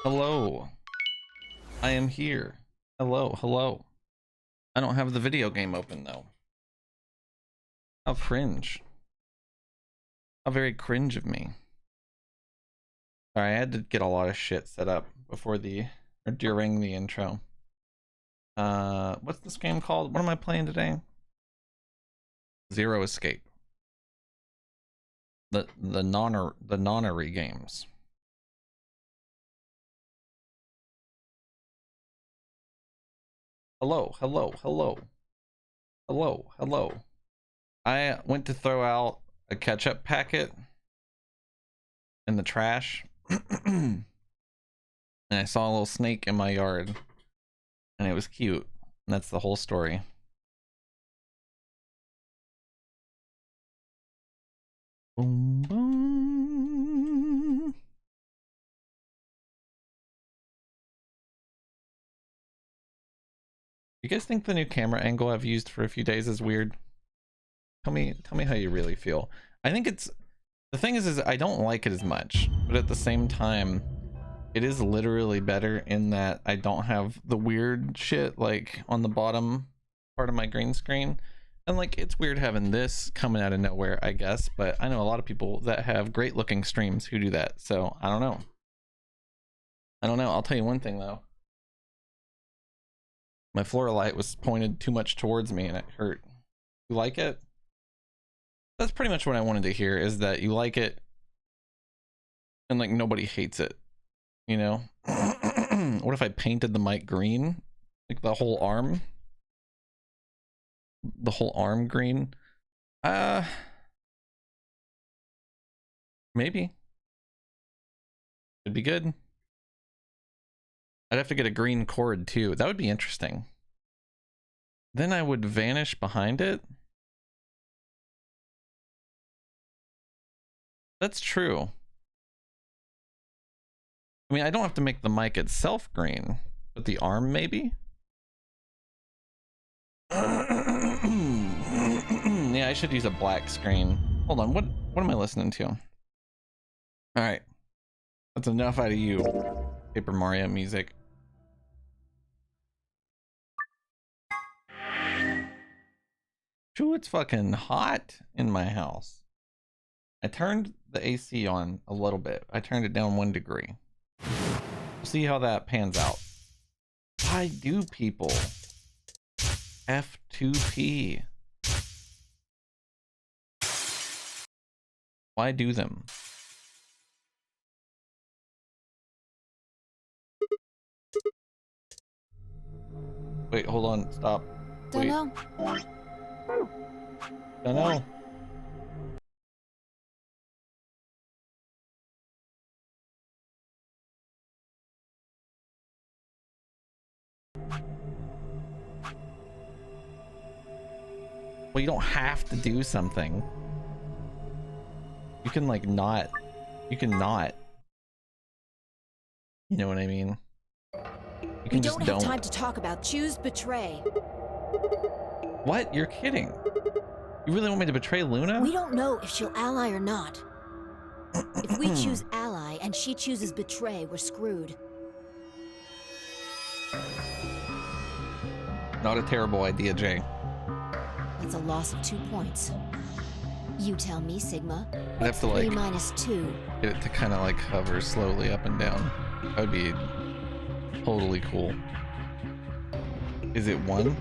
Hello. I am here. Hello, hello. I don't have the video game open though. How cringe. How very cringe of me. Sorry, I had to get a lot of shit set up before or during the intro. What's this game called? What am I playing today? Zero Escape. The nonary games. Hello, hello, hello. Hello, hello. I went to throw out a ketchup packet in the trash and I saw a little snake in my yard and it was cute. And that's the whole story. Boom, boom. You guys think the new camera angle I've used for a few days is weird? Tell me how you really feel. I think it's, the thing is I don't like it as much, but at the same time it is literally better in that I don't have the weird shit like on the bottom part of my green screen. And like, it's weird having this coming out of nowhere, I guess, but I know a lot of people that have great looking streams who do that. So I don't know. I'll tell you one thing though. My floor light was pointed too much towards me and it hurt. You like it? That's pretty much what I wanted to hear, is that you like it and like nobody hates it, you know? What if I painted the mic green? Like the whole arm? The whole arm green? Maybe. It'd be good. I'd have to get a green cord too. That would be interesting. Then I would vanish behind it. That's true. I mean, I don't have to make the mic itself green, but the arm maybe? Yeah, I should use a black screen. Hold on, what am I listening to? Alright. That's enough out of you, Paper Mario music. Ooh, it's fucking hot in my house. I turned the AC on a little bit. I turned it down 1 degree. See how that pans out. Why do people F2P? Why do them? Wait, hold on, stop. Don't know. Don't know. Well, you don't have to do something. You can like not. You can not. You know what I mean? You can just don't have time to talk about choose betray. What? You're kidding. You really want me to betray Luna? We don't know if she'll ally or not. If we choose ally and she chooses betray, we're screwed. Not a terrible idea, Jay. That's a loss of 2 points. You tell me, Sigma. I'd have to like -2. get it to kind of like hover slowly up and down. That would be totally cool. Is it 1?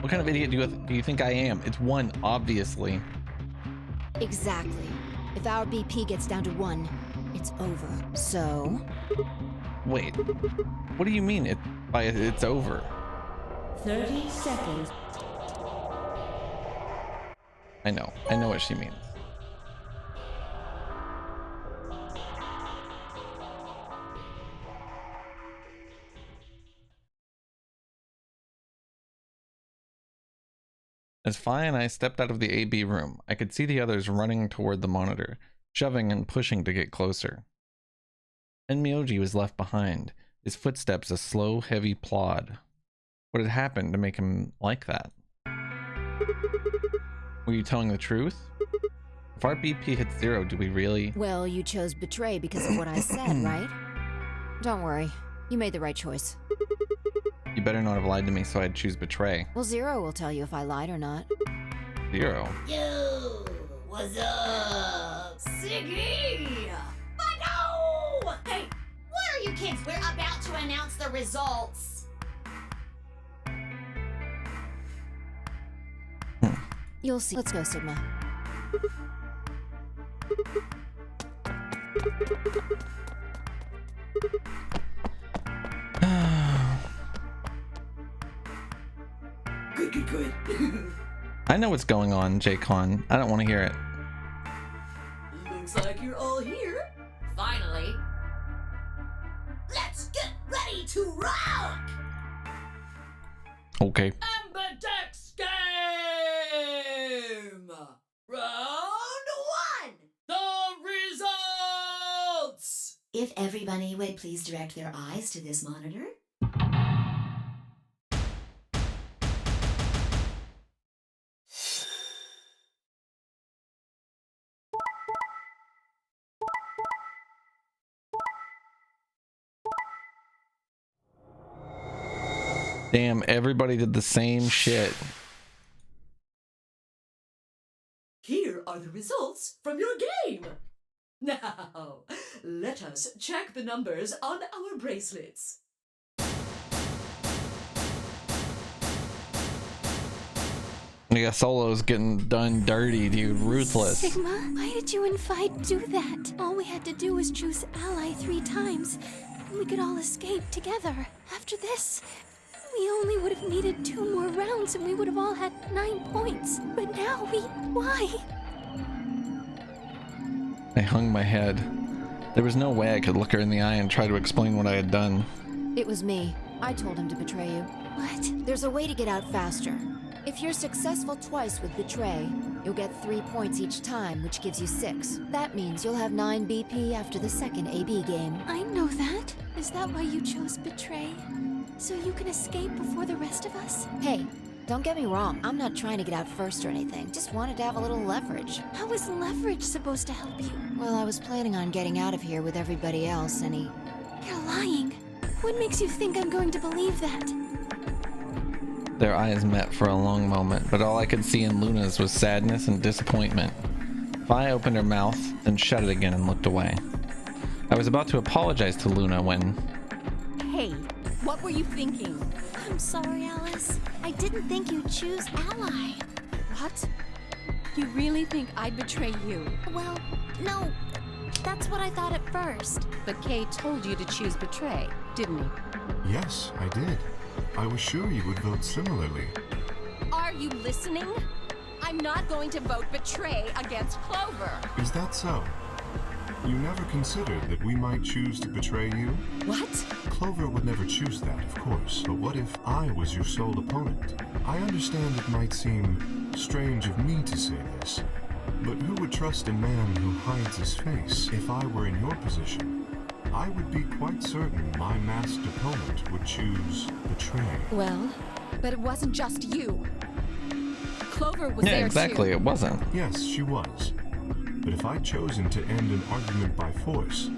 What kind of idiot do you think I am? It's 1, obviously. Exactly. If our BP gets down to 1, it's over. So... Wait. What do you mean it's over? 30 seconds. I know what she means. As Fi and I stepped out of the AB room, I could see the others running toward the monitor, shoving and pushing to get closer. And Myoji was left behind, his footsteps a slow, heavy plod. What had happened to make him like that? Were you telling the truth? If our BP hits 0, do we really? Well, you chose betray because of what I said, right? Don't worry. You made the right choice. You better not have lied to me, so I'd choose betray. Well, 0 will tell you if I lied or not. 0. Yo, what's up? Siggy! But no! Hey, what are you kids? We're about to announce the results. You'll see. Let's go, Sigma. Good. I know what's going on, J-Con. I don't want to hear it. Looks like you're all here. Finally. Let's get ready to rock! Okay. Ambidex game! Round 1! The results! If everybody would please direct their eyes to this monitor. Damn, everybody did the same shit. Here are the results from your game. Now, let us check the numbers on our bracelets. Yeah, Solo's getting done dirty, dude. Ruthless. Sigma, why did you and Fight do that? All we had to do was choose ally 3 times, and we could all escape together. After this, we only would have needed 2 more rounds and we would have all had 9 points. But now why? I hung my head. There was no way I could look her in the eye and try to explain what I had done. It was me. I told him to betray you. What? There's a way to get out faster. If you're successful twice with betray, you'll get 3 points each time, which gives you 6. That means you'll have 9 BP after the second AB game. I know that. Is that why you chose betray? So you can escape before the rest of us? Hey, don't get me wrong. I'm not trying to get out first or anything. Just wanted to have a little leverage. How is leverage supposed to help you? Well, I was planning on getting out of here with everybody else, and You're lying. What makes you think I'm going to believe that? Their eyes met for a long moment, but all I could see in Luna's was sadness and disappointment. Vi opened her mouth, then shut it again and looked away. I was about to apologize to Luna when... Hey, what were you thinking? I'm sorry, Alice. I didn't think you'd choose ally. What? You really think I'd betray you? Well, no. That's what I thought at first. But Kay told you to choose betray, didn't he? Yes, I did. I was sure you would vote similarly. Are you listening? I'm not going to vote betray against Clover. Is that so? You never considered that we might choose to betray you? What? Clover would never choose that, of course. But what if I was your sole opponent? I understand it might seem strange of me to say this, but who would trust a man who hides his face? If I were in your position, I would be quite certain my masked opponent would choose betray. Well, but it wasn't just you. Clover was Yeah, there exactly, too. it wasn't. Yes, she was. But if I'd chosen to end an argument by force,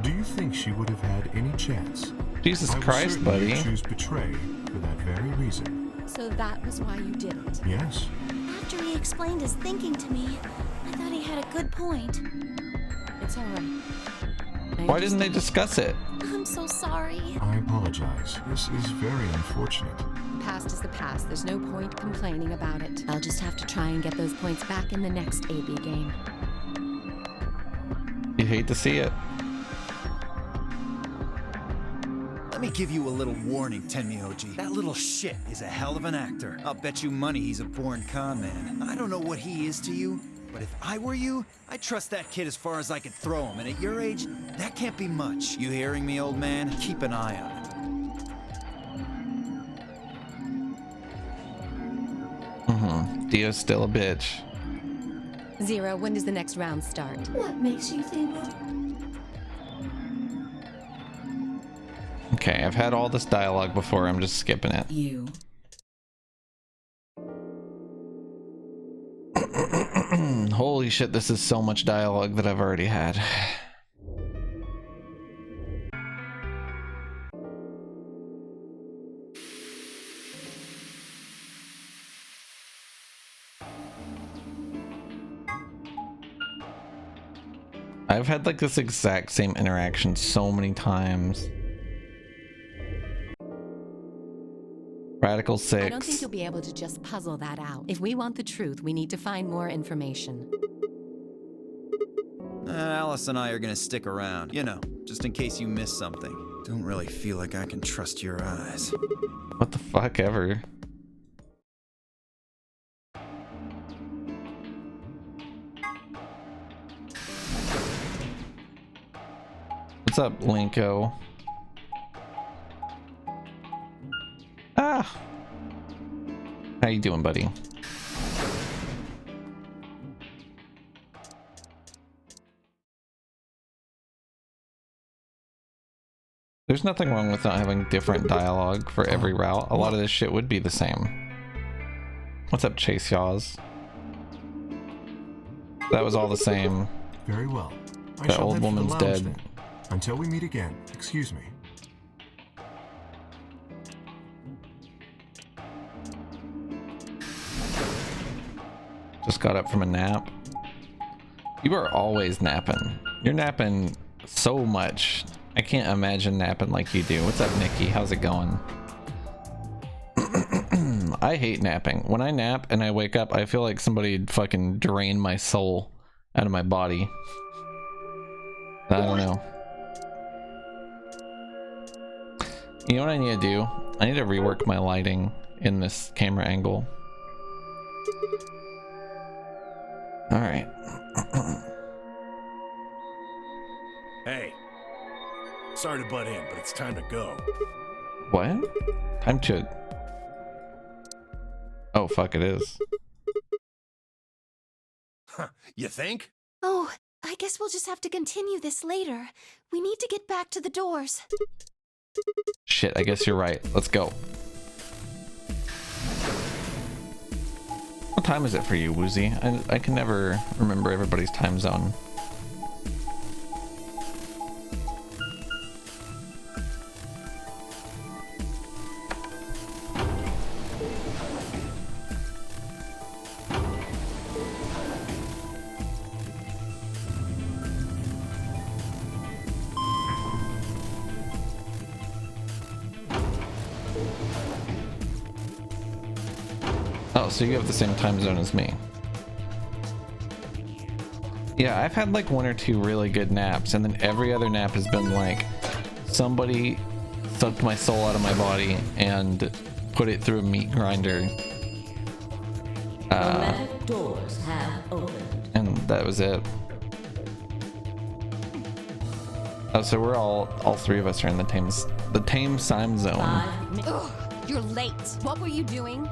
do you think she would have had any chance? Jesus I was Christ, certain buddy. you'd choose betray for that very reason. So that was why you did it. Yes. After he explained his thinking to me, I thought he had a good point. It's all right. Why didn't they discuss it? I'm so sorry. I apologize. This is very unfortunate. The past is the past. There's no point complaining about it. I'll just have to try and get those points back in the next AB game. You'd hate to see it. Let me give you a little warning, Tenmyoji. That little shit is a hell of an actor. I'll bet you money he's a born con man. I don't know what he is to you, but if I were you, I'd trust that kid as far as I could throw him. And at your age, that can't be much. You hearing me, old man? Keep an eye on it. Dio's still a bitch. 0, when does the next round start? What makes you think? Okay, I've had all this dialogue before, I'm just skipping it. Holy shit, this is so much dialogue that I've already had. I've had like this exact same interaction so many times. Radical 6. I don't think you'll be able to just puzzle that out. If we want the truth, we need to find more information. Alice and I are gonna stick around, you know, just in case you miss something. Don't really feel like I can trust your eyes. What the fuck ever. What's up, Linko? Ah! How you doing, buddy? There's nothing wrong with not having different dialogue for every route. A lot of this shit would be the same. What's up, Chase Yaws? That was all the same. Very well. That old woman's dead. Then. Until we meet again, excuse me. Just got up from a nap. You are always napping. You're napping so much. I can't imagine napping like you do. What's up, Nikki? How's it going? I hate napping. When I nap and I wake up, I feel like somebody fucking drained my soul out of my body. I don't know. You know what I need to do? I need to rework my lighting in this camera angle. All right. Hey. Sorry to butt in, but it's time to go. What? Time to... Oh, fuck, it is. Huh, you think? Oh, I guess we'll just have to continue this later. We need to get back to the doors. Shit, I guess you're right. Let's go. What time is it for you, Woozy? I can never remember everybody's time zone. Oh, so you have the same time zone as me. Yeah, I've had like one or two really good naps, and then every other nap has been like somebody sucked my soul out of my body and put it through a meat grinder. Automatic doors have opened. And that was it. Oh, so we're all three of us are in the tame time zone. 5 minutes. Ugh, you're late. What were you doing?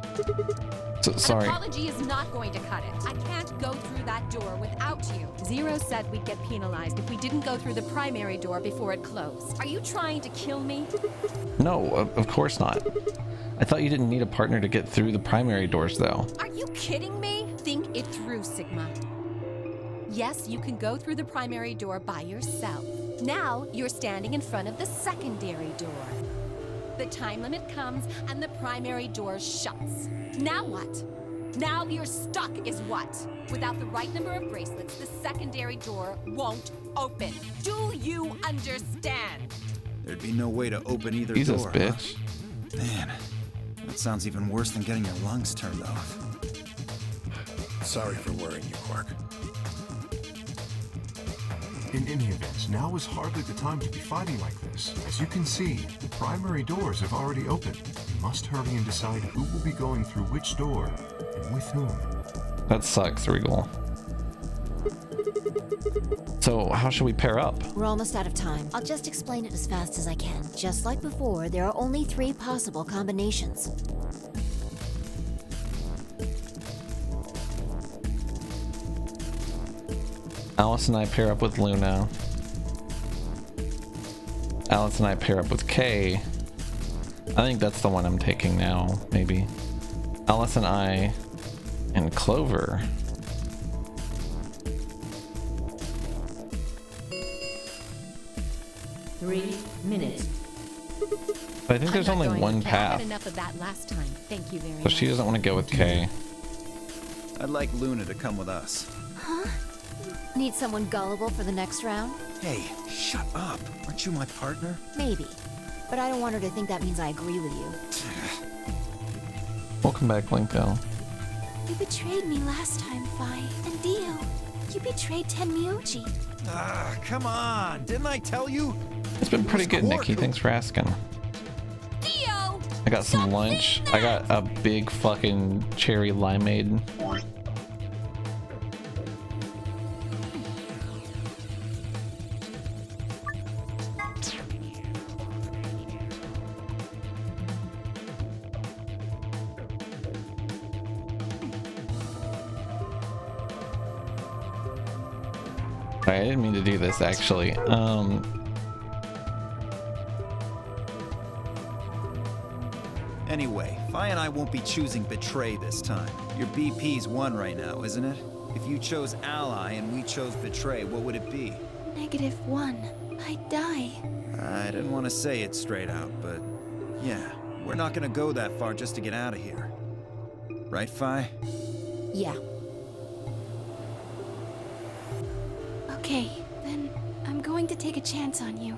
So, sorry. An apology is not going to cut it. I can't go through that door without you. Zero said we'd get penalized if we didn't go through the primary door before it closed. Are you trying to kill me? No, of course not. I thought you didn't need a partner to get through the primary doors, though. Are you kidding me? Think it through, Sigma. Yes, you can go through the primary door by yourself. Now you're standing in front of the secondary door. The time limit comes and the primary door shuts. Now what? Now you're stuck is what? Without the right number of bracelets, the secondary door won't open. Do you understand? There'd be no way to open either Jesus, door. bitch. Huh? Man, that sounds even worse than getting your lungs turned off. Sorry for worrying you, Quark. In any event, now is hardly the time to be fighting like this. As you can see, the primary doors have already opened. You must hurry and decide who will be going through which door and with whom. That sucks, Regal. So, how should we pair up? We're almost out of time. I'll just explain it as fast as I can. Just like before, there are only 3 possible combinations. Alice and I pair up with Luna. Alice and I pair up with Kay. I think that's the one I'm taking now, maybe. Alice and I and Clover. 3 minutes. But I think there's I'm not only going one with K. I had path. enough of that last time. Thank you very So much. she doesn't want to go with Kay. I'd like Luna to come with us. Huh? Need someone gullible for the next round? Hey, shut up. Aren't you my partner? Maybe. But I don't want her to think that means I agree with you. Welcome back, Linko. You betrayed me last time, Fi. And Dio, you betrayed Tenmyoji. Ah, come on. Didn't I tell you? It's been pretty good, Nikki. Thanks for asking. Theo! I got some lunch. I got a big fucking cherry limeade. I didn't mean to do this actually. Anyway, Fi and I won't be choosing Betray this time. Your BP's 1 right now, isn't it? If you chose Ally and we chose Betray, what would it be? -1. I'd die. I didn't want to say it straight out, but yeah, we're not gonna go that far just to get out of here. Right, Fi? Yeah. Okay, then I'm going to take a chance on you.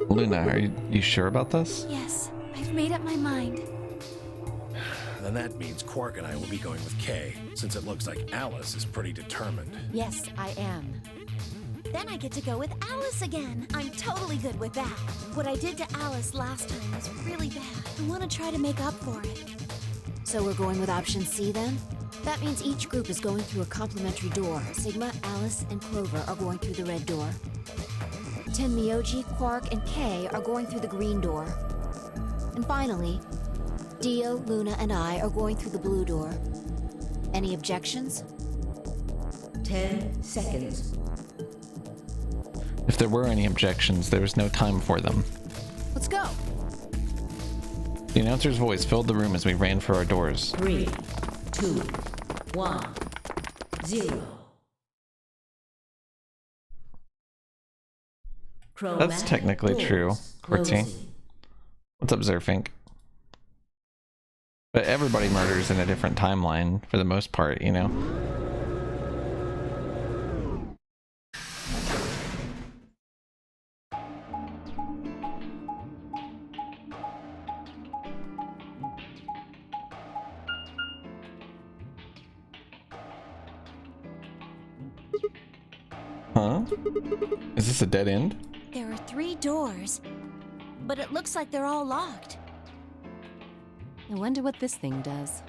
Luna, are you sure about this? Yes, I've made up my mind. Then that means Quark and I will be going with Kay, since it looks like Alice is pretty determined. Yes, I am. Then I get to go with Alice again. I'm totally good with that. What I did to Alice last time was really bad. I want to try to make up for it. So we're going with option C then? That means each group is going through a complementary door. Sigma, Alice, and Clover are going through the red door. Tenmyoji, Quark, and Kay are going through the green door. And finally, Dio, Luna, and I are going through the blue door. Any objections? 10 seconds. If there were any objections, there was no time for them. Let's go. The announcer's voice filled the room as we ran for our doors. 3, 2, 1, 0. That's technically true, Quartzy. What's up, Zerfink? But everybody murders in a different timeline for the most part, you know? Huh? Is this a dead end? There are 3 doors, but it looks like they're all locked. I wonder what this thing does.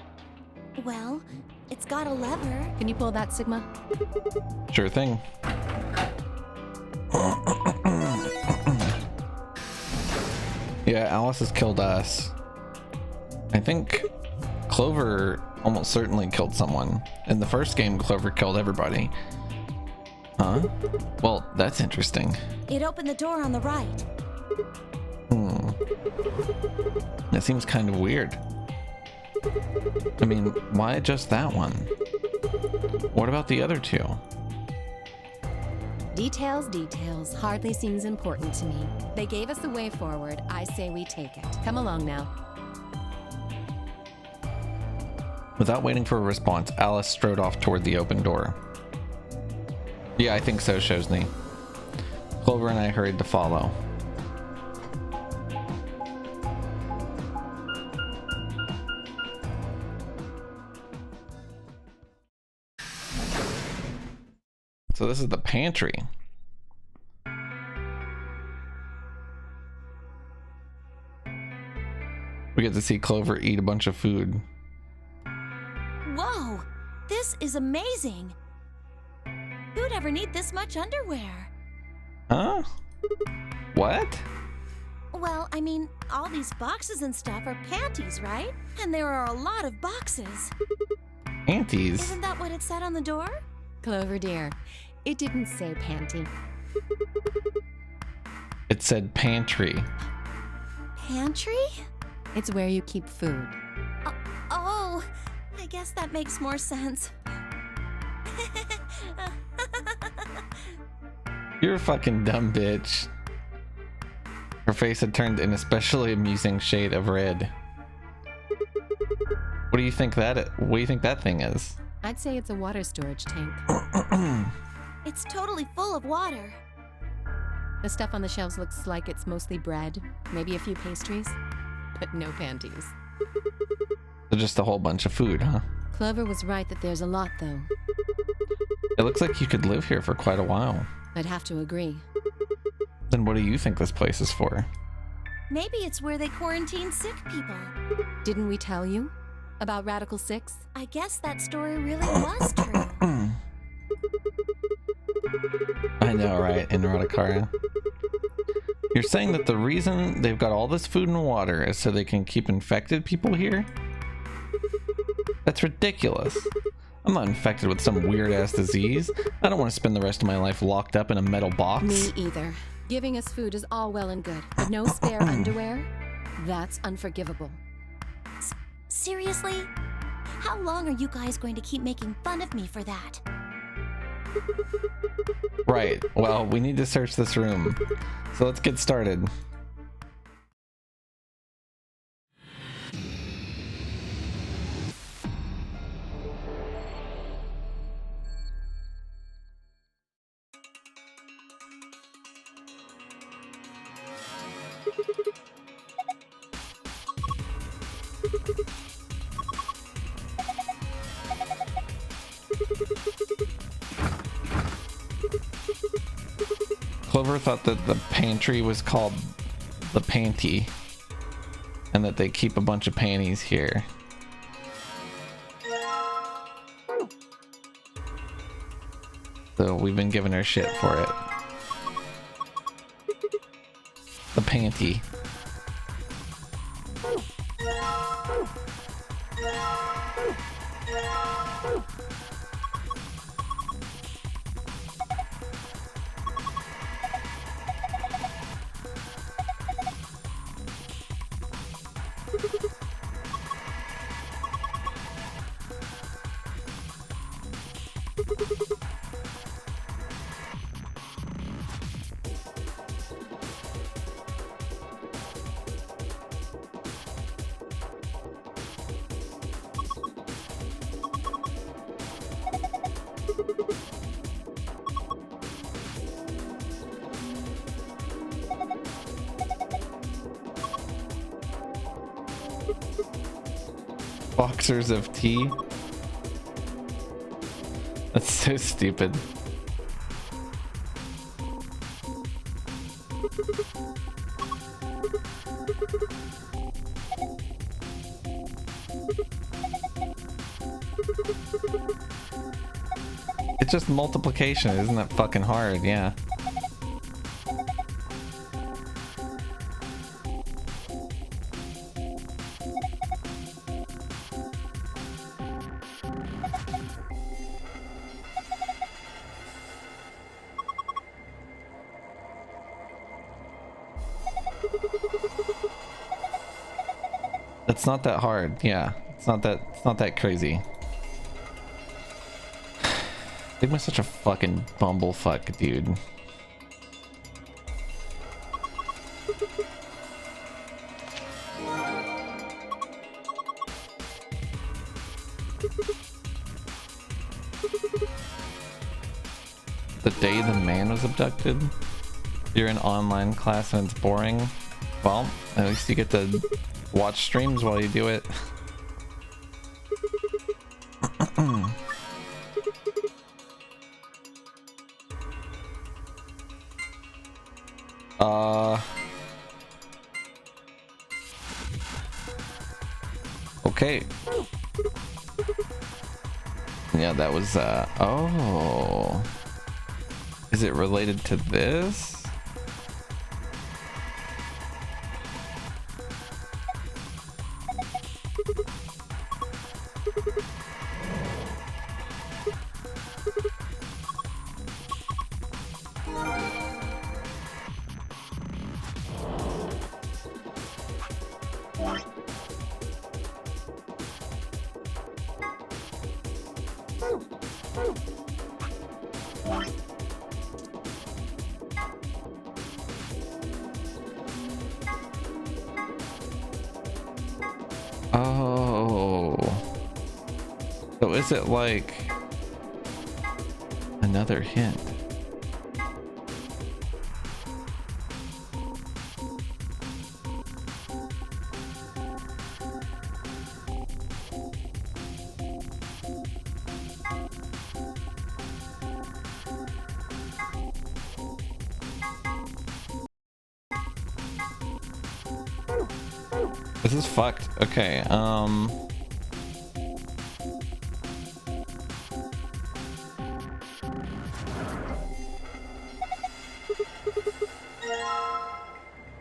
Well, it's got a lever. Can you pull that, Sigma? Sure thing. Yeah, Alice has killed us. I think Clover almost certainly killed someone. In the first game, Clover killed everybody. Huh? Well, that's interesting. It opened the door on the right. That seems kind of weird. I mean, why just that one? What about the other 2? Details hardly seems important to me. They gave us the way forward. I say we take it. Come along now. Without waiting for a response, Alice strode off toward the open door. Yeah, I think so, Shosny. Clover and I hurried to follow. So this is the pantry. We get to see Clover eat a bunch of food. Whoa, this is amazing. Who'd ever need this much underwear? Huh? What? Well, I mean, all these boxes and stuff are panties, right? And there are a lot of boxes. Panties? Isn't that what it said on the door? Clover dear, it didn't say panty. It said pantry. Pantry? It's where you keep food. Oh, I guess that makes more sense. You're a fucking dumb bitch. Her face had turned an especially amusing shade of red. What do you think that thing is? I'd say it's a water storage tank. It's totally full of water. The stuff on the shelves looks like it's mostly bread, maybe a few pastries, but no panties. So just a whole bunch of food, huh? Clover was right that there's a lot, though. It looks like you could live here for quite a while. I'd have to agree. Then what do you think this place is for? Maybe it's where they quarantine sick people. Didn't we tell you about Radical 6? I guess that story really was true. I know, right, in Radikara. You're saying that the reason they've got all this food and water is so they can keep infected people here? That's ridiculous. I'm not infected with some weird-ass disease. I don't want to spend the rest of my life locked up in a metal box. Me either. Giving us food is all well and good, but no spare underwear? That's unforgivable. Seriously? How long are you guys going to keep making fun of me for that? Right. Well, we need to search this room. So let's get started. Clover thought that the pantry was called the panty and that they keep a bunch of panties here. So we've been giving her shit for it. The panty. Boxers of tea. That's so stupid. It's just multiplication, isn't that fucking hard? Yeah. It's not that hard. Yeah, it's not that crazy. Sigma's such a fucking bumblefuck, dude. The day the man was abducted. You're in online class and it's boring. Well, at least you get to watch streams while you do it. Okay. Yeah, that was oh. Is it related to this? is it like another hint? This is fucked. Okay,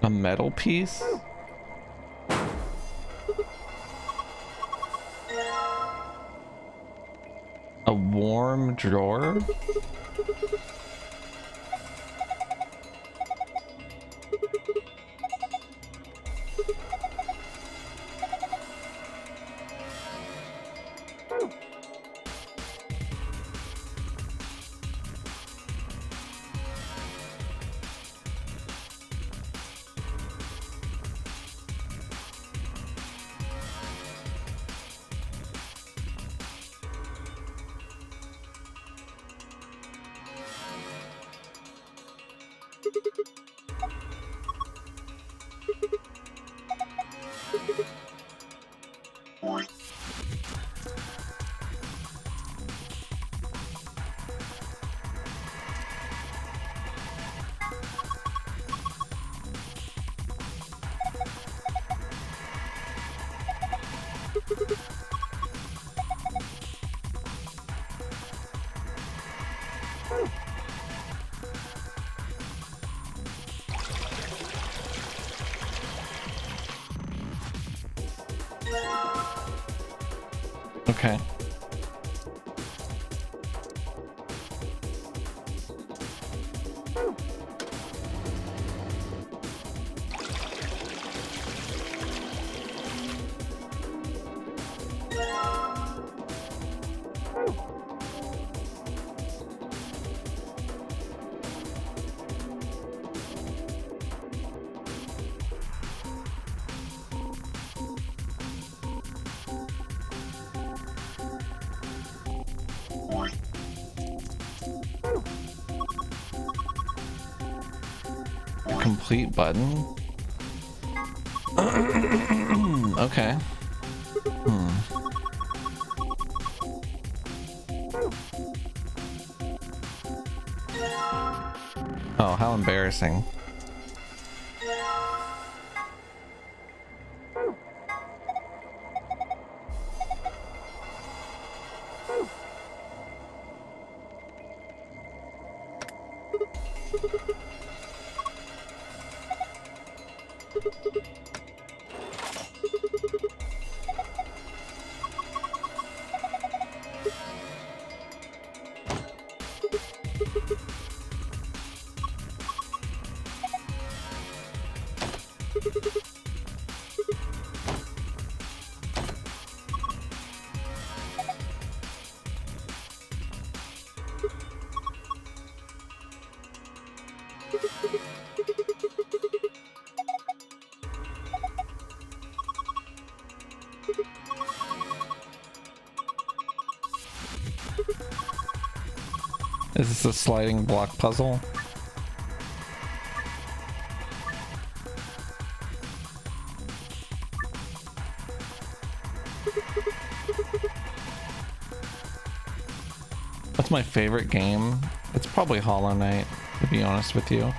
a metal piece? A warm drawer? Okay. Complete button. Okay. Oh, how embarrassing. Is this a sliding block puzzle? That's my favorite game. It's probably Hollow Knight, to be honest with you.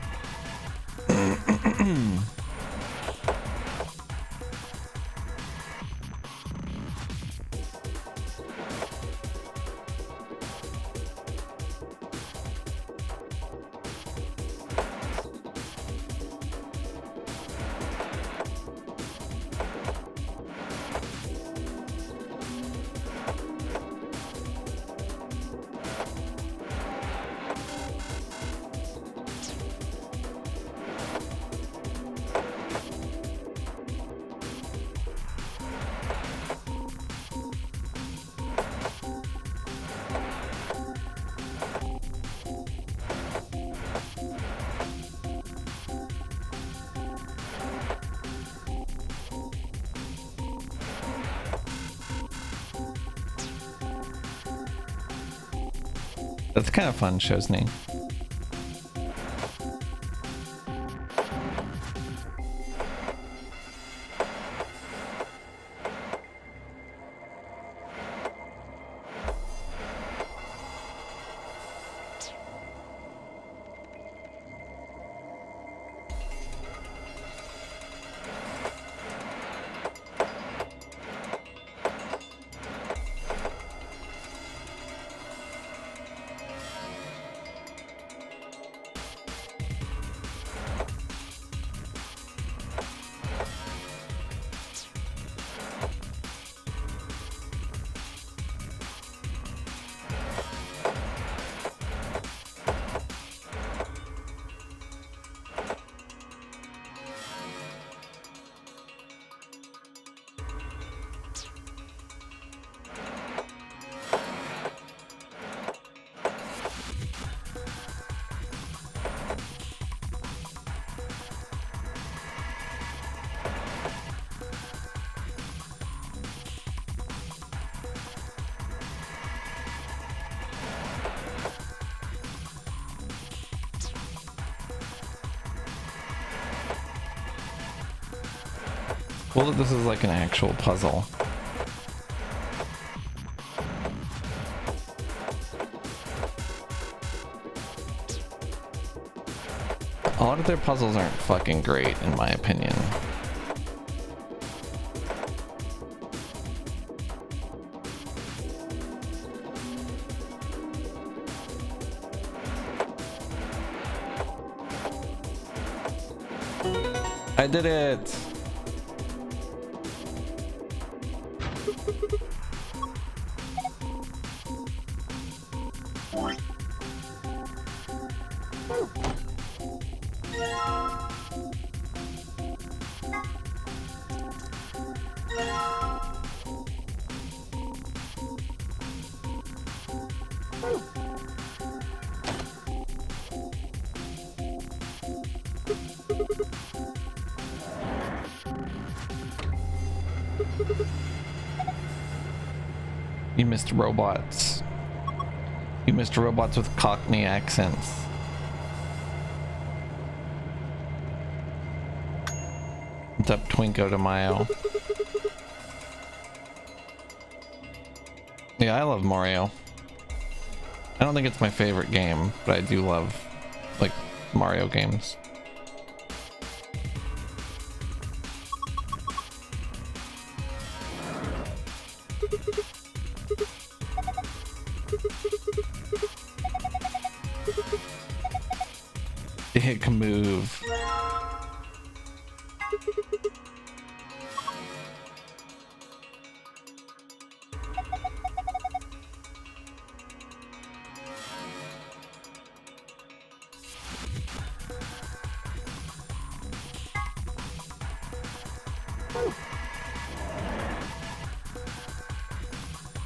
That's kind of fun, Shosny. Well, this is like an actual puzzle. A lot of their puzzles aren't fucking great, in my opinion. I did it! You missed robots. You missed robots with Cockney accents. What's up, Twinko de Mayo? Yeah, I love Mario. I don't think it's my favorite game, but I do love, like, Mario games. It can move.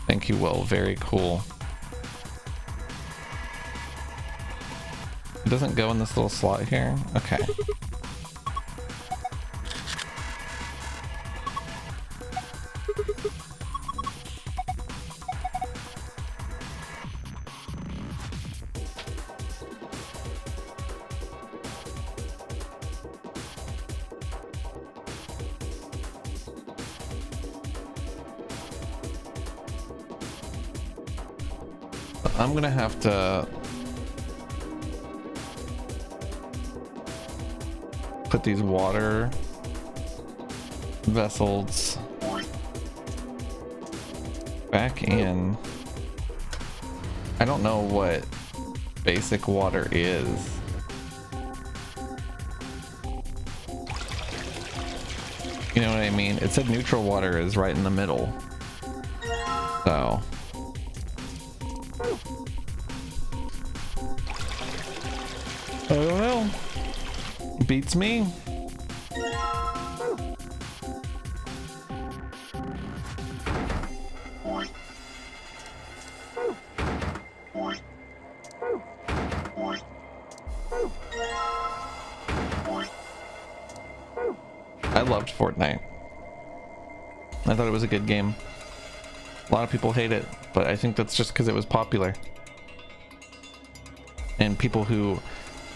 Thank you, Will. Very cool. It doesn't go in this little slot here? Okay. I'm gonna have to put these water vessels back in. I don't know what basic water is. You know what I mean? It said neutral water is right in the middle. So I don't know. Beats me. I loved Fortnite. I thought it was a good game. A lot of people hate it, but I think that's just because it was popular. and people who,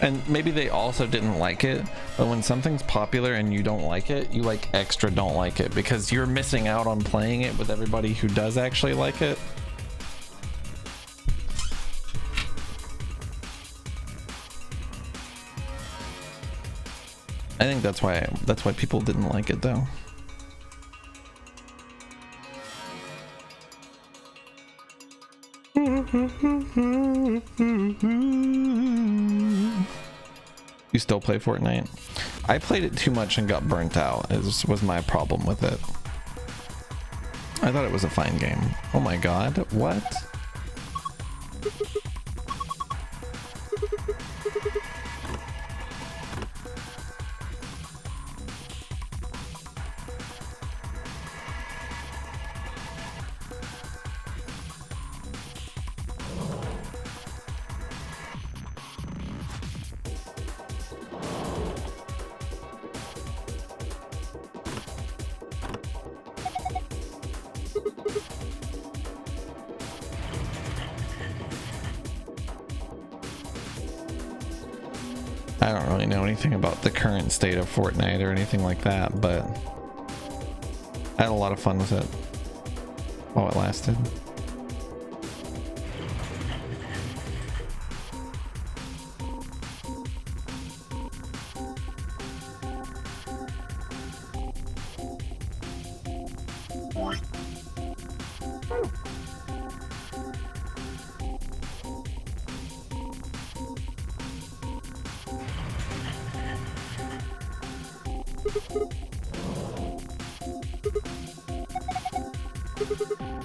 and maybe they also didn't like it, but when something's popular and you don't like it, you like extra don't like it because you're missing out on playing it with everybody who does actually like it. I think that's why people didn't like it though. You still play Fortnite? I played it too much and got burnt out. Was my problem with it. I thought it was a fine game. Oh my god, what? I don't really know anything about the current state of Fortnite or anything like that, but I had a lot of fun with it while it lasted.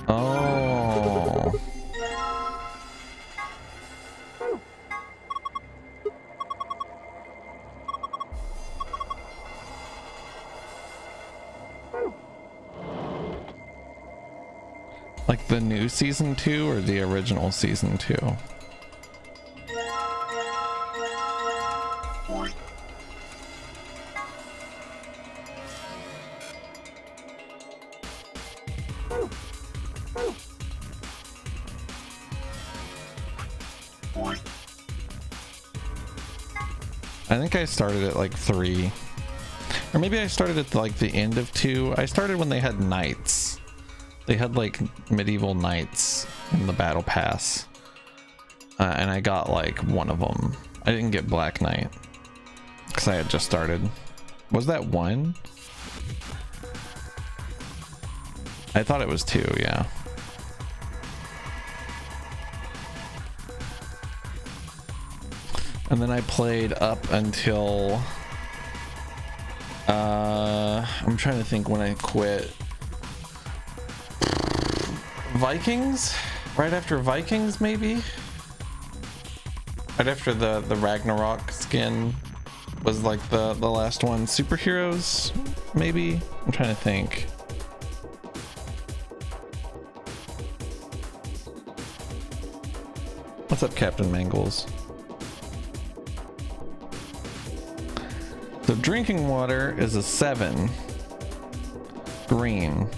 Oh. Like the new season 2 or the original season 2? I think I started at like 3, or maybe I started at like the end of 2. I started when they had knights. They had like medieval knights in the battle pass, and I got like one of them. I didn't get Black Knight because I had just started. Was that 1? I thought it was 2, yeah. And then I played up until I'm trying to think when I quit. Vikings? Right after Vikings, maybe? Right after the Ragnarok skin was like the last one. Superheroes, maybe? I'm trying to think. What's up, Captain Mangles? So drinking water is a 7. Green.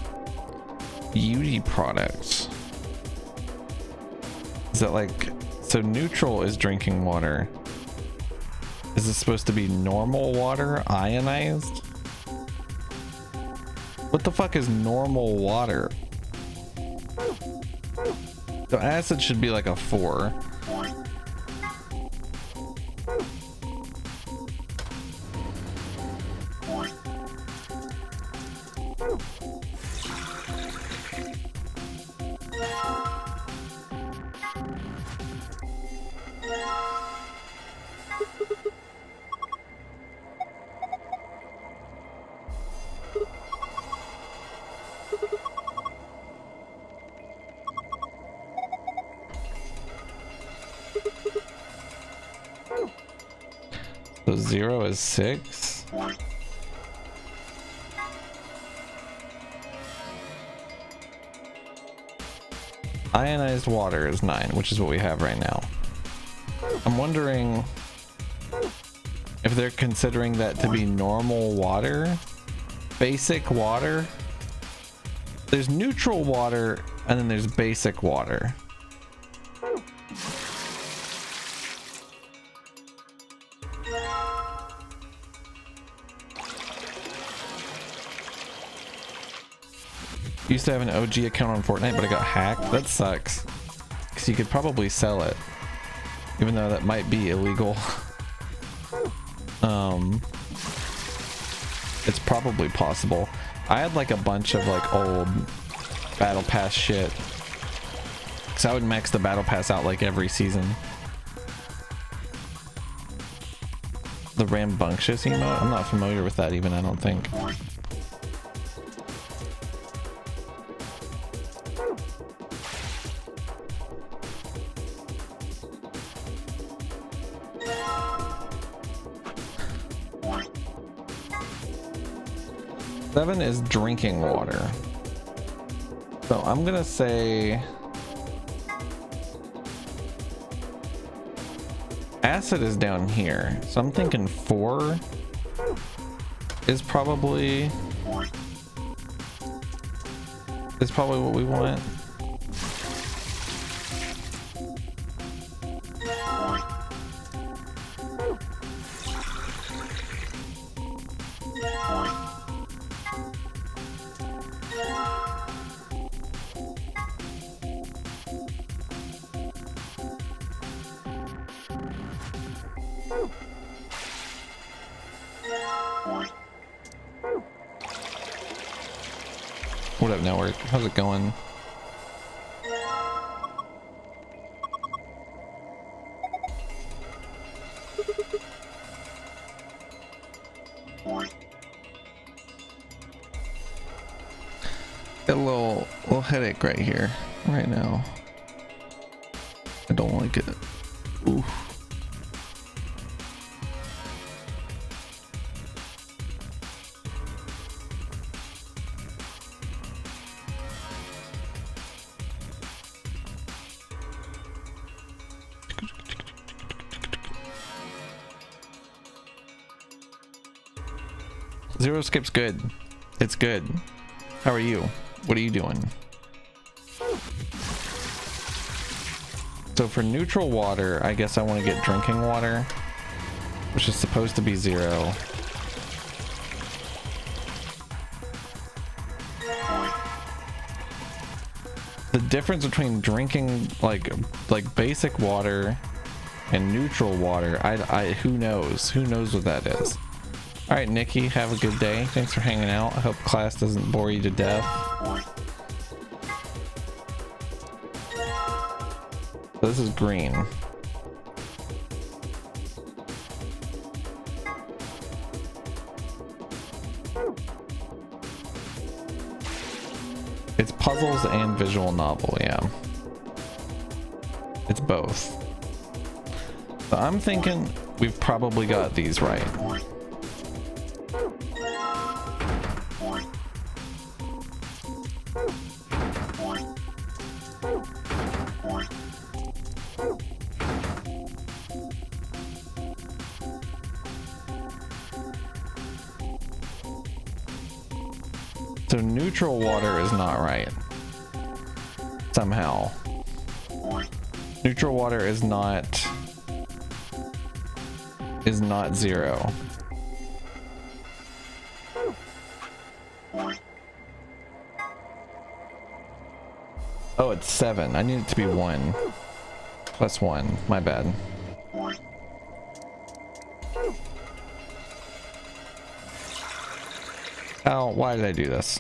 Beauty products. Is that like, so neutral is drinking water. Is this supposed to be normal water? Ionized? What the fuck is normal water? So acid should be like a 4. So 0 is 6. Ionized water is 9, which is what we have right now. I'm wondering if they're considering that to be normal water, basic water. There's neutral water and then there's basic water. Used to have an OG account on Fortnite, but I got hacked. That sucks. Because you could probably sell it. Even though that might be illegal. It's probably possible. I had like a bunch of like old battle pass shit. Because I would max the battle pass out like every season. The rambunctious emote? I'm not familiar with that even, I don't think. Seven is drinking water. So I'm gonna say acid is down here. So I'm thinking 4 is probably what we want. What up, network? How's it going? Got a little headache right here, right now. I don't like it. Oof. Zero skip's good. It's good. How are you? What are you doing? So for neutral water, I guess I want to get drinking water, which is supposed to be 0. The difference between drinking like basic water and neutral water, who knows? Who knows what that is? All right, Nikki, have a good day. Thanks for hanging out. I hope class doesn't bore you to death. This is green. It's puzzles and visual novel, yeah. It's both. So I'm thinking we've probably got these right. So neutral water is not right. Somehow. Neutral water is not 0. Oh, it's 7. I need it to be 1. Plus 1. My bad. Oh, why did I do this?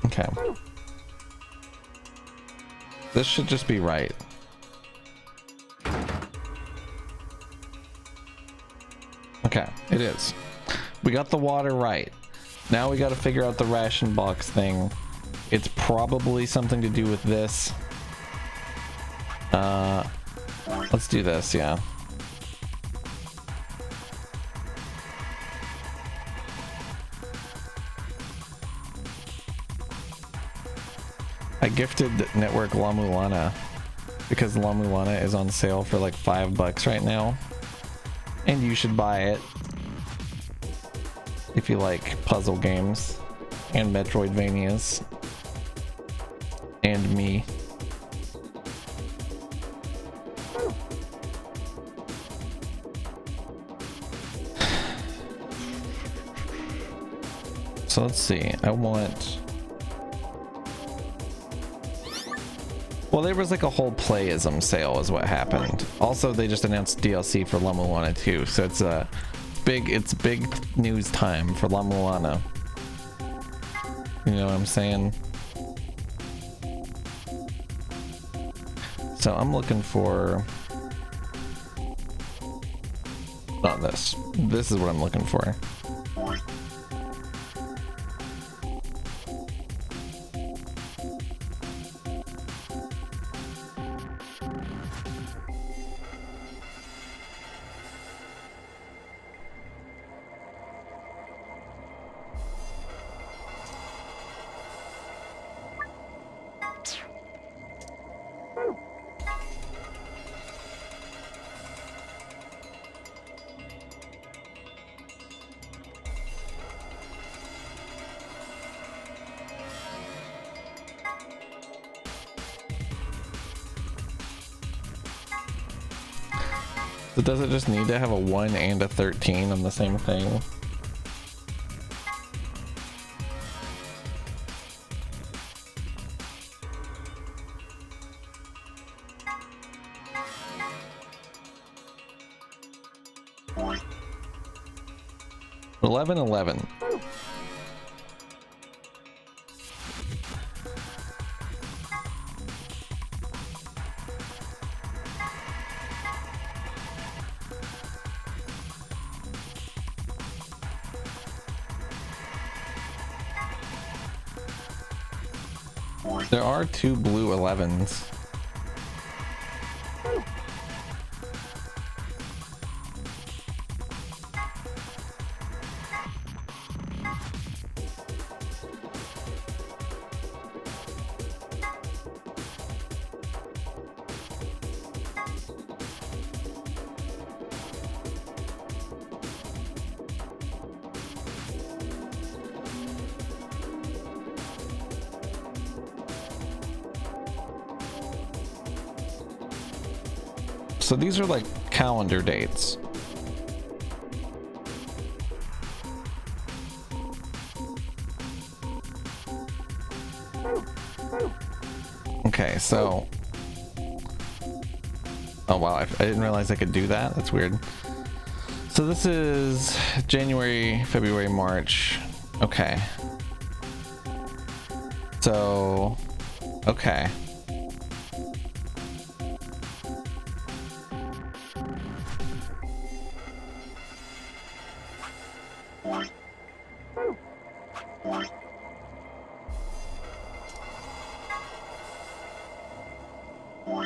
Okay. This should just be right. Okay, it is. We got the water right. Now we got to figure out the ration box thing. It's probably something to do with this. Let's do this, yeah. I gifted Network La Mulana because La Mulana is on sale for like $5 right now. And you should buy it if you like puzzle games and Metroidvanias and me. So let's see, I want... Well, there was like a whole playism sale is what happened. Also, they just announced DLC for La Mulana 2, so it's big news time for La Mulana. You know what I'm saying? So I'm looking for... Not this. This is what I'm looking for. So does it just need to have a 1 and a 13 on the same thing? $11.11. There are 2 blue 11s. So these are like calendar dates. Okay, so... Oh wow, I didn't realize I could do that. That's weird. So this is January, February, March. Okay. So... Okay.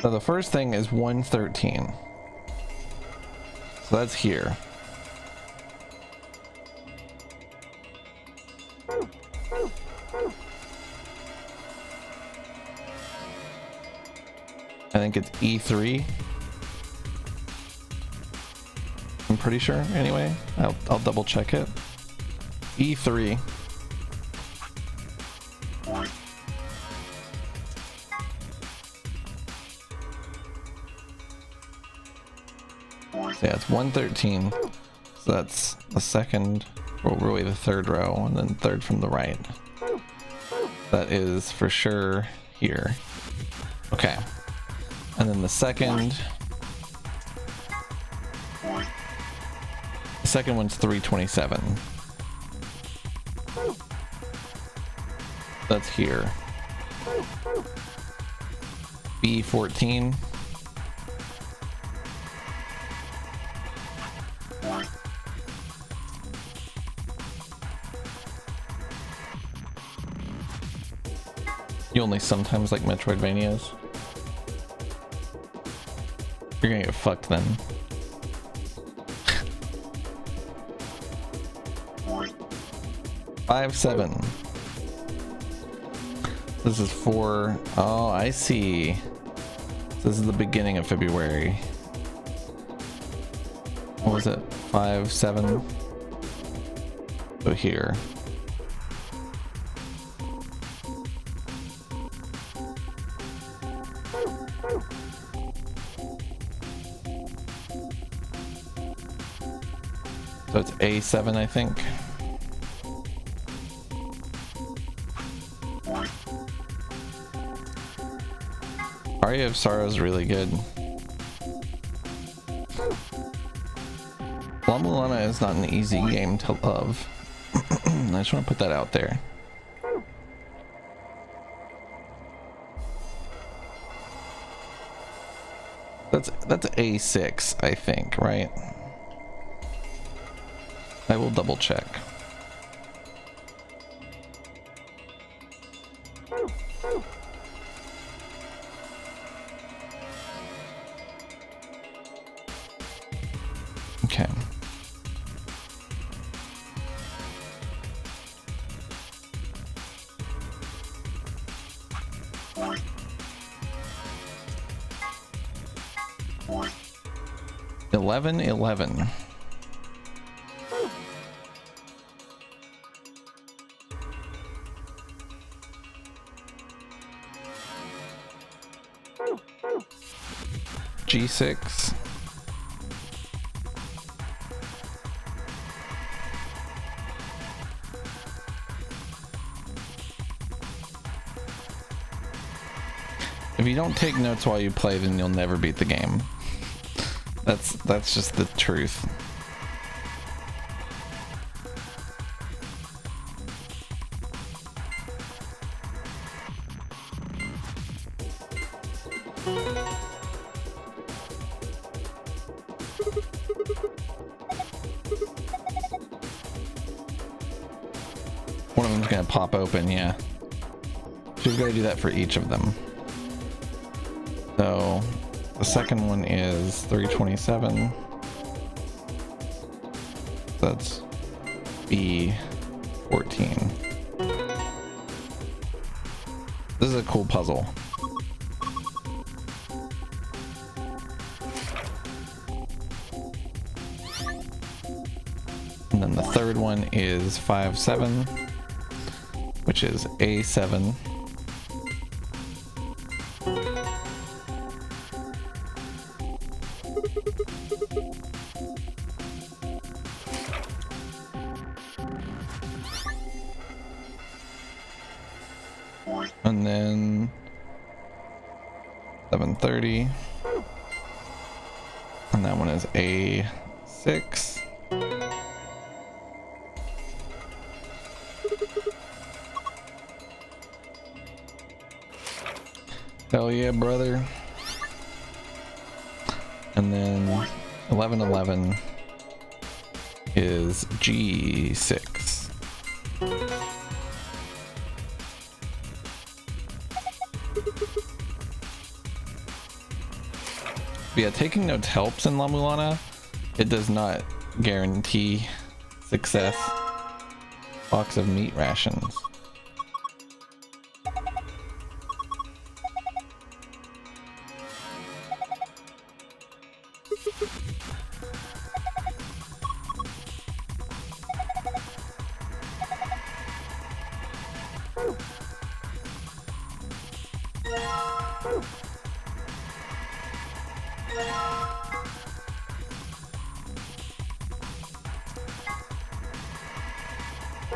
So the first thing is 113. So that's here. I think it's E3. I'm pretty sure anyway. I'll double check it. E3. So yeah, it's 113. So that's the second, or really the third row, and then third from the right. That is for sure here. Okay. And then the second one's 327. That's here. B14. You only sometimes like Metroidvanias. You're gonna get fucked then. Five, 7. This is 4. Oh, I see. This is the beginning of February. What was it? 5, 7. So here. So it's A7, I think. Aria of Sorrow is really good. La Mulana is not an easy game to love. I just want to put that out there. That's A6, I think, right? I will double check. Okay. $11.11. G6. If you don't take notes while you play, then you'll never beat the game. That's just the truth. One of them's gonna pop open, yeah. So we've got to do that for each of them. So the second one is 327. That's B14. This is a cool puzzle. And then the third one is 5-7, which is A7. And then 730. And that one is A6. Hell yeah, brother. And then 1111 is G6. But yeah, taking notes helps in La Mulana. It does not guarantee success. Box of meat rations.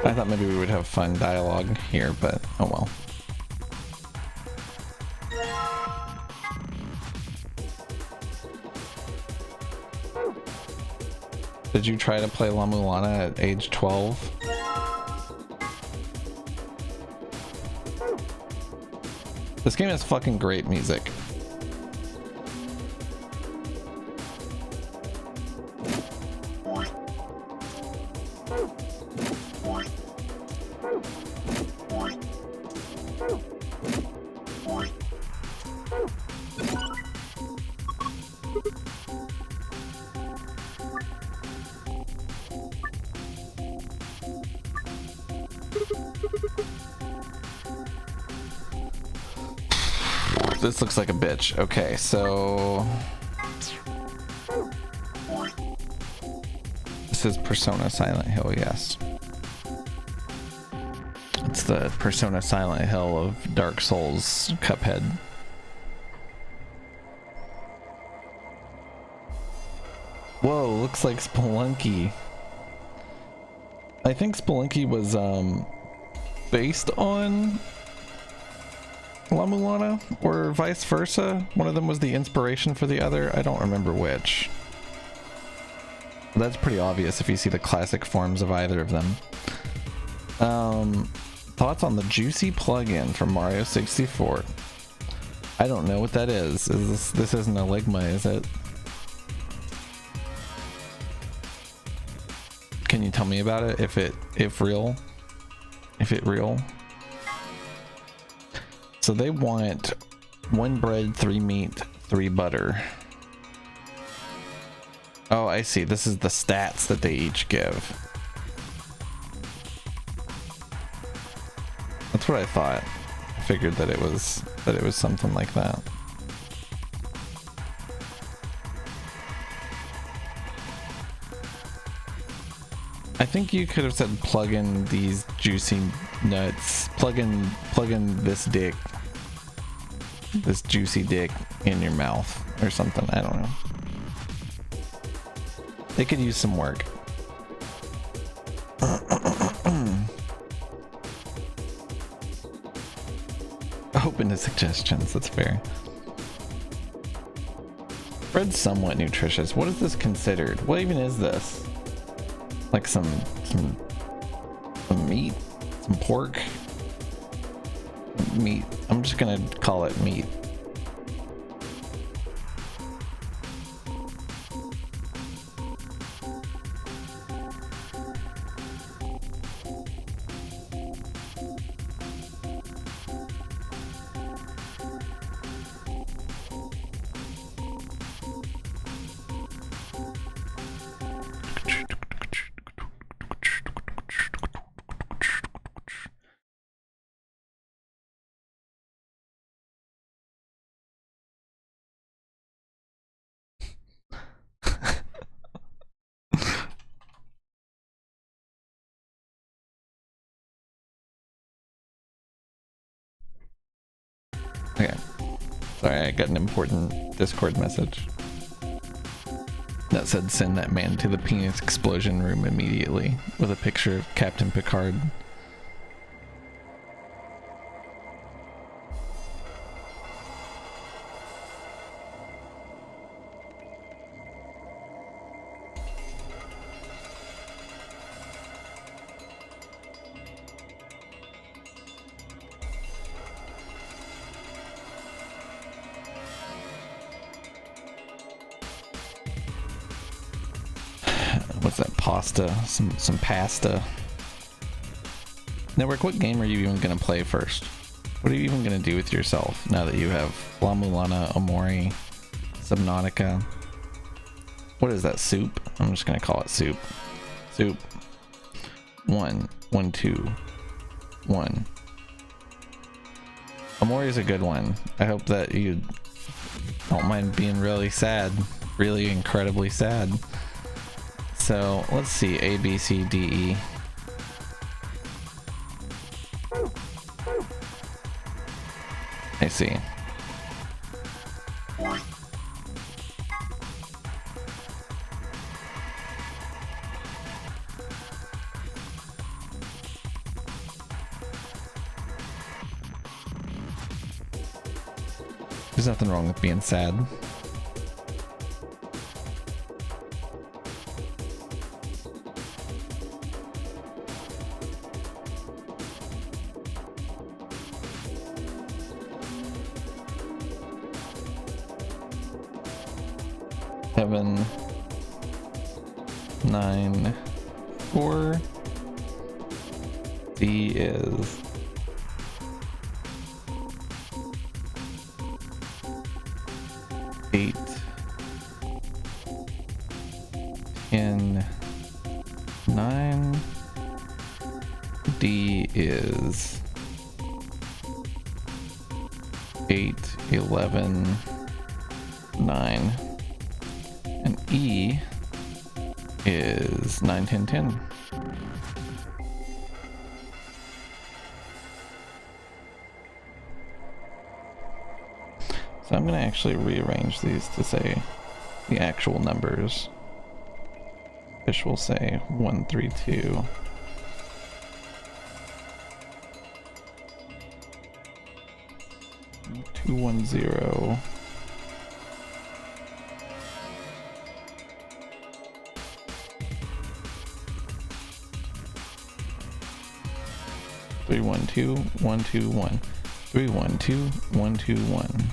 I thought maybe we would have fun dialogue here, but oh well. Did you try to play La Mulana at age 12? This game has fucking great music. This looks like a bitch. Okay, so This is Persona Silent Hill, yes. It's the Persona Silent Hill of Dark Souls Cuphead. Whoa, looks like Spelunky. I think Spelunky was based on La Mulana, or vice versa. One of them was the inspiration for the other. I don't remember which. That's pretty obvious if you see the classic forms of either of them. Thoughts on the juicy plugin from Mario 64? I don't know what that is. This isn't a Ligma, is it? Can you tell me about it? If it real? So they want 1 bread, 3 meat, 3 butter. Oh, I see. This is the stats that they each give. That's what I thought. I figured that it was something like that. I think you could have said plug in these juicy nuts. Plug in this dick. This juicy dick in your mouth or something. I don't know. They could use some work. Open to suggestions, that's fair. Bread's somewhat nutritious. What is this considered? What even is this? Like some meat? Some pork? Meat. I'm just gonna call it meat. Okay. Sorry, I got an important Discord message that said send that man to the penis explosion room immediately, with a picture of Captain Picard. What's that? Pasta? Some pasta. Network, what game are you even gonna play first? What are you even gonna do with yourself now that you have La Mulana, Omori, Subnautica? What is that? Soup? I'm just gonna call it soup. Soup. 1, 1, 2, 1. Omori is a good one. I hope that you don't mind being really sad, really incredibly sad. So let's see, A, B, C, D, E. I see. There's nothing wrong with being sad. Seven, 9, 4. D is 8, 10, 9. D is 8, 11, 9. And E is 9, 10, 10. So I'm going to actually rearrange these to say the actual numbers. Fish will say 132. Two 1 0. Three 1 2 1 2 1. 3 1 2 1 2 1.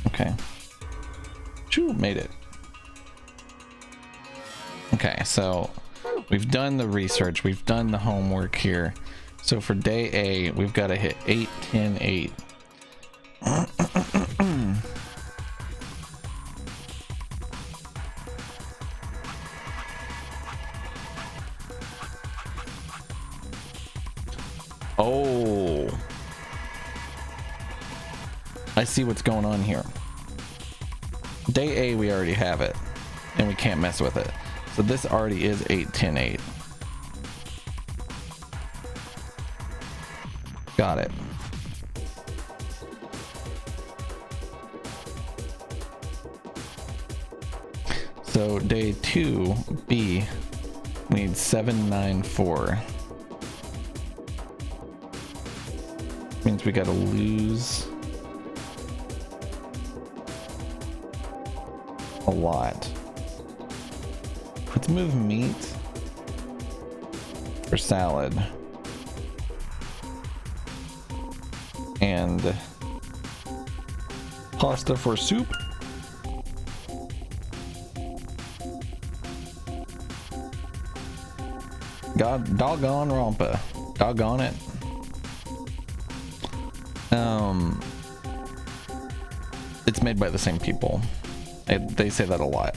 Okay. Choo, made it. Okay, so we've done the research, we've done the homework here. So for day A, we've got to hit 8, 10, 8. Oh, I see what's going on here. Day A, we already have it, and we can't mess with it. So this already is 8, 10, 8. Got it. So day 2, B, we need 7, 9, 4. Means we gotta lose a lot. Let's move meat for salad. And pasta for soup. God doggone rompa. Doggone it. It's made by the same people. They say that a lot.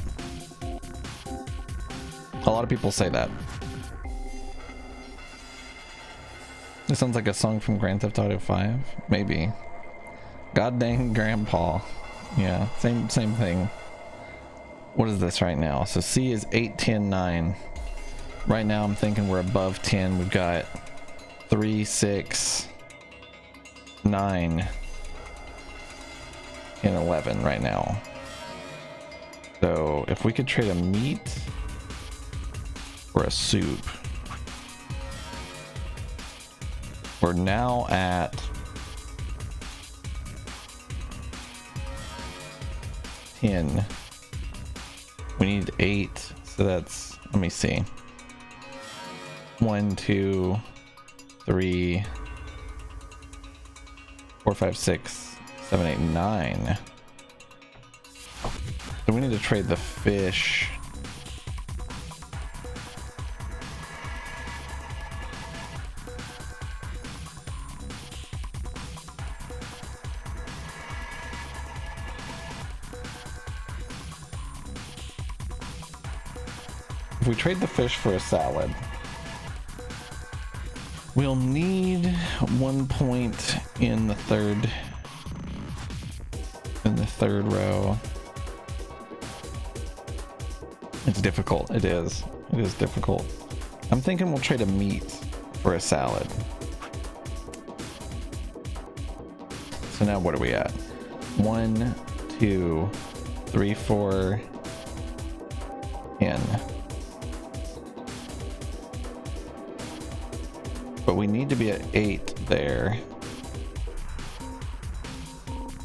A lot of people say that. This sounds like a song from Grand Theft Auto 5. Maybe. God dang grandpa. Yeah, same thing. What is this right now? So C is 8, 10, 9. Right now I'm thinking we're above 10. We've got 3, 6, 9, and 11 right now. So if we could trade a meat for a soup, we're now at 10. We need 8, so that's, let me see, 1, 2, 3, 4, 5, 6, 7, 8, 9. So we need to trade the fish. If we trade the fish for a salad, we'll need 1 point in the third row. It's difficult. It is difficult. I'm thinking we'll trade a meat for a salad. So now what are we at? 1, 2, 3, 4, 10. But we need to be at 8 there.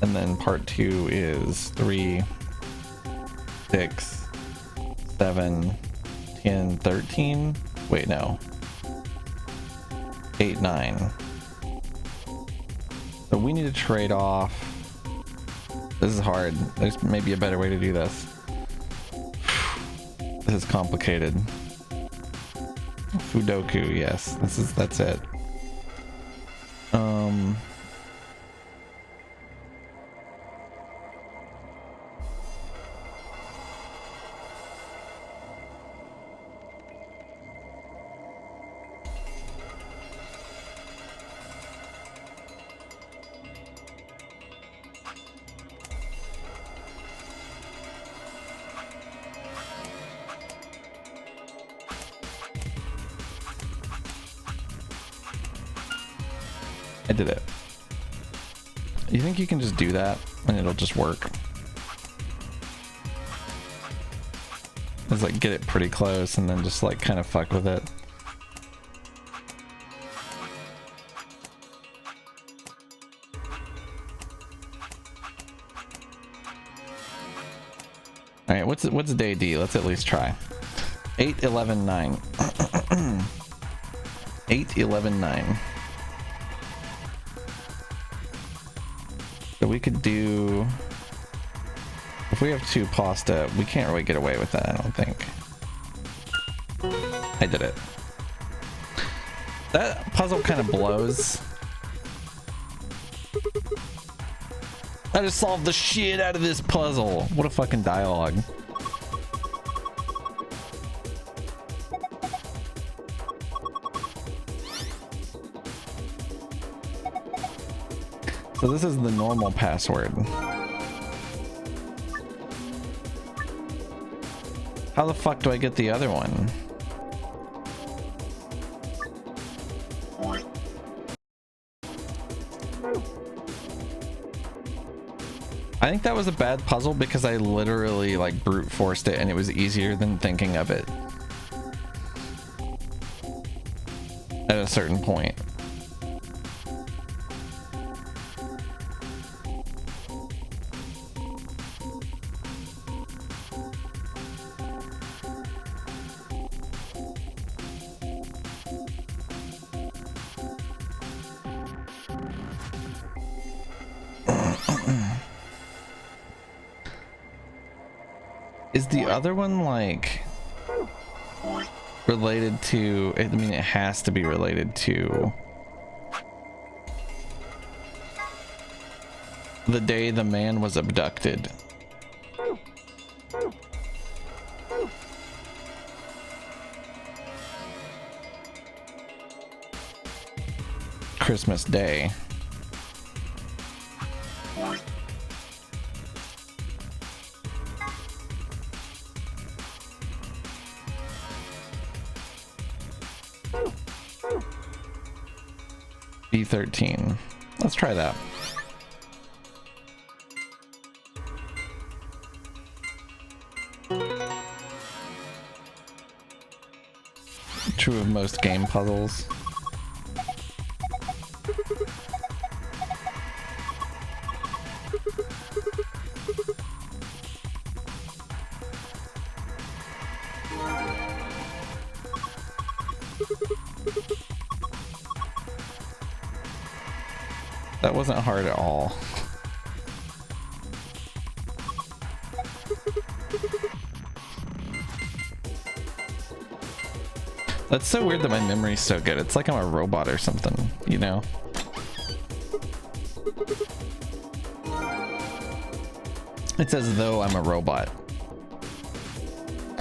And then part 2 is 3, 6, 7, 10, 13. Wait, no. 8, 9. So we need to trade off. This is hard. There's maybe a better way to do this. This is complicated. Fudoku, yes. That's it. I did it. You think you can just do that and it'll just work? It's like get it pretty close and then just like kind of fuck with it. All right, what's day D? Let's at least try. 8, 11, 9. 8, 11, 9. So we could do, if we have 2 pasta, we can't really get away with that, I don't think. I did it. That puzzle kind of blows. I just solved the shit out of this puzzle. What a fucking dialogue. So this is the normal password. How the fuck do I get the other one? I think that was a bad puzzle because I literally like brute forced it and it was easier than thinking of it at a certain point. Is the other one like related to, I mean, it has to be related to the day the man was abducted. Christmas Day. B13. Let's try that. True of most game puzzles. That wasn't hard at all. That's so weird that my memory's so good. It's like I'm a robot or something, you know? It's as though I'm a robot,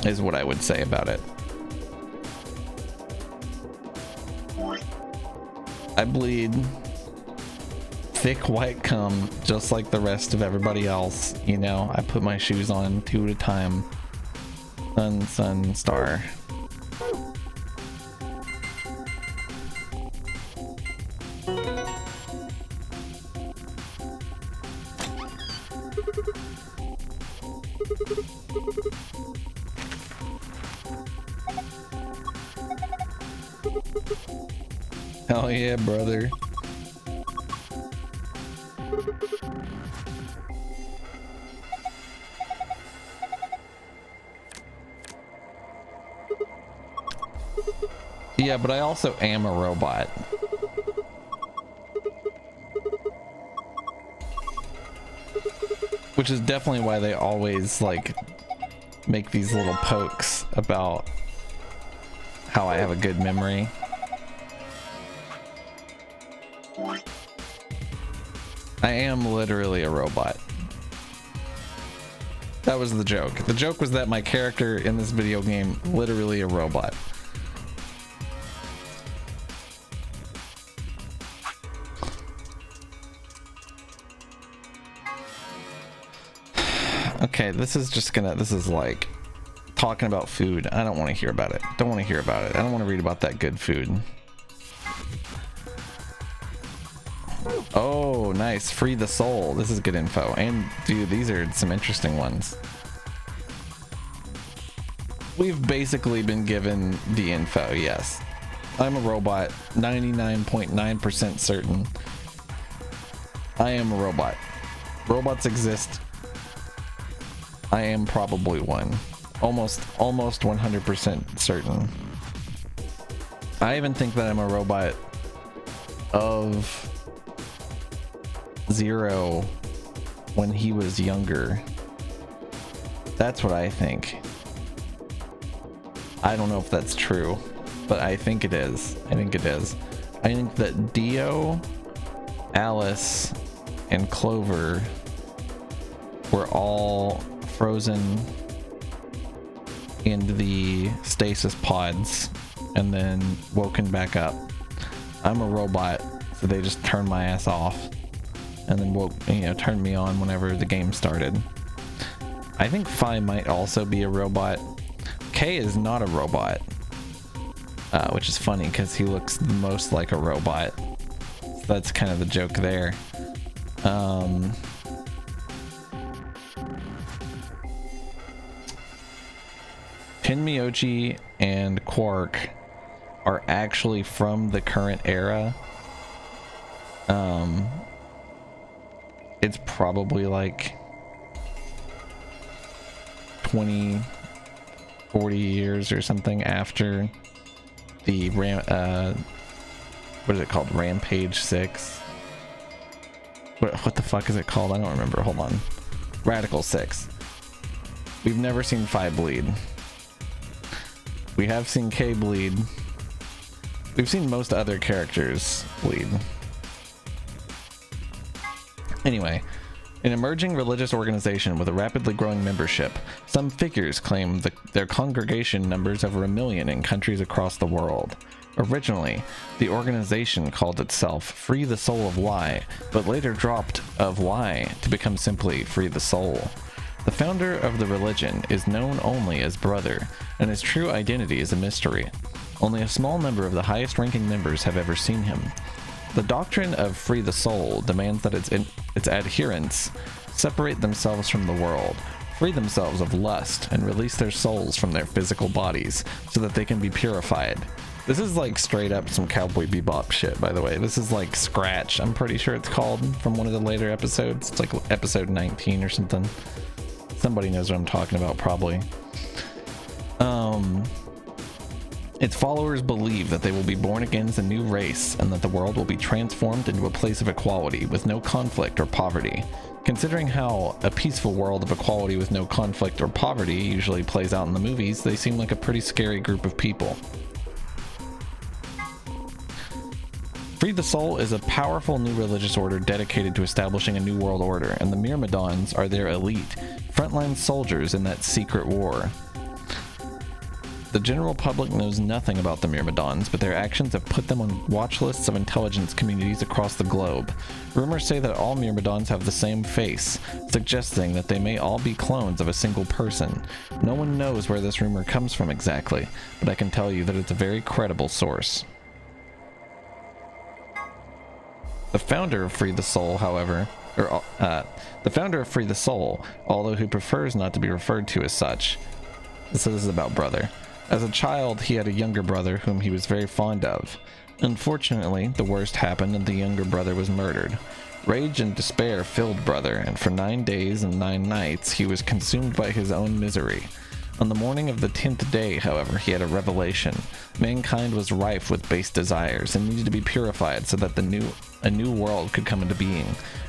is what I would say about it. I bleed thick white cum just like the rest of everybody else, you know? I put my shoes on 2 at a time. Sun, sun, star. Hell yeah, brother. Yeah, but I also am a robot. Which is definitely why they always like make these little pokes about how I have a good memory. I am literally a robot. That was the joke. The joke was that my character in this video game literally a robot. Okay, this is like talking about food. I don't want to hear about it. Don't want to hear about it. I don't want to read about that good food. Oh, nice. Free the soul. This is good info. And dude, these are some interesting ones. We've basically been given the info, yes. I'm a robot, 99.9% certain. I am a robot. Robots exist. I am probably one. Almost 100% certain. I even think that I'm a robot of Zero when he was younger. That's what I think. I don't know if that's true, but I think it is. I think it is. I think that Dio, Alice, and Clover were all frozen in the stasis pods and then woken back up. I'm a robot, so they just turned my ass off and then turned me on whenever the game started. I think Phi might also be a robot. K is not a robot, which is funny because he looks the most like a robot. So that's kind of the joke there. Pinmyoji and Quark are actually from the current era. It's probably like 20, 40 years or something after the what is it called? Rampage 6? What the fuck is it called? I don't remember. Hold on. Radical 6. We've never seen Phi bleed. We have seen K bleed. We've seen most other characters bleed. Anyway, an emerging religious organization with a rapidly growing membership, some figures claim their congregation numbers over 1 million in countries across the world. Originally, the organization called itself Free the Soul of Y, but later dropped of Y to become simply Free the Soul. The founder of the religion is known only as Brother, and his true identity is a mystery. Only a small number of the highest-ranking members have ever seen him. The doctrine of Free the Soul demands that its adherents separate themselves from the world, free themselves of lust, and release their souls from their physical bodies so that they can be purified. This is like straight up some Cowboy Bebop shit, by the way. This is like Scratch, I'm pretty sure it's called, from one of the later episodes. It's like episode 19 or something. Somebody knows what I'm talking about, probably. Its followers believe that they will be born again as a new race and that the world will be transformed into a place of equality with no conflict or poverty. Considering how a peaceful world of equality with no conflict or poverty usually plays out in the movies, they seem like a pretty scary group of people. Free the Soul is a powerful new religious order dedicated to establishing a new world order, and the Myrmidons are their elite, frontline soldiers in that secret war. The general public knows nothing about the Myrmidons, but their actions have put them on watch lists of intelligence communities across the globe. Rumors say that all Myrmidons have the same face, suggesting that they may all be clones of a single person. No one knows where this rumor comes from exactly, but I can tell you that it's a very credible source. The founder of Free the Soul, however, although he prefers not to be referred to as such. So this is about Brother. As a child, he had a younger brother whom he was very fond of. Unfortunately, the worst happened and the younger brother was murdered. Rage and despair filled Brother, and for 9 days and 9 nights he was consumed by his own misery. On the morning of the 10th day, however, he had a revelation. Mankind was rife with base desires and needed to be purified so that a new world could come into being.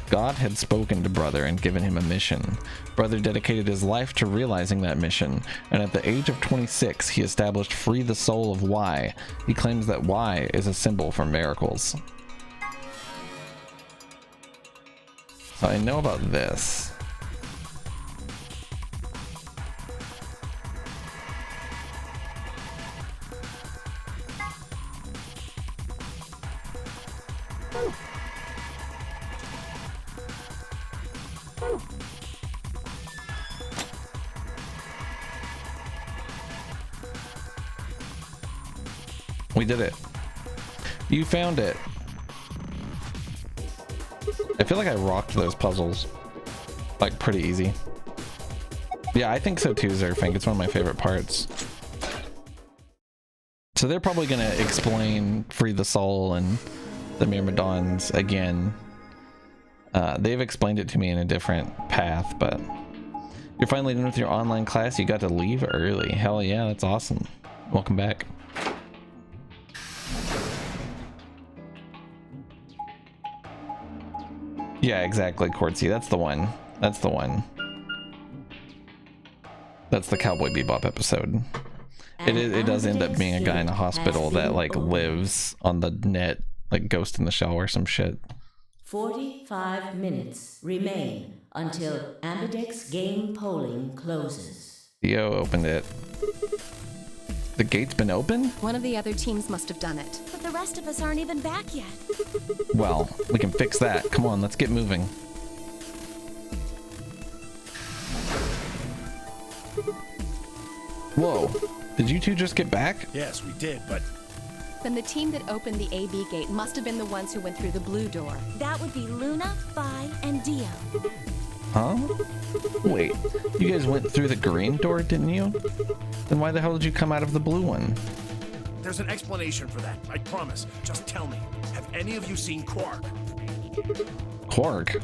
God had spoken to Brother and given him a mission. Brother dedicated his life to realizing that mission, and at the age of 26, he established Free the Soul of Y. He claims that Y is a symbol for miracles. So I know about this. We did it. You found it. feel like I rocked those puzzles like pretty easy. Yeah, I think so too, Zerfink. It's one of my favorite parts. So they're probably gonna explain Free the Soul and the Myrmidons again. They've explained it to me in a different path, but you're finally done with your online class. You got to leave early. Hell yeah, that's awesome. Welcome back. Yeah, exactly, Quartzy. That's the one. That's the one. That's the Cowboy Bebop episode. It does end up being a guy in a hospital that like lives on the net, like Ghost in the Shell or some shit. 45 minutes remain until Ambidex game polling closes. Theo opened it. The gate's been open? One of the other teams must have done it. But the rest of us aren't even back yet. Well, we can fix that. Come on, let's get moving. Whoa. Did you two just get back? Yes, we did, but Then the team that opened the AB gate must have been the ones who went through the blue door. That would be Luna, Vi, and Dio. Huh? Wait, you guys went through the green door, didn't you? Then why the hell did you come out of the blue one? there's an explanation for that. I promise. Just tell me. Have any of you seen Quark? Quark?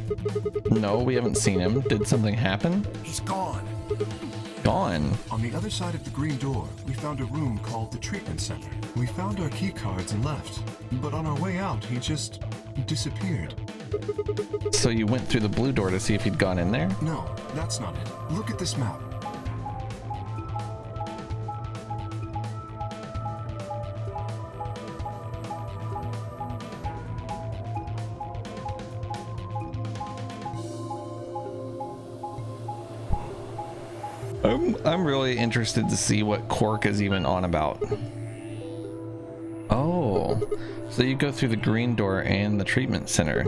No, we haven't seen him. Did something happen? He's gone. Gone. On the other side of the green door, we found a room called the treatment center. We found our key cards and left. But on our way out, he just disappeared. So you went through the blue door to see if he'd gone in there? No, that's not it. Look at this map. I'm really interested to see what Quark is even on about. Oh, so you go through the green door and the treatment center,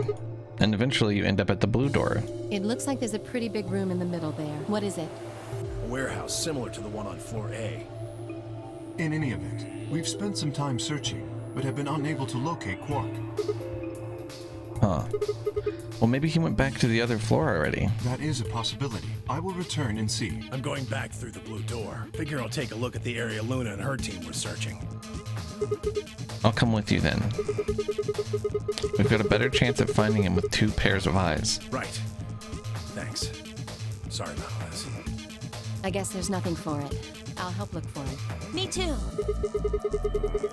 and eventually you end up at the blue door. It looks like there's a pretty big room in the middle there. What is it? A warehouse similar to the one on floor A. In any event, we've spent some time searching, but have been unable to locate Quark. Huh. Well, maybe he went back to the other floor already. That is a possibility. I will return and see. I'm going back through the blue door. Figure I'll take a look at the area Luna and her team were searching. I'll come with you then. We've got a better chance at finding him with 2 pairs of eyes. Right. Thanks. Sorry about this. I guess there's nothing for it. I'll help look for him. Me too.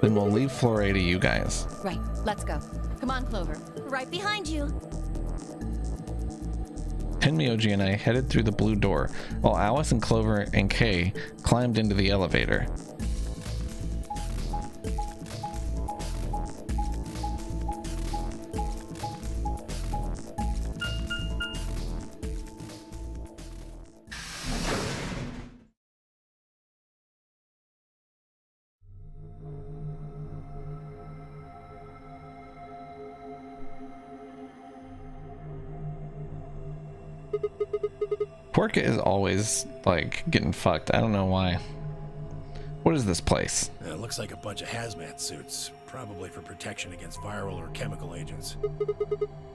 Then we'll leave floor A to you guys. Right, let's go. Come on, Clover. Right behind you. Tenmyoji and I headed through the blue door, while Alice and Clover and Kay climbed into the elevator. Porca is always like getting fucked. I don't know why. What is this place? It looks like a bunch of hazmat suits, probably for protection against viral or chemical agents.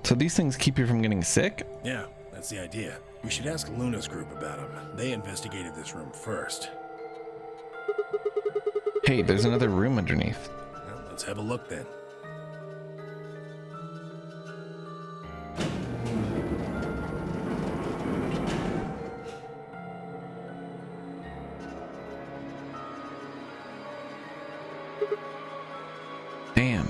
So these things keep you from getting sick? Yeah, that's the idea. We should ask Luna's group about them. They investigated this room first. Hey, there's another room underneath. Well, let's have a look then. Damn.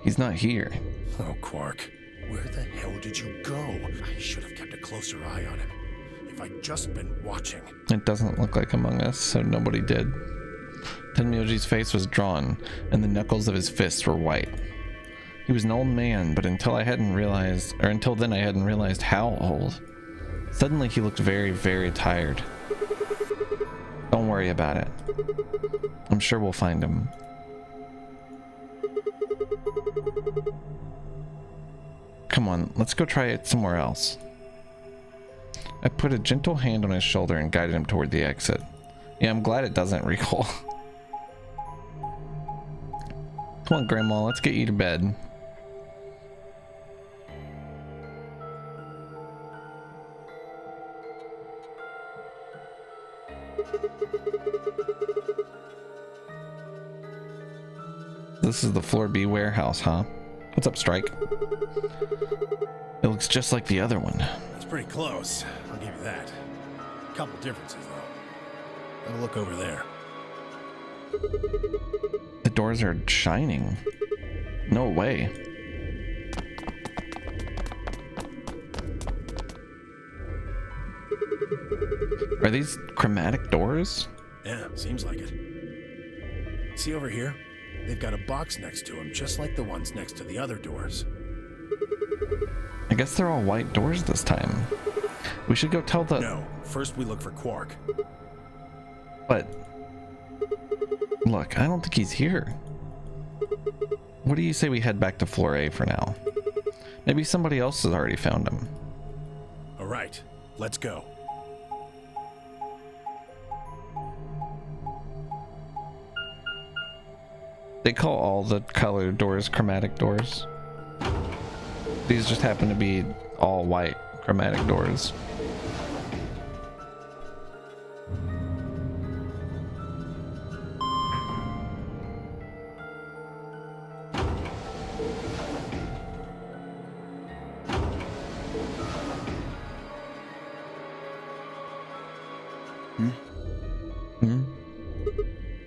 He's not here. Oh, Quark. Where the hell did you go? I should have kept a closer eye on him. If I'd just been watching. It doesn't look like Among Us, so nobody did. Tenmyoji's face was drawn, and the knuckles of his fists were white. He was an old man, but until then I hadn't realized how old. Suddenly he looked very, very tired. Don't worry about it. I'm sure we'll find him. Come on, let's go try it somewhere else. I put a gentle hand on his shoulder and guided him toward the exit. Yeah, I'm glad it doesn't recoil. Come on, Grandma, let's get you to bed. This is the Floor B warehouse, huh? What's up, Strike? It looks just like the other one. That's pretty close. I'll give you that. Couple differences, though. Have a look over there. The doors are shining. No way. Are these chromatic doors? Yeah, seems like it. See over here? They've got a box next to them, just like the ones next to the other doors. I guess they're all white doors this time. We should go tell the... No, first we look for Quark. But... Look, I don't think he's here. What do you say we head back to Floor A for now? Maybe somebody else has already found him. All right, let's go. They call all the colored doors chromatic doors. These just happen to be all white chromatic doors.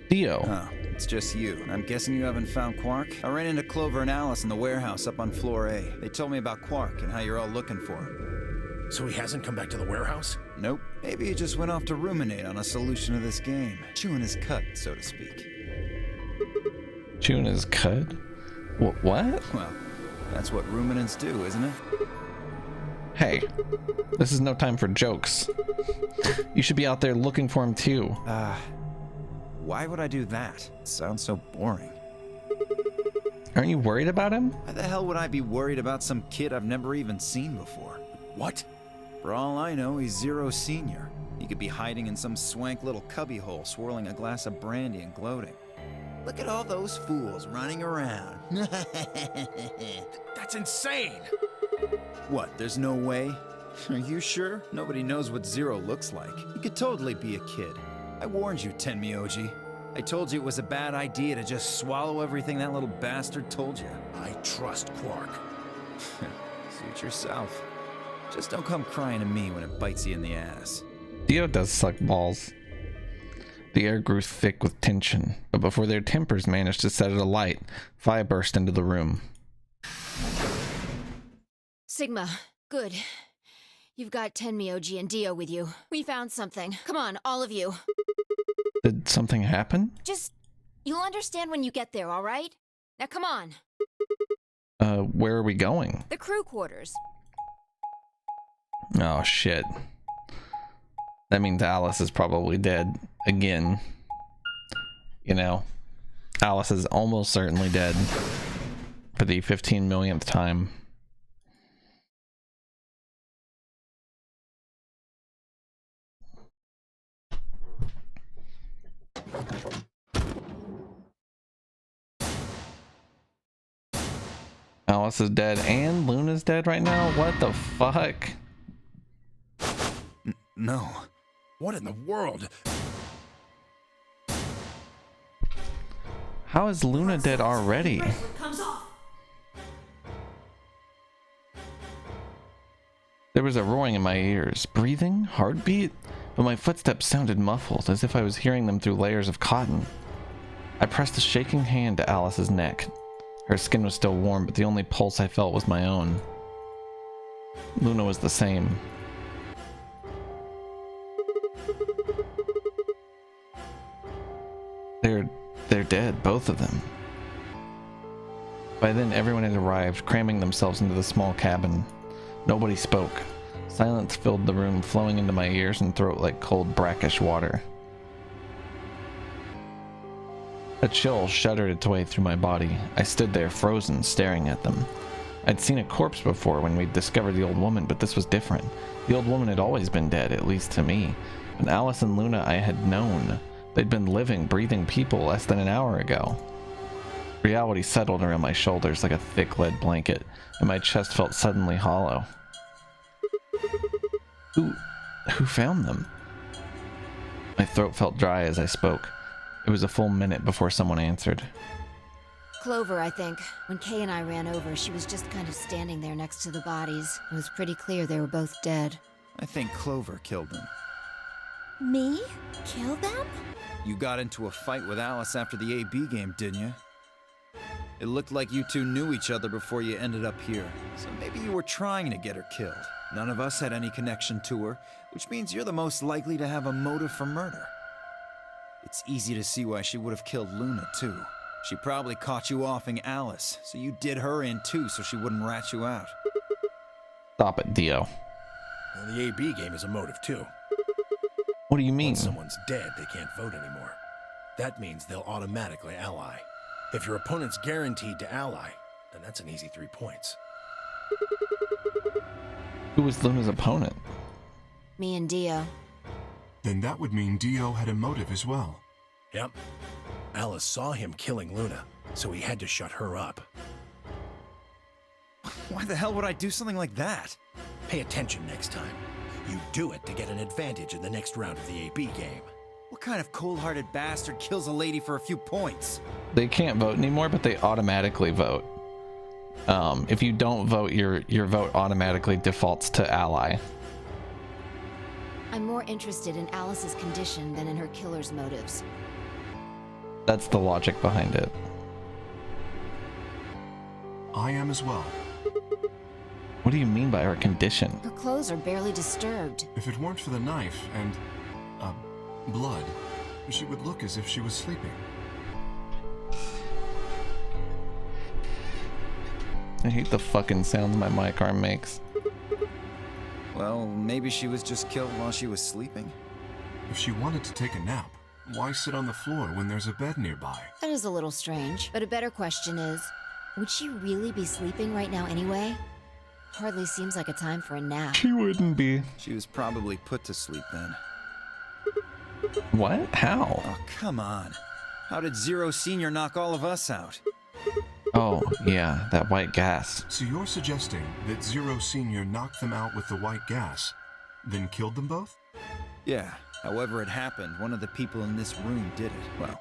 Theo. Huh. It's just you. I'm guessing you haven't found Quark? I ran into Clover and Alice in the warehouse up on floor A. They told me about Quark and how you're all looking for him. So he hasn't come back to the warehouse? Nope. Maybe he just went off to ruminate on a solution to this game. Chewing his cud, so to speak. Chewing his cud? What? Well, that's what ruminants do, isn't it? Hey, this is no time for jokes. You should be out there looking for him too. Why would I do that? It sounds so boring. Aren't you worried about him? Why the hell would I be worried about some kid I've never even seen before? What? For all I know, he's Zero Senior. He could be hiding in some swank little cubbyhole, swirling a glass of brandy and gloating. Look at all those fools running around. That's insane! What, there's no way? Are you sure? Nobody knows what Zero looks like. He could totally be a kid. I warned you, Tenmyoji. I told you it was a bad idea to just swallow everything that little bastard told you. I trust Quark. Suit yourself. Just don't come crying to me when it bites you in the ass. Theo does suck balls. The air grew thick with tension, but before their tempers managed to set it alight, fire burst into the room. Sigma, good. You've got Tenmyoji and Dio with you. We found something. Come on, all of you. Did something happen? Just, you'll understand when you get there, all right? Now come on. Where are we going? The crew quarters. Oh, shit. That means Alice is probably dead again. You know, Alice is almost certainly dead for the 15 millionth time. Alice is dead and Luna's dead right now? What the fuck? No. What in the world? How is Luna dead already? Comes off. There was a roaring in my ears. Breathing? Heartbeat? But my footsteps sounded muffled, as if I was hearing them through layers of cotton. I pressed a shaking hand to Alice's neck. Her skin was still warm, but the only pulse I felt was my own. Luna was the same. They're dead, both of them. By then, everyone had arrived, cramming themselves into the small cabin. Nobody spoke. Silence filled the room, flowing into my ears and throat like cold, brackish water. A chill shuddered its way through my body. I stood there, frozen, staring at them. I'd seen a corpse before when we'd discovered the old woman, but this was different. The old woman had always been dead, at least to me. But Alice and Luna I had known. They'd been living, breathing people less than an hour ago. Reality settled around my shoulders like a thick lead blanket, and my chest felt suddenly hollow. Who found them? My throat felt dry as I spoke. It was a full minute before someone answered. Clover, I think. When Kay and I ran over, she was just kind of standing there next to the bodies. It was pretty clear they were both dead. I think Clover killed them. Me? Kill them? You got into a fight with Alice after the AB game, didn't you? It looked like you two knew each other before you ended up here. So maybe you were trying to get her killed. None of us had any connection to her, which means you're the most likely to have a motive for murder. It's easy to see why she would have killed Luna, too. She probably caught you offing Alice, so you did her in too so she wouldn't rat you out. Stop it, Dio. Now, the AB game is a motive, too. What do you mean? Once someone's dead, they can't vote anymore. That means they'll automatically ally. If your opponent's guaranteed to ally, then that's an easy 3 points. Who was Luna's opponent? Me and Dio. Then that would mean Dio had a motive as well. Yep. Alice saw him killing Luna, so he had to shut her up. Why the hell would I do something like that? Pay attention next time. You do it to get an advantage in the next round of the AB game. What kind of cold-hearted bastard kills a lady for a few points? They can't vote anymore, but they automatically vote. If you don't vote, your vote automatically defaults to ally. I'm more interested in Alice's condition than in her killer's motives. That's the logic behind it. I am as well. What do you mean by her condition? Her clothes are barely disturbed. If it weren't for the knife and, blood, she would look as if she was sleeping. I hate the fucking sounds my mic arm makes. Well, maybe she was just killed while she was sleeping. If she wanted to take a nap, why sit on the floor when there's a bed nearby? That is a little strange, but a better question is, would she really be sleeping right now anyway? Hardly seems like a time for a nap. She wouldn't be. She was probably put to sleep then. What? How? Oh, come on. How did Zero Senior knock all of us out? Oh, yeah, that white gas. So you're suggesting that Zero Senior knocked them out with the white gas, then killed them both? Yeah, however it happened, one of the people in this room did it. Well,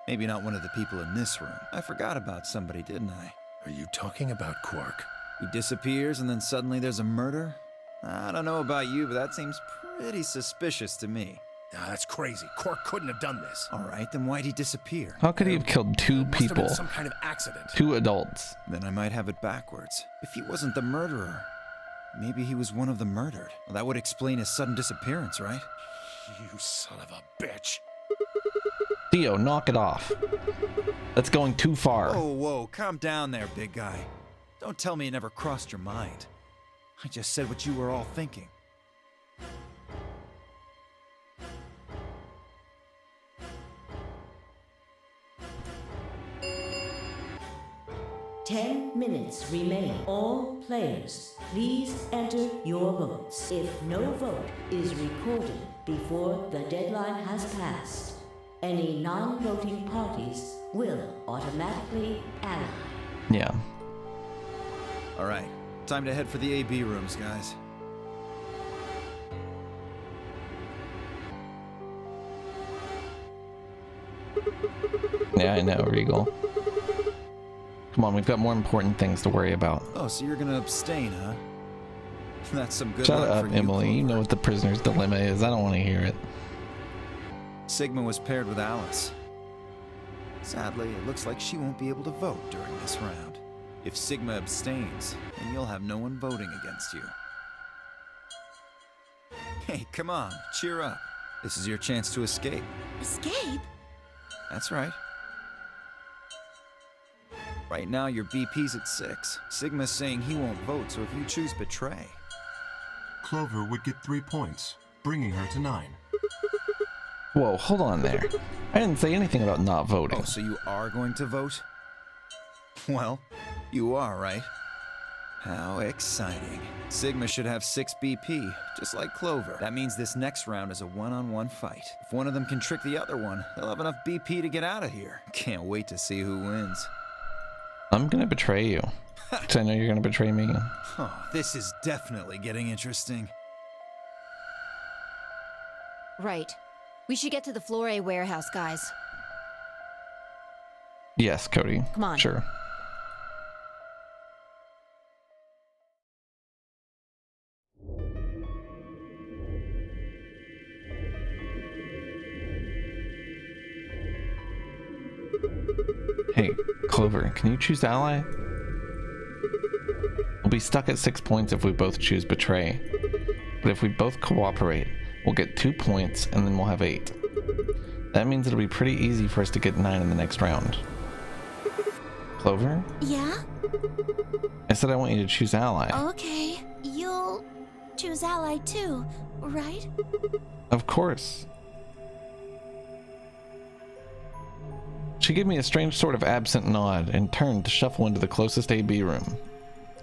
maybe not one of the people in this room. I forgot about somebody, didn't I? Are you talking about Quark? He disappears and then suddenly there's a murder? I don't know about you, but that seems pretty suspicious to me. Nah, that's crazy. Quark couldn't have done this. All right, then why'd he disappear? How could he have killed two Must have people? been some kind of accident. Two adults. Then I might have it backwards. If he wasn't the murderer, maybe he was one of the murdered. Well, that would explain his sudden disappearance, right? You son of a bitch. Theo, knock it off. That's going too far. Whoa, whoa, calm down there, big guy. Don't tell me it never crossed your mind. I just said what you were all thinking. Ten minutes remain. All players, please enter your votes. If no vote is recorded before the deadline has passed, any non-voting parties will automatically ally. Yeah. All right, time to head for the AB rooms, guys. Yeah, I know, Regal. Come on, we've got more important things to worry about. Oh, so you're gonna abstain, huh? That's some good Shut luck up, for you, Emily. You know Clover. what the prisoner's dilemma is. I don't want to hear it. Sigma was paired with Alice. Sadly, it looks like she won't be able to vote during this round. If Sigma abstains, then you'll have no one voting against you. Hey, come on, cheer up. This is your chance to escape. Escape? That's right. Right now, your BP's at 6. Sigma's saying he won't vote, so if you choose betray... Clover would get 3 points, bringing her to 9. Whoa, hold on there. I didn't say anything about not voting. Oh, so you are going to vote? Well, you are, right? How exciting. Sigma should have 6 BP, just like Clover. That means this next round is a one-on-one fight. If one of them can trick the other one, they'll have enough BP to get out of here. Can't wait to see who wins. I'm gonna betray you. 'Cause I know you're gonna betray me. Oh, this is definitely getting interesting. Right. We should get to the Flore warehouse, guys. Yes, Cody. Come on. Sure. Hey, Clover, can you choose ally? We'll be stuck at 6 points if we both choose betray. But if we both cooperate, we'll get 2 points and then we'll have 8. That means it'll be pretty easy for us to get 9 in the next round. Clover? Yeah? I said I want you to choose ally. Okay. You'll choose ally too, right? Of course. She gave me a strange sort of absent nod and turned to shuffle into the closest AB room.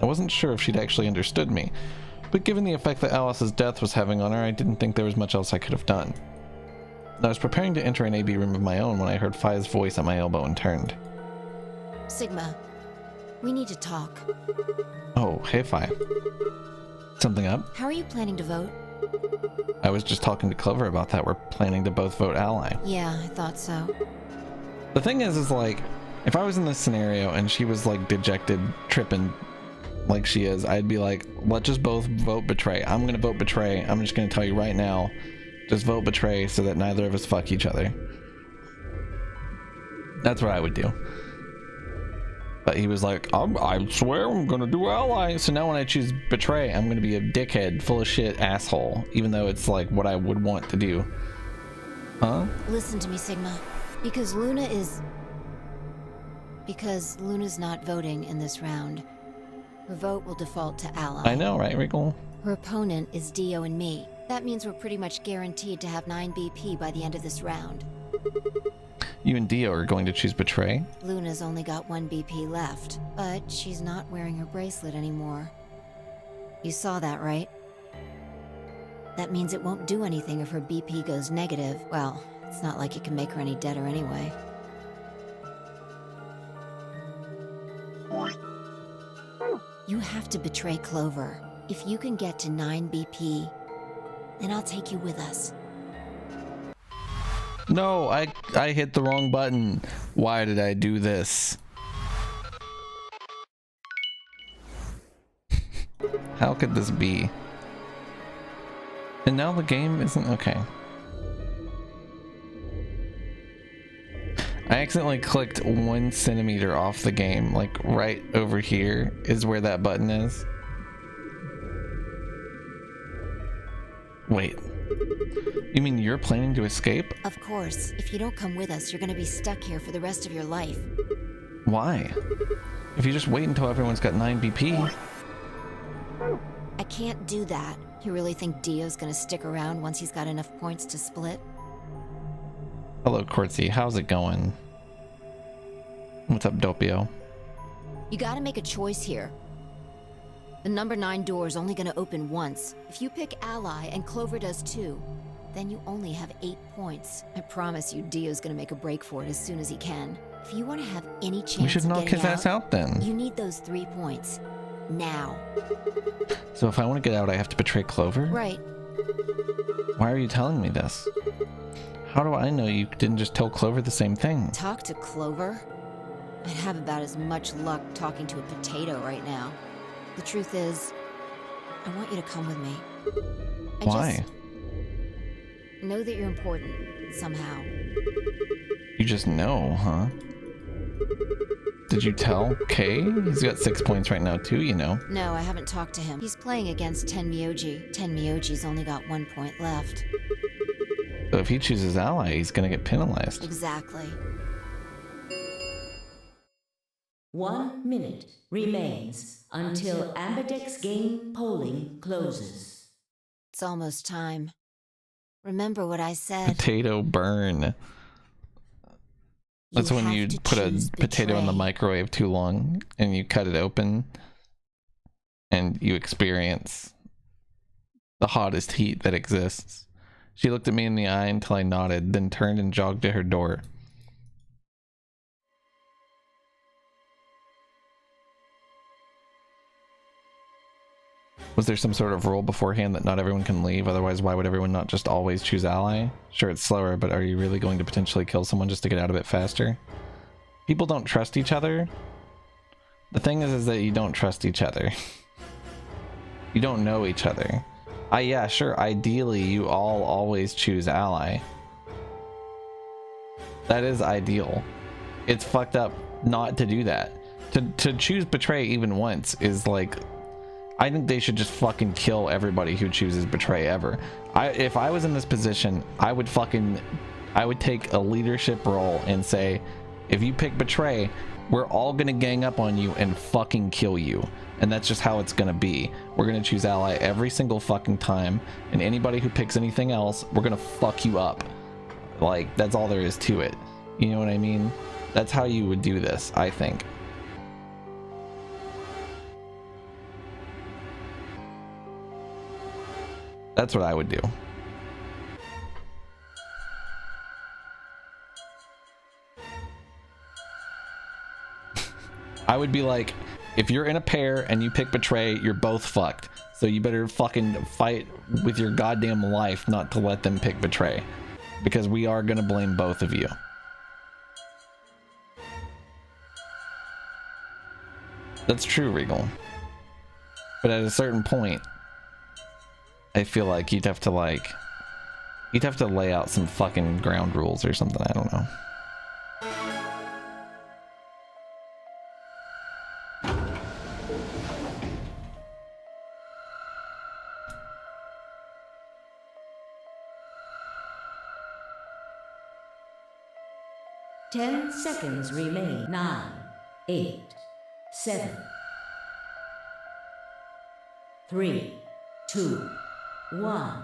I wasn't sure if she'd actually understood me, but given the effect that Alice's death was having on her, I didn't think there was much else I could have done. I was preparing to enter an AB room of my own when I heard Fi's voice at my elbow and turned. Sigma, we need to talk. Oh, hey Fi. Something up? How are you planning to vote? I was just talking to Clover about that. We're planning to both vote ally. Yeah, I thought so. The thing is like, if I was in this scenario and she was like dejected, tripping like she is, I'd be like, let's just both vote betray. I'm gonna vote betray. I'm just gonna tell you right now, just vote betray so that neither of us fuck each other. That's what I would do. But he was like, I swear I'm gonna do ally. So now when I choose betray, I'm gonna be a dickhead, full of shit asshole, even though it's like what I would want to do. Huh? Listen to me, Sigma. Because Luna's not voting in this round. Her vote will default to ally. I know, right, Wriggle? Her opponent is Dio and me. That means we're pretty much guaranteed to have 9 BP by the end of this round. You and Dio are going to choose betray? Luna's only got 1 BP left, but she's not wearing her bracelet anymore. You saw that, right? That means it won't do anything if her BP goes negative. Well, it's not like it can make her any deader anyway. You have to betray Clover. If you can get to 9 BP, then I'll take you with us. No, I hit the wrong button. Why did I do this? How could this be? And now the game isn't okay. I accidentally clicked 1 centimeter off the game, like right over here is where that button is. Wait, you mean you're planning to escape? Of course. If you don't come with us, you're gonna be stuck here for the rest of your life. Why? If you just wait until everyone's got 9 BP. I can't do that. You really think Dio's gonna stick around once he's got enough points to split? Hello, Quartzy. How's it going? What's up, Doppio? You gotta make a choice here. The number 9 door is only gonna open once. If you pick ally and Clover does too, then you only have 8 points. I promise you Dio's gonna make a break for it as soon as he can. If you want to have any chance We should of knock getting his ass out then. you need those 3 points. Now. So if I want to get out, I have to betray Clover? Right. Why are you telling me this? How do I know you didn't just tell Clover the same thing? Talk to Clover? I'd have about as much luck talking to a potato right now. The truth is, I want you to come with me. Why? Just know that you're important, somehow. You just know, huh? Did you tell Kay? He's got 6 points right now too, you know. No, I haven't talked to him. He's playing against Tenmyoji. Tenmyoji's only got 1 point left. So if he chooses ally, he's gonna get penalized. Exactly. 1 minute remains until Ambidex game polling closes. It's almost time. Remember what I said. Potato burn. That's when you put a potato in the microwave too long and you cut it open and you experience the hottest heat that exists. She looked at me in the eye until I nodded, then turned and jogged to her door. Was there some sort of rule beforehand that not everyone can leave? Otherwise, why would everyone not just always choose ally? Sure, it's slower, but are you really going to potentially kill someone just to get out a bit faster? People don't trust each other. The thing is that you don't trust each other. You don't know each other. Yeah, sure, ideally you all always choose ally. That is ideal. It's fucked up not to do that. To choose betray even once is like, I think they should just fucking kill everybody who chooses betray ever. If I was in this position, I would take a leadership role and say, if you pick betray, we're all gonna gang up on you and fucking kill you. And that's just how it's gonna be. We're gonna choose ally every single fucking time, and anybody who picks anything else, we're gonna fuck you up. Like, that's all there is to it. You know what I mean? That's how you would do this, I think. That's what I would do. I would be like, if you're in a pair and you pick betray, you're both fucked. So you better fucking fight with your goddamn life not to let them pick betray. Because we are gonna blame both of you. That's true, Regal. But at a certain point, I feel like you'd have to lay out some fucking ground rules or something. I don't know. Ten seconds remain. 9, 8, 7, 3, 2, 1.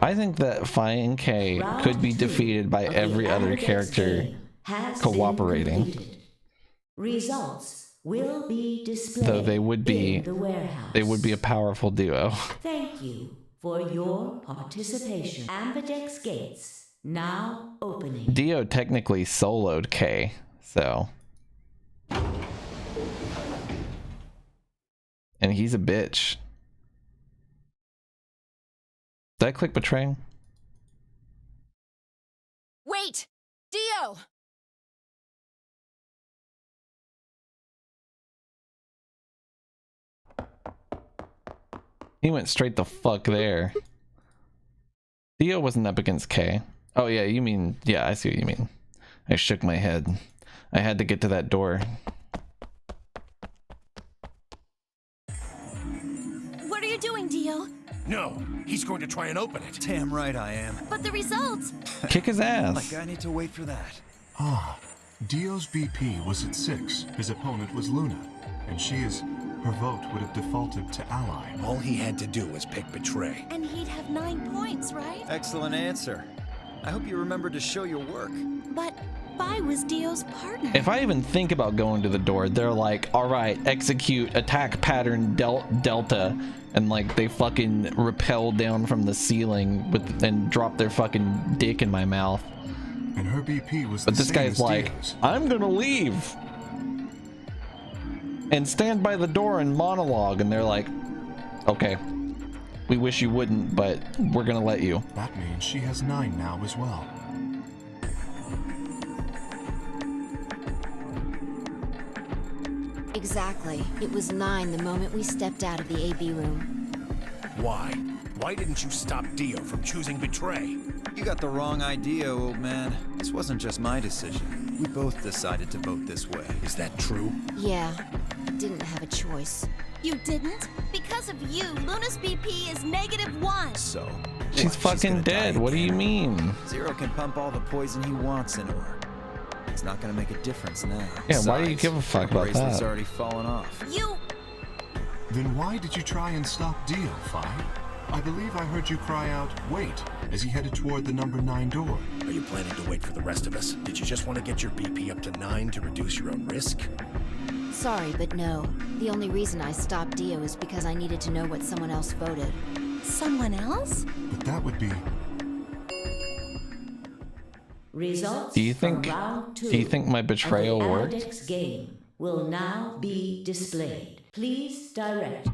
I think that Phi and K could be defeated by every other character cooperating. Results will be displayed. Though they would be in the warehouse. They would be a powerful duo. Thank you for your participation. Ambidex gates now opening. Dio technically soloed K, so. And he's a bitch. Did I click betraying? Wait! Dio! He went straight the fuck there. Dio wasn't up against K. Oh yeah, you mean, yeah, I see what you mean. I shook my head. I had to get to that door. What are you doing, Dio? No, he's going to try and open it. Damn right I am. But the results! Kick his ass. Like I need to wait for that. Ah, Dio's BP was at 6. His opponent was Luna, and her vote would have defaulted to ally. All he had to do was pick betray. And he'd have 9 points, right? Excellent answer. I hope you remember to show your work. But Phi was Dio's partner. If I even think about going to the door, they're like, all right, execute attack pattern delta, and like they fucking rappel down from the ceiling and drop their fucking dick in my mouth. And her BP was But the this same guy's as like, Dio's. I'm gonna leave and stand by the door and monologue, and they're like, okay, we wish you wouldn't, but we're gonna let you. That means she has 9 now as well. Exactly. It was 9 the moment we stepped out of the AB room. Why? Why didn't you stop Dio from choosing betray? You got the wrong idea, old man. This wasn't just my decision. We both decided to vote this way. Is that true? Yeah, didn't have a choice. You didn't? Because of you, Luna's BP is -1. So? She's what, fucking gonna dead. die What do you again? mean? Zero can pump all the poison he wants into her. It's not gonna make a difference now. Yeah, why do you Besides, give a fuck the about bracelet's that? already fallen off. You... Then why did you try and stop Dio, Phi? I believe I heard you cry out, wait, as he headed toward the number 9 door. Are you planning to wait for the rest of us? Did you just want to get your BP up to 9 to reduce your own risk? Sorry, but no. The only reason I stopped Dio is because I needed to know what someone else voted. Someone else? But that would be... Results Do you think from round 2 do you think my betrayal of the worked? Amadex game will now be displayed. Please direct.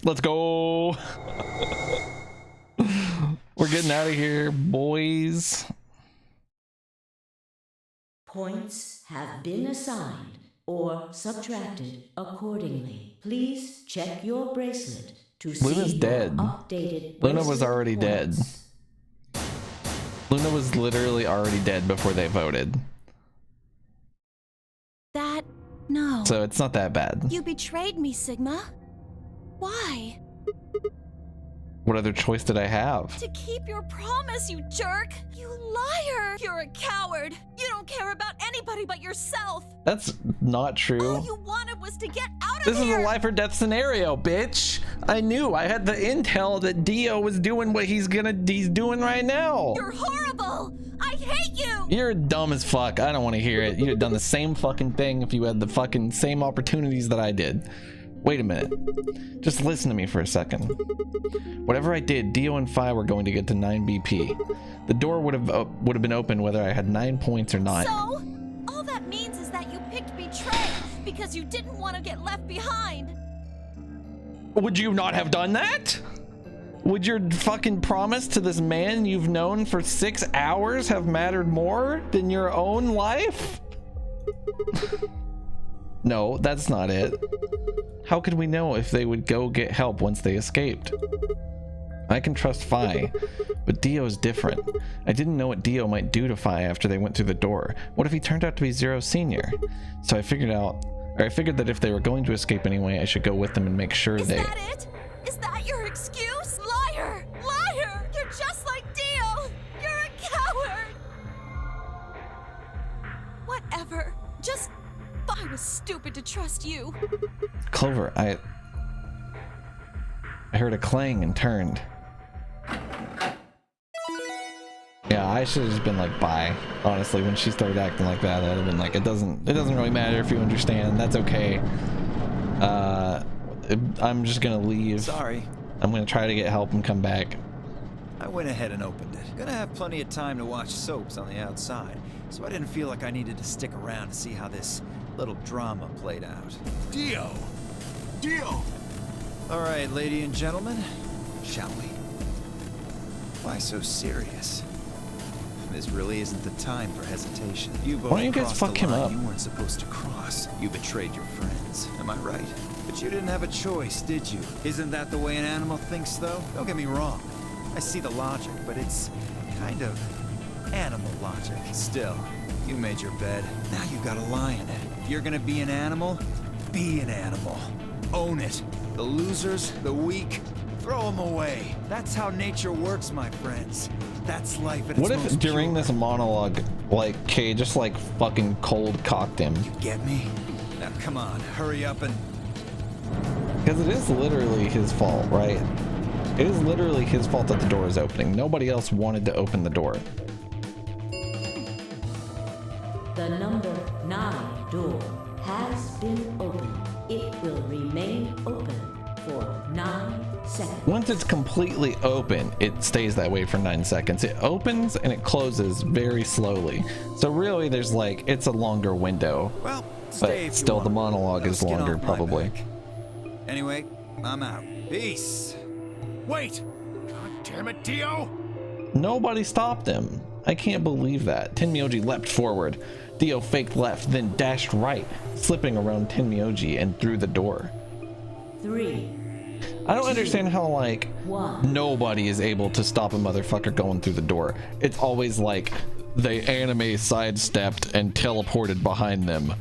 Let's go. We're getting out of here, boys. Points have been assigned or subtracted accordingly. Please check your bracelet to see Luna's dead. your updated Luna was bracelet already dead. points. Luna was literally already dead before they voted. That... no. So it's not that bad. You betrayed me, Sigma. Why? What other choice did I have? To keep your promise, you jerk! You liar! You're a coward! You don't care about anybody but yourself! That's not true. All you wanted was to get out of This is here! a life or death scenario, bitch. I knew. I had the intel that Dio was doing what he's doing right now. You're horrible! I hate you! You're dumb as fuck. I don't want to hear it. You'd have done the same fucking thing if you had the fucking same opportunities that I did. Wait a minute. Just listen to me for a second. Whatever I did, Dio and Phi were going to get to 9 BP. The door would have been open whether I had 9 points or not. So? All that means is that you picked Betray because you didn't want to get left behind. Would you not have done that? Would your fucking promise to this man you've known for 6 hours have mattered more than your own life? No, that's not it. How could we know if they would go get help once they escaped? I can trust Phi, but Dio's different. I didn't know what Dio might do to Phi after they went through the door. What if he turned out to be Zero Senior? So I figured that if they were going to escape anyway, I should go with them and make sure Is they... that it? Is that your excuse? Liar! Liar! You're just like Dio! You're a coward! Whatever. Just... I was stupid to trust you. Clover, I heard a clang and turned. Yeah, I should have just been like, bye. Honestly, when she started acting like that, I'd have been like, it doesn't really matter if you understand. That's okay. I'm just gonna leave. Sorry. I'm gonna try to get help and come back. I went ahead and opened it. Gonna have plenty of time to watch soaps on the outside, so I didn't feel like I needed to stick around to see how this little drama played out. Dio! Dio! All right, ladies and gentlemen, shall we? Why so serious? This really isn't the time for hesitation. You both Why don't you guys crossed fuck the him line up? you weren't supposed to cross. You betrayed your friends. Am I right? But you didn't have a choice, did you? Isn't that the way an animal thinks, though? Don't get me wrong. I see the logic, but it's kind of animal logic. Still, you made your bed. Now you gotta lie in it. If you're gonna be an animal, be an animal. Own it. The losers, the weak, throw them away. That's how nature works, my friends. That's life at its What if most during pure. this monologue, like, Kay just like fucking cold cocked him? Get me? Now come on, hurry up and... Because it is literally his fault, right? It is literally his fault that the door is opening. Nobody else wanted to open the door. The number 9 door has been opened. It will remain open for 9 seconds. Once it's completely open, it stays that way for 9 seconds. It opens and it closes very slowly. So really there's like, it's a longer window. Well, stay if you But still the want. monologue No is skin longer off my probably. back. Anyway, I'm out. Peace. Wait! God damn it, Dio! Nobody stopped him. I can't believe that. Tenmyoji leapt forward. Dio faked left, then dashed right, slipping around Tenmyoji and through the door. 3, I don't understand how, like, 1. nobody is able to stop a motherfucker going through the door. It's always like the anime sidestepped and teleported behind them.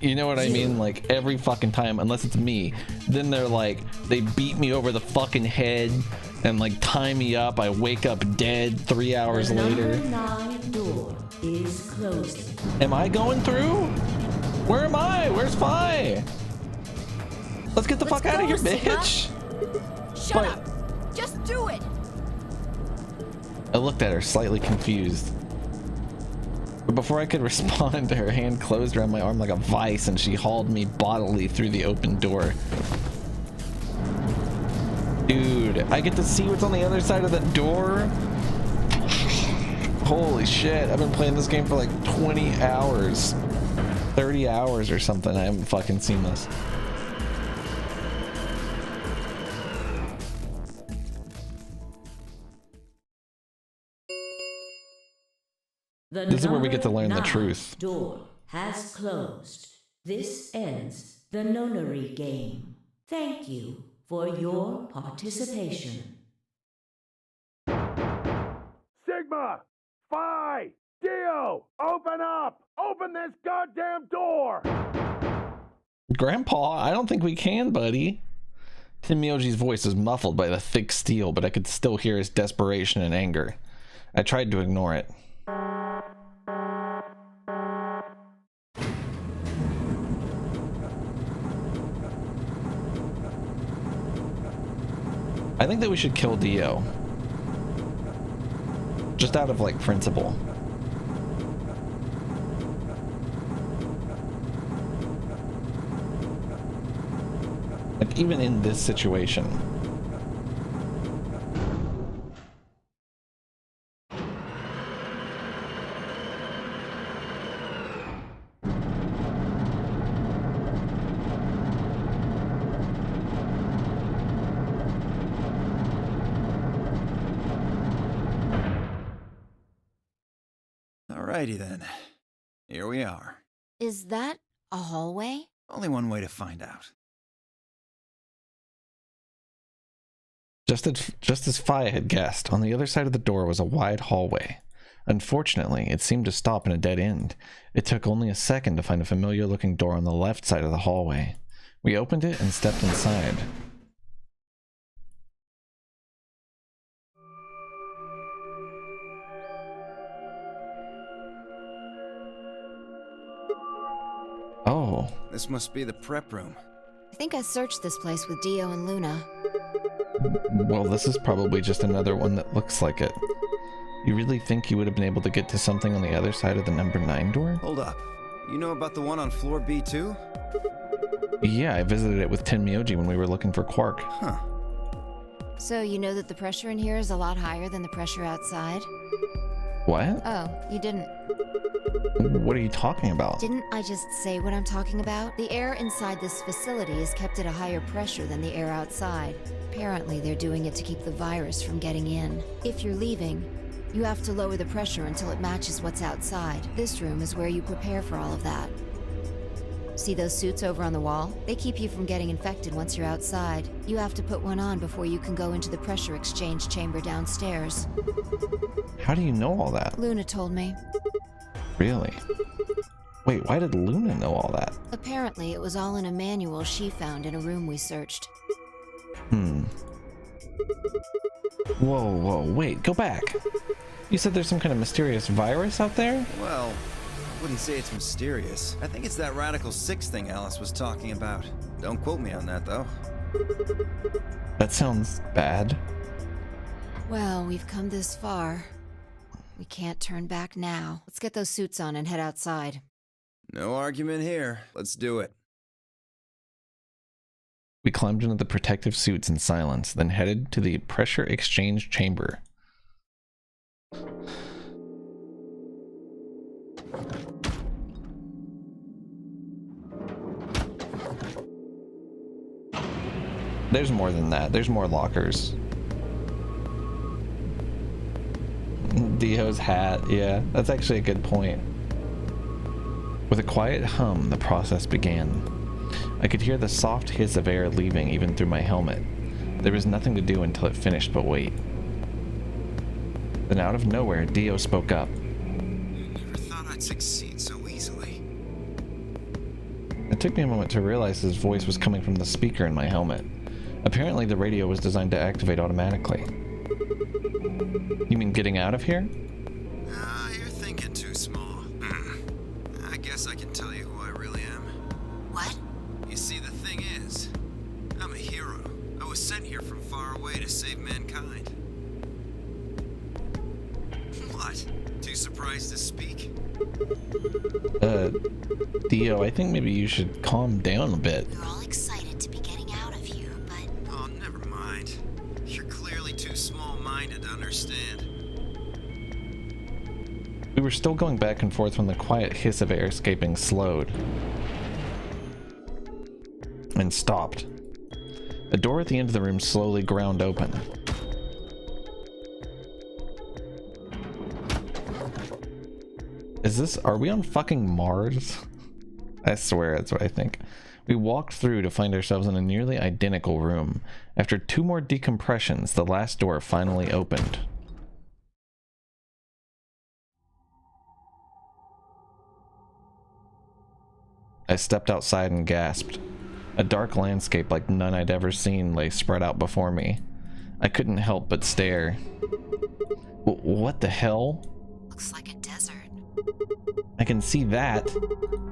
You know what I mean? Like every fucking time, unless it's me, then they're like, they beat me over the fucking head and like tie me up. I wake up dead 3 hours The later. number 9 door is closing. Am I going through? Where am I? Where's Phi? Let's get the fuck out of here, bitch. Shut But- up! Just do it! I looked at her, slightly confused. But before I could respond, her hand closed around my arm like a vice and she hauled me bodily through the open door. Dude, I get to see what's on the other side of the door? Holy shit, I've been playing this game for like 20 hours. 30 hours or something. I haven't fucking seen this. This is where we get to learn the truth. Door has closed. This ends the nonary game. Thank you for your participation. Sigma! Phi! Dio! Open up! Open this goddamn door! Grandpa, I don't think we can, buddy. Tim Myoji's voice was muffled by the thick steel, but I could still hear his desperation and anger. I tried to ignore it. I think that we should kill Dio. Just out of, like, principle. Like, even in this situation. Alrighty then. Here we are. Is that a hallway? Only one way to find out. Just as Phi had guessed, on the other side of the door was a wide hallway. Unfortunately, it seemed to stop in a dead end. It took only a second to find a familiar-looking door on the left side of the hallway. We opened it and stepped inside. Oh. This must be the prep room. I think I searched this place with Dio and Luna. Well, this is probably just another one that looks like it. You really think you would have been able to get to something on the other side of the number 9 door? Hold up. You know about the one on floor B2? Yeah, I visited it with Tin Myoji when we were looking for Quark. Huh. So you know that the pressure in here is a lot higher than the pressure outside? What? Oh, you didn't. What are you talking about? Didn't I just say what I'm talking about? The air inside this facility is kept at a higher pressure than the air outside. Apparently, they're doing it to keep the virus from getting in. If you're leaving, you have to lower the pressure until it matches what's outside. This room is where you prepare for all of that. See those suits over on the wall? They keep you from getting infected once you're outside. You have to put one on before you can go into the pressure exchange chamber downstairs. How do you know all that? Luna told me. Really? Wait, why did Luna know all that? Apparently, it was all in a manual she found in a room we searched. Whoa, wait, go back. You said there's some kind of mysterious virus out there? Well, I wouldn't say it's mysterious. I think it's that Radical 6 thing Alice was talking about. Don't quote me on that, though. That sounds bad. Well, we've come this far. We can't turn back now. Let's get those suits on and head outside. No argument here. Let's do it. We climbed into the protective suits in silence, then headed to the pressure exchange chamber. There's more than that. There's more lockers. Dio's hat. Yeah, that's actually a good point. With a quiet hum, the process began. I could hear the soft hiss of air leaving even through my helmet. There was nothing to do until it finished but wait. Then out of nowhere, Dio spoke up. Never thought I'd succeed so easily. It took me a moment to realize his voice was coming from the speaker in my helmet. Apparently the radio was designed to activate automatically. You mean getting out of here? You're thinking too small. I guess I can tell you who I really am. What? You see, the thing is, I'm a hero. I was sent here from far away to save mankind. What? Too surprised to speak? Dio, I think maybe you should calm down a bit. We're all excited to be getting out of here, but Oh, never mind. You're clearly too small-minded to understand. We were still going back and forth when the quiet hiss of air escaping slowed and stopped. A door at the end of the room slowly ground open. Are we on fucking Mars? I swear that's what I think. We walked through to find ourselves in a nearly identical room. After 2 more decompressions, the last door finally opened. I stepped outside and gasped. A dark landscape like none I'd ever seen lay spread out before me. I couldn't help but stare. What the hell? Looks like a desert. I can see that.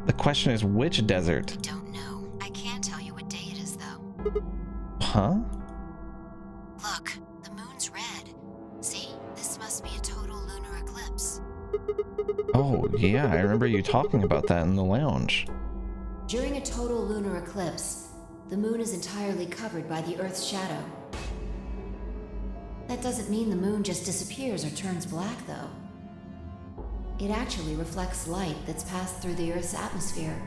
The question is, which desert? I don't know. I can't tell you what day it is, though. Huh? Look, the moon's red. See? This must be a total lunar eclipse. Oh, yeah, I remember you talking about that in the lounge. During a total lunar eclipse, the moon is entirely covered by the Earth's shadow. That doesn't mean the moon just disappears or turns black, though. It actually reflects light that's passed through the Earth's atmosphere,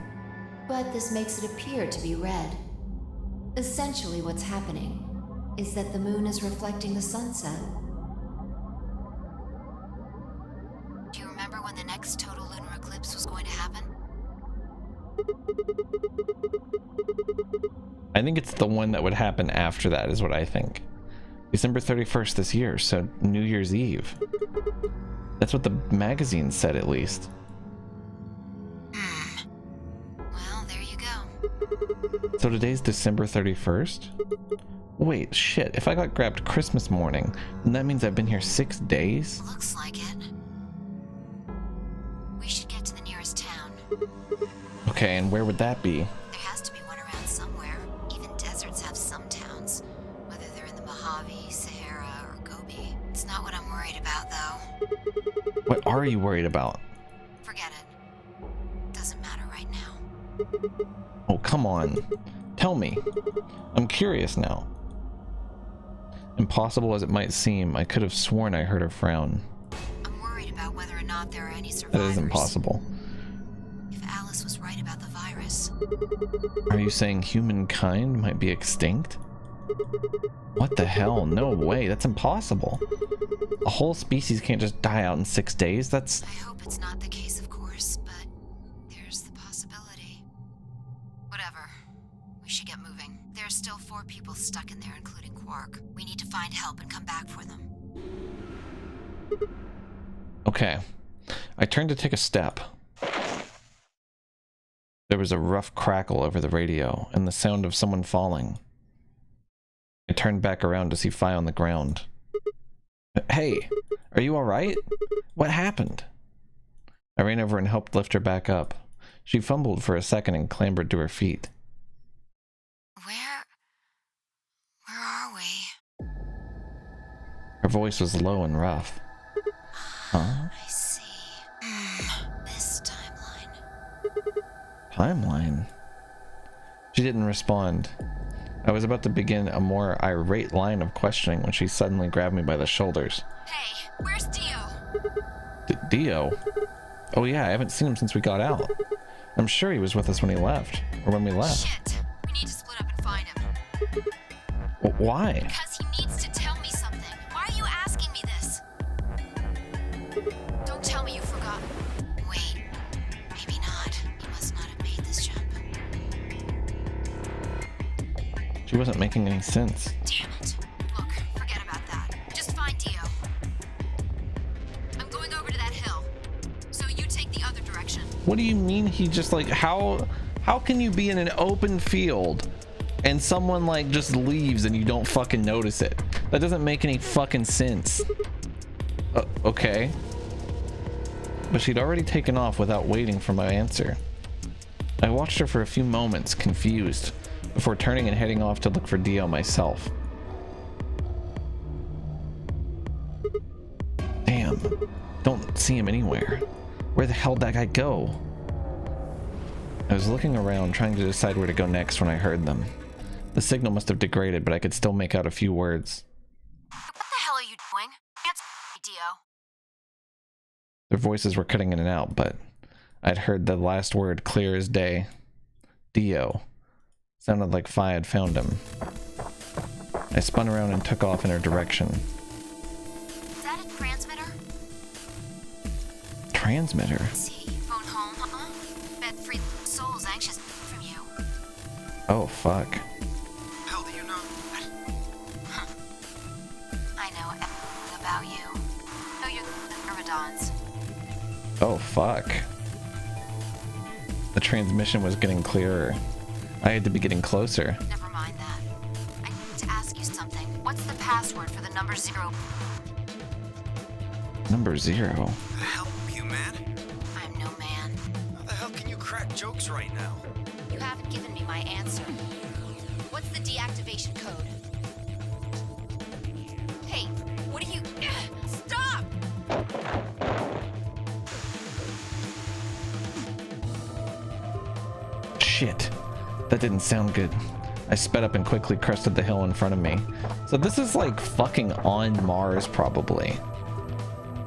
but this makes it appear to be red. Essentially, what's happening is that the moon is reflecting the sunset. Do you remember when the next total lunar eclipse was going to happen? I think it's the one that would happen after that, is what I think. December 31st this year, so New Year's Eve. That's what the magazine said, at least. Well, there you go. So today's December 31st? Wait, shit, if I got grabbed Christmas morning, then that means I've been here 6 days? Looks like it. We should get to the nearest town. Okay, and where would that be? There has to be one around somewhere. Even deserts have some towns, whether they're in the Mojave, Sahara, or Gobi. It's not what I'm worried about, though. What are you worried about? Forget it. Doesn't matter right now. Oh, come on. Tell me. I'm curious now. Impossible as it might seem, I could have sworn I heard her frown. I'm worried about whether or not there are any That survivors. is impossible. If Alice was right about the virus. Are you saying humankind might be extinct? What the hell? No way, that's impossible. A whole species can't just die out in 6 days. That's... I hope it's not the case, of course, but there's the possibility. Whatever. We should get moving. There are still 4 people stuck in there, including Quark. We need to find help and come back for them. Okay. I turned to take a step. There was a rough crackle over the radio and the sound of someone falling. I turned back around to see Fi on the ground. Hey, are you alright? What happened? I ran over and helped lift her back up. She fumbled for a second and clambered to her feet. Where are we? Her voice was low and rough. Huh? I see. This timeline. Timeline? She didn't respond. I was about to begin a more irate line of questioning when she suddenly grabbed me by the shoulders. Hey, where's Dio? Dio? Oh yeah, I haven't seen him since we got out. I'm sure he was with us when he left, or when we left. Shit. We need to split up and find him. Why? Because he needs to tell me something. Why are you asking me this? Don't tell me you forgot. Wait, maybe not. He must not have made this jump. She wasn't making any sense. Damn it. Look, forget about that. Just find Dio. I'm going over to that hill. So you take the other direction. What do you mean he just like, how can you be in an open field and someone like just leaves and you don't fucking notice it? That doesn't make any fucking sense. Okay. But she'd already taken off without waiting for my answer. I watched her for a few moments, confused, before turning and heading off to look for Dio myself. Damn. Don't see him anywhere. Where the hell did that guy go? I was looking around trying to decide where to go next when I heard them. The signal must have degraded, but I could still make out a few words. What the hell are you doing? Answer me, Dio. Their voices were cutting in and out, but I'd heard the last word clear as day. Dio. Sounded like Fi had found him. I spun around and took off in her direction. Is that a transmitter? Transmitter? See, phone home, huh? Bet free souls anxious from you. Oh, fuck. How do you know that? I know everything about you. Know you're the Myrmidons. Oh, fuck. The transmission was getting clearer. I had to be getting closer. Never mind that. I need to ask you something. What's the password for the number 0? Number 0? The hell, you man? I'm no man. How the hell can you crack jokes right now? You haven't given me my answer. What's the deactivation code? Hey, what are you... Stop! Shit. That didn't sound good. I sped up and quickly crested the hill in front of me. So this is like fucking on Mars, probably.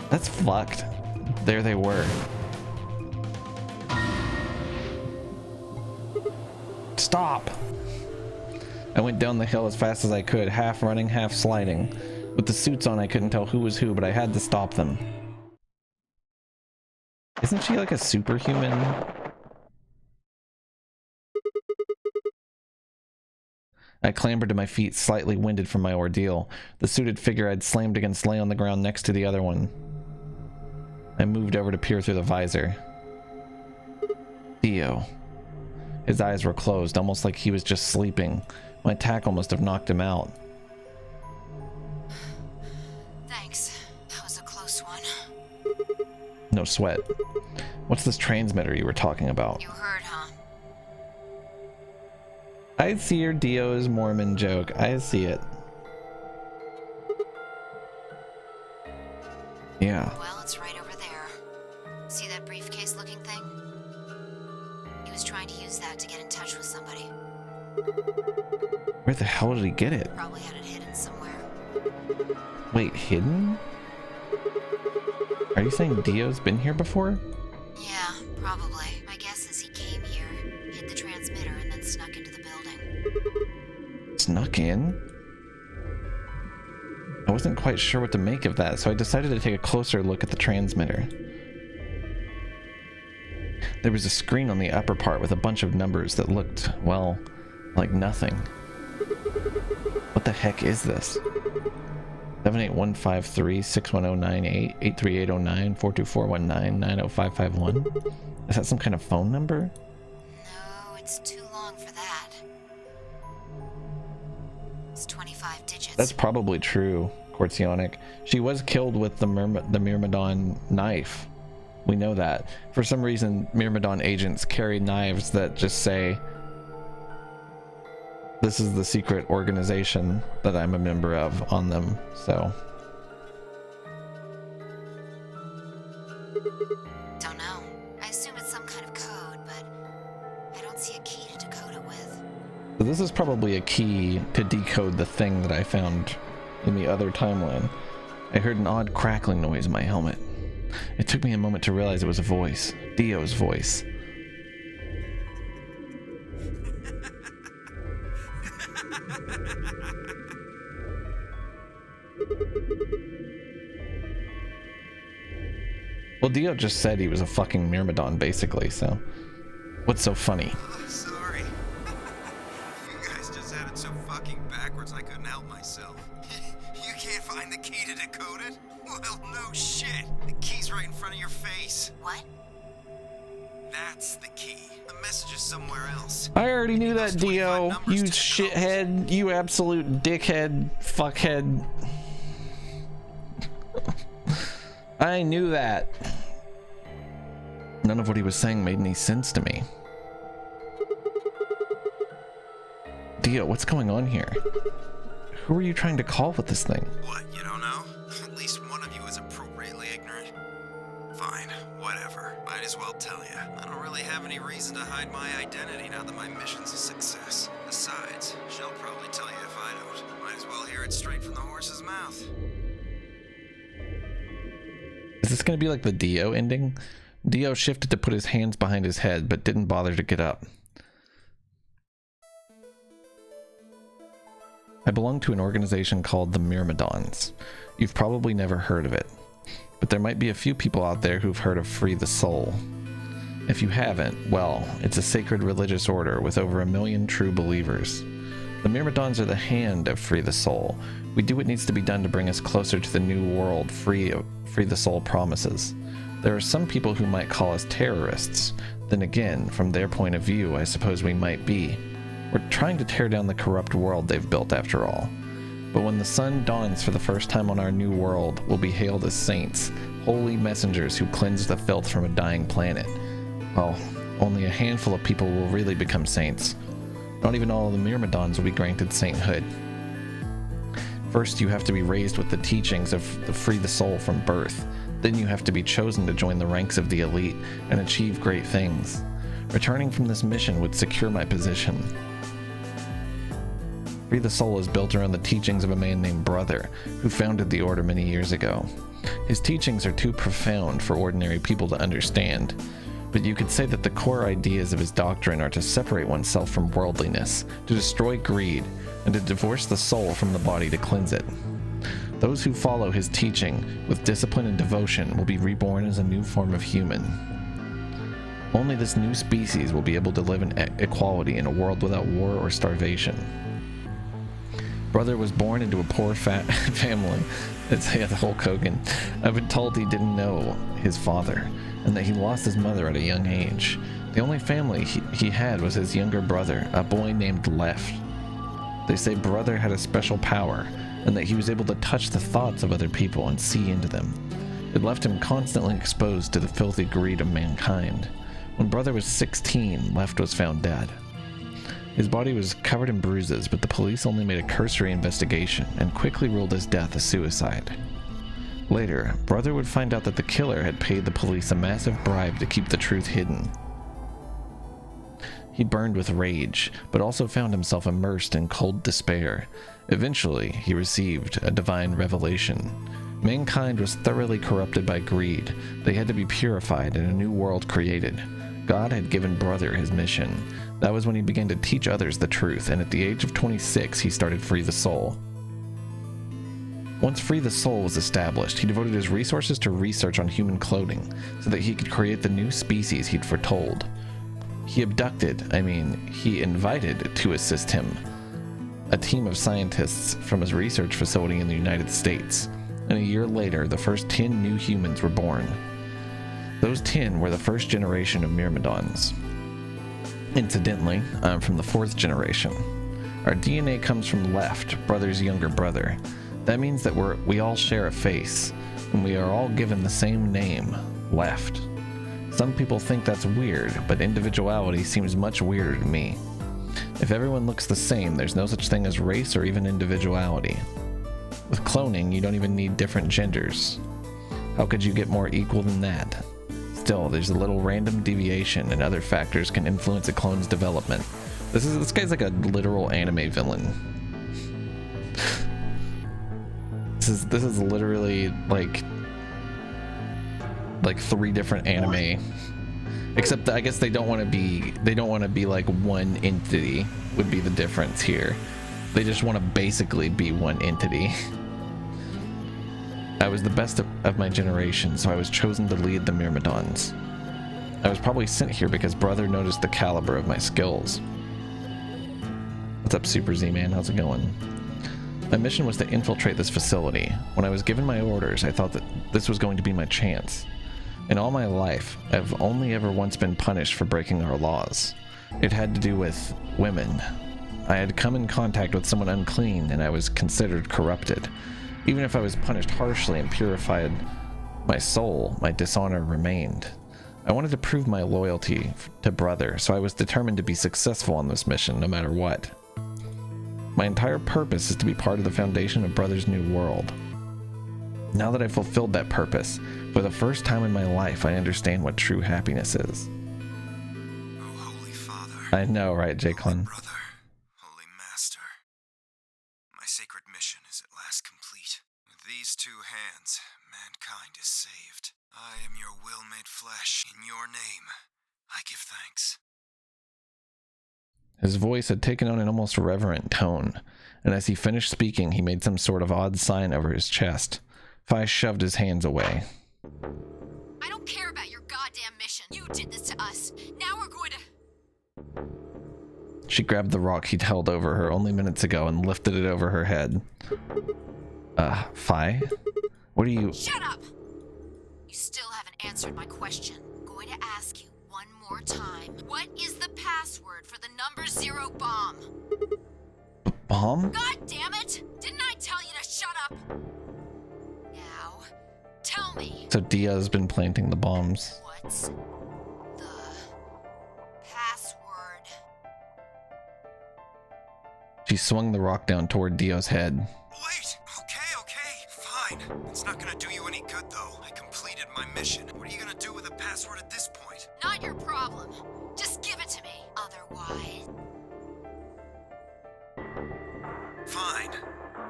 That's fucked. There they were. Stop! I went down the hill as fast as I could, half running, half sliding. With the suits on, I couldn't tell who was who, but I had to stop them. Isn't she like a superhuman? I clambered to my feet, slightly winded from my ordeal. The suited figure I'd slammed against lay on the ground next to the other one. I moved over to peer through the visor. Dio. His eyes were closed, almost like he was just sleeping. My tackle must have knocked him out. Thanks. That was a close one. No sweat. What's this transmitter you were talking about? You heard, huh? I see your Dio's Mormon joke. I see it. Yeah. Well, it's right over there. See that briefcase looking thing? He was trying to use that to get in touch with somebody. Where the hell did he get it? Probably had it hidden somewhere. Wait, hidden? Are you saying Dio's been here before? Yeah, probably. My guess is he came here, hid the transmitter, and then snuck into the building. Snuck in? I wasn't quite sure what to make of that, so I decided to take a closer look at the transmitter. There was a screen on the upper part with a bunch of numbers that looked, well, like nothing. What the heck is this? 78153-61098, 83809, 42419, 90551? Is that some kind of phone number? No, it's too long for that. It's 25 digits. That's probably true, Quartzionic. She was killed with the Myrmidon knife. We know that. For some reason, Myrmidon agents carry knives that just say, "This is the secret organization that I'm a member of," on them, so. Don't know. I assume it's some kind of code, but I don't see a key to decode it with. So this is probably a key to decode the thing that I found in the other timeline. I heard an odd crackling noise in my helmet. It took me a moment to realize it was a voice. Dio's voice. Well, Dio just said he was a fucking Myrmidon, basically, so. What's so funny? Sorry. You guys just had it so fucking backwards I couldn't help myself. You can't find the key to decode it? Well, no shit. The key's right in front of your face. What? That's the key. The message is somewhere else. I already knew that, Dio. You shithead. You absolute dickhead. Fuckhead. I knew that. None of what he was saying made any sense to me. Dio, what's going on here? Who are you trying to call with this thing? What, you don't know? At least one of you is appropriately as well tell you. I don't really have any reason to hide my identity now that my mission's a success. Besides, she'll probably tell you if I don't. Might as well hear it straight from the horse's mouth. Is this going to be like the Dio ending? Dio shifted to put his hands behind his head, but didn't bother to get up. I belong to an organization called the Myrmidons. You've probably never heard of it, but there might be a few people out there who've heard of Free the Soul. If you haven't, well, it's a sacred religious order with over 1 million true believers. The Myrmidons are the hand of Free the Soul. We do what needs to be done to bring us closer to the new world Free the Soul promises. There are some people who might call us terrorists. Then again, from their point of view, I suppose we might be. We're trying to tear down the corrupt world they've built after all. But when the sun dawns for the first time on our new world, we'll be hailed as saints, holy messengers who cleanse the filth from a dying planet. Well, only a handful of people will really become saints. Not even all of the Myrmidons will be granted sainthood. First, you have to be raised with the teachings of the Free the Soul from birth. Then you have to be chosen to join the ranks of the elite and achieve great things. Returning from this mission would secure my position. Free the Soul is built around the teachings of a man named Brother, who founded the order many years ago. His teachings are too profound for ordinary people to understand, but you could say that the core ideas of his doctrine are to separate oneself from worldliness, to destroy greed, and to divorce the soul from the body to cleanse it. Those who follow his teaching with discipline and devotion will be reborn as a new form of human. Only this new species will be able to live in equality in a world without war or starvation. Brother was born into a poor fat family. It's the Hulk Hogan. I've been told he didn't know his father, and that he lost his mother at a young age. The only family he had was his younger brother, a boy named Left. They say Brother had a special power, and that he was able to touch the thoughts of other people and see into them. It left him constantly exposed to the filthy greed of mankind. When Brother was 16, Left was found dead. His body was covered in bruises, but the police only made a cursory investigation and quickly ruled his death a suicide. Later, Brother would find out that the killer had paid the police a massive bribe to keep the truth hidden. He burned with rage, but also found himself immersed in cold despair. Eventually, he received a divine revelation. Mankind was thoroughly corrupted by greed. They had to be purified and a new world created. God had given Brother his mission. That was when he began to teach others the truth, and at the age of 26, he started Free the Soul. Once Free the Soul was established, he devoted his resources to research on human cloning, so that he could create the new species he'd foretold. He invited to assist him a team of scientists from his research facility in the United States, and a year later, the first 10 new humans were born. Those 10 were the first generation of Myrmidons. Incidentally, I'm from the 4th generation. Our DNA comes from Left, Brother's younger brother. That means that we all share a face, and we are all given the same name, Left. Some people think that's weird, but individuality seems much weirder to me. If everyone looks the same, there's no such thing as race or even individuality. With cloning, you don't even need different genders. How could you get more equal than that? Still, there's a little random deviation, and other factors can influence a clone's development. This guy's like a literal anime villain. This is literally like 3 different anime, except that I guess they don't want to be like one entity would be the difference here. They just want to basically be one entity. I was the best of my generation, so I was chosen to lead the Myrmidons. I was probably sent here because Brother noticed the caliber of my skills. What's up, Super Z-Man? How's it going? My mission was to infiltrate this facility. When I was given my orders, I thought that this was going to be my chance. In all my life, I've only ever once been punished for breaking our laws. It had to do with women. I had come in contact with someone unclean, and I was considered corrupted. Even if I was punished harshly and purified my soul, my dishonor remained. I wanted to prove my loyalty to Brother, so I was determined to be successful on this mission, no matter what. My entire purpose is to be part of the foundation of Brother's new world. Now that I've fulfilled that purpose, for the first time in my life, I understand what true happiness is. Oh, Holy Father. I know, right, Jaqueline? Brother, Holy Master. My sacred mission is at last complete. With these two hands, mankind is saved. I am your will made flesh. In your name, I give thanks. His voice had taken on an almost reverent tone, and as he finished speaking, he made some sort of odd sign over his chest. Fi shoved his hands away. I don't care about your goddamn mission. You did this to us. Now we're going to... She grabbed the rock he'd held over her only minutes ago and lifted it over her head. Fi? What are you... Shut up! You still haven't answered my question. I'm going to ask you one more time. What is the password for the number 0 bomb? Bomb? God damn it! Didn't I tell you to shut up? Now, tell me. So Dia's been planting the bombs. What's the password? She swung the rock down toward Dio's head. Wait! Okay, fine. It's not gonna do you any good, though. I completed my mission. What are you gonna do with the password at this point? Not your problem. Just give it to me. Otherwise... Fine.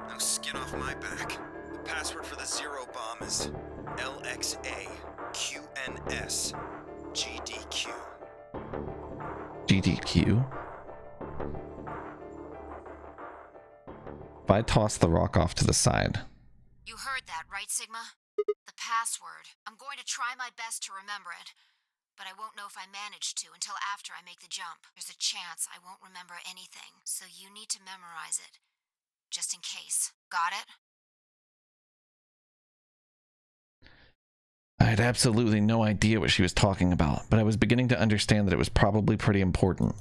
No skin off my back. The password for the 0 bomb is LXAQNS GDQ. GDQ? Fi tossed the rock off to the side. You heard that, right, Sigma? The password. I'm going to try my best to remember it, but I won't know if I manage to until after I make the jump. There's a chance I won't remember anything, so you need to memorize it. Just in case. Got it? I had absolutely no idea what she was talking about, but I was beginning to understand that it was probably pretty important.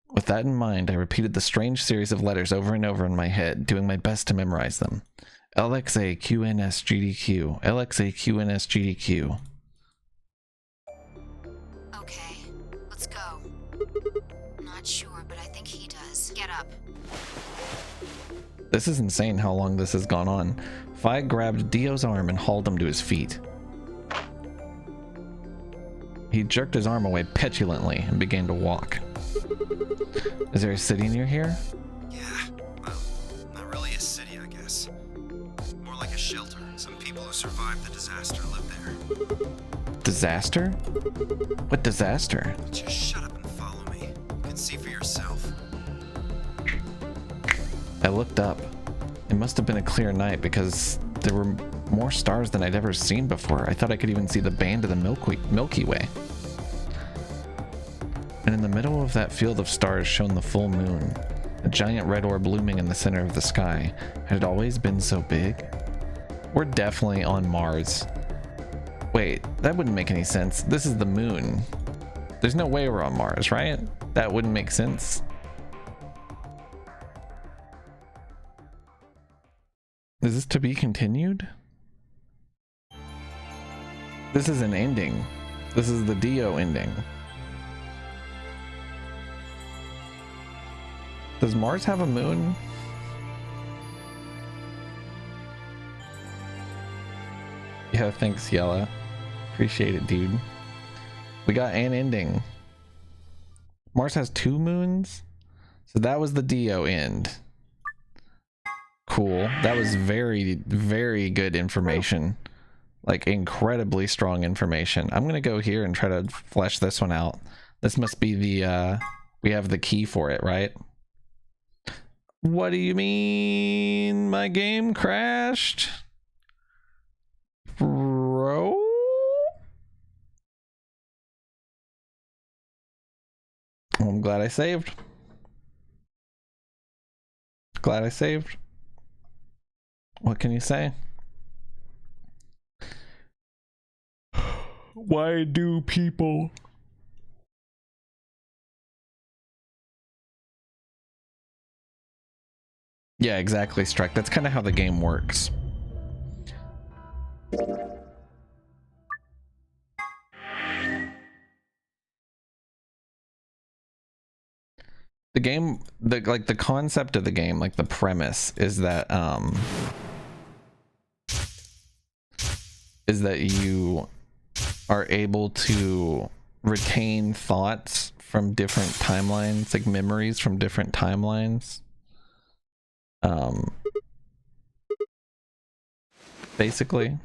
With that in mind, I repeated the strange series of letters over and over in my head, doing my best to memorize them. LXAQNSGDQ, LXAQNSGDQ. Okay, let's go. Not sure, but I think he does. Get up. This is insane how long this has gone on. Fi grabbed Dio's arm and hauled him to his feet. He jerked his arm away petulantly and began to walk. Is there a city near here? Yeah, well, not really a city, I guess. More like a shelter. Some people who survived the disaster live there. Disaster? What disaster? Just shut up and follow me. You can see for yourself. I looked up. It must have been a clear night because there were more stars than I'd ever seen before. I thought I could even see the band of the Milky Way. And in the middle of that field of stars shone the full moon, a giant red orb looming in the center of the sky. Had it always been so big? We're definitely on Mars. Wait, that wouldn't make any sense. This is the moon. There's no way we're on Mars, right? That wouldn't make sense. Is this to be continued? This is an ending. This is the Dio ending. Does Mars have a moon? Yeah, thanks, Yella. Appreciate it, dude. We got an ending. Mars has 2 moons? So that was the Dio end. Cool. That was very, very good information. Like, incredibly strong information. I'm gonna go here and try to flesh this one out. This must be the, we have the key for it, right? What do you mean my game crashed? Bro? Well, I'm glad I saved. Glad I saved. What can you say? Why do people... Yeah, exactly, Strike. That's kind of how the game works. The game, the concept of the game, like the premise is that is that you are able to retain thoughts from different timelines, like memories from different timelines. Basically.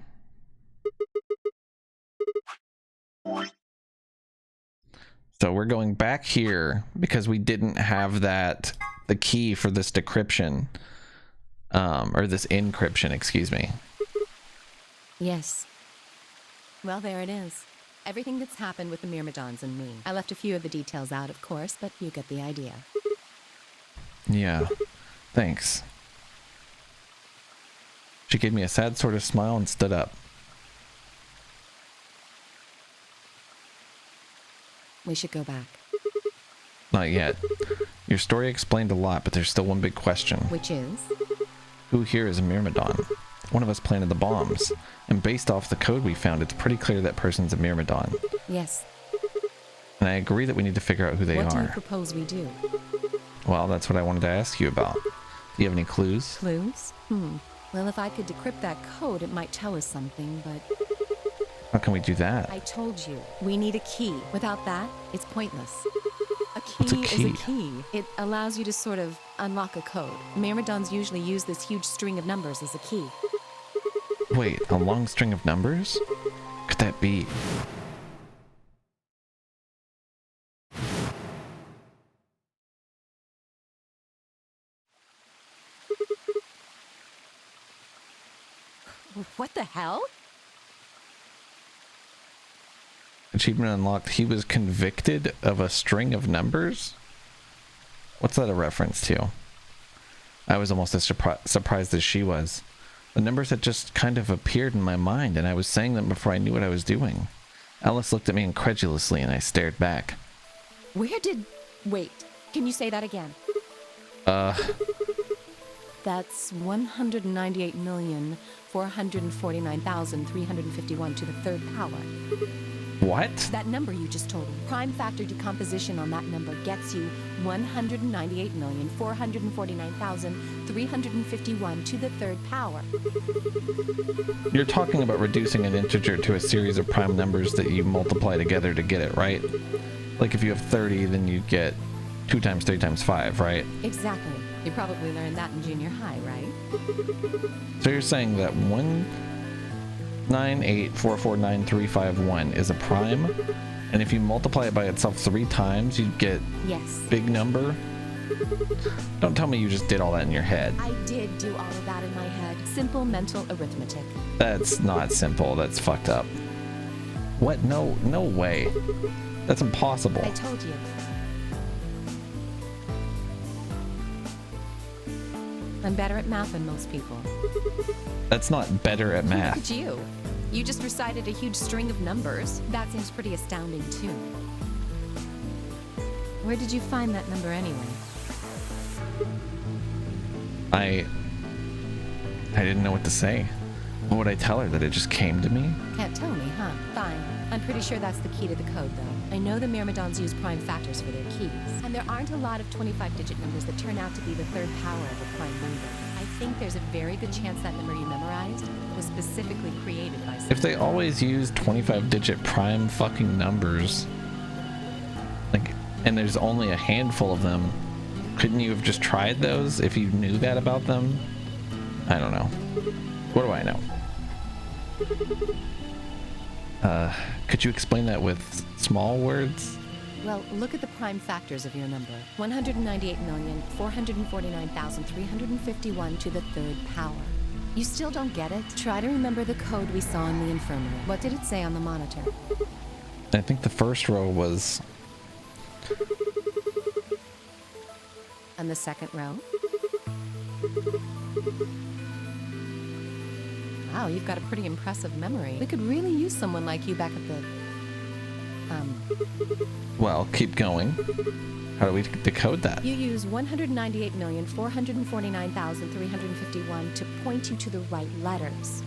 So we're going back here because we didn't have the key for this decryption, or this encryption, excuse me. Yes. Well, there it is. Everything that's happened with the Myrmidons and me. I left a few of the details out, of course, but you get the idea. Yeah, thanks. She gave me a sad sort of smile and stood up. We should go back. Not yet. Your story explained a lot, but there's still one big question. Which is? Who here is a Myrmidon? One of us planted the bombs, and based off the code we found, it's pretty clear that person's a Myrmidon. Yes. And I agree that we need to figure out who they What are. do you propose we do? Well, that's what I wanted to ask you about. Do you have any clues? Clues? Well, if I could decrypt that code, it might tell us something, but... How can we do that? I told you, we need a key. Without that, it's pointless. A key, What's a key? is a key. It allows you to sort of unlock a code. Myrmidons usually use this huge string of numbers as a key. Wait, a long string of numbers? Could that be? What the hell? Achievement unlocked. He was convicted of a string of numbers? What's that a reference to? I was almost as surprised as she was. The numbers had just kind of appeared in my mind, and I was saying them before I knew what I was doing. Alice looked at me incredulously, and I stared back. Wait, can you say that again? That's 198,449,351 to the third power. What? That number you just told me. Prime factor decomposition on that number gets you 198,449,351 to the third power. You're talking about reducing an integer to a series of prime numbers that you multiply together to get it, right? Like if you have 30, then you get 2 times 3 times 5, right? Exactly. You probably learned that in junior high, right? So you're saying that 198,449,351 is a prime, and if you multiply it by itself 3 times, you get Yes. big number? Don't tell me you just did all that in your head. I did do all of that in my head. Simple mental arithmetic. That's not simple. That's fucked up. What? No way. That's impossible. I told you. I'm better at math than most people. That's not better at Look math. at you. You just recited a huge string of numbers. That seems pretty astounding, too. Where did you find that number anyway? I didn't know what to say. What would I tell her? That it just came to me? Can't tell me, huh? Fine. I'm pretty sure that's the key to the code, though. I know the Myrmidons use prime factors for their keys. And there aren't a lot of 25-digit numbers that turn out to be the third power of a prime number. I think there's a very good chance that number you memorized was specifically created by someone. If they always use 25-digit prime fucking numbers, like, and there's only a handful of them, couldn't you have just tried those if you knew that about them? I don't know. What do I know? Could you explain that with small words? Well, look at the prime factors of your number. 198,449,351 to the third power. You still don't get it? Try to remember the code we saw in the infirmary. What did it say on the monitor? I think the first row was... And the second row? Wow, you've got a pretty impressive memory. We could really use someone like you back at the... Well, keep going. How do we decode that? You use 198,449,351 to point you to the right letters.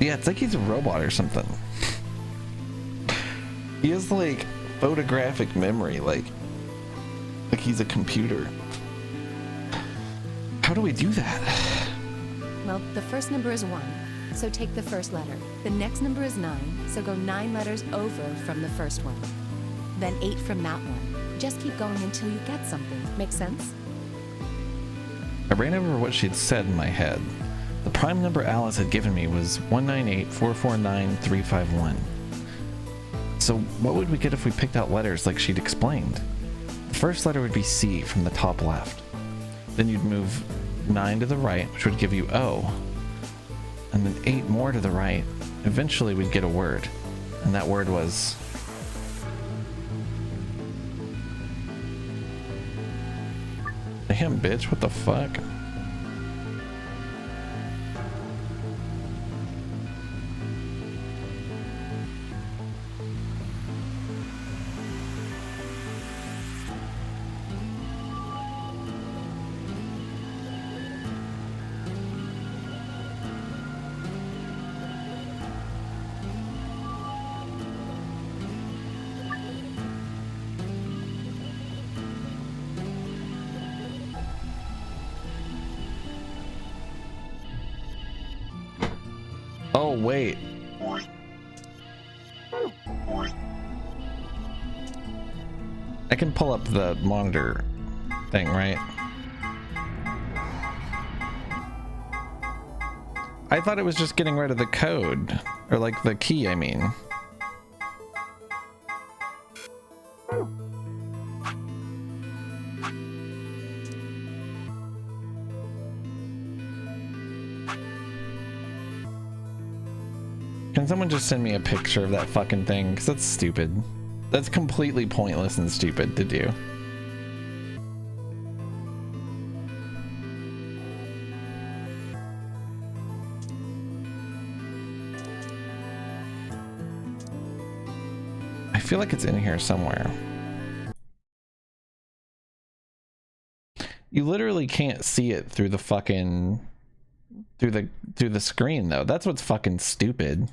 Yeah, it's like he's a robot or something. He has, like, photographic memory, like he's a computer. How do we do that? Well, the first number is 1. so take the first letter. The next number is 9, so go 9 letters over from the first one. Then 8 from that one. Just keep going until you get something. Make sense? I ran over what she'd said in my head. The prime number Alice had given me was 198449351. So what would we get if we picked out letters like she'd explained? The first letter would be C from the top left. Then you'd move 9 to the right, which would give you O. And then 8 more to the right. Eventually we'd get a word. And that word was... Damn, bitch, what the fuck? Oh, wait. I can pull up the monitor thing, right? I thought it was just getting rid of the code. Or like the key, I mean. Can someone just send me a picture of that fucking thing? Because that's stupid. That's completely pointless and stupid to do. I feel like it's in here somewhere. You literally can't see it through the fucking... through the screen, though. That's what's fucking stupid.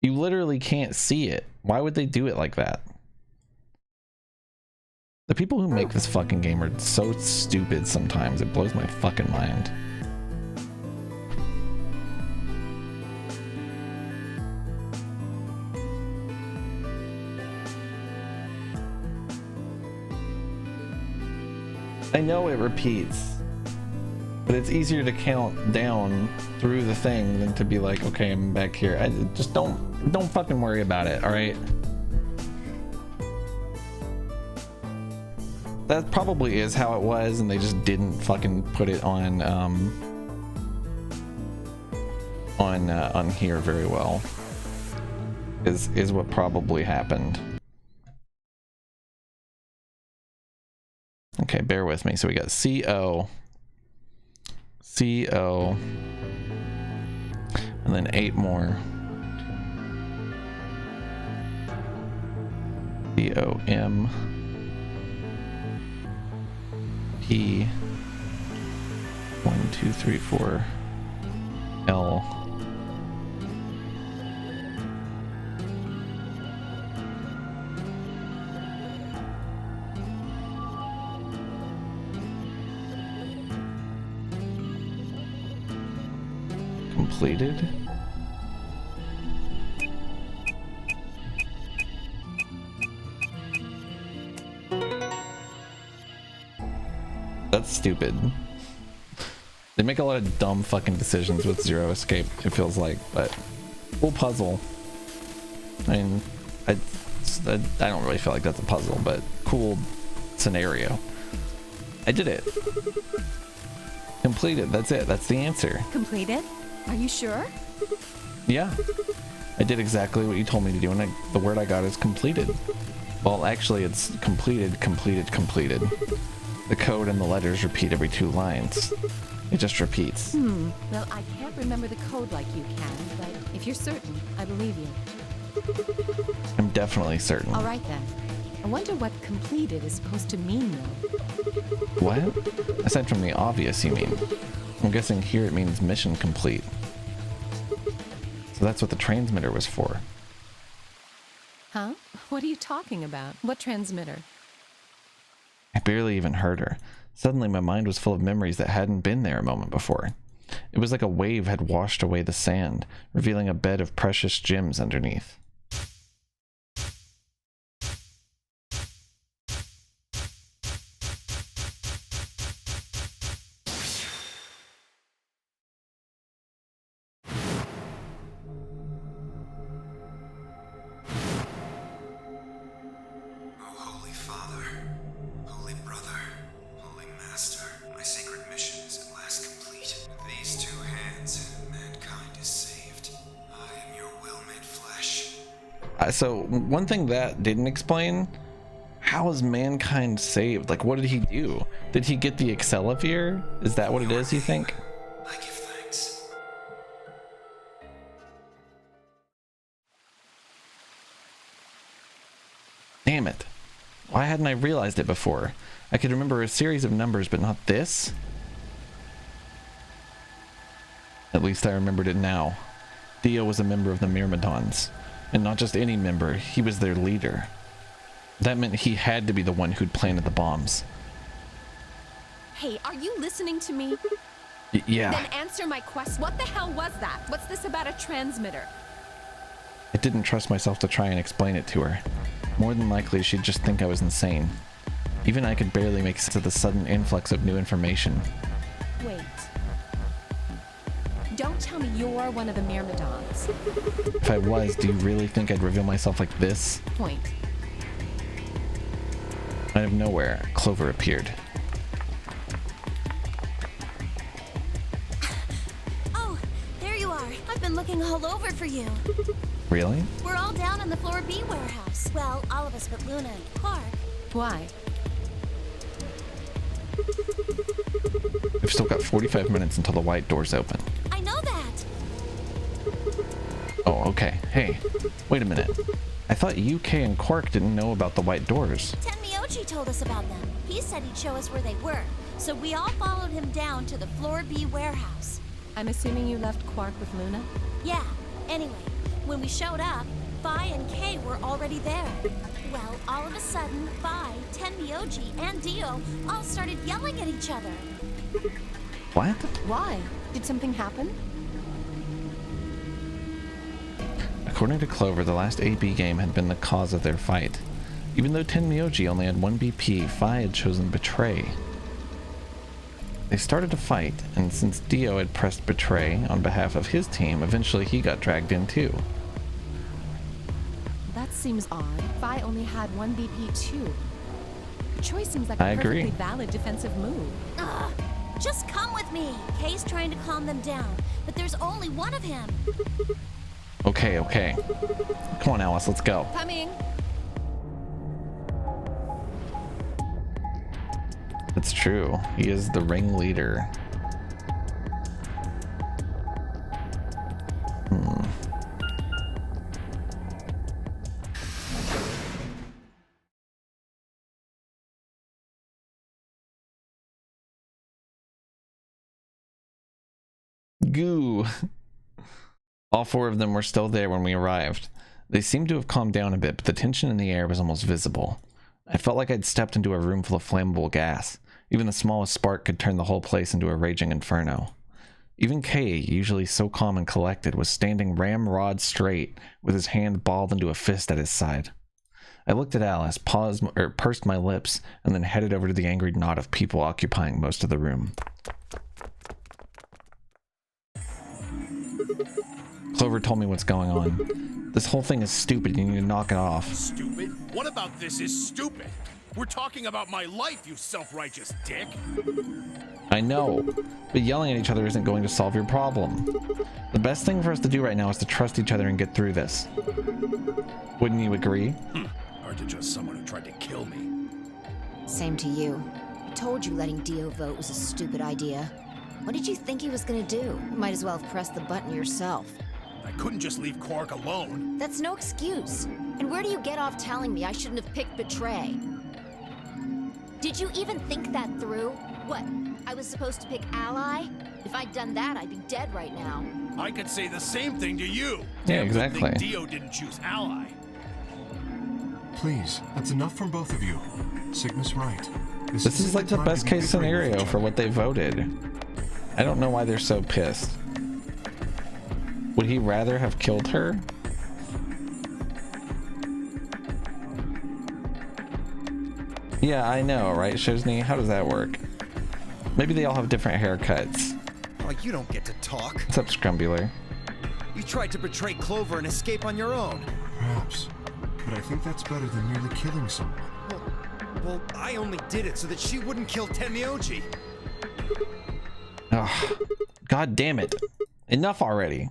You literally can't see it. Why would they do it like that? The people who make this fucking game are so stupid sometimes. It blows my fucking mind. I know it repeats, but it's easier to count down through the thing than to be like, okay, I'm back here. I just don't fucking worry about it, all right? That probably is how it was, and they just didn't fucking put it on here very well. Is what probably happened. Okay, bear with me. So we got CO, and then 8 more. COM, P, 1, 2, 3, 4, L. Completed. That's stupid. They make a lot of dumb fucking decisions with Zero Escape, it feels like, but cool puzzle. I mean, I don't really feel like that's a puzzle, but cool scenario. I did it. Completed. That's it. That's the answer. Completed? Are you sure? Yeah. I did exactly what you told me to do, and the word I got is completed. Well, actually, it's completed, completed, completed. The code and the letters repeat every 2 lines. It just repeats. Well, I can't remember the code like you can, but if you're certain, I believe you. I'm definitely certain. All right, then. I wonder what completed is supposed to mean, though. What? Aside from the obvious, you mean? I'm guessing here it means mission complete. So that's what the transmitter was for. Huh? What are you talking about? What transmitter? I barely even heard her. Suddenly my mind was full of memories that hadn't been there a moment before. It was like a wave had washed away the sand, revealing a bed of precious gems underneath. So one thing that didn't explain, how is mankind saved? Like, what did he do? Did he get the Excelsior? Is that what it is, you think? I give thanks. Damn it. Why hadn't I realized it before? I could remember a series of numbers, but not this. At least I remembered it now. Theo was a member of the Myrmidons. And not just any member, he was their leader. That meant he had to be the one who'd planted the bombs. Hey, are you listening to me? Yeah. Then answer my question. What the hell was that? What's this about a transmitter? I didn't trust myself to try and explain it to her. More than likely, she'd just think I was insane. Even I could barely make sense of the sudden influx of new information. Wait. Don't tell me you're one of the Myrmidons. If I was, do you really think I'd reveal myself like this? Point. Out of nowhere, Clover appeared. Oh, there you are. I've been looking all over for you. Really? We're all down in the floor B warehouse. Well, all of us but Luna and Clark. Why? We've still got 45 minutes until the white doors open. I know that. Oh, okay. Hey, wait a minute. I thought UK and Quark didn't know about the white doors. Tenmyoji told us about them. He said he'd show us where they were. So we all followed him down to the floor B warehouse. I'm assuming you left Quark with Luna? Yeah. Anyway, when we showed up, Vi and Kay were already there. Well, all of a sudden, Vi, Tenmyoji, and Dio all started yelling at each other. What? Why? Did something happen? According to Clover, the last AB game had been the cause of their fight. Even though Tenmyoji only had 1 BP, Fi had chosen Betray. They started to fight, and since Dio had pressed Betray on behalf of his team, eventually he got dragged in too. That seems odd. Vi only had 1 BP too. Betray seems like I a perfectly agree. valid defensive move. Ugh, just come with me. Kay's trying to calm them down, but there's only one of him. Okay, okay. Come on, Alice, let's go. Coming. It's true. He is the ringleader. Goo. All 4 of them were still there when we arrived. They seemed to have calmed down a bit, but the tension in the air was almost visible. I felt like I'd stepped into a room full of flammable gas. Even the smallest spark could turn the whole place into a raging inferno. Even Kay, usually so calm and collected, was standing ramrod straight, with his hand balled into a fist at his side. I looked at Alice, pursed my lips, and then headed over to the angry knot of people occupying most of the room. Clover told me what's going on. This whole thing is stupid. You need to knock it off. Stupid? What about this is stupid? We're talking about my life, you self-righteous dick. I know, but yelling at each other isn't going to solve your problem. The best thing for us to do right now is to trust each other and get through this. Wouldn't you agree? Hard to trust someone who tried to kill me. Same to you. I told you letting Dio vote was a stupid idea. What did you think he was gonna do? You might as well have pressed the button yourself. I couldn't just leave Quark alone. That's no excuse. And where do you get off telling me I shouldn't have picked Betray? Did you even think that through? What, I was supposed to pick Ally? If I'd done that, I'd be dead right now. I could say the same thing to you. Yeah, Damn good exactly. thing Dio didn't choose Ally. Please, that's enough from both of you. Sigma's right. This is like the best case scenario for what they voted. I don't know why they're so pissed. Would he rather have killed her? Yeah, I know, right, Shozni? How does that work? Maybe they all have different haircuts. Oh, you don't get to talk. What's up, Scrumbular? You tried to betray Clover and escape on your own. Perhaps. But I think that's better than merely killing someone. Well, I only did it so that she wouldn't kill Tenmyoji. Oh, God damn it. Enough already.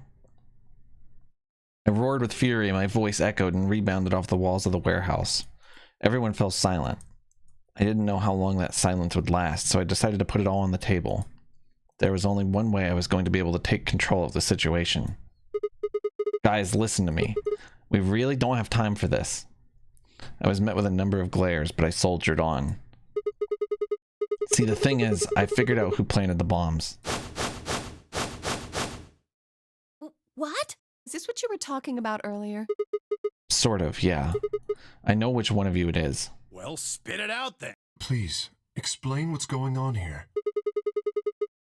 I roared with fury, my voice echoed and rebounded off the walls of the warehouse. Everyone fell silent. I didn't know how long that silence would last, so I decided to put it all on the table. There was only one way I was going to be able to take control of the situation. Guys, listen to me. We really don't have time for this. I was met with a number of glares, but I soldiered on. See, the thing is, I figured out who planted the bombs. What? Is this what you were talking about earlier? Sort of, yeah. I know which one of you it is. Well, spit it out then. Please, explain what's going on here.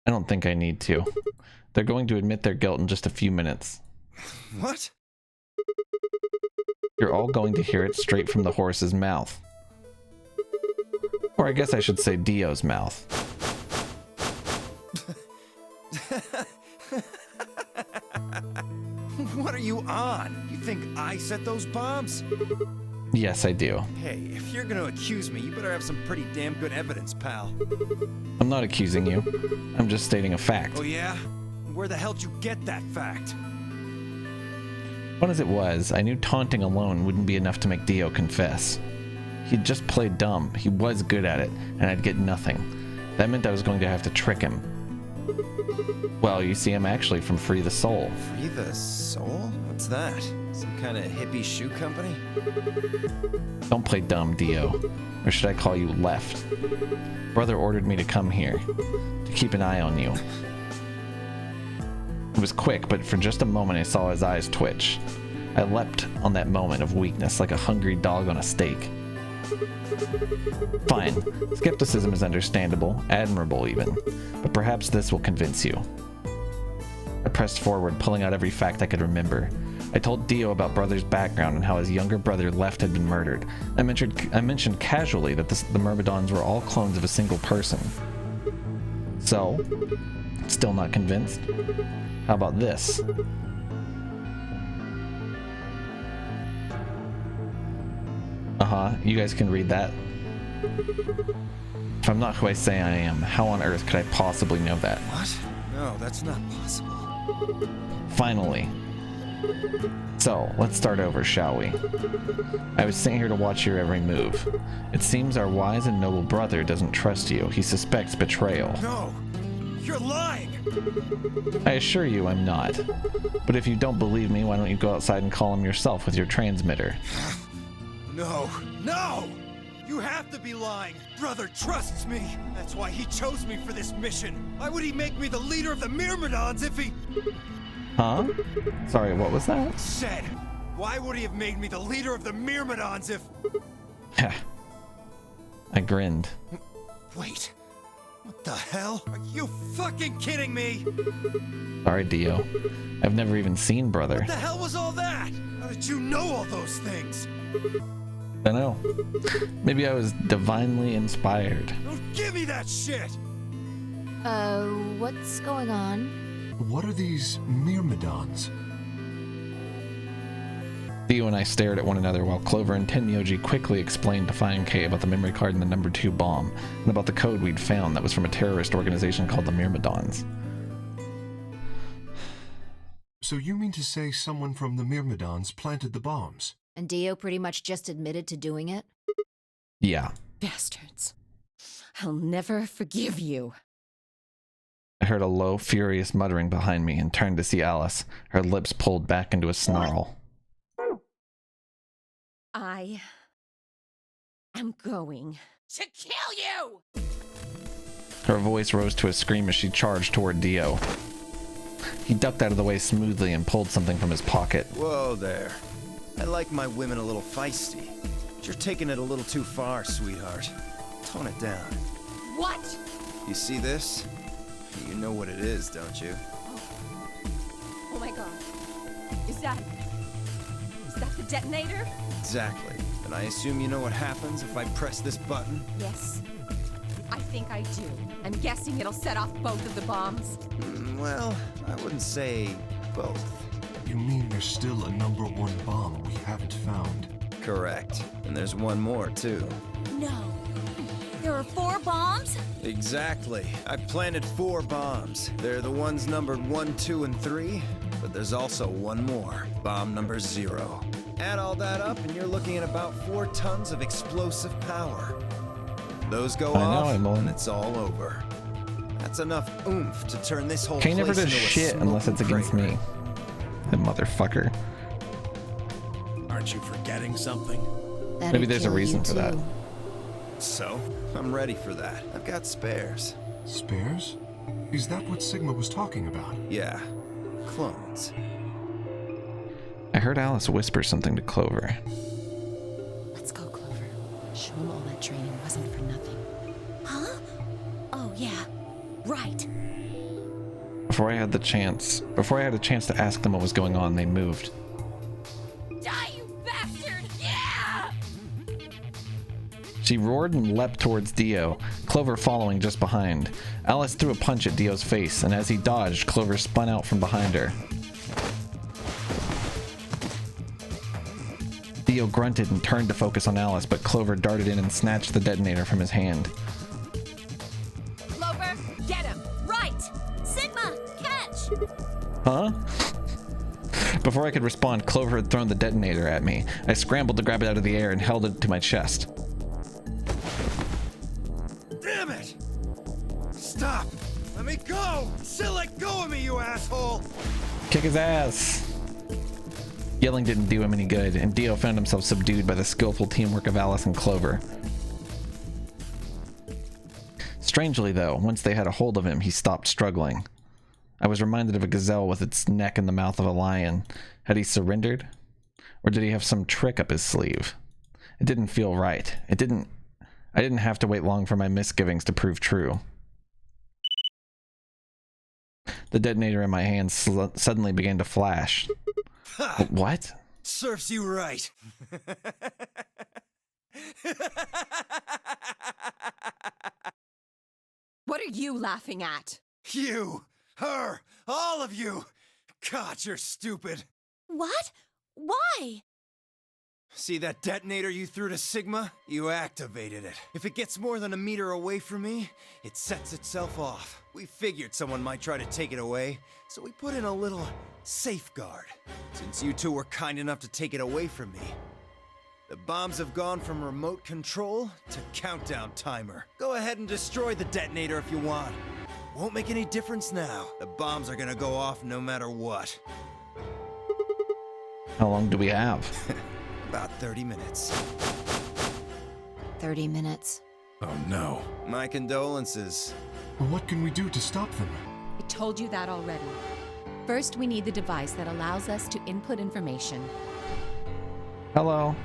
I don't think I need to. They're going to admit their guilt in just a few minutes. What? You're all going to hear it straight from the horse's mouth. Or I guess I should say Dio's mouth. What are you on? You think I set those bombs? Yes, I do. Hey, if you're gonna accuse me, you better have some pretty damn good evidence, pal. I'm not accusing you. I'm just stating a fact. Oh yeah? Where the hell'd you get that fact? Fun as it was, I knew taunting alone wouldn't be enough to make Dio confess. He'd just played dumb, he was good at it, and I'd get nothing. That meant I was going to have to trick him. Well, you see, I'm actually from Free the Soul. Free the Soul? What's that? Some kind of hippie shoe company? Don't play dumb, Dio. Or should I call you Left? Brother ordered me to come here, to keep an eye on you. It was quick, but for just a moment I saw his eyes twitch. I leapt on that moment of weakness like a hungry dog on a steak. Fine. Skepticism is understandable, admirable even, but perhaps this will convince you. I pressed forward, pulling out every fact I could remember. I told Dio about Brother's background and how his younger brother Left had been murdered. I mentioned casually that the Myrmidons were all clones of a single person. So, still not convinced? How about this? You guys can read that. If I'm not who I say I am, how on earth could I possibly know that? What? No, that's not possible. Finally. So, let's start over, shall we? I was sitting here to watch your every move. It seems our wise and noble brother doesn't trust you. He suspects betrayal. No! You're lying! I assure you I'm not. But if you don't believe me, why don't you go outside and call him yourself with your transmitter? No! No! You have to be lying! Brother trusts me! That's why he chose me for this mission! Why would he make me the leader of the Myrmidons if he... Huh? Sorry, what was that? Said! Why would he have made me the leader of the Myrmidons if... I grinned. Wait. What the hell? Are you fucking kidding me? Sorry, Dio. I've never even seen Brother. What the hell was all that? How did you know all those things? I know. Maybe I was divinely inspired. Don't give me that shit! What's going on? What are these Myrmidons? Theo and I stared at one another while Clover and Tenmyoji quickly explained to Fine K about the memory card and the number 2 bomb, and about the code we'd found that was from a terrorist organization called the Myrmidons. So you mean to say someone from the Myrmidons planted the bombs? And Dio pretty much just admitted to doing it? Yeah. Bastards. I'll never forgive you. I heard a low, furious muttering behind me and turned to see Alice, her lips pulled back into a snarl. I am going to kill you! Her voice rose to a scream as she charged toward Dio. He ducked out of the way smoothly and pulled something from his pocket. Whoa there. I like my women a little feisty. But you're taking it a little too far, sweetheart. Tone it down. What? You see this? You know what it is, don't you? Oh my god. Is that the detonator? Exactly. And I assume you know what happens if I press this button? Yes. I think I do. I'm guessing it'll set off both of the bombs. Well, I wouldn't say both. You mean there's still a #1 bomb we haven't found? Correct. And there's one more, too. No. There are 4 bombs? Exactly. I planted 4 bombs. They're the ones numbered 1, 2, and 3, but there's also one more. Bomb number 0. Add all that up, and you're looking at about 4 tons of explosive power. Those go off, and it's all over. That's enough oomph to turn this whole Kane place never does into a shit unless it's against crater. me. That motherfucker. Aren't you forgetting something? Maybe there's a reason for that. So, I'm ready for that. I've got spares. Spares? Is that what Sigma was talking about? Yeah, clones. I heard Alice whisper something to Clover. Let's go, Clover. Show him all that training wasn't for nothing. Huh? Oh, yeah. Right. Before I had a chance to ask them what was going on, they moved. Die, you bastard! Yeah! She roared and leapt towards Dio, Clover following just behind. Alice threw a punch at Dio's face, and as he dodged, Clover spun out from behind her. Dio grunted and turned to focus on Alice, but Clover darted in and snatched the detonator from his hand. Clover, get him! Right! Sigma, catch! Huh? Before I could respond, Clover had thrown the detonator at me. I scrambled to grab it out of the air and held it to my chest. Damn it! Stop! Let me go! Still let go of me, you asshole! Kick his ass! Yelling didn't do him any good, and Dio found himself subdued by the skillful teamwork of Alice and Clover. Strangely, though, once they had a hold of him, he stopped struggling. I was reminded of a gazelle with its neck in the mouth of a lion. Had he surrendered? Or did he have some trick up his sleeve? It didn't feel right. I didn't have to wait long for my misgivings to prove true. The detonator in my hand suddenly began to flash. What? Serves you right. What are you laughing at? You, her, all of you. God, you're stupid. What? Why? See that detonator you threw to Sigma? You activated it. If it gets more than a meter away from me, it sets itself off. We figured someone might try to take it away, so we put in a little safeguard. Since you two were kind enough to take it away from me, the bombs have gone from remote control to countdown timer. Go ahead and destroy the detonator if you want. Won't make any difference now. The bombs are gonna go off no matter what. How long do we have? About 30 minutes. 30 minutes. Oh no. My condolences. What can we do to stop them? I told you that already. First, we need the device that allows us to input information. Hello.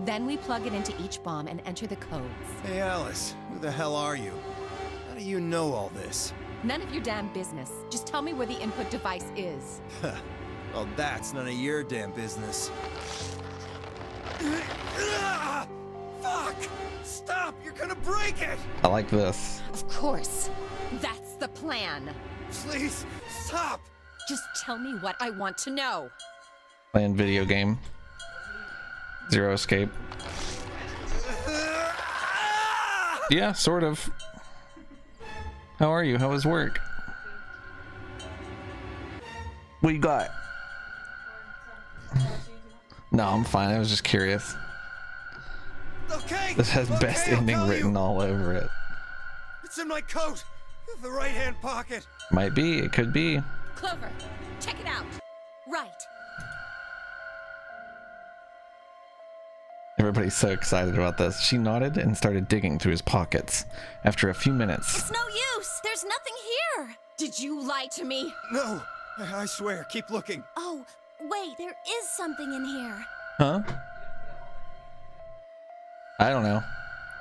Then we plug it into each bomb and enter the codes. Hey Alice, who the hell are you? How do you know all this? None of your damn business. Just tell me where the input device is. Well, that's none of your damn business. Fuck! Stop! You're gonna break it! I like this. Of course. That's the plan. Please, stop! Just tell me what I want to know. Playing video game. Zero Escape. Yeah, sort of. How are you? How was work? What you got? No, I'm fine. I was just curious. Okay! This has best okay, I'll ending tell written you. all over it. It's in my coat! The right-hand pocket! Might be. It could be. Clover, check it out. Right. Everybody's so excited about this. She nodded and started digging through his pockets. After a few minutes, It's no use. There's nothing here. Did you lie to me? No! I swear, keep looking. Oh, wait, there is something in here. huh? I don't know.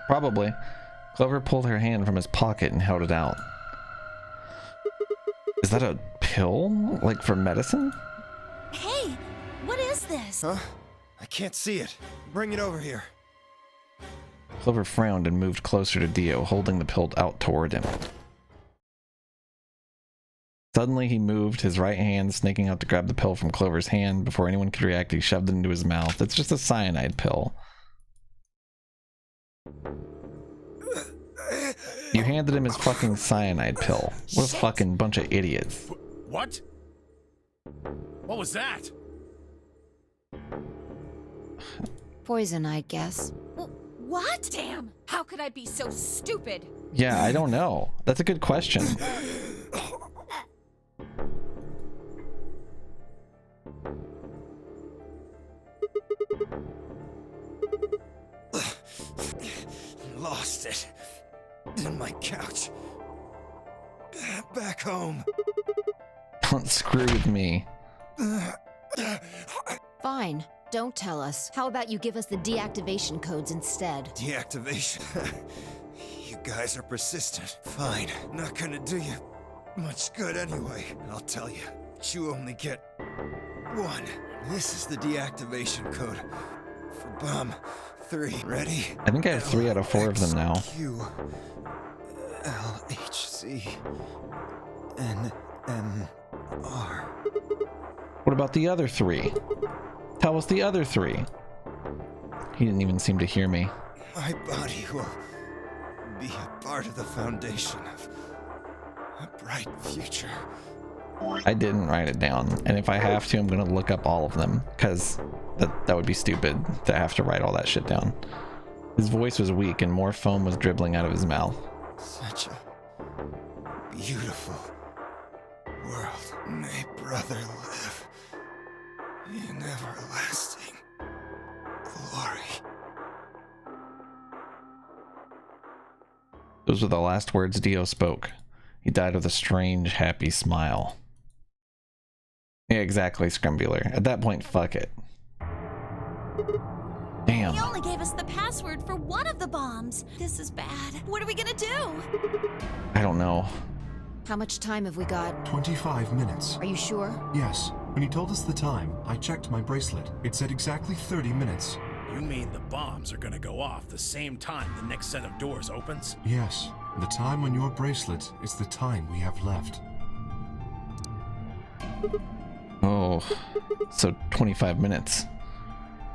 Probably. Clover pulled her hand from his pocket and held it out. Is that a pill? Like for medicine? Hey, what is this? Huh? I can't see it. Bring it over here. Clover frowned and moved closer to Dio, holding the pill out toward him. Suddenly he moved, his right hand snaking out to grab the pill from Clover's hand. Before anyone could react, he shoved it into his mouth. It's just a cyanide pill. You handed him his fucking cyanide pill. What a fucking bunch of idiots. What? What was that? Poison, I guess. What? Damn! How could I be so stupid? Yeah, I don't know. That's a good question. Lost it. In my couch. Back home. Don't screw with me. Fine. Don't tell us. How about you give us the deactivation codes instead? Deactivation. You guys are persistent. Fine. Not gonna do you much good anyway. I'll tell you. But you only get one. This is the deactivation code for bomb 3. Ready? I think I have 3 out of 4 of them now. Q L H C N M R. What about the other 3? Tell us the other 3. He didn't even seem to hear me. My body will be a part of the foundation of a bright future. I didn't write it down, and if I have to, I'm gonna look up all of them, because that would be stupid to have to write all that shit down. His voice was weak, and more foam was dribbling out of his mouth. Such a beautiful world. May brother live in everlasting glory. Those were the last words Dio spoke. He died with a strange, happy smile. Yeah, exactly, Scrumbular. At that point, fuck it. Damn. He only gave us the password for one of the bombs. This is bad. What are we gonna do? I don't know. How much time have we got? 25 minutes. Are you sure? Yes. When he told us the time, I checked my bracelet. It said exactly 30 minutes. You mean the bombs are gonna go off the same time the next set of doors opens? Yes. The time on your bracelet is the time we have left. Oh, so 25 minutes.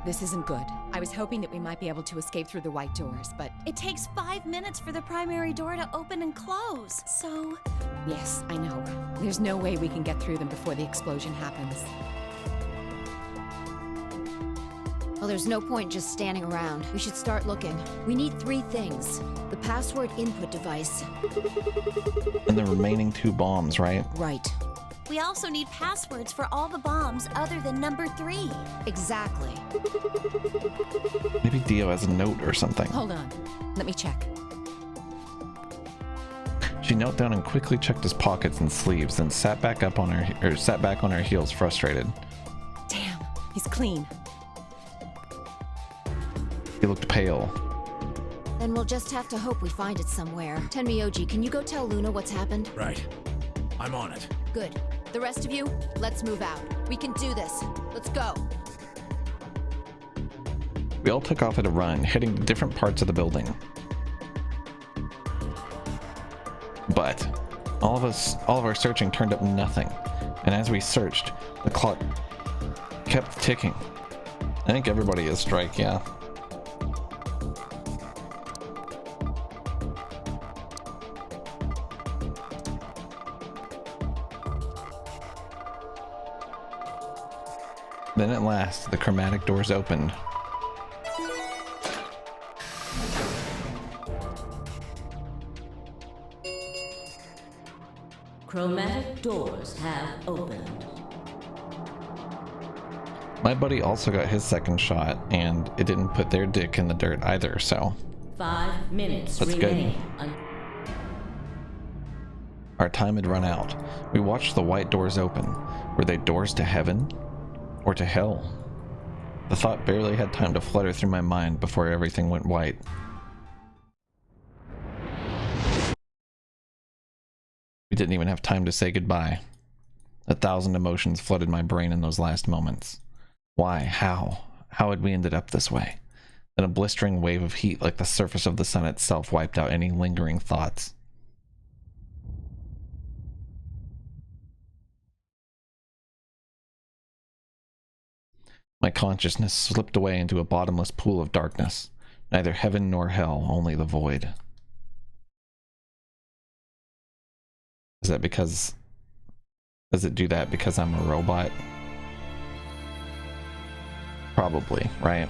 This isn't good. I was hoping that we might be able to escape through the white doors, but it takes 5 minutes for the primary door to open and close. So, yes, I know. There's no way we can get through them before the explosion happens. Well, there's no point just standing around. We should start looking. We need 3 things. The password input device. And the remaining 2 bombs, right? Right. We also need passwords for all the bombs other than number 3. Exactly. Maybe Dio has a note or something. Hold on. Let me check. She knelt down and quickly checked his pockets and sleeves, then sat back on her heels, frustrated. Damn, he's clean. He looked pale. Then we'll just have to hope we find it somewhere. Tenmyoji, can you go tell Luna what's happened? Right. I'm on it. Good. The rest of you, let's move out. We can do this. Let's go. We all took off at a run, heading to different parts of the building. But all of our searching turned up nothing. And as we searched, the clock kept ticking. I think everybody is strike, yeah. Then at last, the chromatic doors opened. Chromatic doors have opened. My buddy also got his second shot, and it didn't put their dick in the dirt either, so 5 minutes that's good. remain. Our time had run out. We watched the white doors open. Were they doors to heaven? Or to hell? The thought barely had time to flutter through my mind before everything went white. We didn't even have time to say goodbye. 1,000 emotions flooded my brain in those last moments. Why? How? How had we ended up this way? Then a blistering wave of heat like the surface of the sun itself wiped out any lingering thoughts. My consciousness slipped away into a bottomless pool of darkness. Neither heaven nor hell, only the void. Is that because... Does it do that because I'm a robot? Probably, right?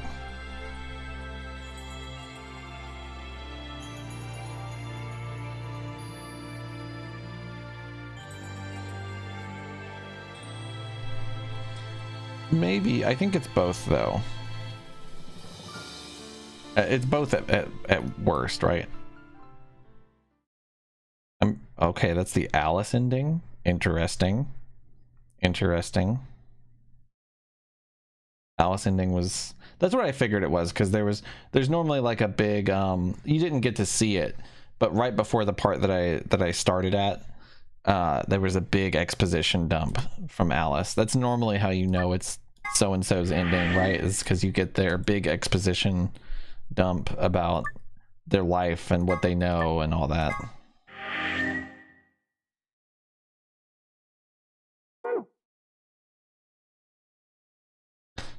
Maybe. I think it's both, though. It's both at worst, right? Okay, that's the Alice ending. Interesting. Interesting. Alice ending was... That's what I figured it was, because there's normally like a big... you didn't get to see it, but right before the part that I started at, there was a big exposition dump from Alice. That's normally how you know it's so-and-so's ending, right? Is because you get their big exposition dump about their life and what they know and all that.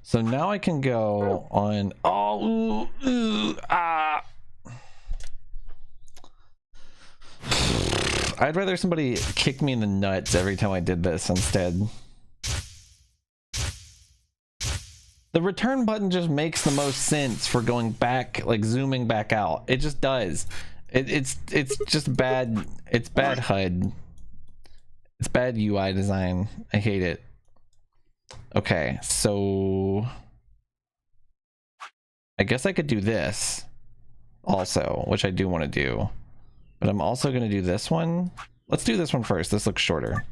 So now I can go on... Oh, I'd rather somebody kick me in the nuts every time I did this instead. The return button just makes the most sense for going back, like zooming back out. It just does. It's just bad. It's bad HUD. It's bad UI design. I hate it. Okay, so I guess I could do this also, which I do want to do. But I'm also going to do this one. Let's do this one first. This looks shorter.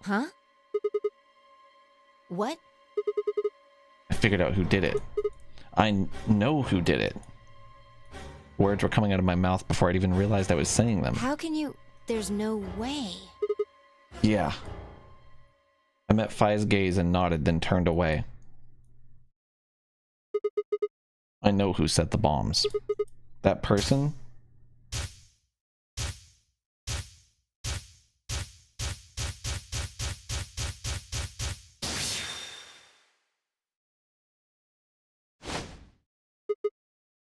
Huh? What? I figured out who did it. I know who did it. Words were coming out of my mouth before I'd even realized I was saying them. How can you... There's no way. Yeah. I met Fi's gaze and nodded, then turned away. I know who set the bombs. That person?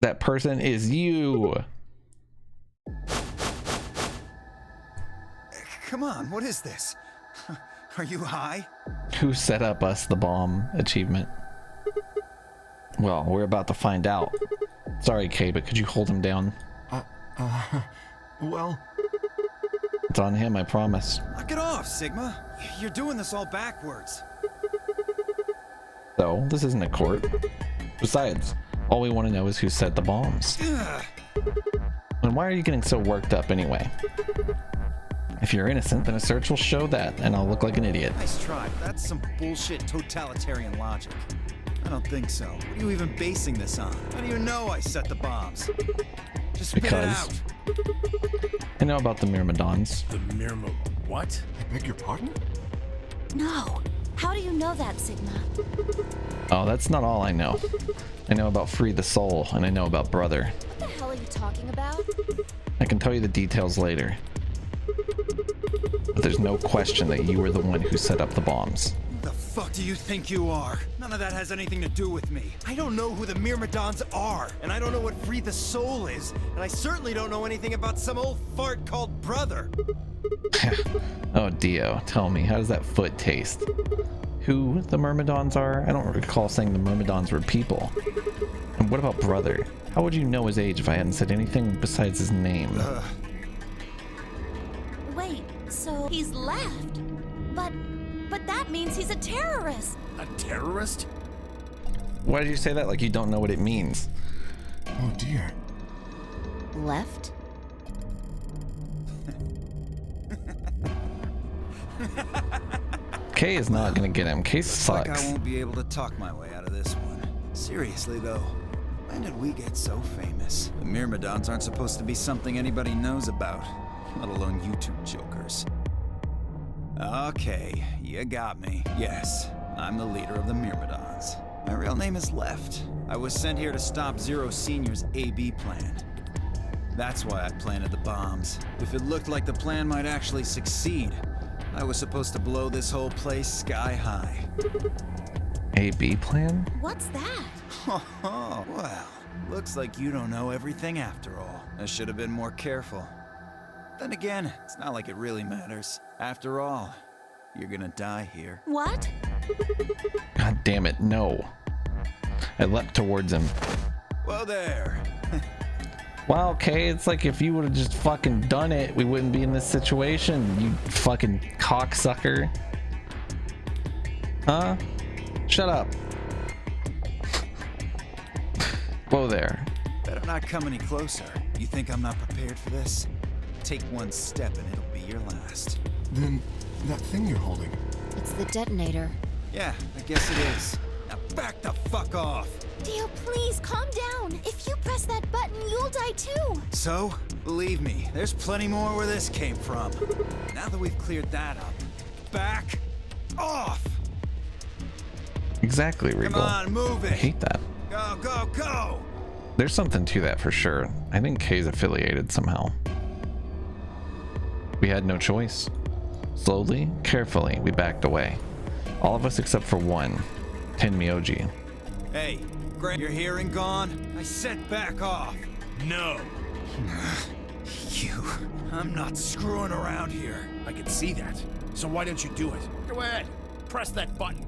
That person is you. Come on, what is this? Are you high? Who set up us the bomb achievement? Well, we're about to find out. Sorry, Kay, but could you hold him down? Well... It's on him, I promise. Knock it off, Sigma. You're doing this all backwards. So, this isn't a court. Besides, all we want to know is who set the bombs. And why are you getting so worked up anyway? If you're innocent, then a search will show that, and I'll look like an idiot. Nice try. That's some bullshit totalitarian logic. I don't think so. What are you even basing this on? How do you know I set the bombs? Just spit it out. I know about the Myrmidons. The Myrmidons? What? I beg your pardon? No. How do you know that, Sigma? Oh, that's not all I know. I know about Free the Soul, and I know about Brother. What the hell are you talking about? I can tell you the details later. But there's no question that you were the one who set up the bombs. Who the fuck do you think you are? None of that has anything to do with me. I don't know who the Myrmidons are, and I don't know what Free the Soul is, and I certainly don't know anything about some old fart called Brother. Oh, Dio, tell me, how does that foot taste? Who the Myrmidons are? I don't recall saying the Myrmidons were people. And what about Brother? How would you know his age if I hadn't said anything besides his name? Wait, so he's left? But that means he's a terrorist. A terrorist? Why did you say that like you don't know what it means? Oh dear. Left? Kay is not gonna get him. Kay Looks like sucks. I won't be able to talk my way out of this one. Seriously though, why When did we get so famous? The Myrmidons aren't supposed to be something anybody knows about, let alone you two jokers. Okay, you got me. Yes, I'm the leader of the Myrmidons. My real name is Left. I was sent here to stop Zero Senior's AB plan. That's why I planted the bombs. If it looked like the plan might actually succeed, I was supposed to blow this whole place sky high. AB plan? What's that? Oh, well, looks like you don't know everything after all. I should have been more careful. Then again, it's not like it really matters. After all, you're gonna die here. What? God damn it, no. I leapt towards him. Whoa there. Well, okay, it's like if you would have just fucking done it, we wouldn't be in this situation, you fucking cocksucker. Huh? Shut up. Whoa there. Better not come any closer. You think I'm not prepared for this? Take one step and it'll be your last. Then, that thing you're holding. It's the detonator. Yeah, I guess it is. Now back the fuck off! Dio, please calm down. If you press that button, you'll die too. So, believe me, there's plenty more where this came from. Now that we've cleared that up, back off! Exactly, Regal. Come on, move it! I hate that. Go, go, go! There's something to that for sure. I think Kay's affiliated somehow. We had no choice. Slowly, carefully, we backed away. All of us except for one, Tenmyoji. Hey, Grant, your hearing gone? I said back off. No. You, I'm not screwing around here. I can see that. So why don't you do it? Go ahead. Press that button.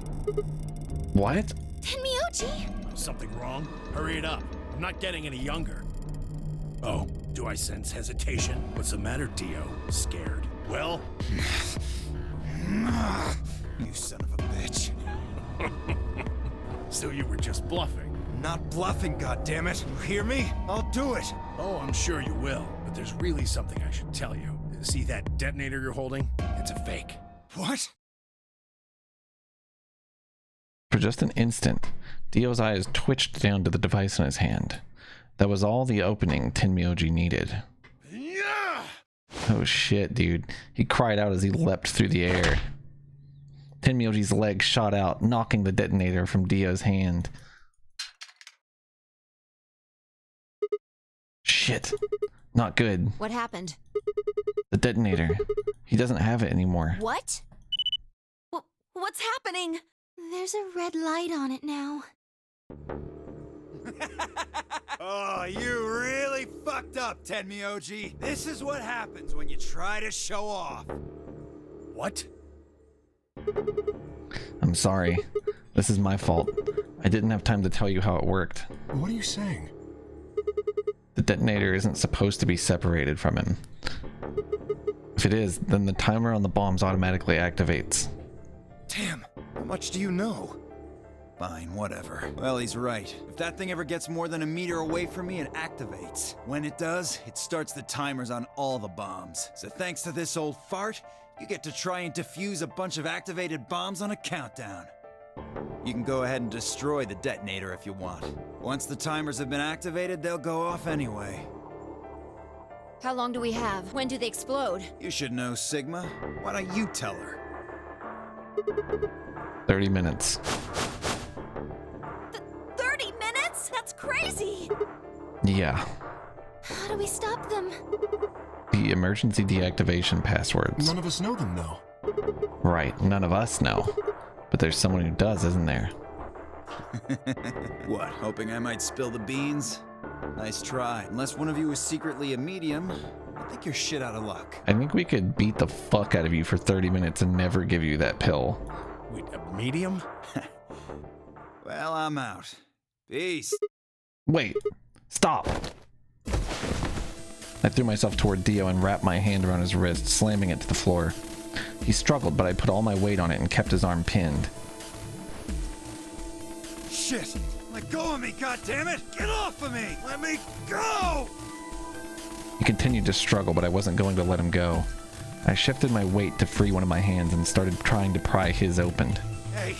What? Tenmyoji! Something wrong? Hurry it up. I'm not getting any younger. Oh, do I sense hesitation? What's the matter, Dio? Scared? Well? You son of a bitch. So you were just bluffing? Not bluffing, goddammit. You hear me? I'll do it. Oh, I'm sure you will. But there's really something I should tell you. See that detonator you're holding? It's a fake. What? For just an instant, Dio's eyes twitched down to the device in his hand. That was all the opening Tenmyoji needed. Yeah! Oh shit, dude. He cried out as he leapt through the air. Tenmyoji's leg shot out, knocking the detonator from Dio's hand. Shit. Not good. What happened? The detonator. He doesn't have it anymore. What? What's happening? There's a red light on it now. Oh, you really fucked up, Tenmyoji. This is what happens when you try to show off. What? I'm sorry. This is my fault. I didn't have time to tell you how it worked. What are you saying? The detonator isn't supposed to be separated from him. If it is, then the timer on the bombs automatically activates. Damn, how much do you know? Fine, whatever. Well, he's right. If that thing ever gets more than a meter away from me, it activates. When it does, it starts the timers on all the bombs. So thanks to this old fart, you get to try and defuse a bunch of activated bombs on a countdown. You can go ahead and destroy the detonator if you want. Once the timers have been activated, they'll go off anyway. How long do we have? When do they explode? You should know, Sigma. Why don't you tell her? 30 minutes. 30 minutes? That's crazy! Yeah. How do we stop them? The emergency deactivation passwords. None of us know them, though. Right, none of us know. But there's someone who does, isn't there? What, hoping I might spill the beans? Nice try. Unless one of you is secretly a medium, I think you're shit out of luck. I think we could beat the fuck out of you for 30 minutes and never give you that pill. Wait, a medium? Well, I'm out. Peace. Wait, stop! I threw myself toward Dio and wrapped my hand around his wrist, slamming it to the floor. He struggled, but I put all my weight on it and kept his arm pinned. Shit! Let go of me, goddammit! Get off of me! Let me go! He continued to struggle, but I wasn't going to let him go. I shifted my weight to free one of my hands and started trying to pry his open. Hey!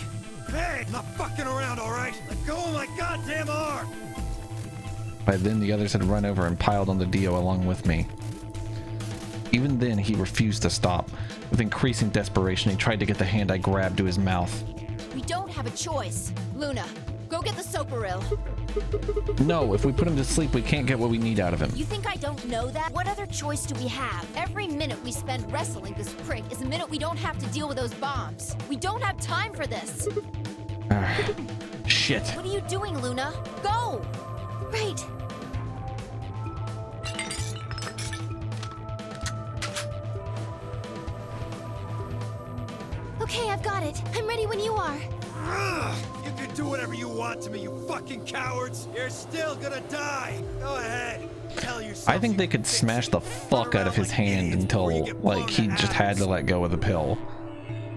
Hey! I'm not fucking around, alright? Let go of my goddamn arm! By then, the others had run over and piled on the Dio along with me. Even then, he refused to stop. With increasing desperation, he tried to get the hand I grabbed to his mouth. We don't have a choice. Luna, go get the soparil. No, if we put him to sleep, we can't get what we need out of him. You think I don't know that? What other choice do we have? Every minute we spend wrestling this prick is a minute we don't have to deal with those bombs. We don't have time for this. Shit. What are you doing, Luna? Go! Right. Okay, I've got it. I'm ready when you are. You can do whatever you want to me, you fucking cowards. You're still gonna die. Go ahead. Tell yourself. I think they could smash the fuck out of his hand until, like, he just had to let go of the pill.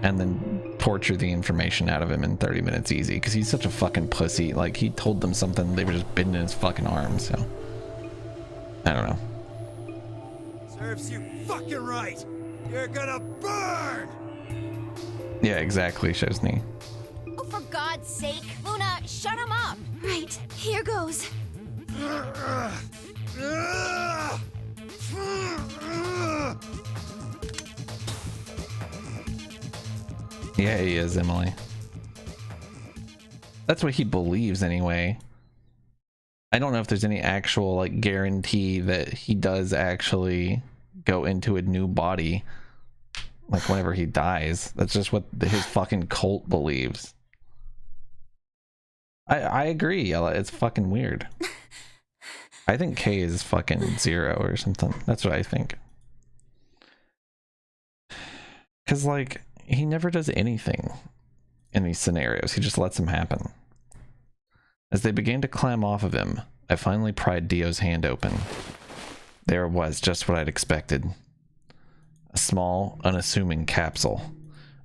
And then torture the information out of him in 30 minutes easy. Because he's such a fucking pussy. Like, he told them something, they were just bitten in his fucking arms, so. I don't know. Serves you fucking right. You're gonna burn. Yeah, exactly, Chesney. Oh, for God's sake. Luna, shut him up. Right, here goes. Yeah, he is, Emily. That's what he believes anyway. I don't know if there's any actual, like, guarantee that he does actually go into a new body, like, whenever he dies. That's just what his fucking cult believes. I agree, Ella. It's fucking weird. I think K is fucking 0 or something. That's what I think. Because, like, he never does anything in these scenarios. He just lets them happen. As they began to climb off of him, I finally pried Dio's hand open. There it was, just what I'd expected. A small, unassuming capsule.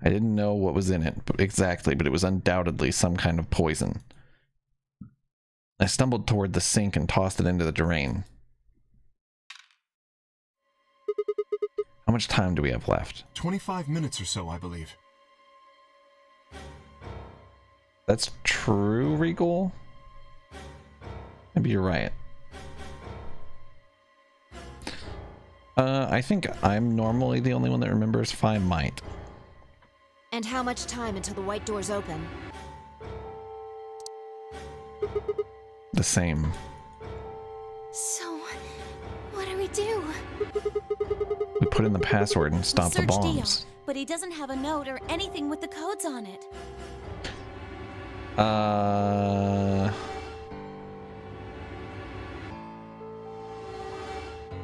I didn't know what was in it exactly, but it was undoubtedly some kind of poison. I stumbled toward the sink and tossed it into the drain. How much time do we have left? 25 minutes or so, I believe. That's true, Regal? Maybe you're right. I think I'm normally the only one that remembers, if I might. And how much time until the white doors open? The same. So, what do we do? We put in the password and stop the Search bombs. Dio, but he doesn't have a note or anything with the codes on it.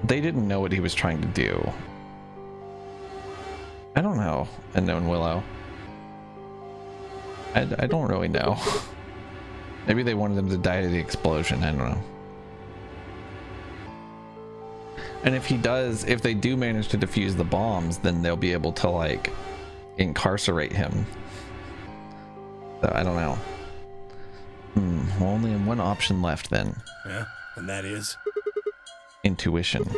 They didn't know what he was trying to do. I don't know, Unknown Willow. I don't really know. Maybe they wanted him to die to the explosion, I don't know. And if if they do manage to defuse the bombs, then they'll be able to, like, incarcerate him. So, I don't know. Well, only one option left then. Yeah, and that is? Intuition.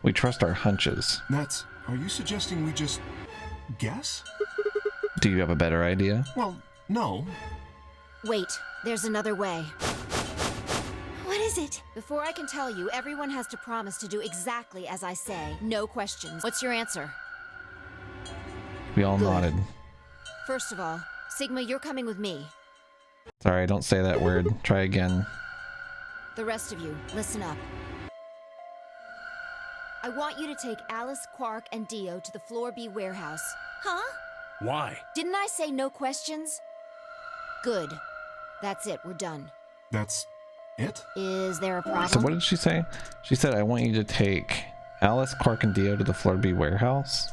We trust our hunches. Are you suggesting we just guess? Do you have a better idea? Well, no. Wait, there's another way. What is it? Before I can tell you, everyone has to promise to do exactly as I say. No questions. What's your answer? We all Good. nodded. First of all, Sigma, you're coming with me. Sorry, don't say that word. Try again. The rest of you, listen up. I want you to take Alice, Quark, and Dio to the Floor B warehouse. Huh? Why? Didn't I say no questions? Good. That's it, we're done. That's it? Is there a problem? So what did she say? She said, I want you to take Alice, Quark, and Dio to the Floor B warehouse.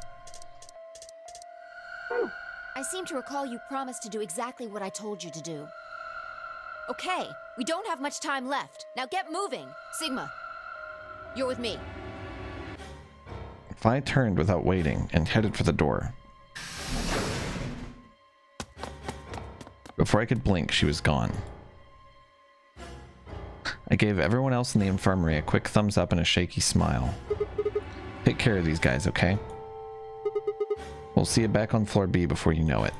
I seem to recall you promised to do exactly what I told you to do. Okay, we don't have much time left. Now get moving. Sigma, you're with me. I turned without waiting and headed for the door. Before I could blink, she was gone. I gave everyone else in the infirmary a quick thumbs up and a shaky smile. Take care of these guys, okay? We'll see you back on floor B before you know it.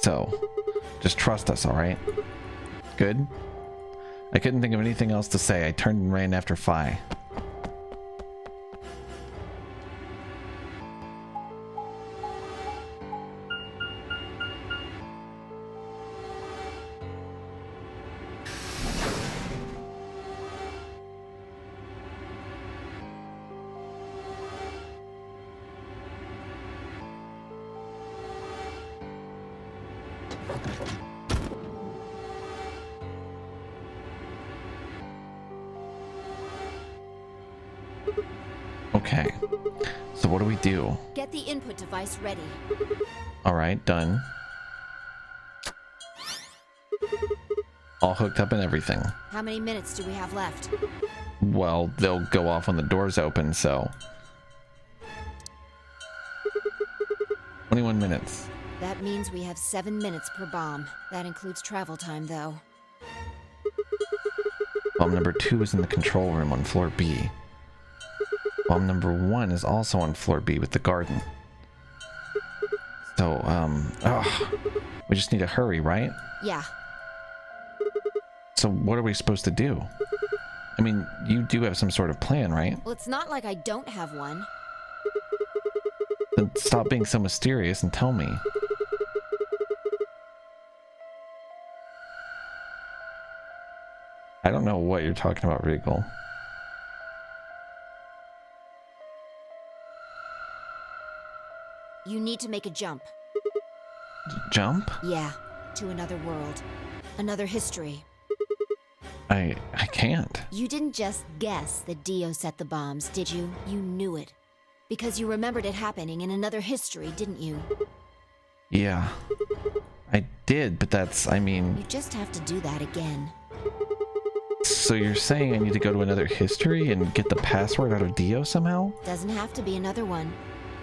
So, just trust us, alright? Good? I couldn't think of anything else to say. I turned and ran after Phi. Okay, so what do we do? Get the input device ready. All right, done. All hooked up and everything. How many minutes do we have left? Well, they'll go off when the doors open, so 21 minutes. That means we have 7 minutes per bomb. That includes travel time, though. Bomb number 2 is in the control room on floor B. Bomb number 1 is also on floor B with the garden. So, we just need to hurry, right? Yeah. So what are we supposed to do? I mean, you do have some sort of plan, right? Well, it's not like I don't have one. Then stop being so mysterious and tell me. I don't know what you're talking about, Regal. You need to make a jump. Jump? Yeah, to another world. Another history. I can't. You didn't just guess that Dio set the bombs, did you? You knew it. Because you remembered it happening in another history, didn't you? Yeah. I did, but that's, I mean... You just have to do that again. So you're saying I need to go to another history and get the password out of Dio somehow? Doesn't have to be another one.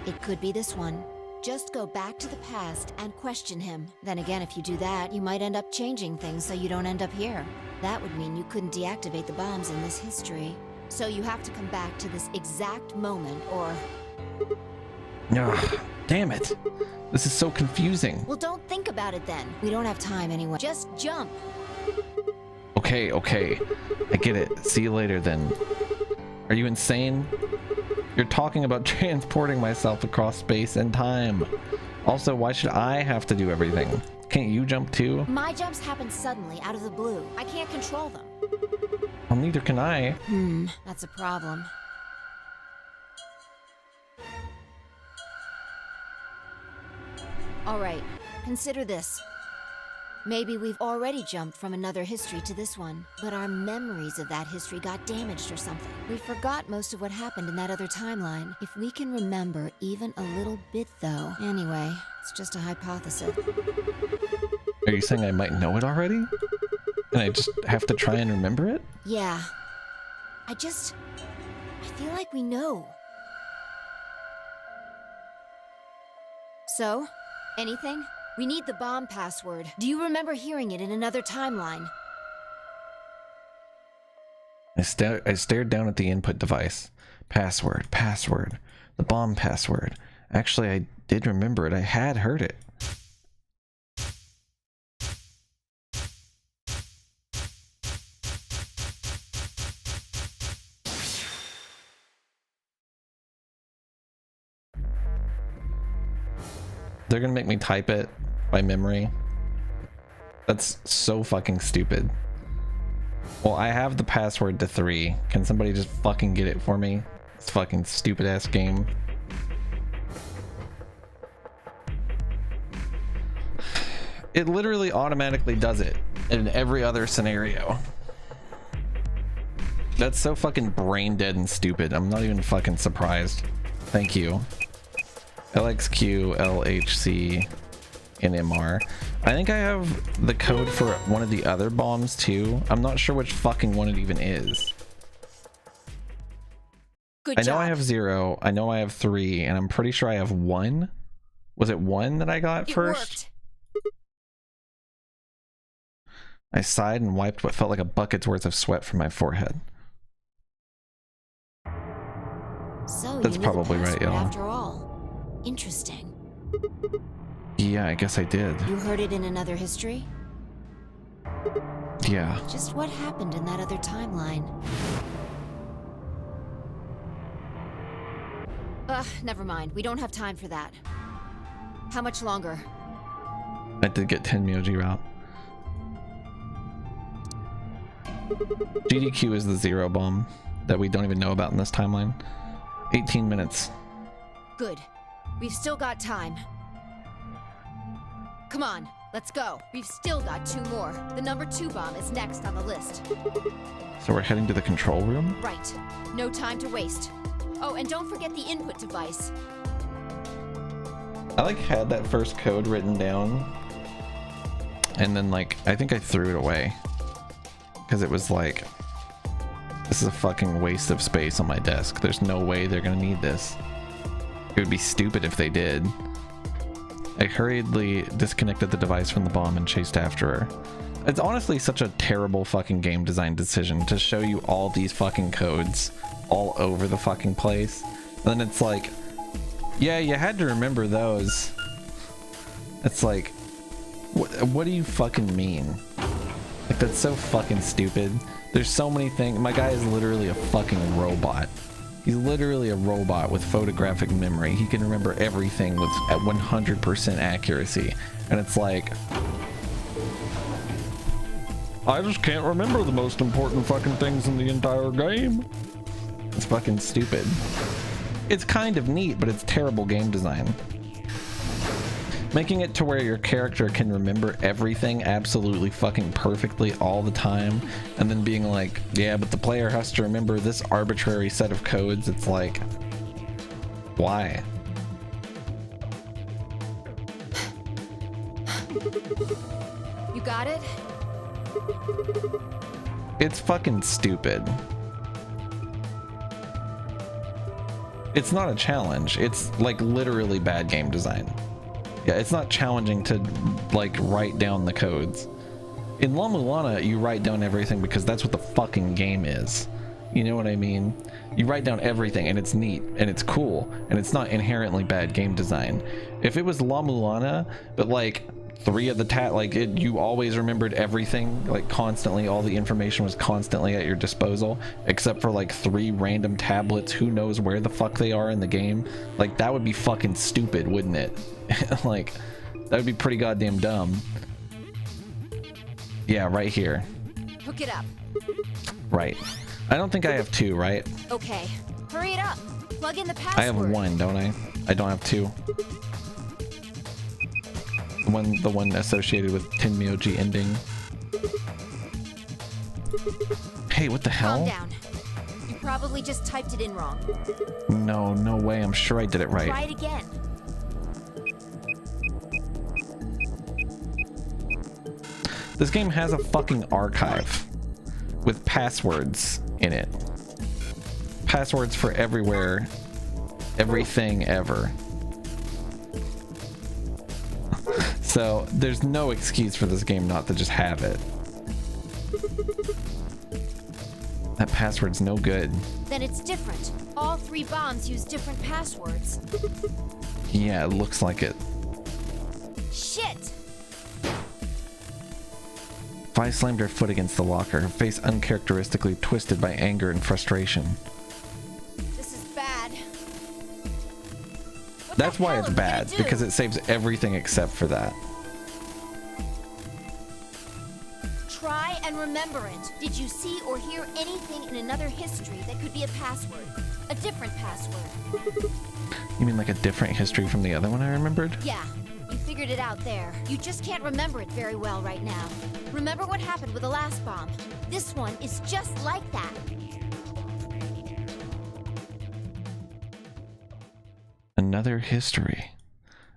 It could be this one. Just go back to the past and question him. Then again, if you do that, you might end up changing things so you don't end up here. That would mean you couldn't deactivate the bombs in this history. So you have to come back to this exact moment, or... Ugh, damn it. This is so confusing. Well, don't think about it then. We don't have time anyway. Just jump. Okay, okay. I get it. See you later then. Are you insane? You're talking about transporting myself across space and time. Also, why should I have to do everything? Can't you jump too? My jumps happen suddenly, out of the blue. I can't control them. Well, neither can I. That's a problem. All right, consider this. Maybe we've already jumped from another history to this one, but our memories of that history got damaged or something. We forgot most of what happened in that other timeline. If we can remember even a little bit, though. Anyway, it's just a hypothesis. Are you saying I might know it already? And I just have to try and remember it? Yeah. I feel like we know. So, anything? We need the bomb password. Do you remember hearing it in another timeline? I stared down at the input device. Password, password. The bomb password. Actually, I did remember it. I had heard it. They're gonna make me type it by memory. That's so fucking stupid. Well, I have the password to 3. Can somebody just fucking get it for me? This fucking stupid ass game. It literally automatically does it in every other scenario. That's so fucking brain dead and stupid. I'm not even fucking surprised. Thank you. LXQ, LHC, and MR. I think I have the code for one of the other bombs too. I'm not sure which fucking one it even is. Good job. I know I have 0, I know I have 3, and I'm pretty sure I have 1. Was it 1 that I got first? Worked. I sighed and wiped what felt like a bucket's worth of sweat from my forehead. So That's you knew probably the right, password y'all. after all. Interesting. Yeah, I guess I did. You heard it in another history? Yeah. Just what happened in that other timeline? Never mind. We don't have time for that. How much longer? I did get Tenmyoji route. GDQ is the zero bomb that we don't even know about in this timeline. 18 minutes. Good. We've still got time. Come on, let's go. We've still got 2 more. The number 2 bomb is next on the list. So we're heading to the control room? Right. No time to waste. Oh, and don't forget the input device. I like had that first code written down, and then like I think I threw it away because it was like, this is a fucking waste of space on my desk. There's no way they're gonna need this. It would be stupid if they did. I hurriedly disconnected the device from the bomb and chased after her. It's honestly such a terrible fucking game design decision to show you all these fucking codes all over the fucking place. And then it's like, yeah, you had to remember those. It's like, what do you fucking mean? Like, that's so fucking stupid. There's so many things. My guy is literally a fucking robot. He's literally a robot with photographic memory. He can remember everything with at 100% accuracy. And it's like, I just can't remember the most important fucking things in the entire game. It's fucking stupid. It's kind of neat, but it's terrible game design. Making it to where your character can remember everything absolutely fucking perfectly all the time, and then being like, yeah, but the player has to remember this arbitrary set of codes. It's like, why? You got it? It's fucking stupid. It's not a challenge. It's like literally bad game design. Yeah, it's not challenging to like write down the codes. In La Mulana, you write down everything because that's what the fucking game is. You know what I mean? You write down everything and it's neat and it's cool and it's not inherently bad game design. If it was La Mulana, but like 3 of the you always remembered everything, like constantly, all the information was constantly at your disposal, except for like 3 random tablets, who knows where the fuck they are in the game. Like, that would be fucking stupid, wouldn't it? Like, that would be pretty goddamn dumb. Yeah, right here. Hook it up. Right. I don't think I have 2, right? Okay. Hurry it up. Plug in the password. I have 1, don't I? I don't have 2. The one associated with Tenmyoji ending. Hey, what the hell? Calm down. You probably just typed it in wrong. No way. I'm sure I did it right. Try it again. This game has a fucking archive with passwords in it. Passwords for everywhere, everything ever. So there's no excuse for this game not to just have it. That password's no good. Then it's different. All 3 bombs use different passwords. Yeah, it looks like it. Shit! Vi slammed her foot against the locker, her face uncharacteristically twisted by anger and frustration. This is bad. That's why it's bad, because it saves everything except for that. Try and remember it. Did you see or hear anything in another history that could be a password? A different password? You mean like a different history from the other one I remembered? Yeah, you figured it out there. You just can't remember it very well right now. Remember what happened with the last bomb? This one is just like that. Another history.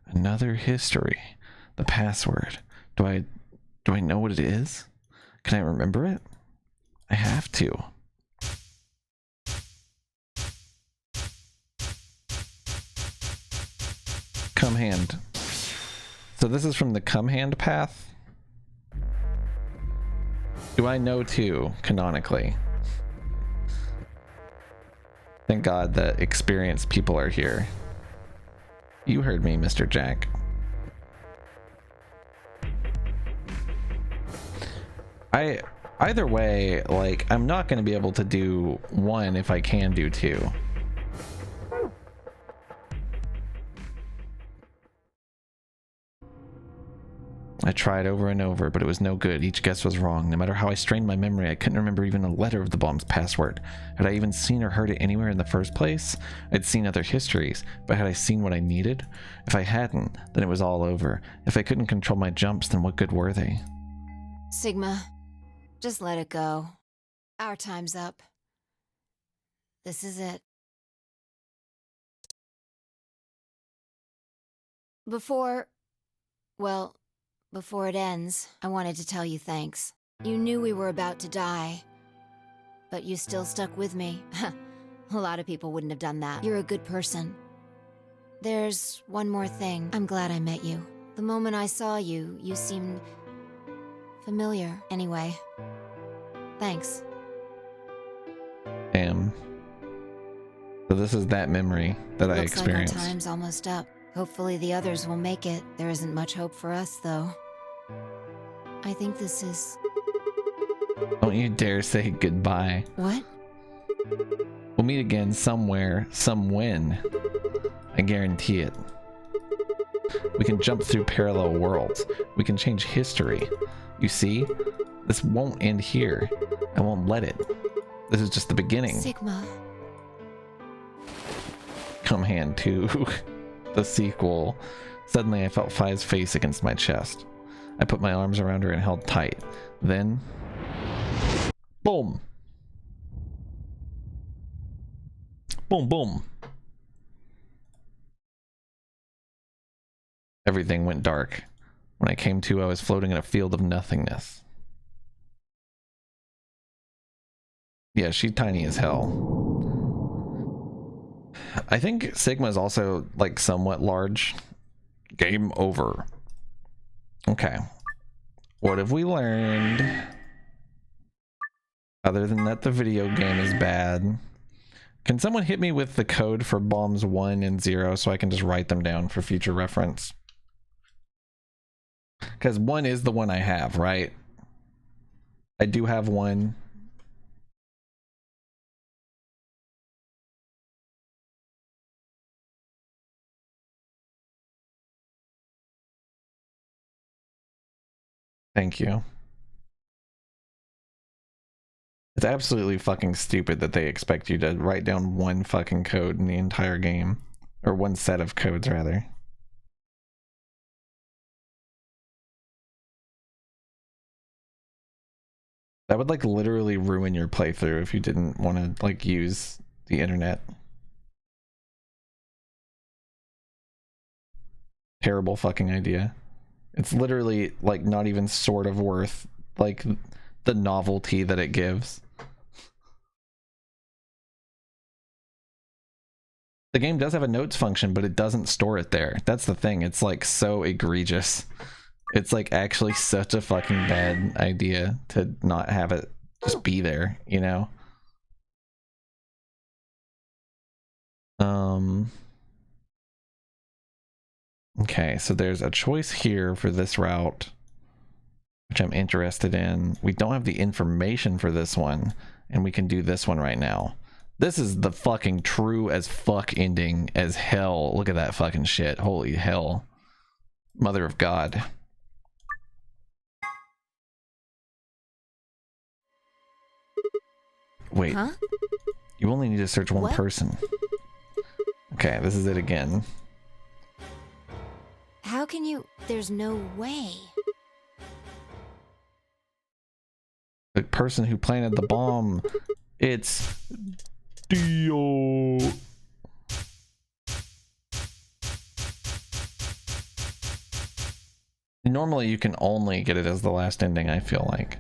Another history. The password. Do I know what it is? Can I remember it? I have to. Come hand. So this is from the come hand path. Do I know too, canonically? Thank God that experienced people are here. You heard me, Mr. Jack. Either way, like, I'm not going to be able to do 1 if I can do 2. I tried over and over, but it was no good. Each guess was wrong. No matter how I strained my memory, I couldn't remember even a letter of the bomb's password. Had I even seen or heard it anywhere in the first place? I'd seen other histories, but had I seen what I needed? If I hadn't, then it was all over. If I couldn't control my jumps, then what good were they? Sigma, just let it go. Our time's up. This is it. Before it ends, I wanted to tell you thanks. You knew we were about to die, but you still stuck with me. A lot of people wouldn't have done that. You're a good person. There's one more thing. I'm glad I met you. The moment I saw you, you seemed familiar. Anyway, thanks. Damn. So this is that memory that I experienced. Looks like our time's almost up. Hopefully the others will make it. There isn't much hope for us, though. I think this is... Don't you dare say goodbye. What? We'll meet again somewhere, when. I guarantee it. We can jump through parallel worlds. We can change history. You see? This won't end here. I won't let it. This is just the beginning. Sigma. Come Hand 2. The sequel. Suddenly I felt Fi's face against my chest. I put my arms around her and held tight. Then... boom! Boom, boom. Everything went dark. When I came to, I was floating in a field of nothingness. Yeah, she's tiny as hell. I think Sigma is also, like, somewhat large. Game over. Okay. What have we learned? Other than that, the video game is bad. Can someone hit me with the code for bombs 1 and 0 so I can just write them down for future reference? Because 1 is the one I have, right? I do have 1. Thank you. It's absolutely fucking stupid that they expect you to write down 1 fucking code in the entire game. Or 1 set of codes, rather. That would, like, literally ruin your playthrough if you didn't want to, like, use the internet. Terrible fucking idea. It's literally, like, not even sort of worth, like, the novelty that it gives. The game does have a notes function, but it doesn't store it there. That's the thing. It's, like, so egregious. It's, like, actually such a fucking bad idea to not have it just be there, you know? Okay, so there's a choice here for this route, which I'm interested in. We don't have the information for this one, and we can do this one right now. This is the fucking true as fuck ending as hell. Look at that fucking shit. Holy hell. Mother of God. Wait. Huh? You only need to search one What? person. Okay, this is it again. How can you... There's no way. The person who planted the bomb. It's... Dio. Normally you can only get it as the last ending, I feel like.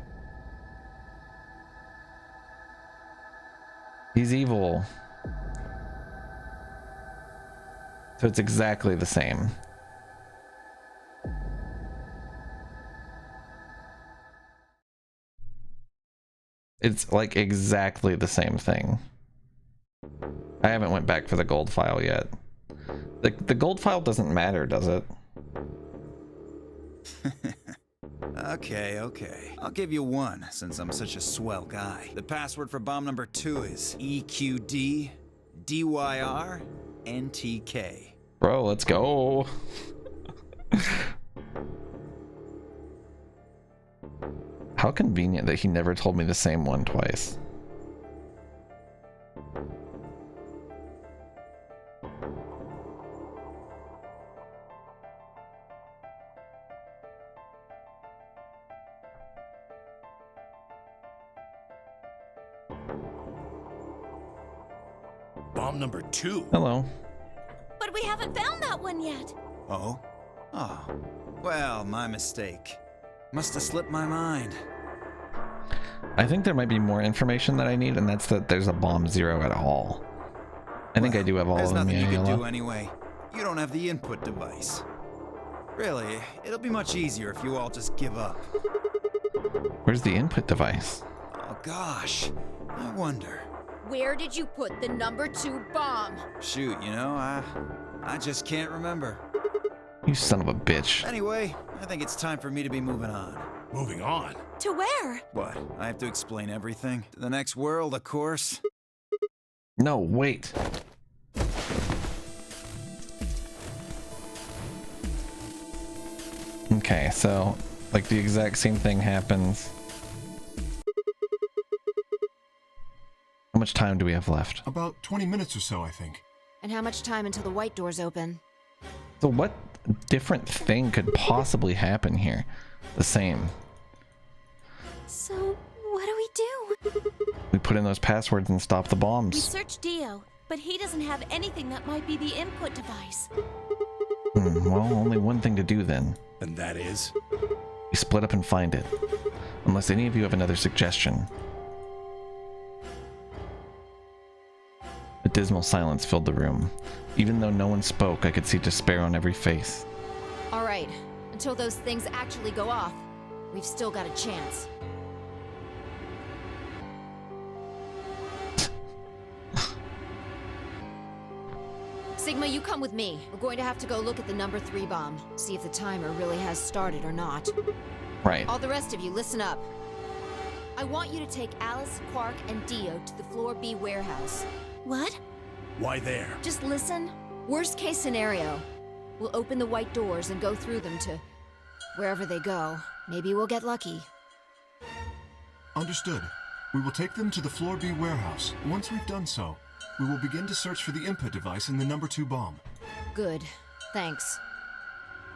He's evil. So it's exactly the same. It's like exactly the same thing. I haven't went back for the gold file yet. The gold file doesn't matter, does it? Okay. I'll give you one, since I'm such a swell guy. The password for bomb number 2 is EQD DYR NTK. Bro, let's go. How convenient that he never told me the same one twice. Bomb number 2. Hello. But we haven't found that one yet. Oh? Oh. Well, my mistake. Must have slipped my mind. I think there might be more information that I need, and that's that there's a bomb 0 at all. I think I do have all There's of them. nothing Yeah, you can yellow. do anyway. You don't have the input device. Really, it'll be much easier if you all just give up. Where's the input device? Oh gosh, I wonder. Where did you put the number 2 bomb? Shoot, I just can't remember. You son of a bitch. Anyway, I think it's time for me to be moving on. Moving on. To where? What? I have to explain everything? To the next world, of course. No, wait. Okay, so like the exact same thing happens. How much time do we have left? About 20 minutes or so, I think. And how much time until the white doors open? So what different thing could possibly happen here? The same. So, what do we do? We put in those passwords and stop the We bombs. searched Dio, but he doesn't have anything that might be the input device. Well, only one thing to do then. And that is? We split up and find it. Unless any of you have another suggestion. A dismal silence filled the room. Even though no one spoke, I could see despair on every face. All right, until those things actually go off, we've still got a chance. Sigma, you come with me. We're going to have to go look at the number 3 bomb, see if the timer really has started or not. Right. All the rest of you, listen up. I want you to take Alice, Quark, and Dio to the Floor B warehouse. What? Why there? Just listen. Worst case scenario. We'll open the white doors and go through them to wherever they go. Maybe we'll get lucky. Understood. We will take them to the Floor B warehouse. Once we've done so, we will begin to search for the input device and the number 2 bomb. Good. Thanks.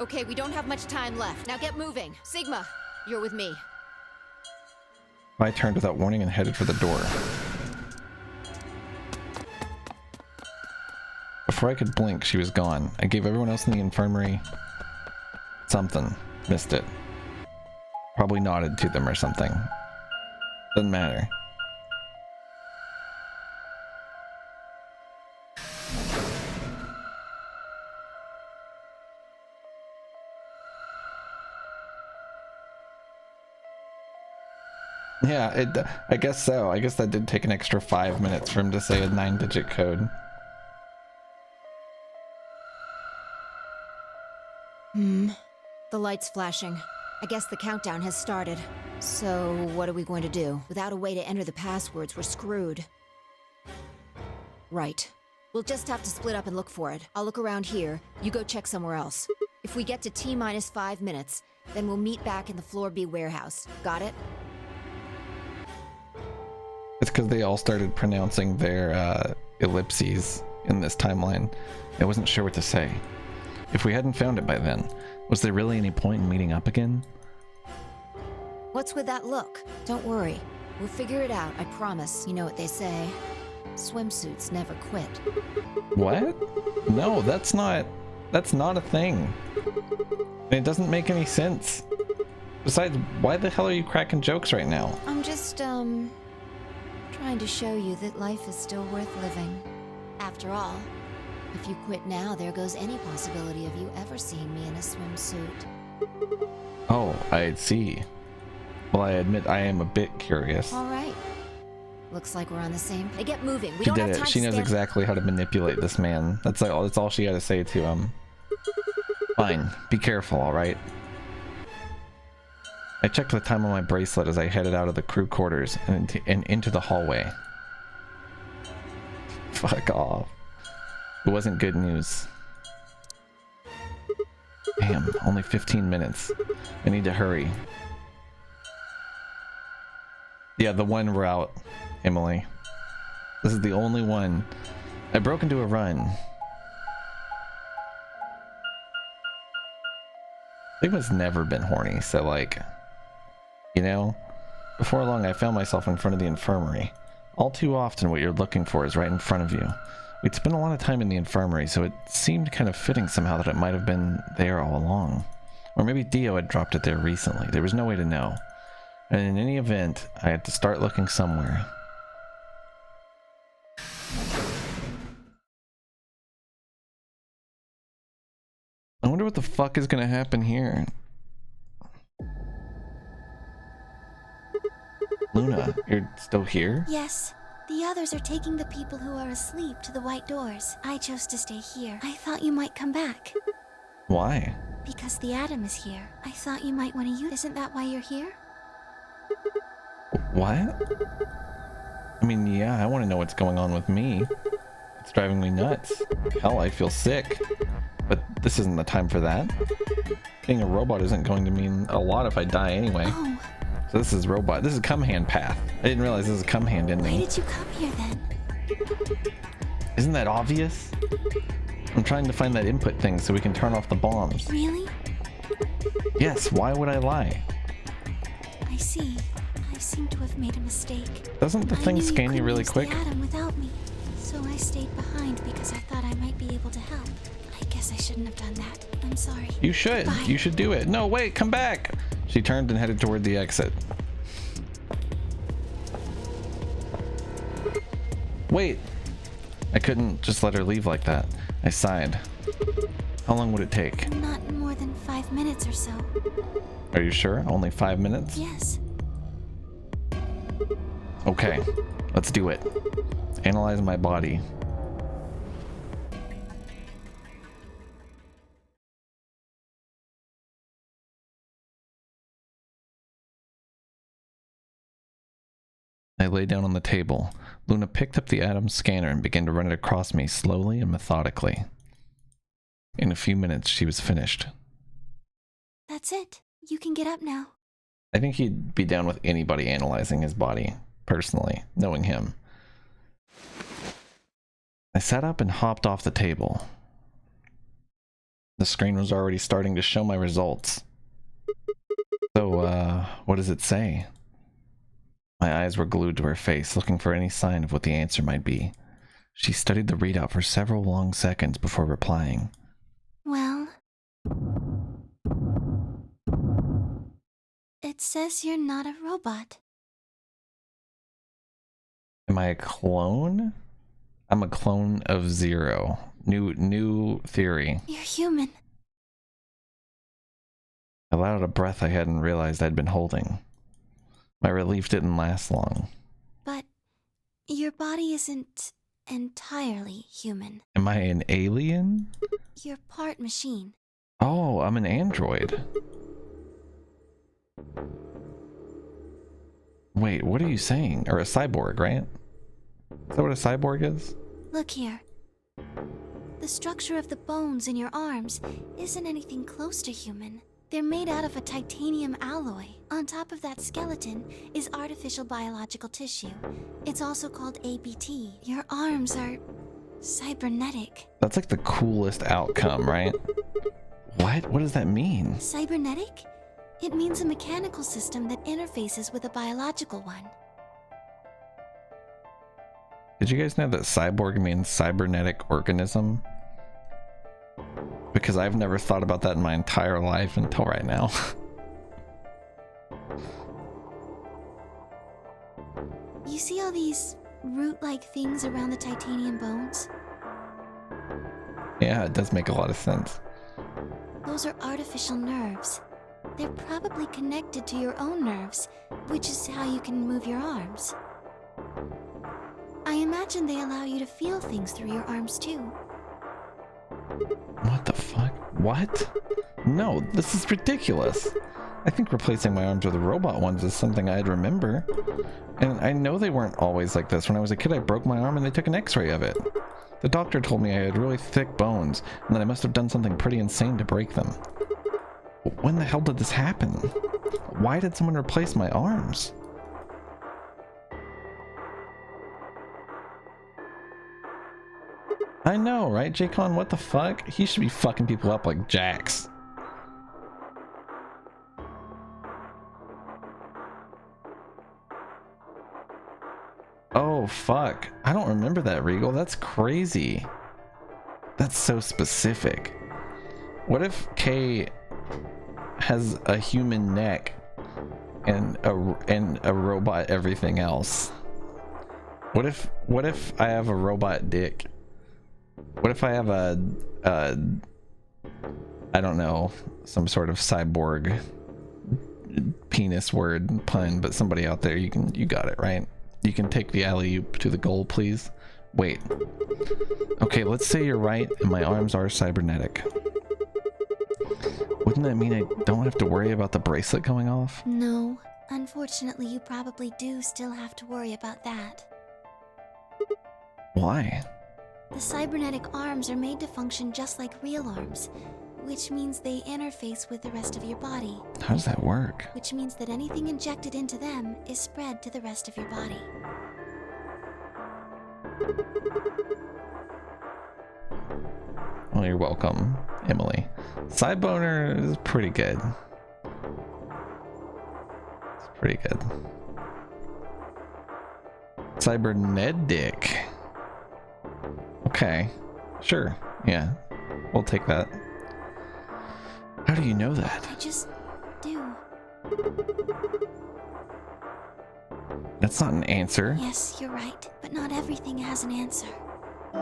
Okay, we don't have much time left. Now get moving. Sigma, you're with me. I turned without warning and headed for the door. Before I could blink, she was gone. I gave everyone else in the infirmary something. Missed it. Probably nodded to them or something. Doesn't matter. Yeah, I guess so. I guess that did take an extra 5 minutes for him to say a 9-digit code. The light's flashing. I guess the countdown has started. So, what are we going to do? Without a way to enter the passwords, we're screwed. Right. We'll just have to split up and look for it. I'll look around here. You go check somewhere else. If we get to T-minus 5 minutes, then we'll meet back in the Floor B warehouse. Got it? It's because they all started pronouncing their ellipses in this timeline. I wasn't sure what to say. If we hadn't found it by then, was there really any point in meeting up again? What's with that look? Don't worry. We'll figure it out, I promise. You know what they say. Swimsuits never quit. What? No, that's not a thing. It doesn't make any sense. Besides, why the hell are you cracking jokes right now? I'm just, trying to show you that life is still worth living. After all, if you quit now, there goes any possibility of you ever seeing me in a swimsuit. Oh, I see. Well, I admit I am a bit curious. All right. Looks like we're on the same. Hey, get moving. We She don't did have it. time She to knows stand. exactly how to manipulate this man. That's all she had to say to him. Fine. Be careful, all right? I checked the time on my bracelet as I headed out of the crew quarters and into the hallway. Fuck off. It wasn't good news. Damn, only 15 minutes. I need to hurry. Yeah, the one route, Emily. This is the only one. I broke into a run. Sigma's never been horny, so like, you know, before long I found myself in front of the infirmary. All too often what you're looking for is right in front of you. We'd spent a lot of time in the infirmary, so it seemed kind of fitting somehow that it might have been there all along. Or maybe Dio had dropped it there recently. There was no way to know. And in any event, I had to start looking somewhere. I wonder what the fuck is gonna happen here. Luna, you're still here? Yes. The others are taking the people who are asleep to the white doors. I chose to stay here. I thought you might come back. Why? Because the Atom is here. I thought you might want to use... Isn't that why you're here? What? I mean, yeah, I want to know what's going on with me. It's driving me nuts. Hell, I feel sick. But this isn't the time for that. Being a robot isn't going to mean a lot if I die anyway. Oh. So this is robot. This is come hand path. I didn't realize this is come hand ending. Why did you come here then? Isn't that obvious? I'm trying to find that input thing so we can turn off the bombs. Really? Yes, why would I lie? I see. I seem to have made a mistake. Doesn't the thing scan you really quick? The Atom without me. So I stayed behind because I thought I might be able to help. I guess I shouldn't have done that. I'm sorry. You should. Bye. You should do it. No, wait, come back. She turned and headed toward the exit. Wait. I couldn't just let her leave like that. I sighed. How long would it take? Not more than 5 minutes or so. Are you sure? Only 5 minutes? Yes. Okay, let's do it. Analyze my body. I lay down on the table. Luna picked up the Atom scanner and began to run it across me slowly and methodically. In a few minutes, she was finished. That's it. You can get up now. I think he'd be down with anybody analyzing his body, personally, knowing him. I sat up and hopped off the table. The screen was already starting to show my results. So, what does it say? My eyes were glued to her face, looking for any sign of what the answer might be. She studied the readout for several long seconds before replying. Well... It says you're not a robot. Am I a clone? I'm a clone of Zero. New theory. You're human. I let out a breath I hadn't realized I'd been holding. My relief didn't last long. But your body isn't entirely human. Am I an alien? You're part machine. Oh, I'm an android. Wait, what are you saying? Or a cyborg, right? Is that what a cyborg is? Look here. The structure of the bones in your arms isn't anything close to human. They're made out of a titanium alloy. On top of that skeleton is artificial biological tissue. It's also called ABT. Your arms are cybernetic. That's like the coolest outcome, right? What? What does that mean? Cybernetic? It means a mechanical system that interfaces with a biological one. Did you guys know that cyborg means cybernetic organism? Because I've never thought about that in my entire life until right now. You see all these root-like things around the titanium bones? Yeah, it does make a lot of sense. Those are artificial nerves. They're probably connected to your own nerves, which is how you can move your arms. I imagine they allow you to feel things through your arms too. What the fuck? What? No, this is ridiculous. I think replacing my arms with robot ones is something I'd remember. And I know they weren't always like this. When I was a kid, I broke my arm and they took an x-ray of it. The doctor told me I had really thick bones and that I must have done something pretty insane to break them. When the hell did this happen? Why did someone replace my arms? I know, right, J-Con? What the fuck? He should be fucking people up like Jax. Oh, fuck. I don't remember that, Regal. That's crazy. That's so specific. What if Kay has a human neck and a robot everything else? What if I have a robot dick? What if I have a I don't know, some sort of cyborg penis word pun, but somebody out there, you got it, right? You can take the alley-oop to the goal, please. Wait. Okay, let's say you're right and my arms are cybernetic. Wouldn't that mean I don't have to worry about the bracelet going off? No. Unfortunately, you probably do still have to worry about that. Why? The cybernetic arms are made to function just like real arms, which means they interface with the rest of your body. How does that work? Which means that anything injected into them is spread to the rest of your body. Well, you're welcome, Emily. Cyboner is pretty good. It's pretty good. Cybernetic. Okay, sure, yeah, we'll take that. How do you know that? I just do. That's not an answer. Yes, you're right, but not everything has an answer.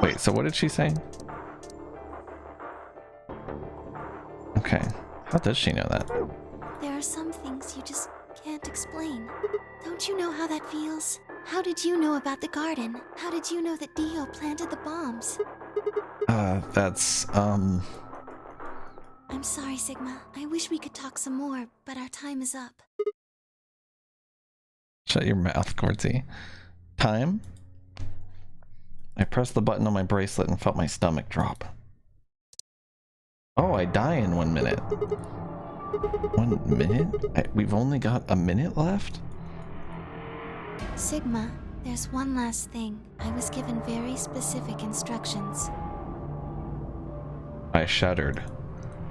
Wait, so what did she say? Okay, how does she know that? There are some things you just can't explain. Don't you know how that feels? How did you know about the garden? How did you know that Dio planted the bombs? I'm sorry, Sigma. I wish we could talk some more, but our time is up. Shut your mouth, Corty. Time? I pressed the button on my bracelet and felt my stomach drop. Oh, I die in 1 minute. 1 minute? We've only got a minute left? Sigma, there's one last thing. I was given very specific instructions. I shuddered.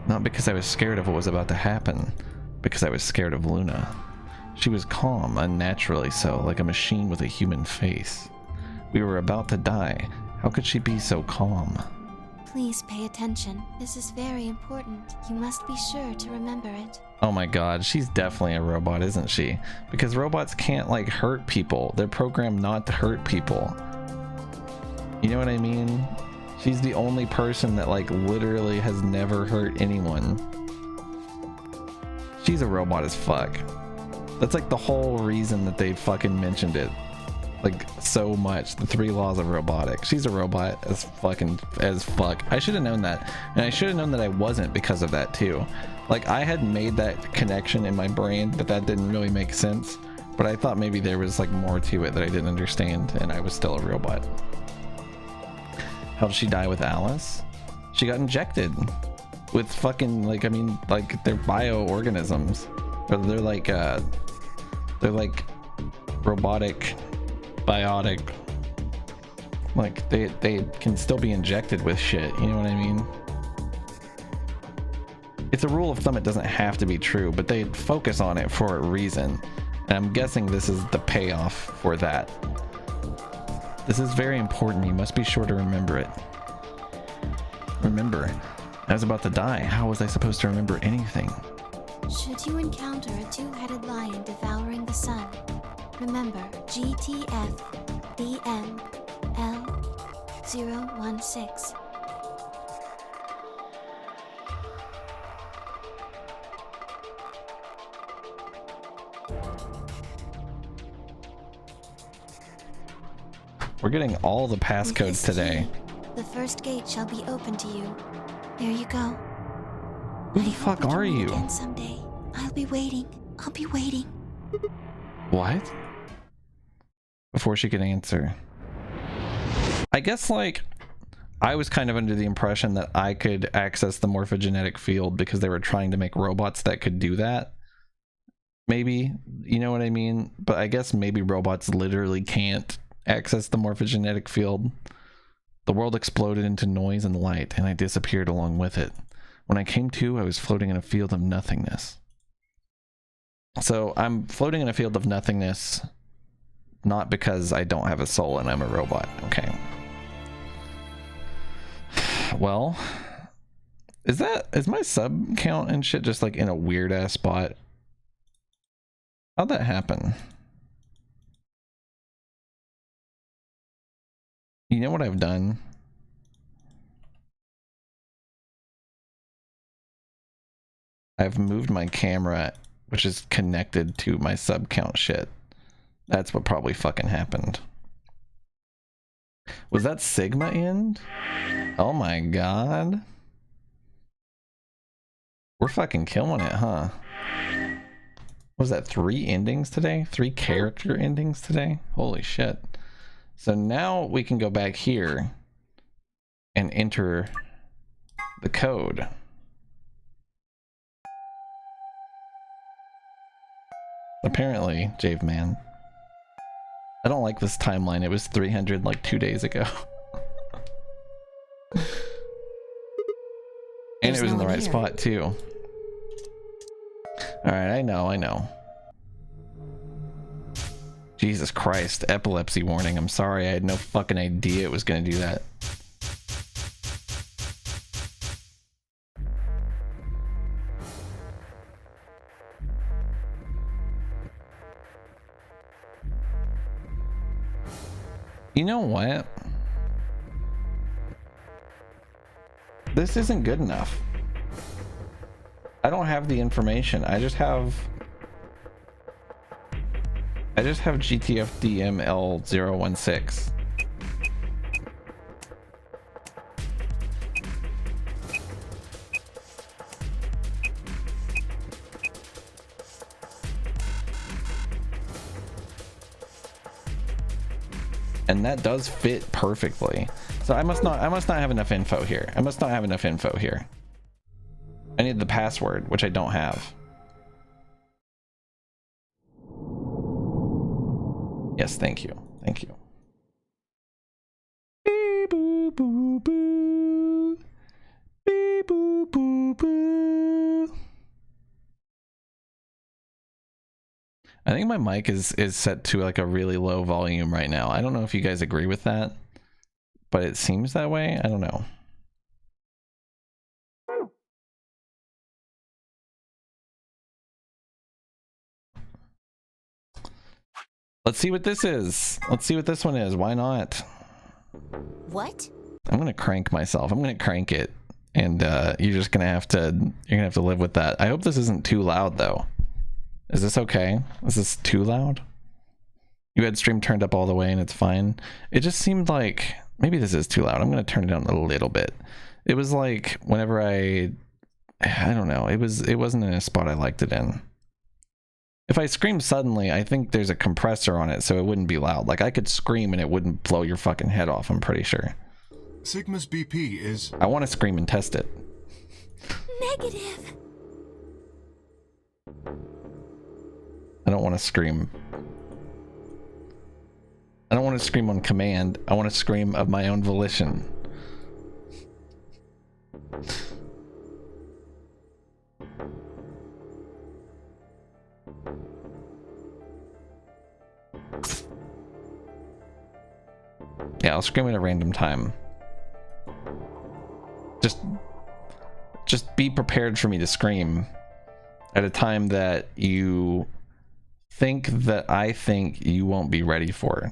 Not because I was scared of what was about to happen, because I was scared of Luna. She was calm, unnaturally so, like a machine with a human face. We were about to die. How could she be so calm? Please pay attention. This is very important. You must be sure to remember it. Oh my god, she's definitely a robot, isn't she? Because robots can't, like, hurt people. They're programmed not to hurt people. You know what I mean? She's the only person that, like, literally has never hurt anyone. She's a robot as fuck. That's, like, the whole reason that they fucking mentioned it. Like, so much. The 3 laws of robotics. She's a robot as fuck. I should have known that. And I should have known that I wasn't because of that, too. Like, I had made that connection in my brain, but that didn't really make sense. But I thought maybe there was, like, more to it that I didn't understand, and I was still a robot. How did she die with Alice? She got injected with fucking, like, I mean, like, they're bioorganisms. Or they're like robotic, biotic. Like, they can still be injected with shit, you know what I mean? It's a rule of thumb, it doesn't have to be true, but they focus on it for a reason. And I'm guessing this is the payoff for that. This is very important. You must be sure to remember it. Remember, I was about to die. How was I supposed to remember anything? Should you encounter a two-headed lion devouring the sun, remember GTF DM L016. We're getting all the passcodes today. The first gate shall be open to you. Here you go. Who the fuck are you? Again someday. I'll be waiting. I'll be waiting. What? Before she could answer. I guess, like, I was kind of under the impression that I could access the morphogenetic field because they were trying to make robots that could do that. Maybe, you know what I mean? But I guess maybe robots literally can't access the morphogenetic field. The world exploded into noise and light, and I disappeared along with it. When I came to, I was floating in a field of nothingness. So I'm floating in a field of nothingness, not because I don't have a soul and I'm a robot. Okay. Well, is my sub count and shit just like in a weird ass spot? How'd that happen? You know what I've done? I've moved my camera, which is connected to my sub count shit. That's what probably fucking happened. Was that Sigma end? Oh my god. We're fucking killing it, huh? Was that 3 endings today? 3 character endings today? Holy shit. So now we can go back here and enter the code. Apparently, Javeman. I don't like this timeline. It was 300 like 2 days ago. And it was in the right spot too. Alright, I know. Jesus Christ, epilepsy warning. I'm sorry, I had no fucking idea it was gonna do that. You know what? This isn't good enough. I don't have the information. I just have GTFDML016. And that does fit perfectly. So I must not have enough info here. I need the password, which I don't have. Yes, thank you. Thank you. Beep, boo, boo, boo. Beep, boo, boo, boo. I think my mic is set to like a really low volume right now. I don't know if you guys agree with that, but it seems that way. I don't know. Let's see what this is. Let's see what this one is. Why not? What? I'm gonna crank myself. I'm gonna crank it, and you're just gonna have to live with that. I hope this isn't too loud though. Is this okay? Is this too loud? You had stream turned up all the way and it's fine. It just seemed like maybe this is too loud. I'm gonna turn it down a little bit. It was like whenever I don't know. It wasn't in a spot I liked it in. If I scream suddenly, I think there's a compressor on it, so it wouldn't be loud. Like I could scream and it wouldn't blow your fucking head off. I'm pretty sure. Sigma's BP is. I want to scream and test it. Negative. I don't want to scream. I don't want to scream on command. I want to scream of my own volition. Yeah, I'll scream at a random time. Just be prepared for me to scream at a time that you think that I think you won't be ready for.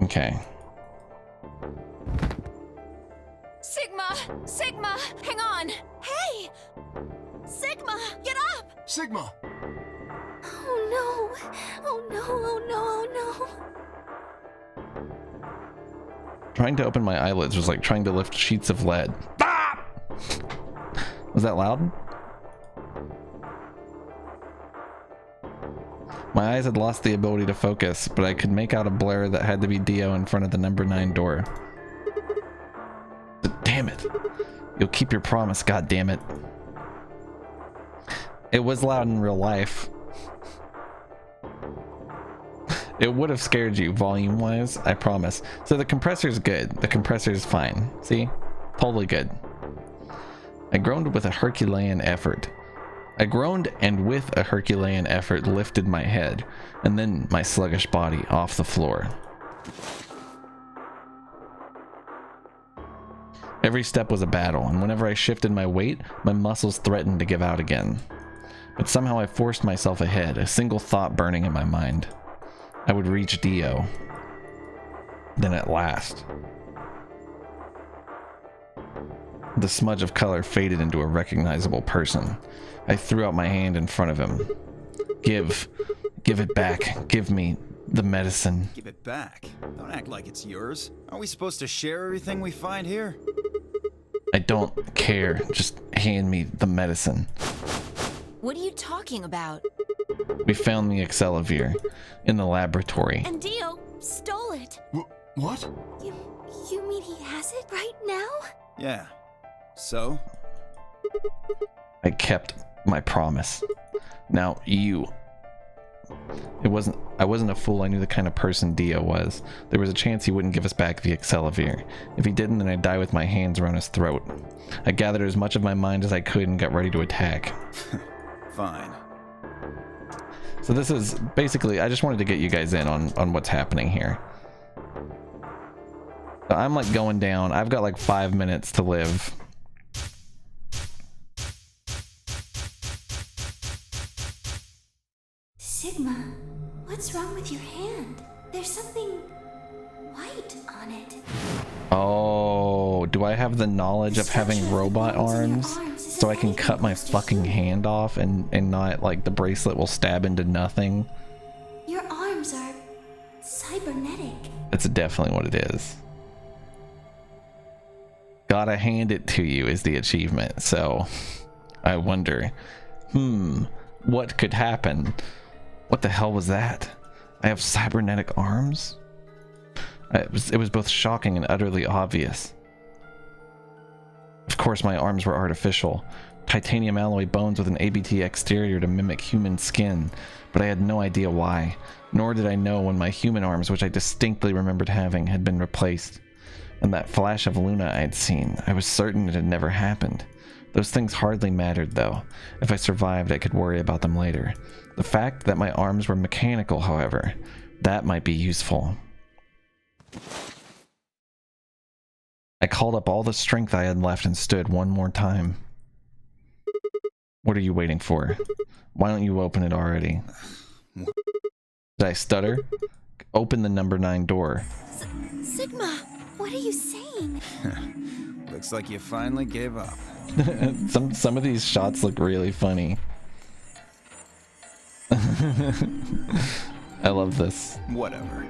Okay. Sigma, hang on. Hey! Sigma, get up! Sigma! Oh no! Oh no, oh no, oh no! Trying to open my eyelids was like trying to lift sheets of lead. Ah! Was that loud? My eyes had lost the ability to focus, but I could make out a blur that had to be Dio in front of the number 9 door. Damn it. You'll keep your promise, goddammit. It was loud in real life. It would have scared you volume-wise, I promise. So the compressor's good. The compressor's fine. See? Totally good. I groaned with a Herculean effort. I groaned and with a Herculean effort lifted my head, and then my sluggish body off the floor. Every step was a battle, and whenever I shifted my weight, my muscles threatened to give out again. But somehow I forced myself ahead, a single thought burning in my mind. I would reach Dio. Then at last, the smudge of color faded into a recognizable person. I threw out my hand in front of him. Give it back. Give me the medicine. Give it back? Don't act like it's yours. Are we supposed to share everything we find here? I don't care. Just hand me the medicine. What are you talking about? We found the Excelavir in the laboratory. And Dio stole it. What? You mean he has it right now? Yeah. So? I kept my promise. Now you. I wasn't a fool. I knew the kind of person Dio was. There was a chance he wouldn't give us back the Excelavir. If he didn't, then I'd die with my hands around his throat. I gathered as much of my mind as I could and got ready to attack. Fine. So this is basically, I just wanted to get you guys in on what's happening here. So I'm like going down. I've got like 5 minutes to live. Sigma, what's wrong with your hand? There's something white on it. Oh, do I have the knowledge of having robot arms? So I can cut my fucking hand off and not, like, the bracelet will stab into nothing? Your arms are cybernetic. That's definitely what it is. Gotta hand it to you is the achievement, so I wonder, what could happen? What the hell was that? I have cybernetic arms? It was both shocking and utterly obvious. Of course, my arms were artificial. Titanium alloy bones with an ABT exterior to mimic human skin, but I had no idea why, nor did I know when my human arms, which I distinctly remembered having, had been replaced. And that flash of Luna I'd seen, I was certain it had never happened. Those things hardly mattered, though. If I survived, I could worry about them later. The fact that my arms were mechanical, however, that might be useful. I called up all the strength I had left and stood one more time. What are you waiting for? Why don't you open it already? Did I stutter? Open the number 9 door. Sigma, what are you saying? Looks like you finally gave up. Some of these shots look really funny. I love this. Whatever.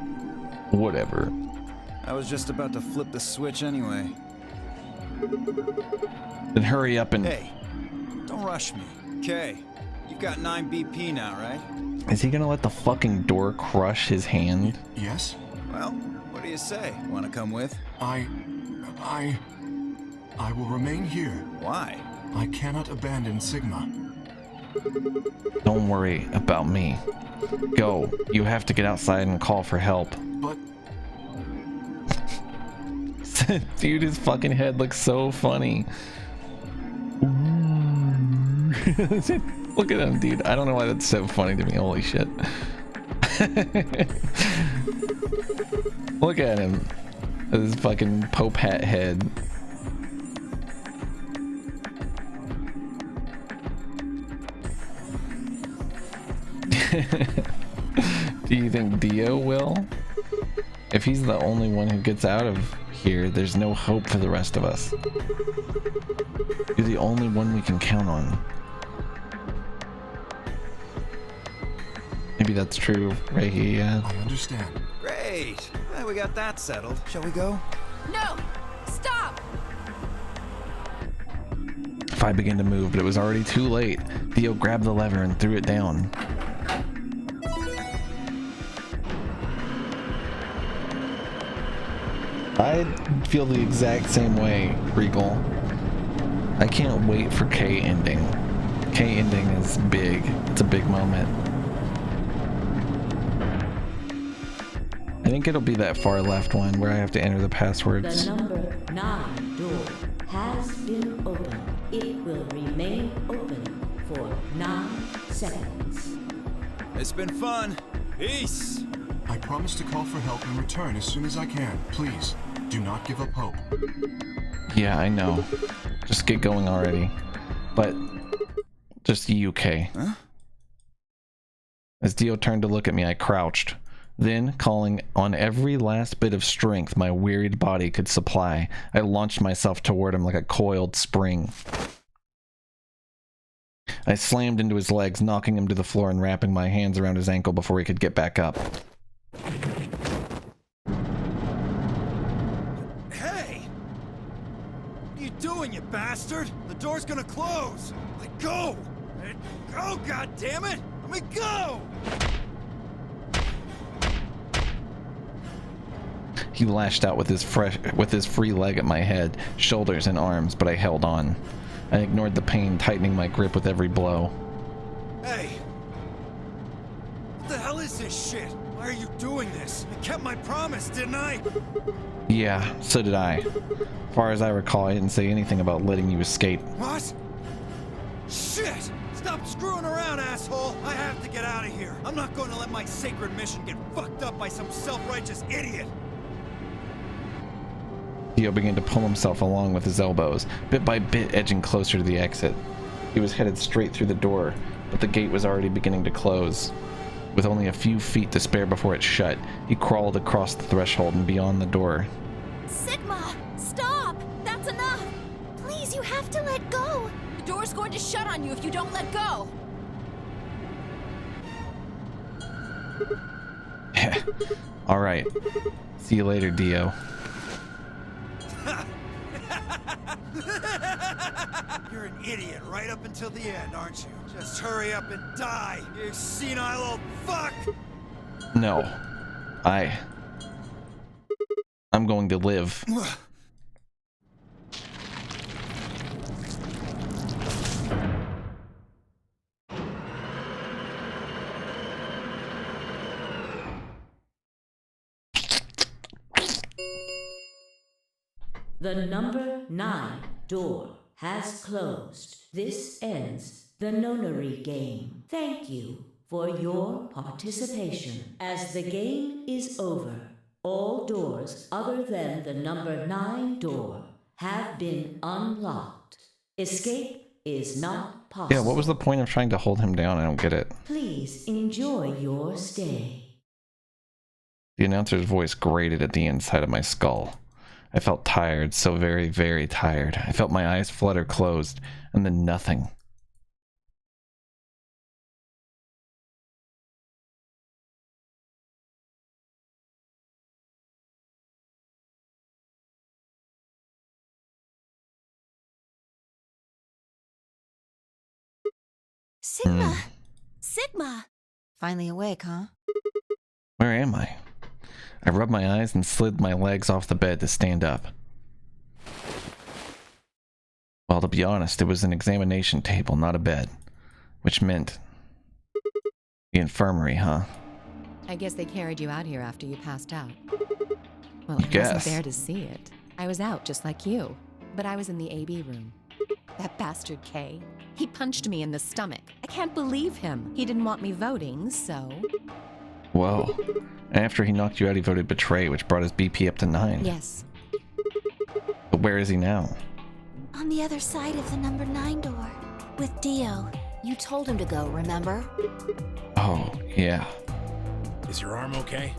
I was just about to flip the switch anyway. Then hurry up and... Hey, don't rush me. Okay, you've got 9 BP now, right? Is he gonna let the fucking door crush his hand? Yes? Well, what do you say? Want to come with? I will remain here. Why? I cannot abandon Sigma. Don't worry about me. Go. You have to get outside and call for help. But... Dude, his fucking head looks so funny. Look at him, dude. I don't know why that's so funny to me. Holy shit. Look at him. His fucking Pope hat head. Do you think Dio will? If he's the only one who gets out of here, there's no hope for the rest of us. You're the only one we can count on. Maybe that's true, Reiki, yeah. I understand. Great. Well, we got that settled. Shall we go? No! Stop! If I began to move, but it was already too late. Theo grabbed the lever and threw it down. I feel the exact same way, Regal. I can't wait for K ending. K ending is big. It's a big moment. I think it'll be that far left one where I have to enter the passwords. The number 9 door has been opened. It will remain open for 9 seconds. It's been fun. Peace. I promise to call for help and return as soon as I can. Please, do not give up hope. Yeah, I know. Just get going already. But just UK. Huh? As Dio turned to look at me, I crouched. Then, calling on every last bit of strength my wearied body could supply, I launched myself toward him like a coiled spring. I slammed into his legs, knocking him to the floor and wrapping my hands around his ankle before he could get back up. Hey! What are you doing, you bastard? The door's gonna close. Let go! Let go, goddammit! Let me go! He lashed out with his free leg at my head, shoulders, and arms, but I held on. I ignored the pain, tightening my grip with every blow. Hey! What the hell is this shit? Why are you doing this? I kept my promise, didn't I? Yeah, so did I. As far as I recall, I didn't say anything about letting you escape. What? Shit! Stop screwing around, asshole! I have to get out of here. I'm not going to let my sacred mission get fucked up by some self-righteous idiot. Theo began to pull himself along with his elbows, bit by bit edging closer to the exit. He was headed straight through the door, but the gate was already beginning to close. With only a few feet to spare before it shut, he crawled across the threshold and beyond the door. Sigma, stop! That's enough! Please, you have to let go! The door's going to shut on you if you don't let go! Alright. See you later, Dio. You're an idiot right up until the end, aren't you? Just hurry up and die, you senile old fuck! No. I'm going to live. The number 9 door has closed. This ends the nonary game. Thank you for your participation. As the game is over, all doors other than the number 9 door have been unlocked. Escape is not possible. Yeah, what was the point of trying to hold him down? I don't get it. Please enjoy your stay. The announcer's voice grated at the inside of my skull. I felt tired, so very, very tired. I felt my eyes flutter closed, and then nothing. Sigma! Sigma! Finally awake, huh? Where am I? I rubbed my eyes and slid my legs off the bed to stand up. Well, to be honest, it was an examination table, not a bed. Which meant... the infirmary, huh? I guess they carried you out here after you passed out. Well, I I guess. wasn't there to see it. I was out just like you, but I was in the AB room. That bastard K, he punched me in the stomach. I can't believe him. He didn't want me voting, so... Whoa. After he knocked you out, he voted betray, which brought his BP up to 9. Yes. But where is he now? On the other side of the number 9 door, with Dio. You told him to go, remember? Oh, yeah. Is your arm okay?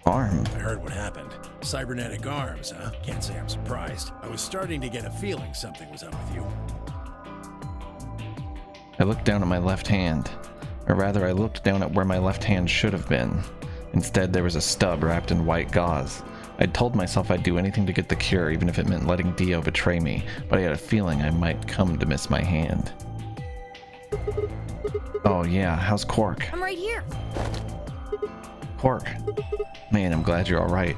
Arm? I heard what happened. Cybernetic arms, huh? Can't say I'm surprised. I was starting to get a feeling something was up with you. I looked down at my left hand. Or rather, I looked down at where my left hand should have been. Instead, there was a stub wrapped in white gauze. I'd told myself I'd do anything to get the cure, even if it meant letting Dio betray me, but I had a feeling I might come to miss my hand. Oh yeah, how's Quark? I'm right here. Quark. Man, I'm glad you're alright.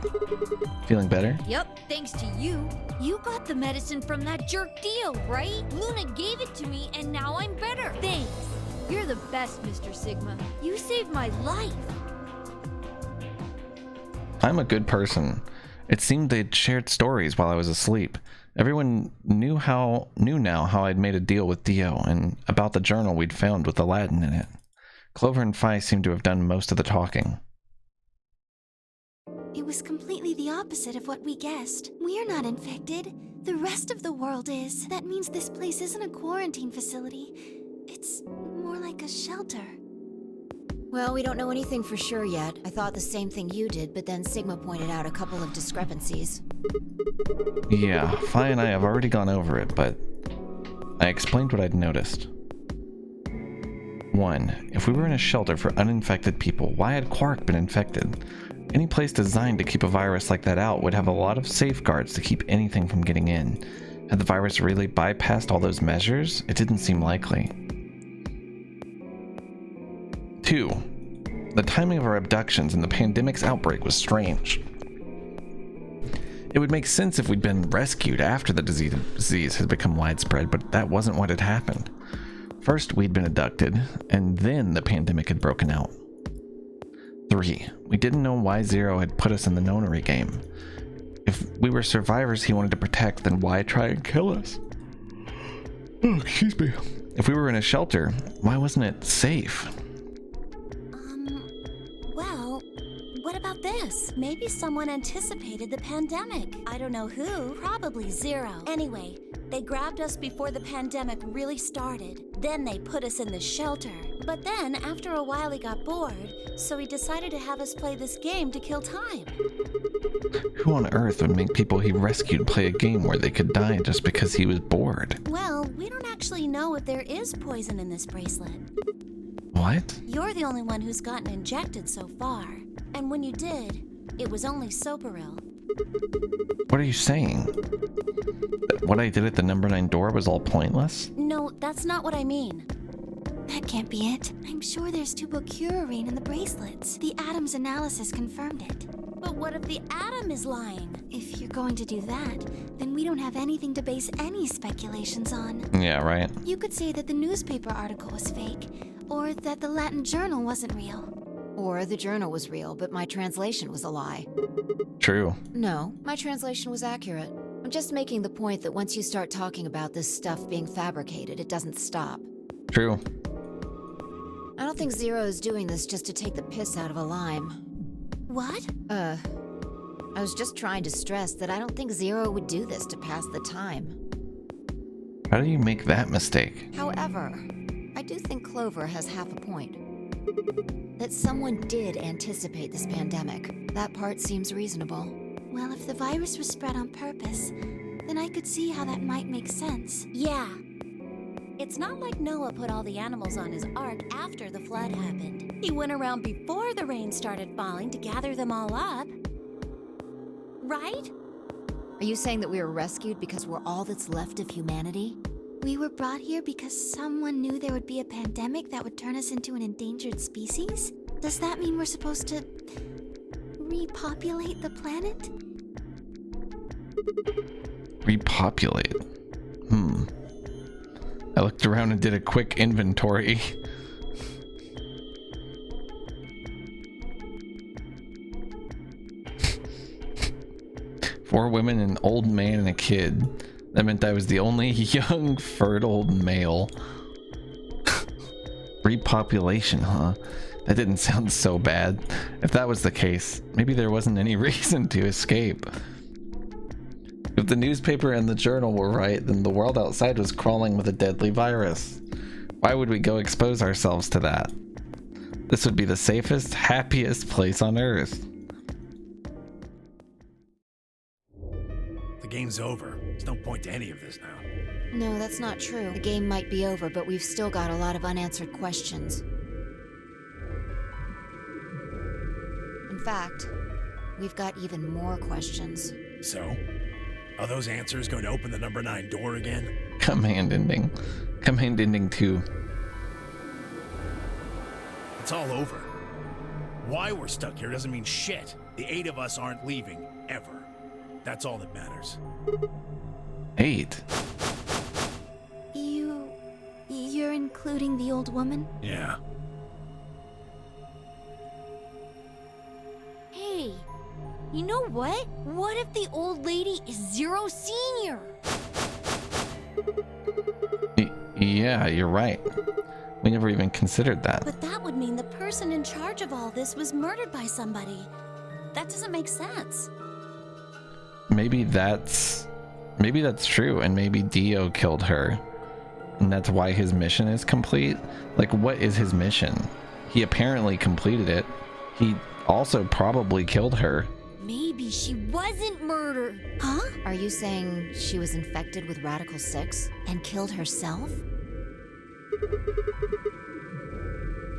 Feeling better? Yep, thanks to you. You got the medicine from that jerk Dio, right? Luna gave it to me, and now I'm better. Thanks. You're the best, Mr. Sigma. You saved my life. I'm a good person. It seemed they'd shared stories while I was asleep. Everyone knew now how I'd made a deal with Dio, and about the journal we'd found with Aladdin in it. Clover and Phi seemed to have done most of the talking. It was completely the opposite of what we guessed. We're not infected. The rest of the world is. That means this place isn't a quarantine facility. It's more like a shelter. Well, we don't know anything for sure yet. I thought the same thing you did, but then Sigma pointed out a couple of discrepancies. Yeah, Phi and I have already gone over it, but I explained what I'd noticed. 1. If we were in a shelter for uninfected people, why had Quark been infected? Any place designed to keep a virus like that out would have a lot of safeguards to keep anything from getting in. Had the virus really bypassed all those measures? It didn't seem likely. 2. The timing of our abductions and the pandemic's outbreak was strange. It would make sense if we'd been rescued after the disease had become widespread, but that wasn't what had happened. First, we'd been abducted, and then the pandemic had broken out. 3. We didn't know why Zero had put us in the nonary game. If we were survivors he wanted to protect, then why try and kill us? Oh, excuse me. If we were in a shelter, why wasn't it safe? Well, what about this? Maybe someone anticipated the pandemic. I don't know who. Probably Zero. Anyway, they grabbed us before the pandemic really started. Then they put us in the shelter. But then, after a while, he got bored, so he decided to have us play this game to kill time. Who on earth would make people he rescued play a game where they could die just because he was bored? Well, we don't actually know if there is poison in this bracelet. What? You're the only one who's gotten injected so far. And when you did, it was only Soparil. What are you saying? That what I did at the number 9 door was all pointless? No, that's not what I mean. That can't be it. I'm sure there's tubocurarine in the bracelets. The Adam's analysis confirmed it. But what if the Adam is lying? If you're going to do that, then we don't have anything to base any speculations on. Yeah, right. You could say that the newspaper article was fake, or that the Latin journal wasn't real. Or the journal was real, but my translation was a lie. True. No, my translation was accurate. I'm just making the point that once you start talking about this stuff being fabricated, it doesn't stop. True. I don't think Zero is doing this just to take the piss out of a lime. What? I was just trying to stress that I don't think Zero would do this to pass the time. How do you make that mistake? However, I do think Clover has half a point. That someone did anticipate this pandemic. That part seems reasonable. Well, if the virus was spread on purpose, then I could see how that might make sense. Yeah. It's not like Noah put all the animals on his ark after the flood happened. He went around before the rain started falling to gather them all up. Right? Are you saying that we were rescued because we're all that's left of humanity? We were brought here because someone knew there would be a pandemic that would turn us into an endangered species? Does that mean we're supposed to repopulate the planet? Repopulate? I looked around and did a quick inventory. Four women, an old man, and a kid. That meant I was the only young, fertile male. Repopulation, huh? That didn't sound so bad. If that was the case, maybe there wasn't any reason to escape. If the newspaper and the journal were right, then the world outside was crawling with a deadly virus. Why would we go expose ourselves to that? This would be the safest, happiest place on Earth. The game's over. There's no point to any of this now. No, that's not true. The game might be over, but we've still got a lot of unanswered questions. In fact, we've got even more questions. So, are those answers going to open the number 9 door again? Command ending. Command ending 2. It's all over. Why we're stuck here doesn't mean shit. The 8 of us aren't leaving, ever. That's all that matters. 8? You're including the old woman? Yeah. Hey, you know what? What if the old lady is Zero Senior? Yeah, you're right. We never even considered that. But that would mean the person in charge of all this was murdered by somebody. That doesn't make sense. Maybe that's true, and maybe Dio killed her. And that's why his mission is complete. Like, what is his mission? He apparently completed it. He also probably killed her. Maybe she wasn't murdered. Huh? Are you saying she was infected with Radical 6 and killed herself?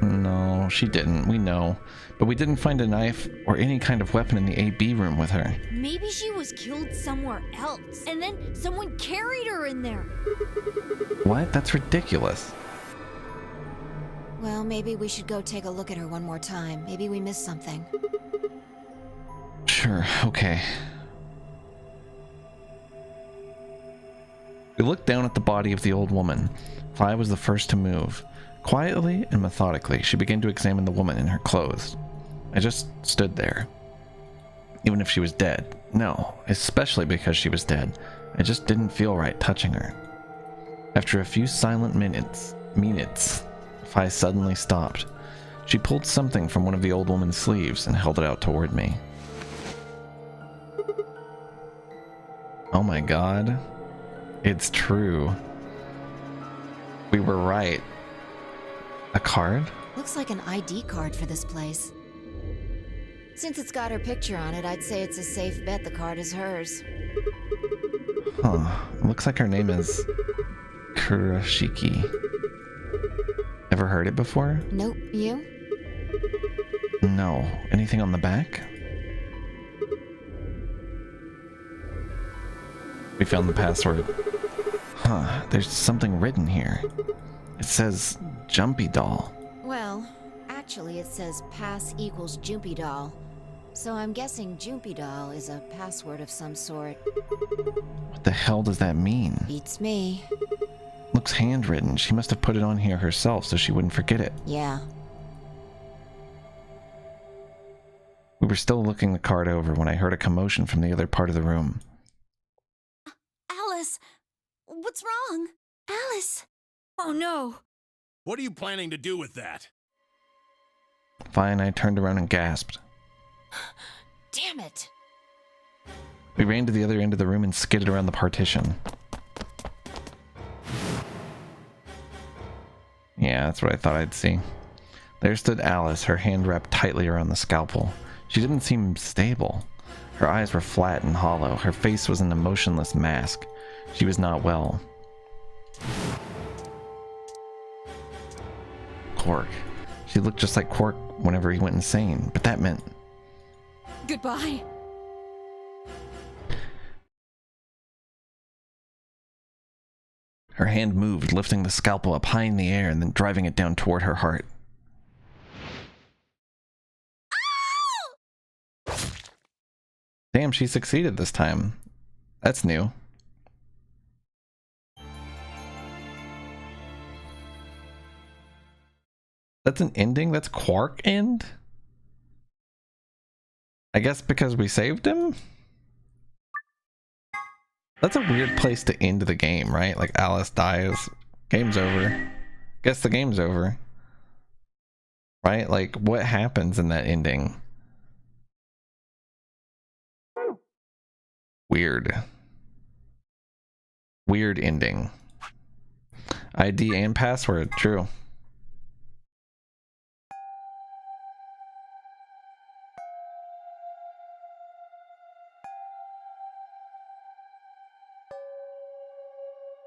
No, she didn't. We know. But we didn't find a knife or any kind of weapon in the AB room with her. Maybe she was killed somewhere else, and then someone carried her in there. What? That's ridiculous. Well, maybe we should go take a look at her one more time. Maybe we missed something. Sure, okay. We looked down at the body of the old woman. Vi was the first to move. Quietly and methodically, she began to examine the woman in her clothes. I just stood there. Even if she was dead. No, especially because she was dead. I just didn't feel right touching her. After a few silent minutes, Vi suddenly stopped. She pulled something from one of the old woman's sleeves and held it out toward me. Oh my god. It's true. We were right. A card? Looks like an ID card for this place. Since it's got her picture on it, I'd say it's a safe bet the card is hers. Huh. Looks like her name is Kurashiki. Ever heard it before? Nope. You? No. Anything on the back? We found the password. Huh. There's something written here. It says Jumpy Doll. Well, actually it says pass equals Jumpy Doll. So I'm guessing Jumpy Doll is a password of some sort. What the hell does that mean? Beats me. Looks handwritten. She must have put it on here herself so she wouldn't forget it. Yeah. We were still looking the card over when I heard a commotion from the other part of the room. Alice, what's wrong? Alice! Oh no! What are you planning to do with that? Vi and I turned around and gasped. Damn it! We ran to the other end of the room and skidded around the partition. Yeah, that's what I thought I'd see. There stood Alice, her hand wrapped tightly around the scalpel. She didn't seem stable. Her eyes were flat and hollow. Her face was an emotionless mask. She was not well. Quark. She looked just like Quark whenever he went insane, but that meant... Goodbye. Her hand moved, lifting the scalpel up high in the air and then driving it down toward her heart. Damn, she succeeded this time. That's new. That's an ending? That's Quark end? I guess because we saved him? That's a weird place to end the game, right? Like Alice dies, game's over. Guess the game's over. Right? Like, what happens in that ending? Weird. Weird ending. ID and password, true.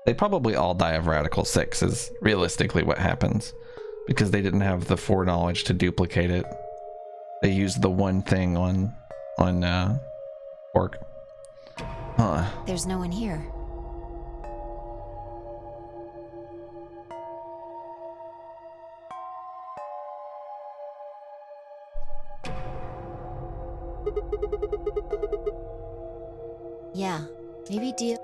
They probably all die of Radical 6 is realistically what happens, because they didn't have the foreknowledge to duplicate it. They used the one thing on Orc. Huh. There's no one here. Yeah, maybe deal.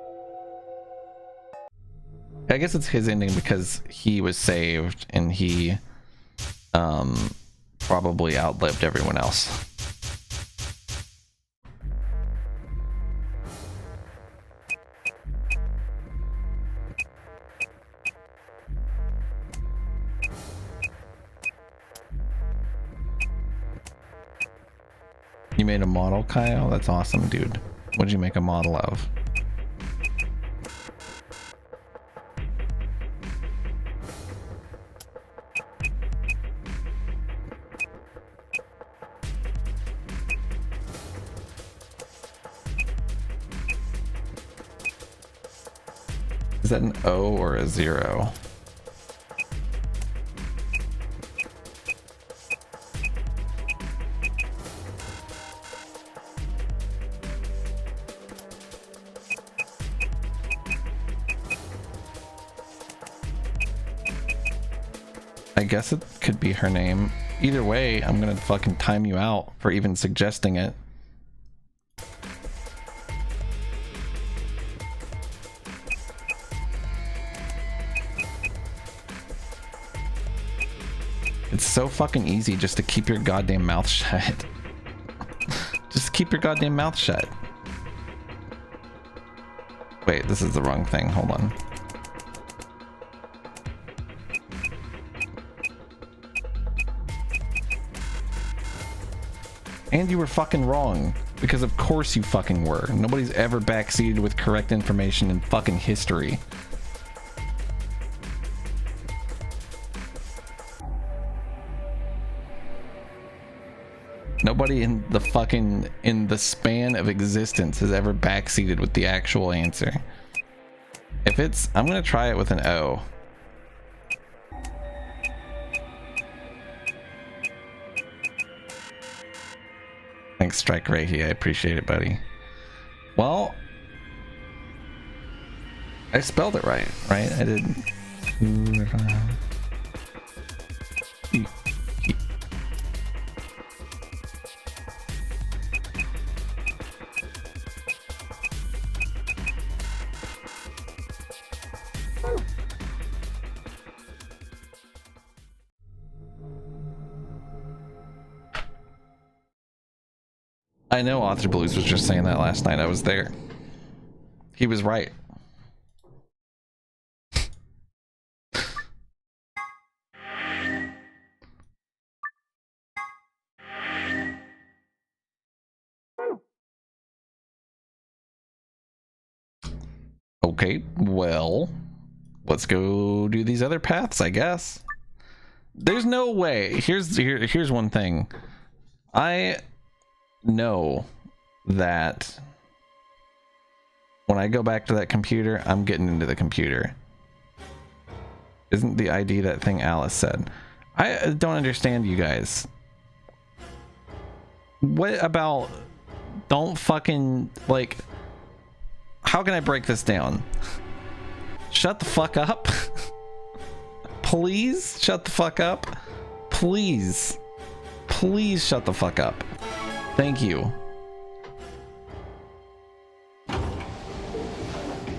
I guess it's his ending because he was saved and he probably outlived everyone else. You made a model, Kyle? That's awesome, dude. What'd you make a model of? Is that an O or a 0? I guess it could be her name. Either way, I'm gonna fucking time you out for even suggesting it. It's so fucking easy just to keep your goddamn mouth shut. Just keep your goddamn mouth shut. Wait, this is the wrong thing. Hold on. And you were fucking wrong. Because of course you fucking were. Nobody's ever backseated with correct information in fucking history. Nobody in the span of existence has ever backseated with the actual answer. If it's, I'm gonna try it with an O. Thanks, Strike Reiki. I appreciate it, buddy. Well, I spelled it right? I didn't. I know Author Blues was just saying that last night. I was there. He was right. Okay, well, let's go do these other paths, I guess. There's no way. Here's one thing. I know that when I go back to that computer, I'm getting into the computer. Isn't the ID that thing Alice said? I don't understand you guys. What about, don't fucking, like, how can I break this down? Shut the fuck up. Please shut the fuck up. Please. Please shut the fuck up. Thank you.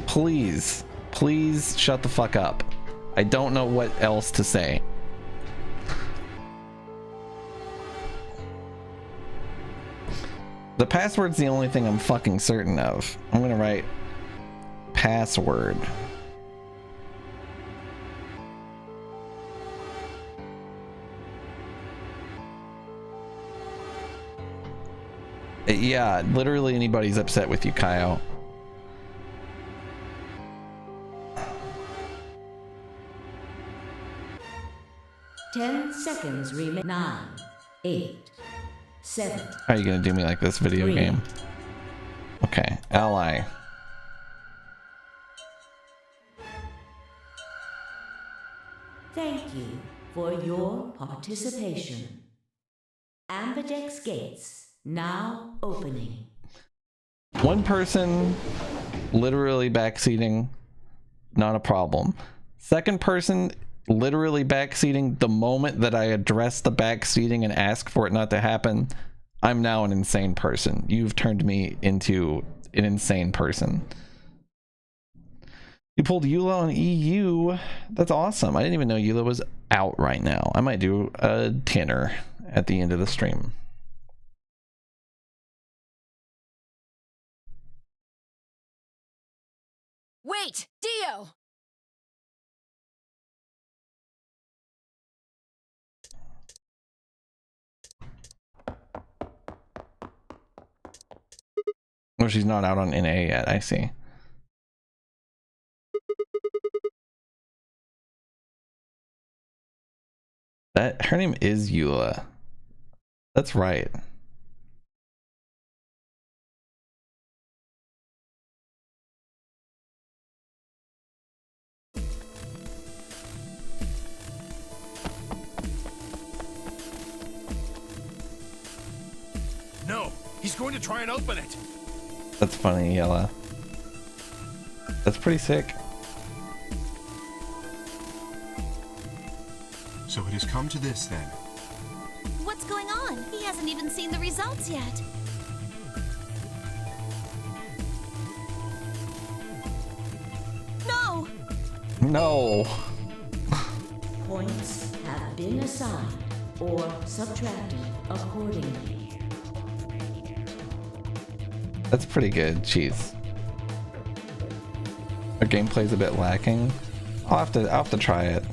Please. Please shut the fuck up. I don't know what else to say. The password's the only thing I'm fucking certain of. I'm gonna write password. Yeah, literally anybody's upset with you, Kyle. Ten seconds remain. 9, 8, 7. How are you gonna do me like this video 3. game? Okay, ally. Thank you for your participation. Ambidex gates now opening. One person literally backseating, not a problem. Second person literally backseating, the moment that I address the backseating and ask for it not to happen, I'm now an insane person. You've turned me into an insane person. You pulled Eula on EU. That's awesome. I didn't even know Eula was out right now. I might do a tinner at the end of the stream. Wait, Dio! Oh, she's not out on NA yet. I see. That her name is Eula. That's right. No, he's going to try and open it. That's funny, Yella. That's pretty sick. So it has come to this then. What's going on? He hasn't even seen the results yet. No! No. Points have been assigned or subtracted accordingly. That's pretty good. Jeez. Our gameplay's a bit lacking. I'll have to try it.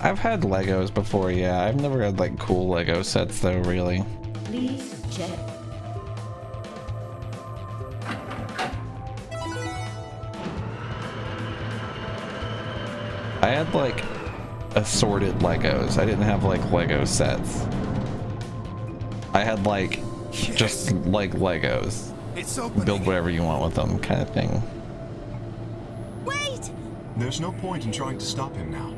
I've had Legos before, yeah. I've never had like cool Lego sets though, really. Please check. I had like assorted Legos. I didn't have like Lego sets. I had like just like Legos. It's opening. Build whatever you want with them kind of thing. Wait! There's no point in trying to stop him now.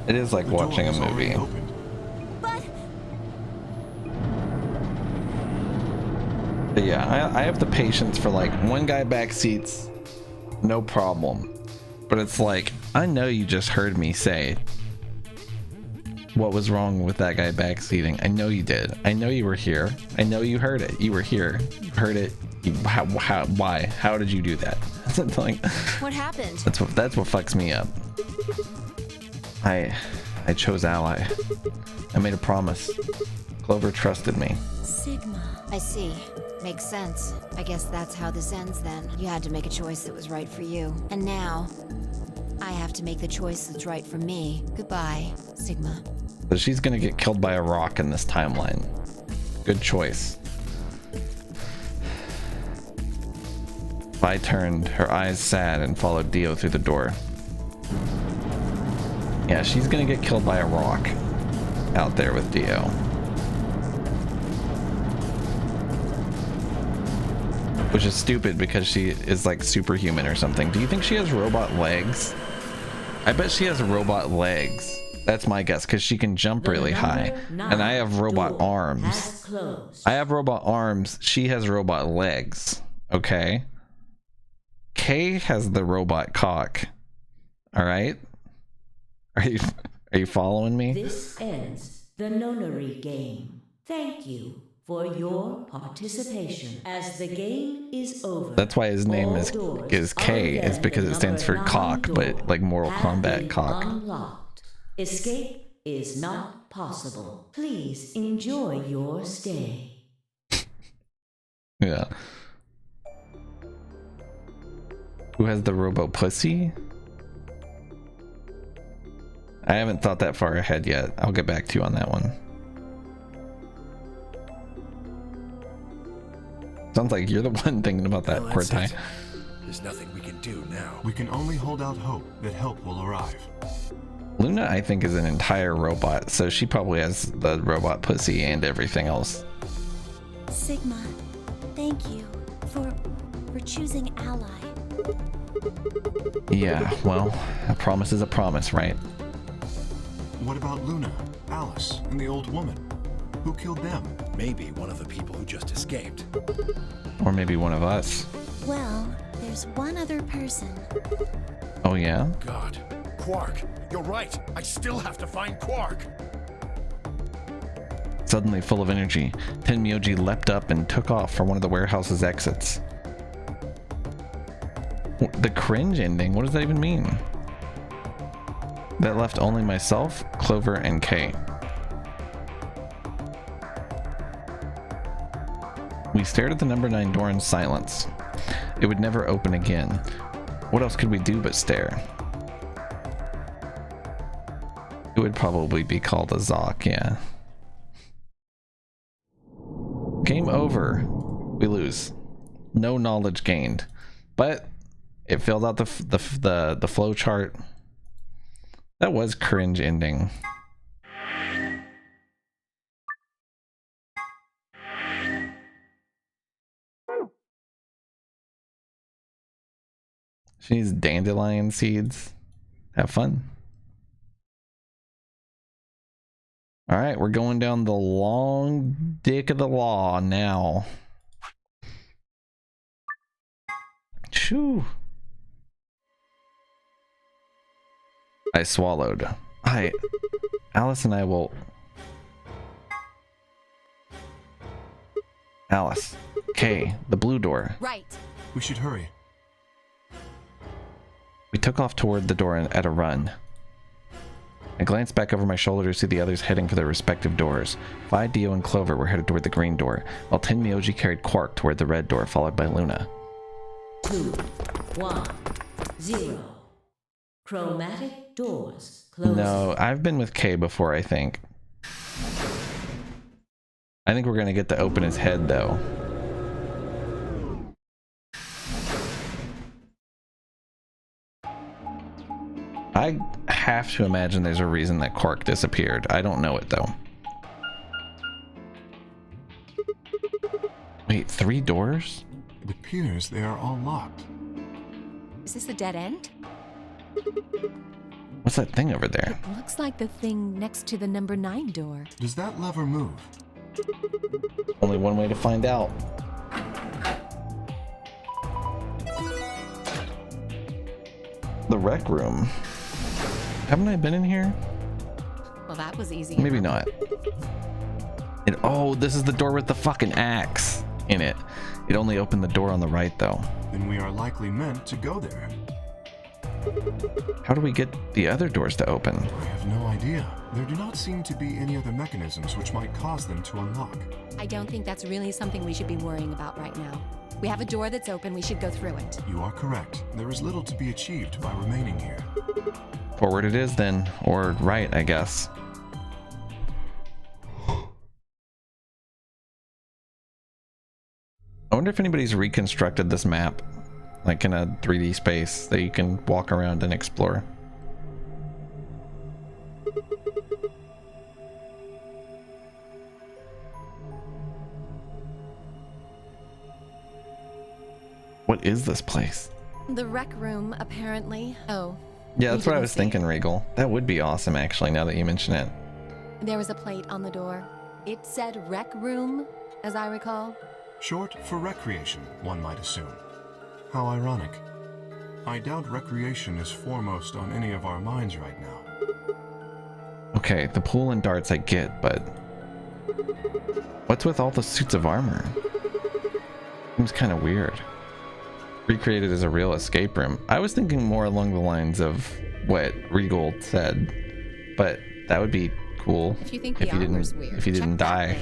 It is like The door watching a is already movie. opened. But yeah, I have the patience for like one guy back seats, no problem. But it's like, I know you just heard me say what was wrong with that guy backseating. I know you did. I know you were here. I know you heard it. You were here. You heard it. Why? How did you do that? Like, What happened? that's what fucks me up. I chose ally. I made a promise. Clover trusted me. Sigma. I see. Makes sense. I guess that's how this ends then. You had to make a choice that was right for you. And now, I have to make the choice that's right for me. Goodbye, Sigma. But she's gonna get killed by a rock in this timeline. Good choice. Vi turned, her eyes sad, and followed Dio through the door. Yeah, she's gonna get killed by a rock out there with Dio. Which is stupid because she is like superhuman or something. Do you think she has robot legs? I bet she has robot legs. That's my guess, because she can jump really high. And I have robot arms. I have robot arms. She has robot legs. Okay? Kay has the robot cock. Alright? Are you following me? This ends the nonary game. Thank you for your participation. As the game is over, That's why his name is K, is because it stands for cock, but like Mortal Kombat cock. Unlocked. Escape is not possible. Please enjoy your stay. Yeah. Who has the robo pussy? I haven't thought that far ahead yet. I'll get back to you on that one. Sounds like you're the one thinking about that, Well, that's Cortai. it. There's nothing we can do now. We can only hold out hope that help will arrive. Luna, I think, is an entire robot, so she probably has the robot pussy and everything else. Sigma, thank you for for choosing Ally. Yeah, well, a promise is a promise, right? What about Luna, Alice, and the old woman? Who killed them? Maybe one of the people who just escaped. Or maybe one of us. Well, there's one other person. Oh yeah? God. Quark, you're right. I still have to find Quark. Suddenly full of energy, Tenmyoji leapt up and took off for one of the warehouse's exits. The cringe ending? What does that even mean? That left only myself, Clover, and Kay. We stared at the number 9 door in silence. It would never open again. What else could we do but stare? It would probably be called a Zoc, yeah. Game over. We lose. No knowledge gained. But it filled out the flow chart. That was cringe ending. She needs dandelion seeds. Have fun. All right, we're going down the long dick of the law now. Shoo. I swallowed. Alice and I will... Alice. Kay, the blue door. Right. We should hurry. We took off toward the door at a run. I glanced back over my shoulder to see the others heading for their respective doors. Vi, Dio, and Clover were headed toward the green door, while Tenmyoji carried Quark toward the red door, followed by Luna. 2, 1, 0. Chromatic doors closing. No, I've been with Kay before, I think. I think we're gonna get to open his head, though. I have to imagine there's a reason that Quark disappeared. I don't know it, though. Wait, 3 doors? It appears they are all locked. Is this a dead end? What's that thing over there? It looks like the thing next to the number 9 door. Does that lever move? Only one way to find out. The rec room. Haven't I been in here? Well, that was easy. Maybe not. Oh, this is the door with the fucking axe in it. It only opened the door on the right, though. Then we are likely meant to go there. How do we get the other doors to open? I have no idea. There do not seem to be any other mechanisms which might cause them to unlock. I don't think that's really something we should be worrying about right now. We have a door that's open, we should go through it. You are correct. There is little to be achieved by remaining here. Forward it is then, or right, I guess. I wonder if anybody's reconstructed this map, like in a 3D space that you can walk around and explore. What is this place? The rec room, apparently. Oh. Yeah, that's what I was thinking, Regal. That would be awesome, actually, now that you mention it. There was a plate on the door. It said rec room, as I recall. Short for recreation, one might assume. How ironic. I doubt recreation is foremost on any of our minds right now. Okay, the pool and darts I get, but... what's with all the suits of armor? Seems kind of weird. Recreated as a real escape room. I was thinking more along the lines of what Regal said, but that would be cool if you think the armor's weird, if he didn't die.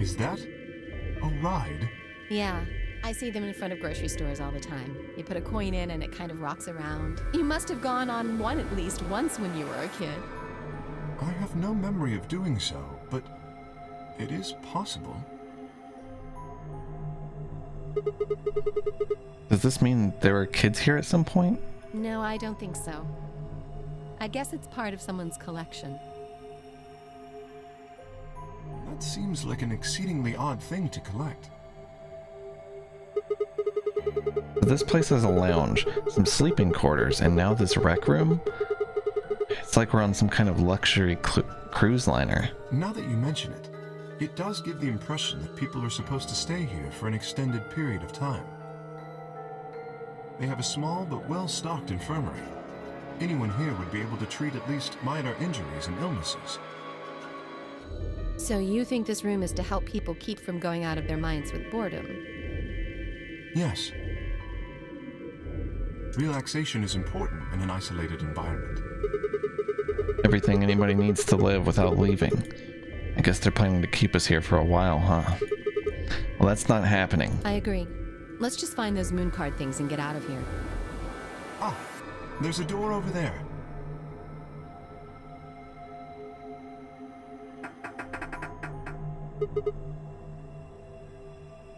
Is that a ride? Yeah, I see them in front of grocery stores all the time. You put a coin in and it kind of rocks around. You must have gone on one at least once when you were a kid. I have no memory of doing so, but it is possible. Does this mean there were kids here at some point? No, I don't think so. I guess it's part of someone's collection. That seems like an exceedingly odd thing to collect. This place has a lounge, some sleeping quarters, and now this rec room? It's like we're on some kind of luxury cruise liner. Now that you mention it, it does give the impression that people are supposed to stay here for an extended period of time. They have a small but well-stocked infirmary. Anyone here would be able to treat at least minor injuries and illnesses. So you think this room is to help people keep from going out of their minds with boredom? Yes. Relaxation is important in an isolated environment. Everything anybody needs to live without leaving. I guess they're planning to keep us here for a while, huh? Well, that's not happening. I agree. Let's just find those moon card things and get out of here. Ah, there's a door over there.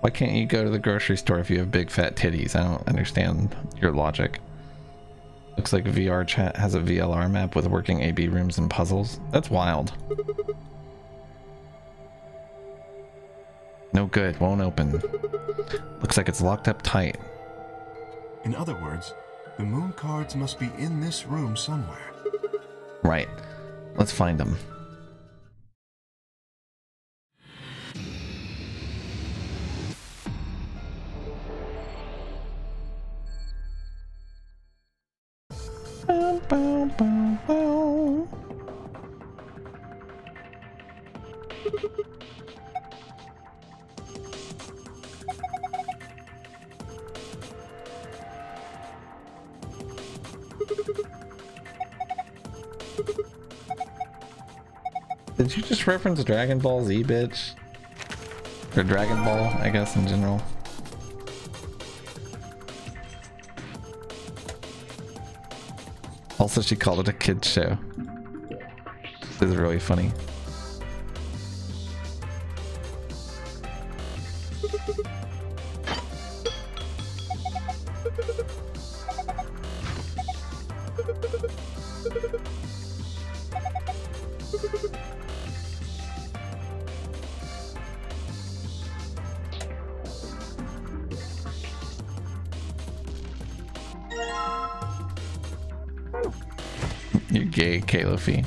Why can't you go to the grocery store if you have big fat titties? I don't understand your logic. Looks like VR chat has a VLR map with working AB rooms and puzzles. That's wild. No good, won't open. Looks like it's locked up tight. In other words, the moon cards must be in this room somewhere. Right. Let's find them. Bow, bow, bow, bow. Did you just reference Dragon Ball Z, bitch? Or Dragon Ball, I guess, in general. Also, she called it a kid's show. This is really funny. You're gay, Kalofi.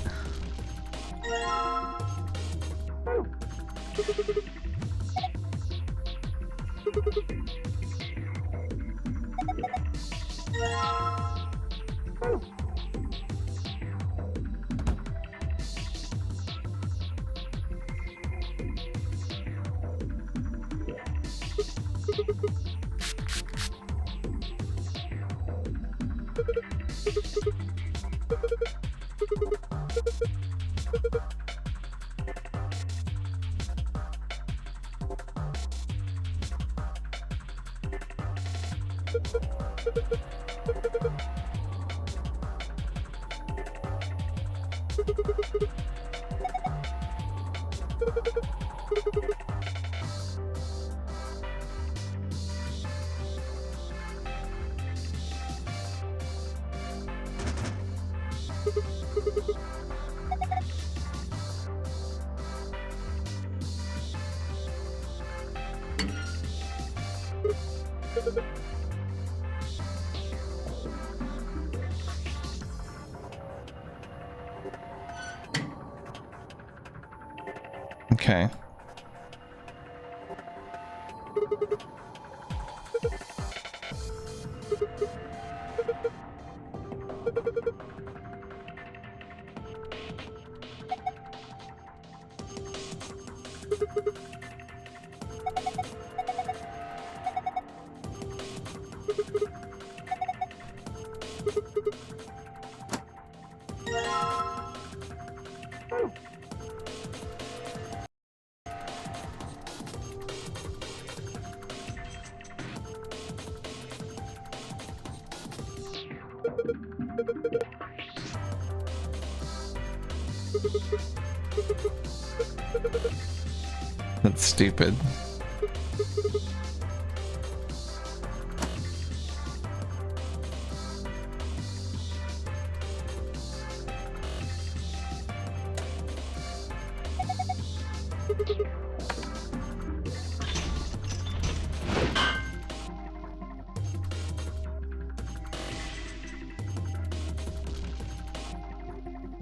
Okay. That's stupid.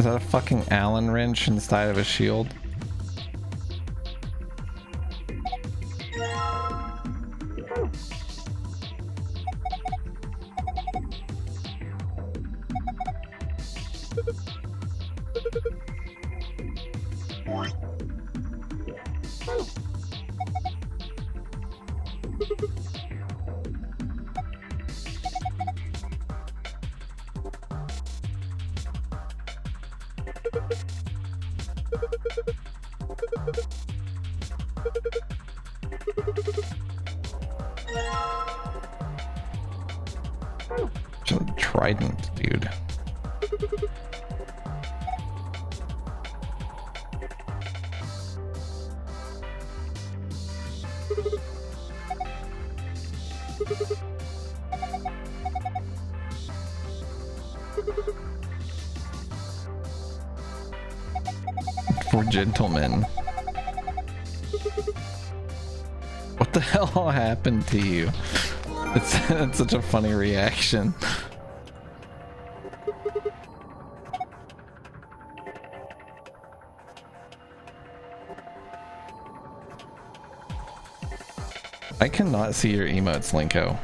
that a fucking Allen wrench inside of a shield? Trident, dude. For gentlemen. What the hell happened to you? It's such a funny reaction. I cannot see your emotes, Linko.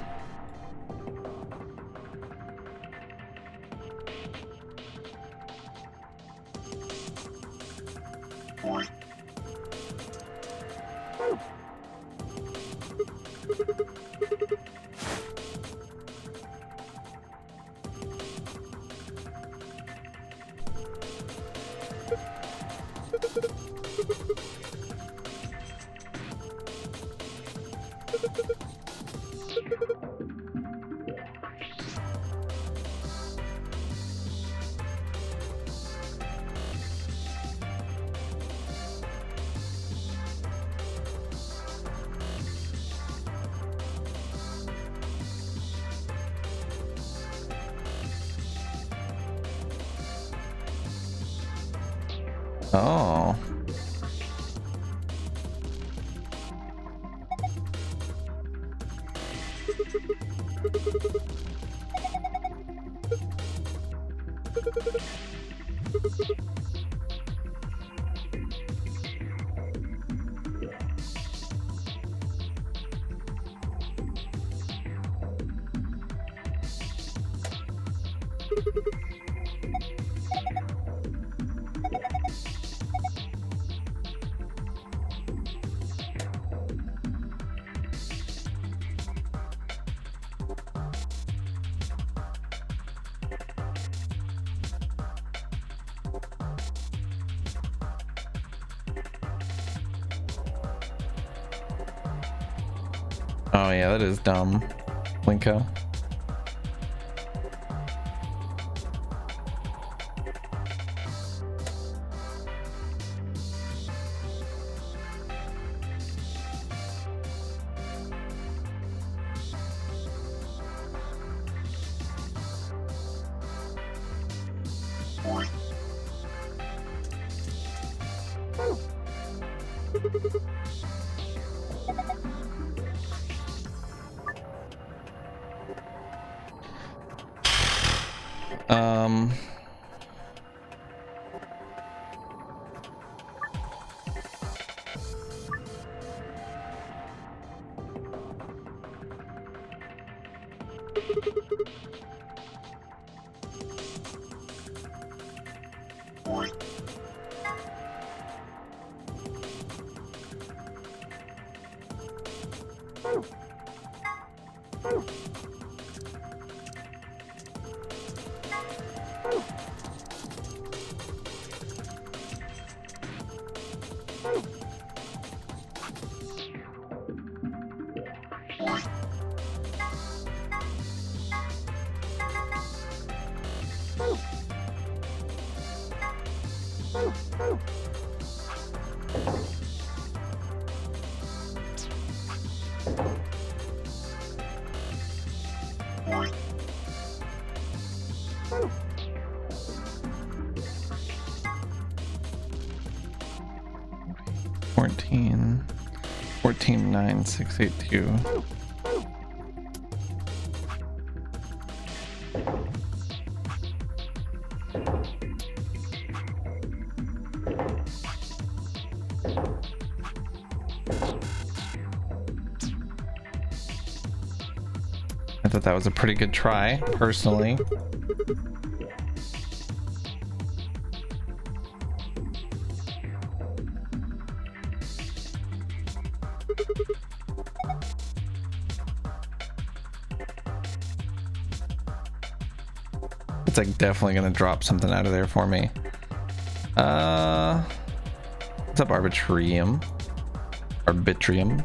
Oh. Oh yeah, that is dumb, Linko. Fourteen 9,682. thought that was a pretty good try, personally. It's like definitely gonna drop something out of there for me. What's up, Arbitrium? Arbitrium.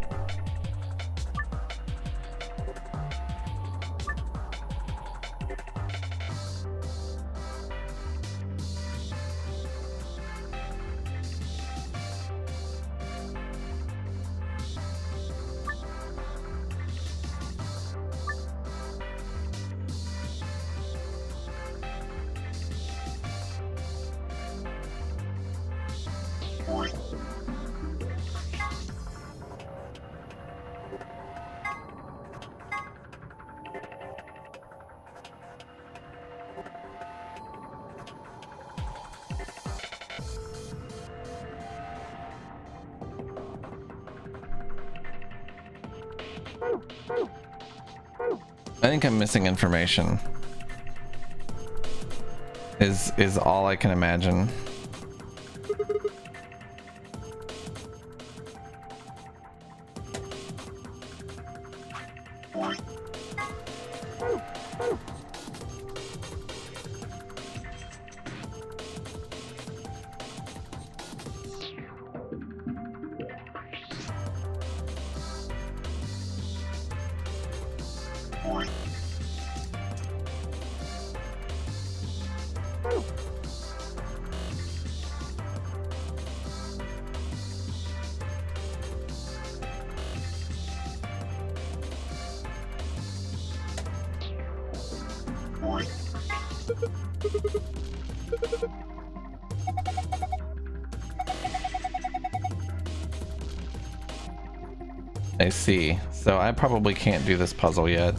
I think I'm missing information. Is all I can imagine. I see. So I probably can't do this puzzle yet.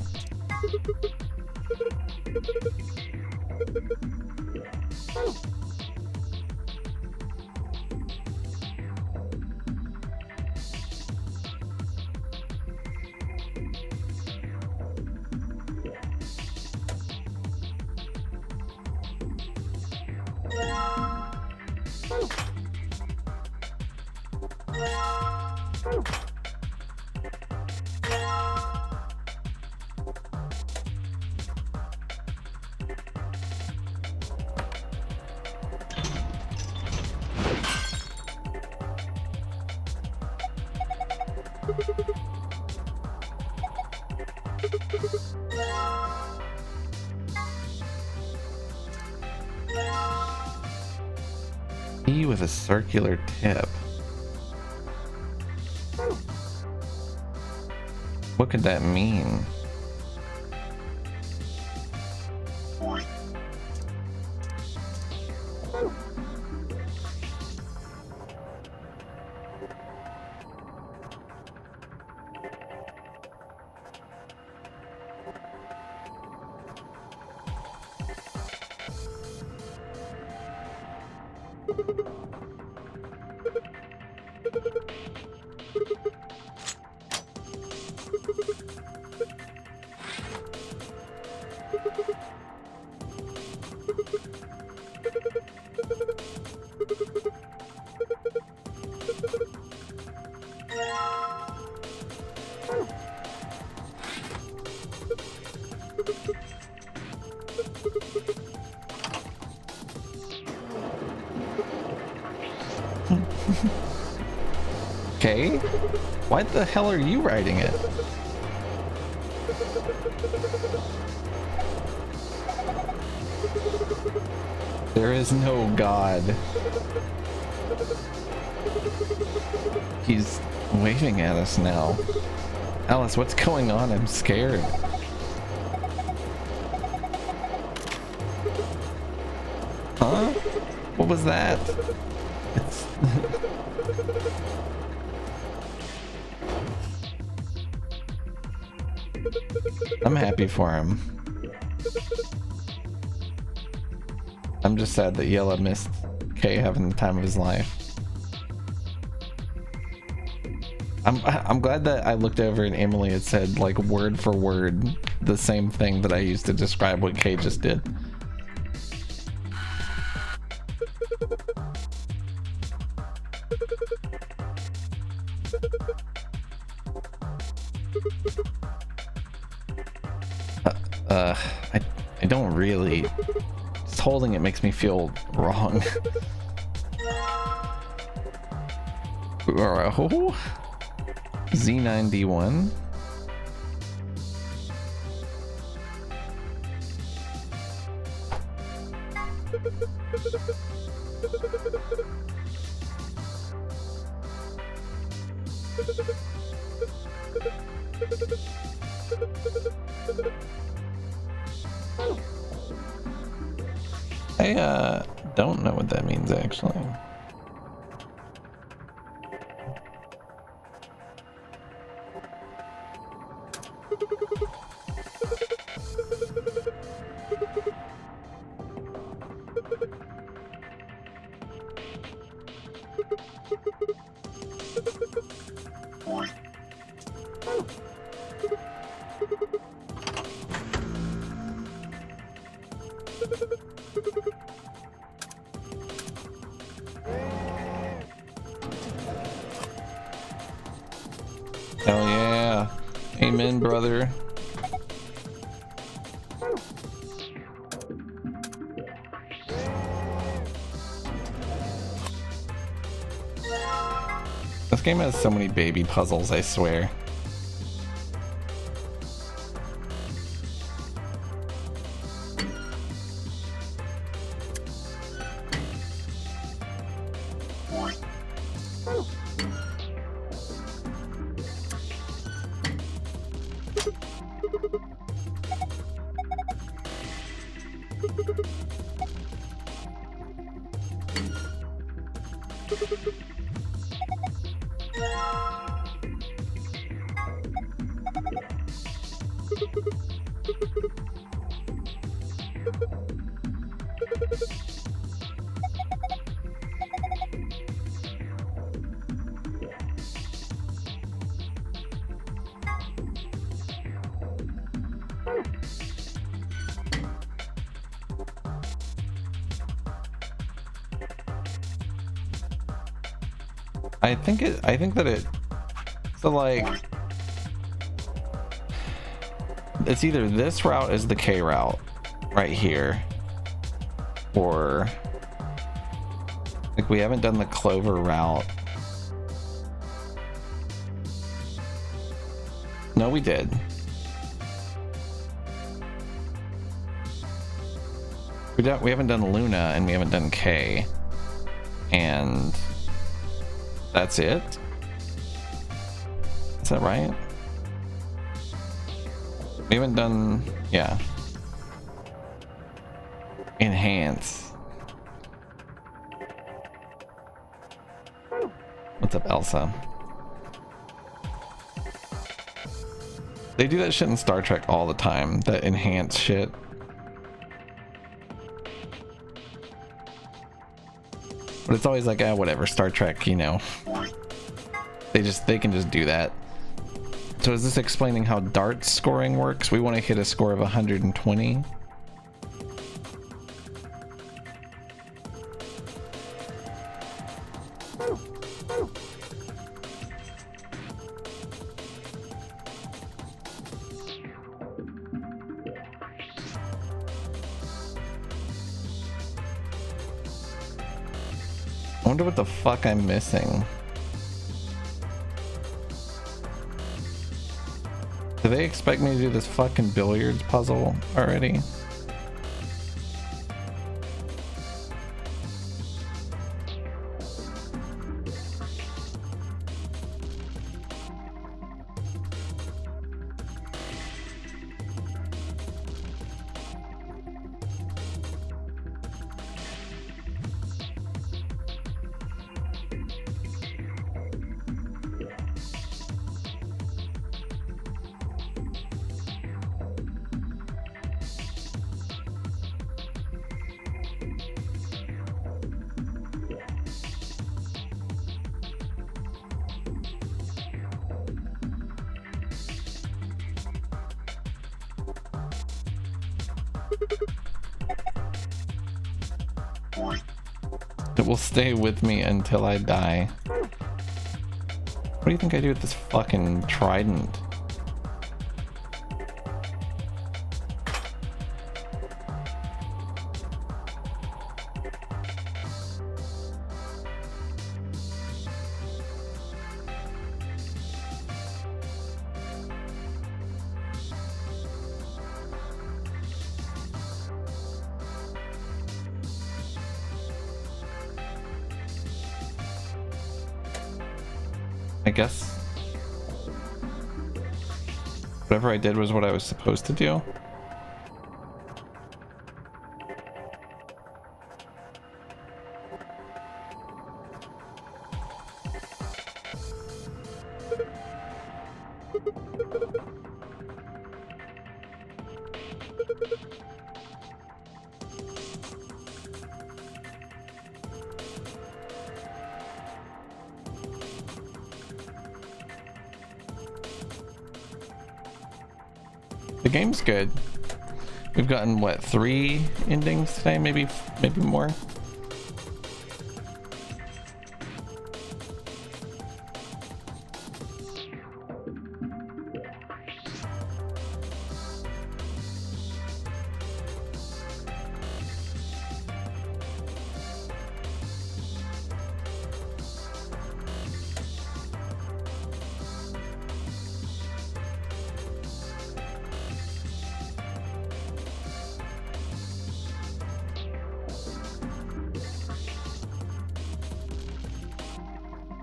E with a circular tip. What could that mean? Okay, why the hell are you writing it? There is no God. He's waving at us now. Alice, what's going on? I'm scared. Huh? What was that? It's I'm happy for him. I'm just sad that Yella missed Kay having the time of his life. I'm glad that I looked over and Emily had said like word for word the same thing that I used to describe what Kay just did. I don't really. Just holding it makes me feel wrong. Oh. Z9D1. I don't know what that means actually. Hell yeah. Amen, brother. This game has so many baby puzzles, I swear. I think that it, so like, it's either this route is the K route right here, or like we haven't done the Clover route. No, we did. We haven't done Luna and we haven't done K, and that's it. Is that right? We haven't done, yeah. Enhance. What's up, Elsa? They do that shit in Star Trek all the time, that enhance shit. But it's always like, ah, whatever, Star Trek, you know. They can just do that. So is this explaining how dart scoring works? We want to hit a score of 120. I wonder what the fuck I'm missing. Do they expect me to do this fucking billiards puzzle already? It will stay with me until I die. What do you think I do with this fucking trident? I guess whatever I did was what I was supposed to do. The game's good. We've gotten what, 3 endings today, maybe more.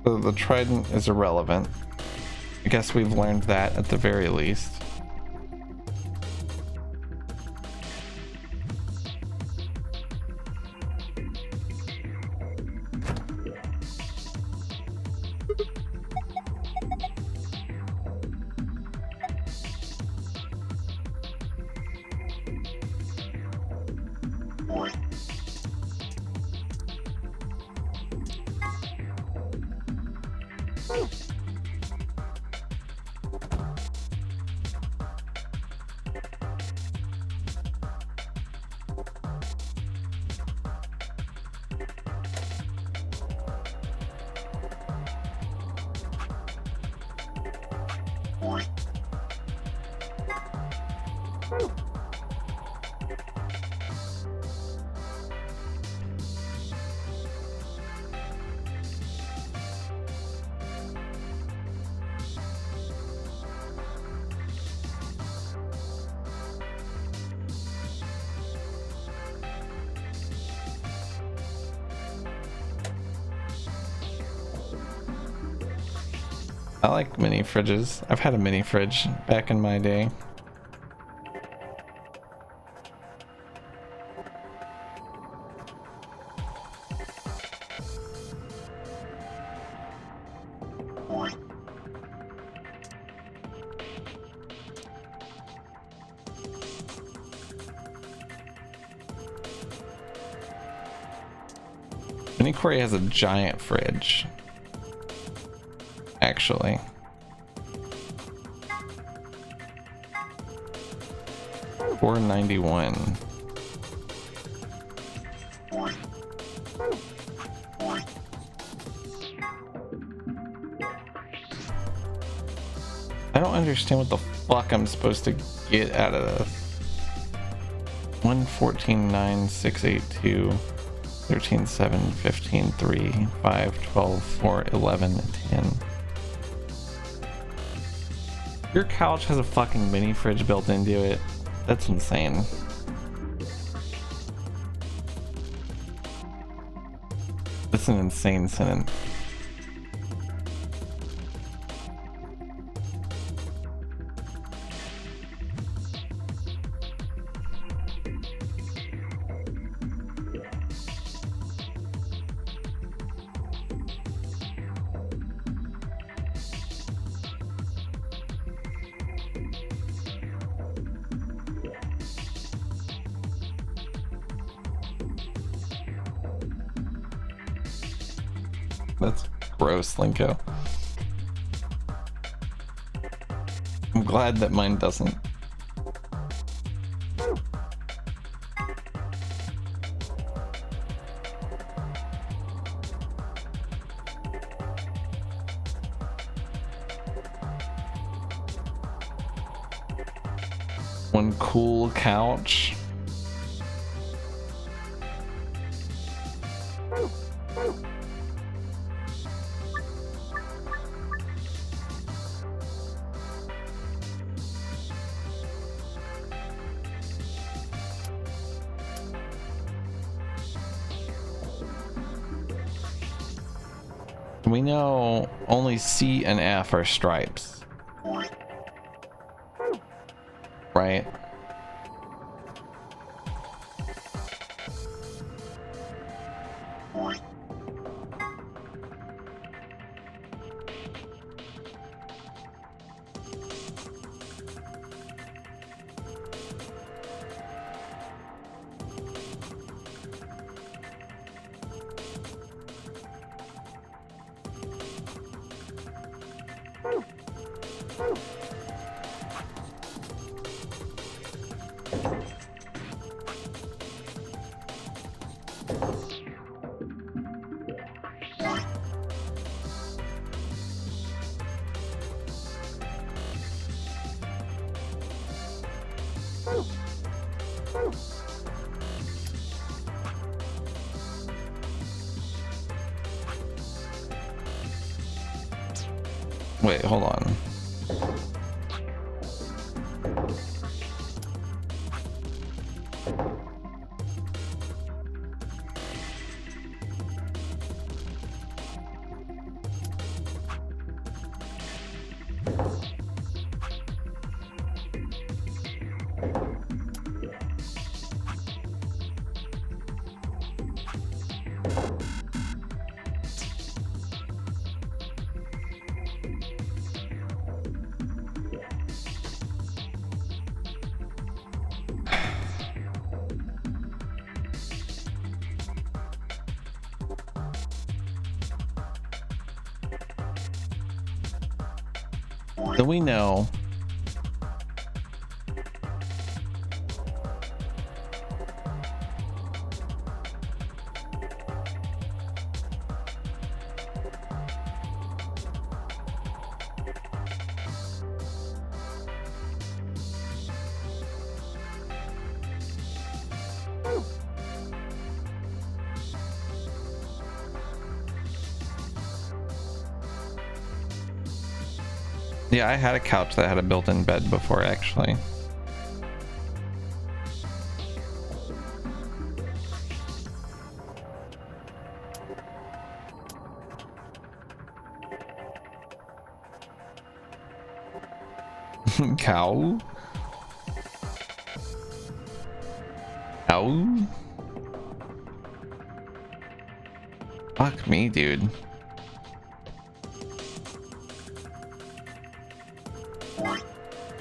So the trident is irrelevant. I guess we've learned that at the very least. I like mini fridges. I've had a mini fridge back in my day. Mini Corey has a giant fridge. Actually, $4.91. I don't understand what the fuck I'm supposed to get out of this. 114.9, 682, 13.7, 15.3, 5, 12, 4, 11, 10. Your couch has a fucking mini fridge built into it. That's insane. That's an insane sentence. That's gross, Linko. I'm glad that mine doesn't. One cool couch. We know only C and F are stripes, right? Wait, hold on. So we know yeah, I had a couch that had a built-in bed before, actually. Cow? Cow? Fuck me, dude.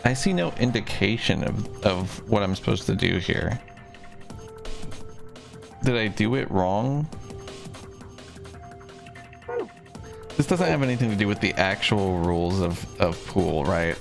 I see no indication of what I'm supposed to do here. Did I do it wrong? This doesn't have anything to do with the actual rules of pool, right?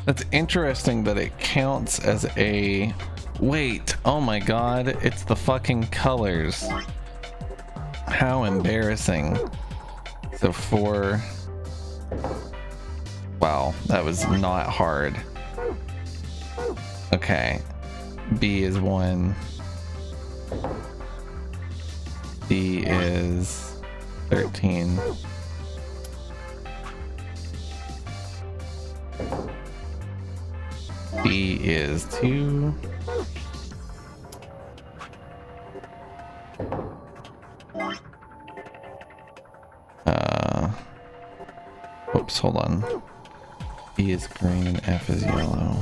That's interesting that it counts as a... Wait, oh my god, it's the fucking colors. How embarrassing. So 4... Wow, that was not hard. Okay. B is 1. D is 13. B is 2. Oops, hold on. E is green, F is yellow.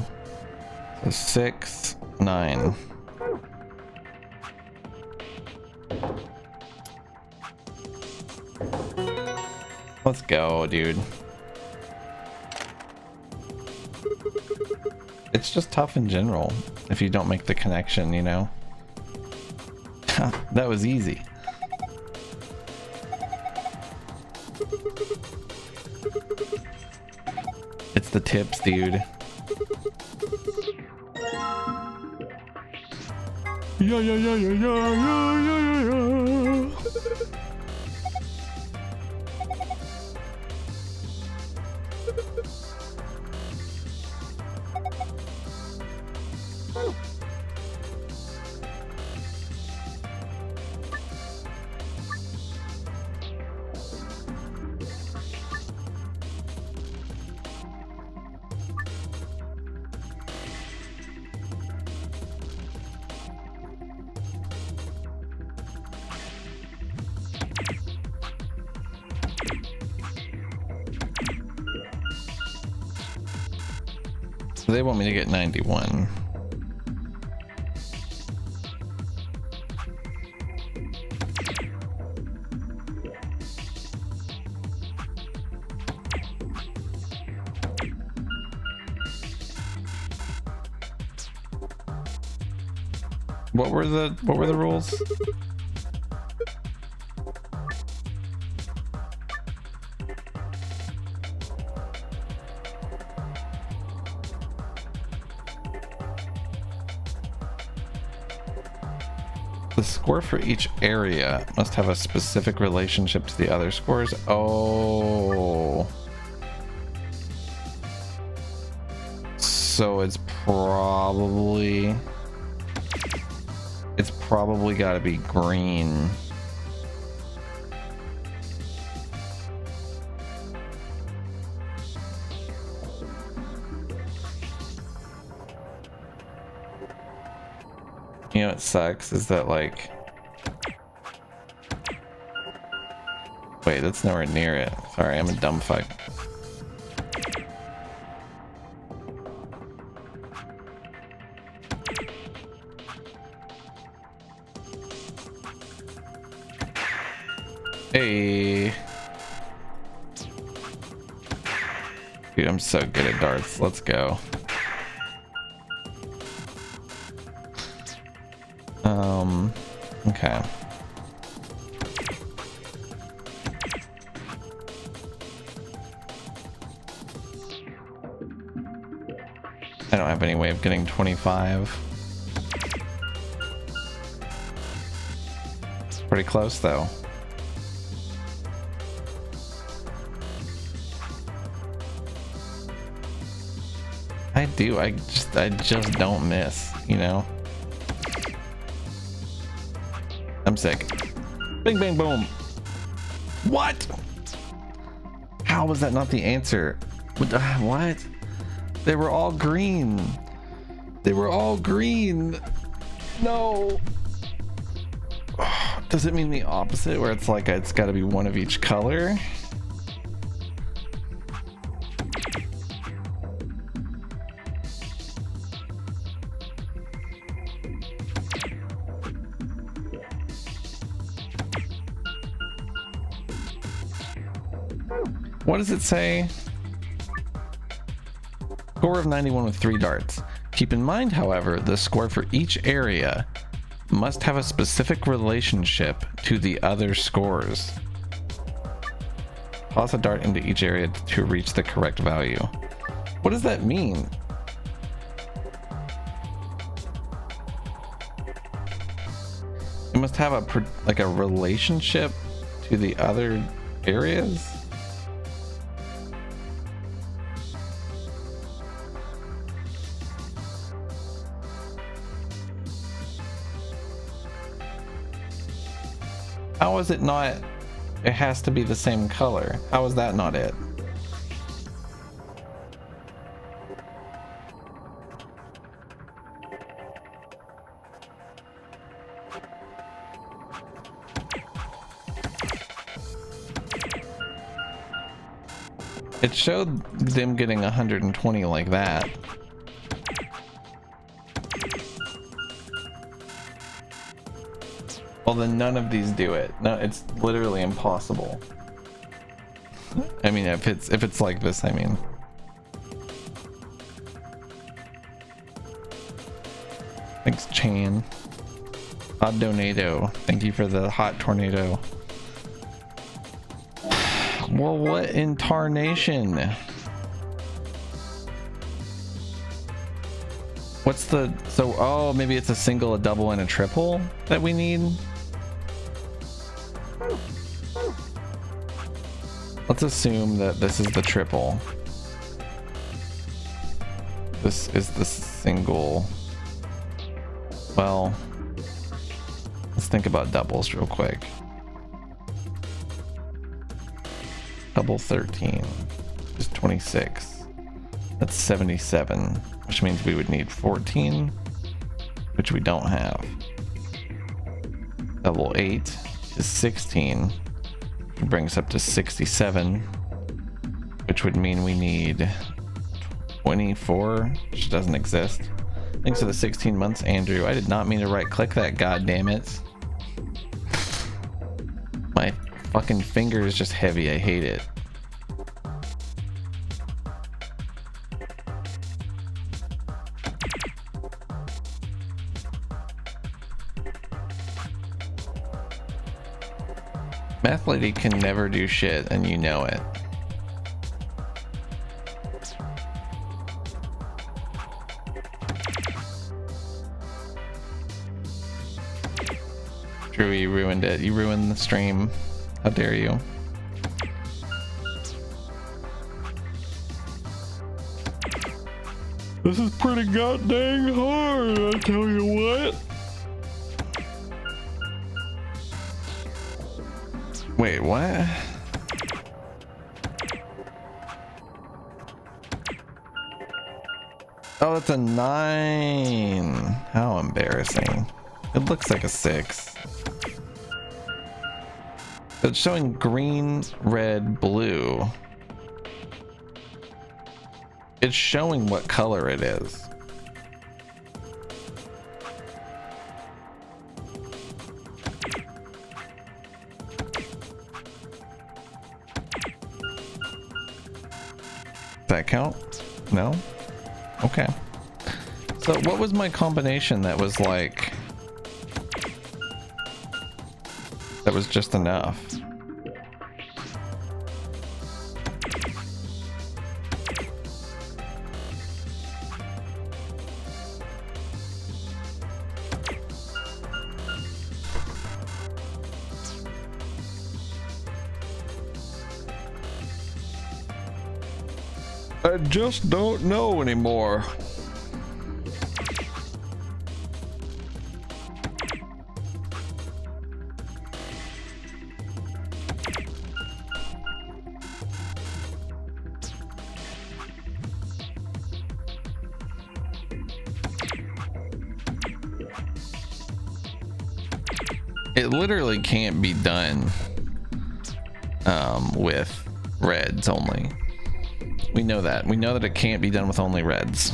So 6, 9. Let's go, dude. It's just tough in general if you don't make the connection, you know? That was easy. It's the tips, dude. Yeah, yeah, yeah, yeah, yeah, yeah, yeah, yeah. So they want me to get 91. What were the rules? The score for each area must have a specific relationship to the other scores. Oh. So it's probably got to be green. You know what sucks is that, like, wait, that's nowhere near it. Sorry, I'm a dumb fuck. Hey. Dude, I'm so good at darts. Let's go. Okay. I don't have any way of getting 25. It's pretty close though. I just don't miss, you know? I'm sick. Bing, bang, boom. What? How was that not the answer? What? They were all green. They were all green. No. Does it mean the opposite where it's like it's got to be one of each color? What does it say? Score of 91 with 3 darts. Keep in mind, however, the score for each area must have a specific relationship to the other scores. Toss a dart into each area to reach the correct value. What does that mean? It must have a relationship to the other areas? How is it not? It has to be the same color. How is that not it? It showed them getting 120 like that. Well, then none of these do it. No, it's literally impossible. I mean, if it's like this, I mean. Thanks, Chan. Hot Donado. Thank you for the hot tornado. Well, what in tarnation? What's the... So, oh, maybe it's a single, a double, and a triple that we need? Let's assume that this is the triple. This is the single. Well, let's think about doubles real quick. Double 13 is 26. That's 77, which means we would need 14, which we don't have. Double 8 is 16. It brings us up to 67, which would mean we need 24, which doesn't exist. Thanks for the 16 months, Andrew. I did not mean to right click that, goddammit. My fucking finger is just heavy. I hate it. Math lady can never do shit, and you know it. Drew, you ruined it. You ruined the stream. How dare you? This is pretty goddamn hard, I tell you what. Wait, what? Oh, it's a 9. How embarrassing. It looks like a 6. It's showing green, red, blue. It's showing what color it is. That count? No? Okay. So what was my combination that was like... that was just enough? I just don't know anymore. It literally can't be done with reds only. We know that. We know that it can't be done with only reds.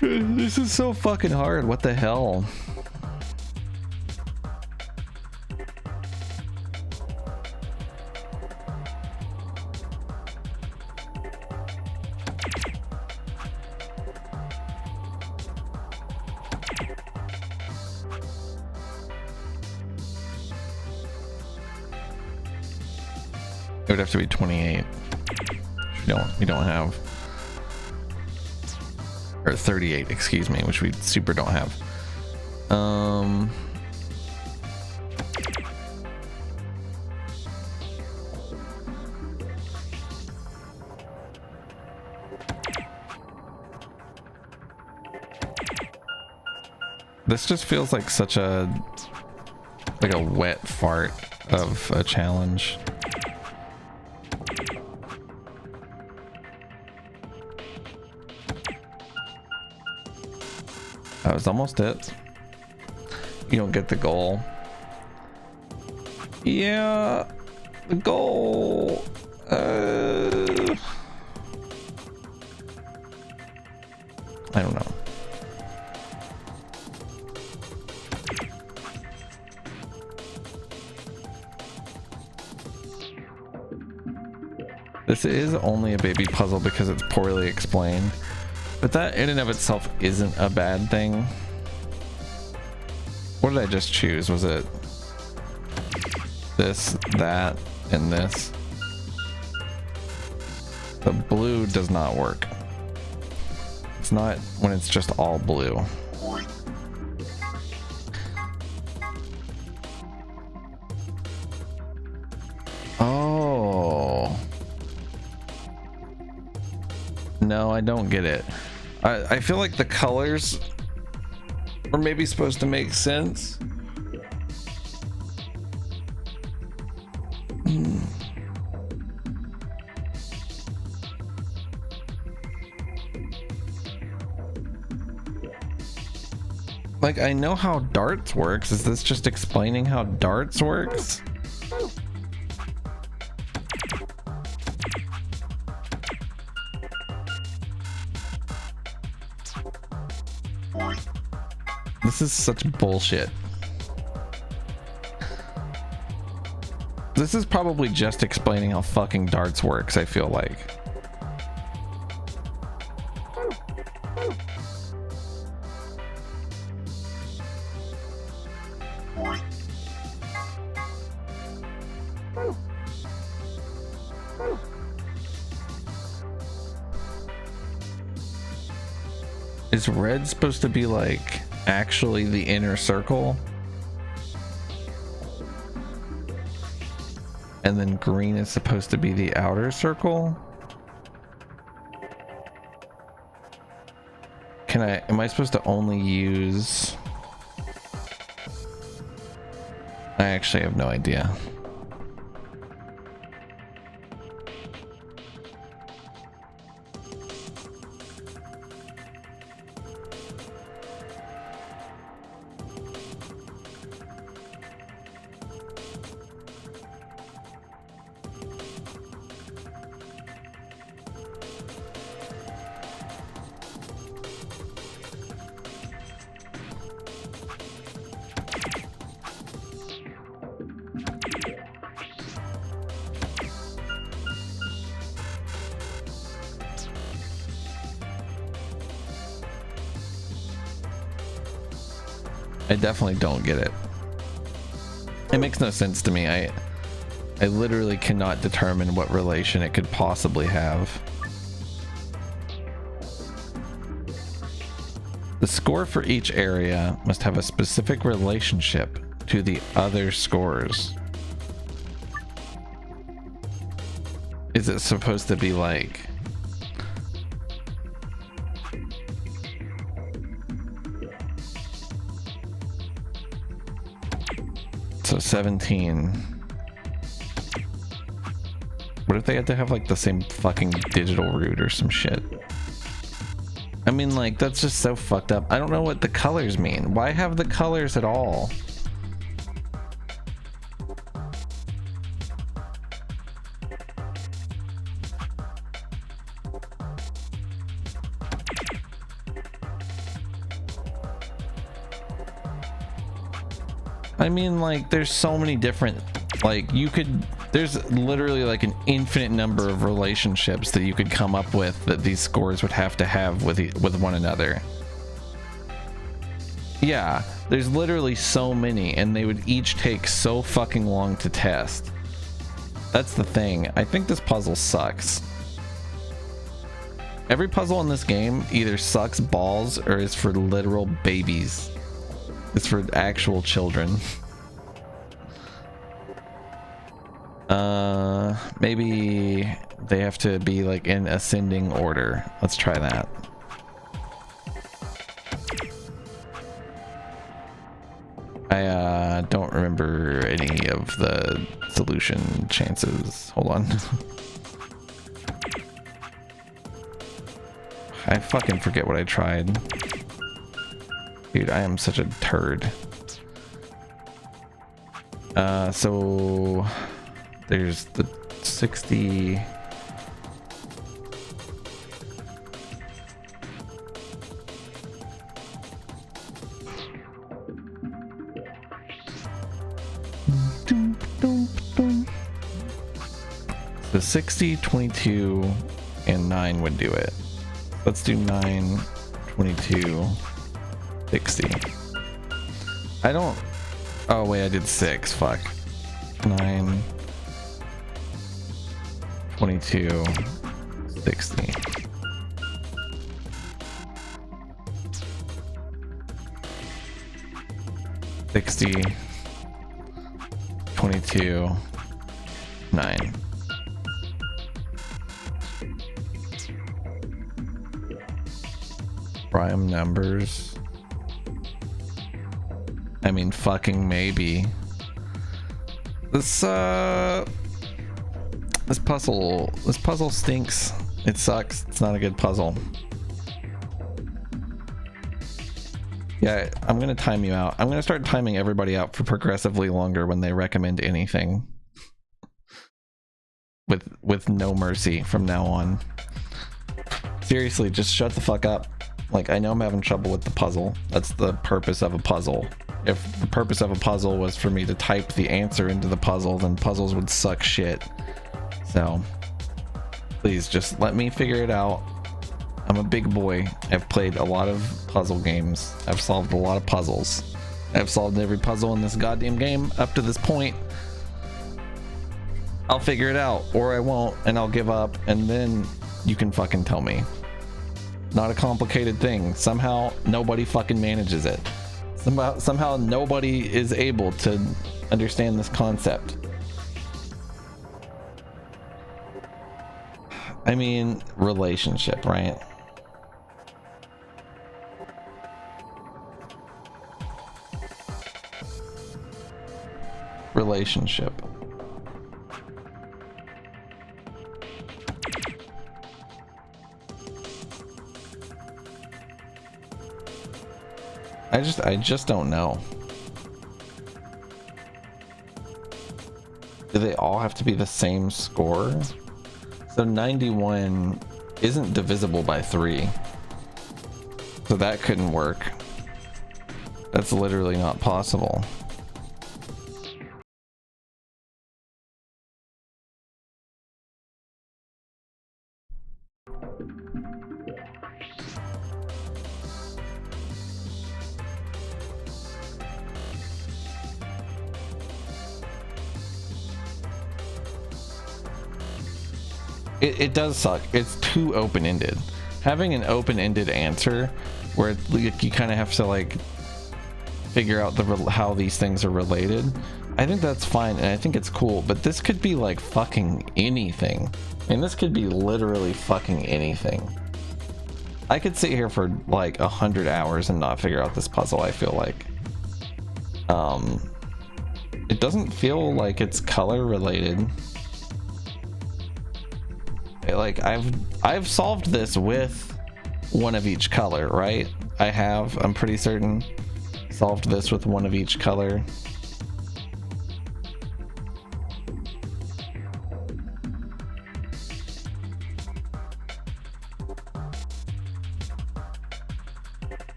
This is so fucking hard. What the hell? It would have to be 28. We don't have. Or 38, excuse me, which we super don't have. This just feels like such a wet fart of a challenge. That was almost it. You don't get the goal. Yeah, the goal. I don't know. This is only a baby puzzle because it's poorly explained, but that in and of itself isn't a bad thing. What did I just choose? Was it this, that, and this? The blue does not work. It's not when it's just all blue. Oh. No, I don't get it. I feel like the colors are maybe supposed to make sense. Like, I know how darts works. Is this just explaining how darts works? This is such bullshit. This is probably just explaining how fucking darts works, I feel like. Is red supposed to be like actually the inner circle? And then green is supposed to be the outer circle? Am I supposed to only use... I actually have no idea. I definitely don't get it. It makes no sense to me. I literally cannot determine what relation it could possibly have. The score for each area must have a specific relationship to the other scores. Is it supposed to be like... So 17. What if they had to have like the same fucking digital root or some shit? I mean, like, that's just so fucked up. I don't know what the colors mean. Why have the colors at all? I mean, like, there's so many different, like, there's literally like an infinite number of relationships that you could come up with that these scores would have to have with one another. Yeah, there's literally so many, and they would each take so fucking long to test. That's the thing. I think this puzzle sucks. Every puzzle in this game either sucks balls or is for literal babies. It's for actual children. Maybe they have to be like in ascending order. Let's try that. I don't remember any of the solution chances. Hold on. I fucking forget what I tried. Dude, I am such a turd. So there's the 60. The 60, 22, and 9 would do it. Let's do 9, 22, 60. I don't... Oh, wait, I did 6. Fuck. 9, 22, 60. $60, 22, 9. Prime numbers. I mean, fucking maybe. This puzzle stinks. It sucks. It's not a good puzzle. Yeah, I'm gonna time you out. I'm gonna start timing everybody out for progressively longer when they recommend anything. With no mercy from now on. Seriously, just shut the fuck up. Like, I know I'm having trouble with the puzzle. That's the purpose of a puzzle. If the purpose of a puzzle was for me to type the answer into the puzzle, then puzzles would suck shit. So, please just let me figure it out. I'm a big boy. I've played a lot of puzzle games. I've solved a lot of puzzles. I've solved every puzzle in this goddamn game up to this point. I'll figure it out, or I won't, and I'll give up, and then you can fucking tell me. Not a complicated thing. Somehow nobody fucking manages it. Somehow nobody is able to understand this concept. I mean, relationship, right? Relationship. I just don't know. Do they all have to be the same score? So 91 isn't divisible by 3. So that couldn't work. That's literally not possible. It does suck. It's too open-ended. Having an open-ended answer where you kind of have to like figure out how these things are related, I think that's fine and I think it's cool, but this could be like fucking anything. And this could be literally fucking anything. I could sit here for like 100 hours and not figure out this puzzle, I feel like. It doesn't feel like it's color related. Like I've solved this with one of each color, right? I'm pretty certain solved this with one of each color.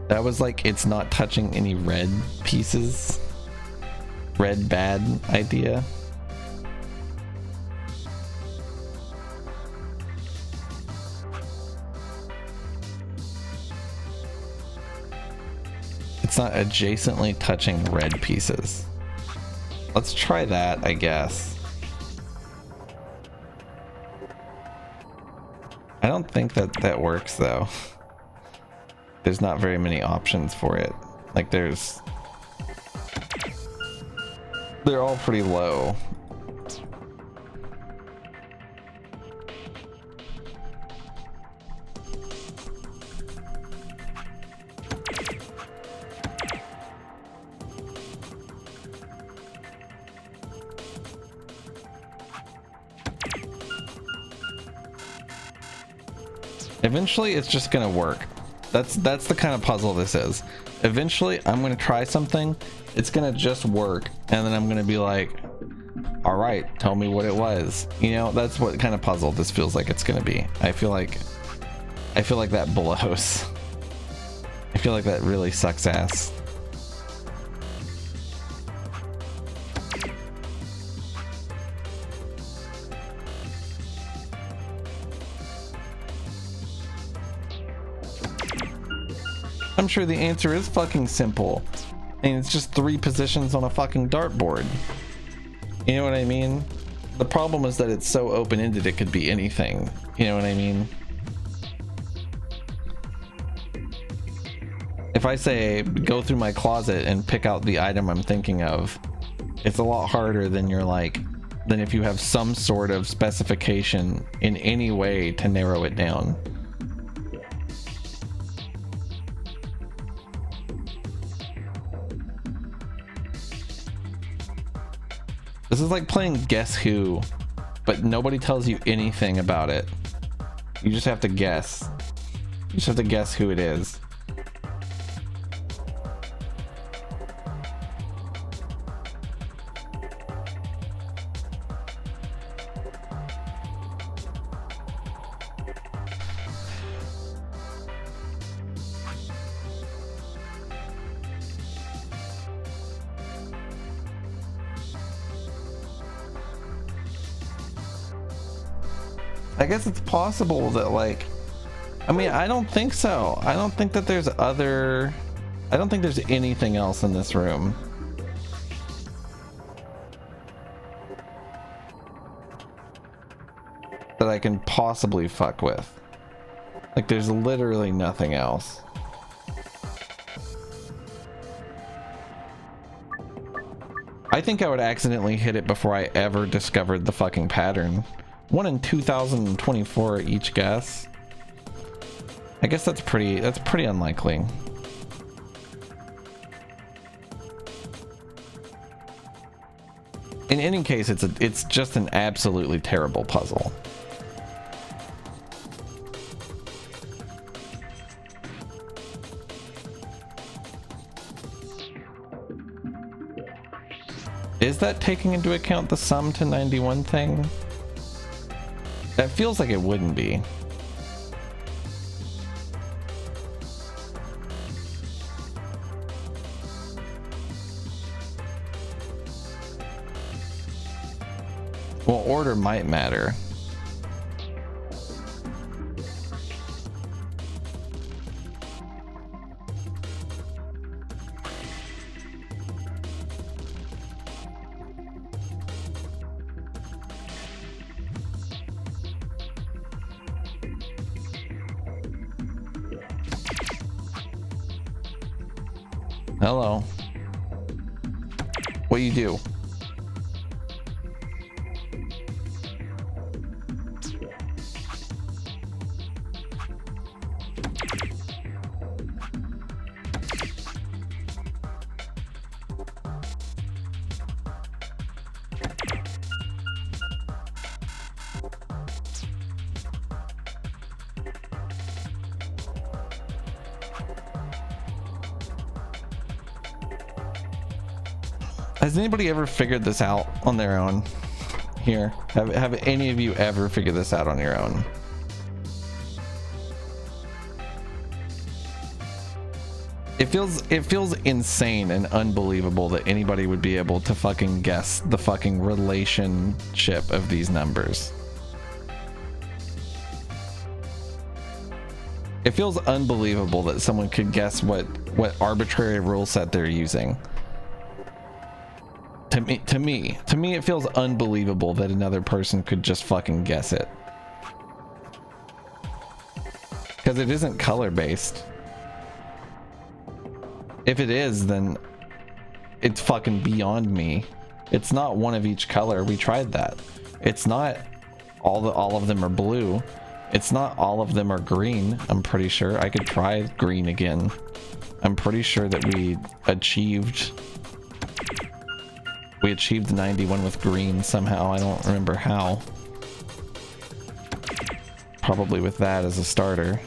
That was like, it's not touching any red pieces. Red bad idea. It's not adjacently touching red pieces. Let's try that, I guess. I don't think that works though. there's not very many options for it. Like they're all pretty low. Eventually it's just gonna work. That's the kind of puzzle this is. Eventually I'm gonna try something, it's gonna just work, and then I'm gonna be like, all right, tell me what it was. You know, that's what kind of puzzle this feels like it's gonna be. I feel like that blows. I feel like that really sucks ass. I'm sure the answer is fucking simple, and it's just 3 positions on a fucking dartboard. You know what I mean? The problem is that it's so open-ended it could be anything. You know what I mean? If I say go through my closet and pick out the item I'm thinking of, it's a lot harder than than if you have some sort of specification in any way to narrow it down. This is like playing Guess Who, but nobody tells you anything about it. You just have to guess. You just have to guess who it is. I guess it's possible that, like, I mean, I don't think so. I don't think that there's I don't think there's anything else in this room. That I can possibly fuck with. Like, there's literally nothing else. I think I would accidentally hit it before I ever discovered the fucking pattern. 1 in 2024 each guess. I guess that's pretty unlikely. In any case, it's just an absolutely terrible puzzle. Is that taking into account the sum to 91 thing? That feels like it wouldn't be. Well, order might matter. Hello. What do you do? Has anybody ever figured this out on their own? Here, have any of you ever figured this out on your own? It feels insane and unbelievable that anybody would be able to fucking guess the fucking relationship of these numbers. It feels unbelievable that someone could guess what arbitrary rule set they're using. To me, it feels unbelievable that another person could just fucking guess it. Because it isn't color based. If it is, then it's fucking beyond me. It's not one of each color. We tried that. It's not all of them are blue. It's not all of them are green. I'm pretty sure. I could try green again. I'm pretty sure that we achieved 91 with green somehow. I don't remember how. Probably with that as a starter.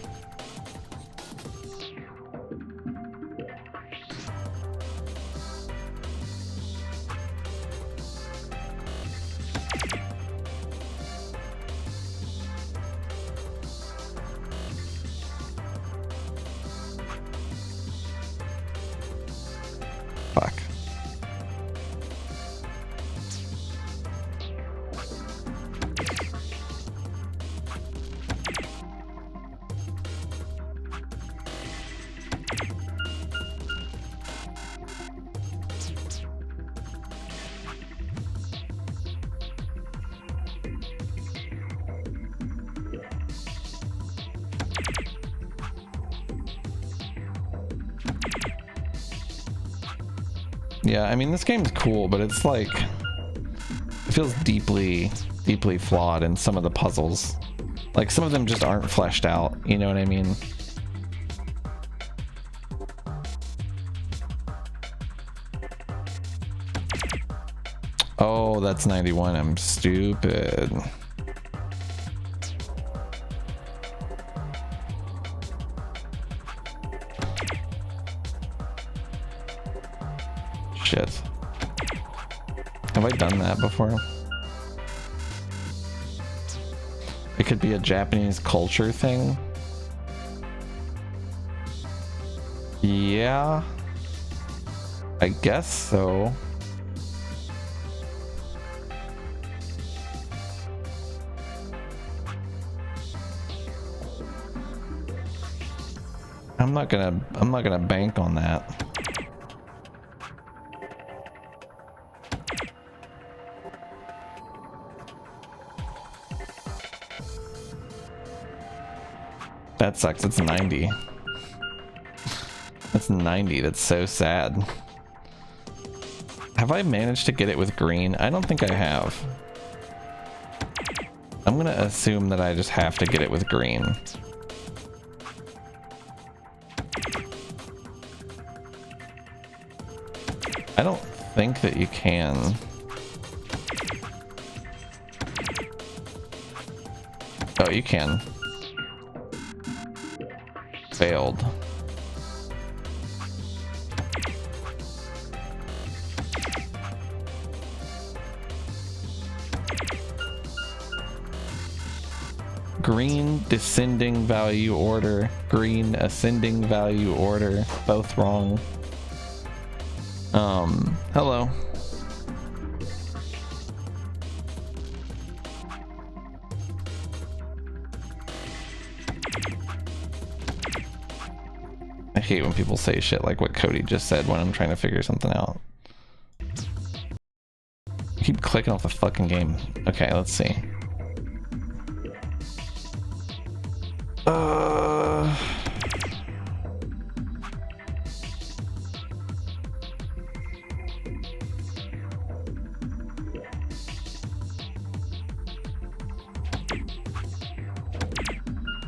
Fuck. Yeah, I mean, this game's cool, but it's like, it feels deeply flawed in some of the puzzles. Like, some of them just aren't fleshed out, you know what I mean? Oh, that's 91. I'm stupid. Shit. Have I done that before? It could be a Japanese culture thing. Yeah. I guess so. I'm not gonna bank on that. That sucks. It's 90. That's 90. That's so sad. Have I managed to get it with green? I don't think I have. I'm gonna assume that I just have to get it with green. I don't think that you can. Oh, you can. Failed. Green descending value order, green ascending value order, both wrong. Hello. I hate when people say shit like what Cody just said when I'm trying to figure something out. I keep clicking off the fucking game. Okay, let's see.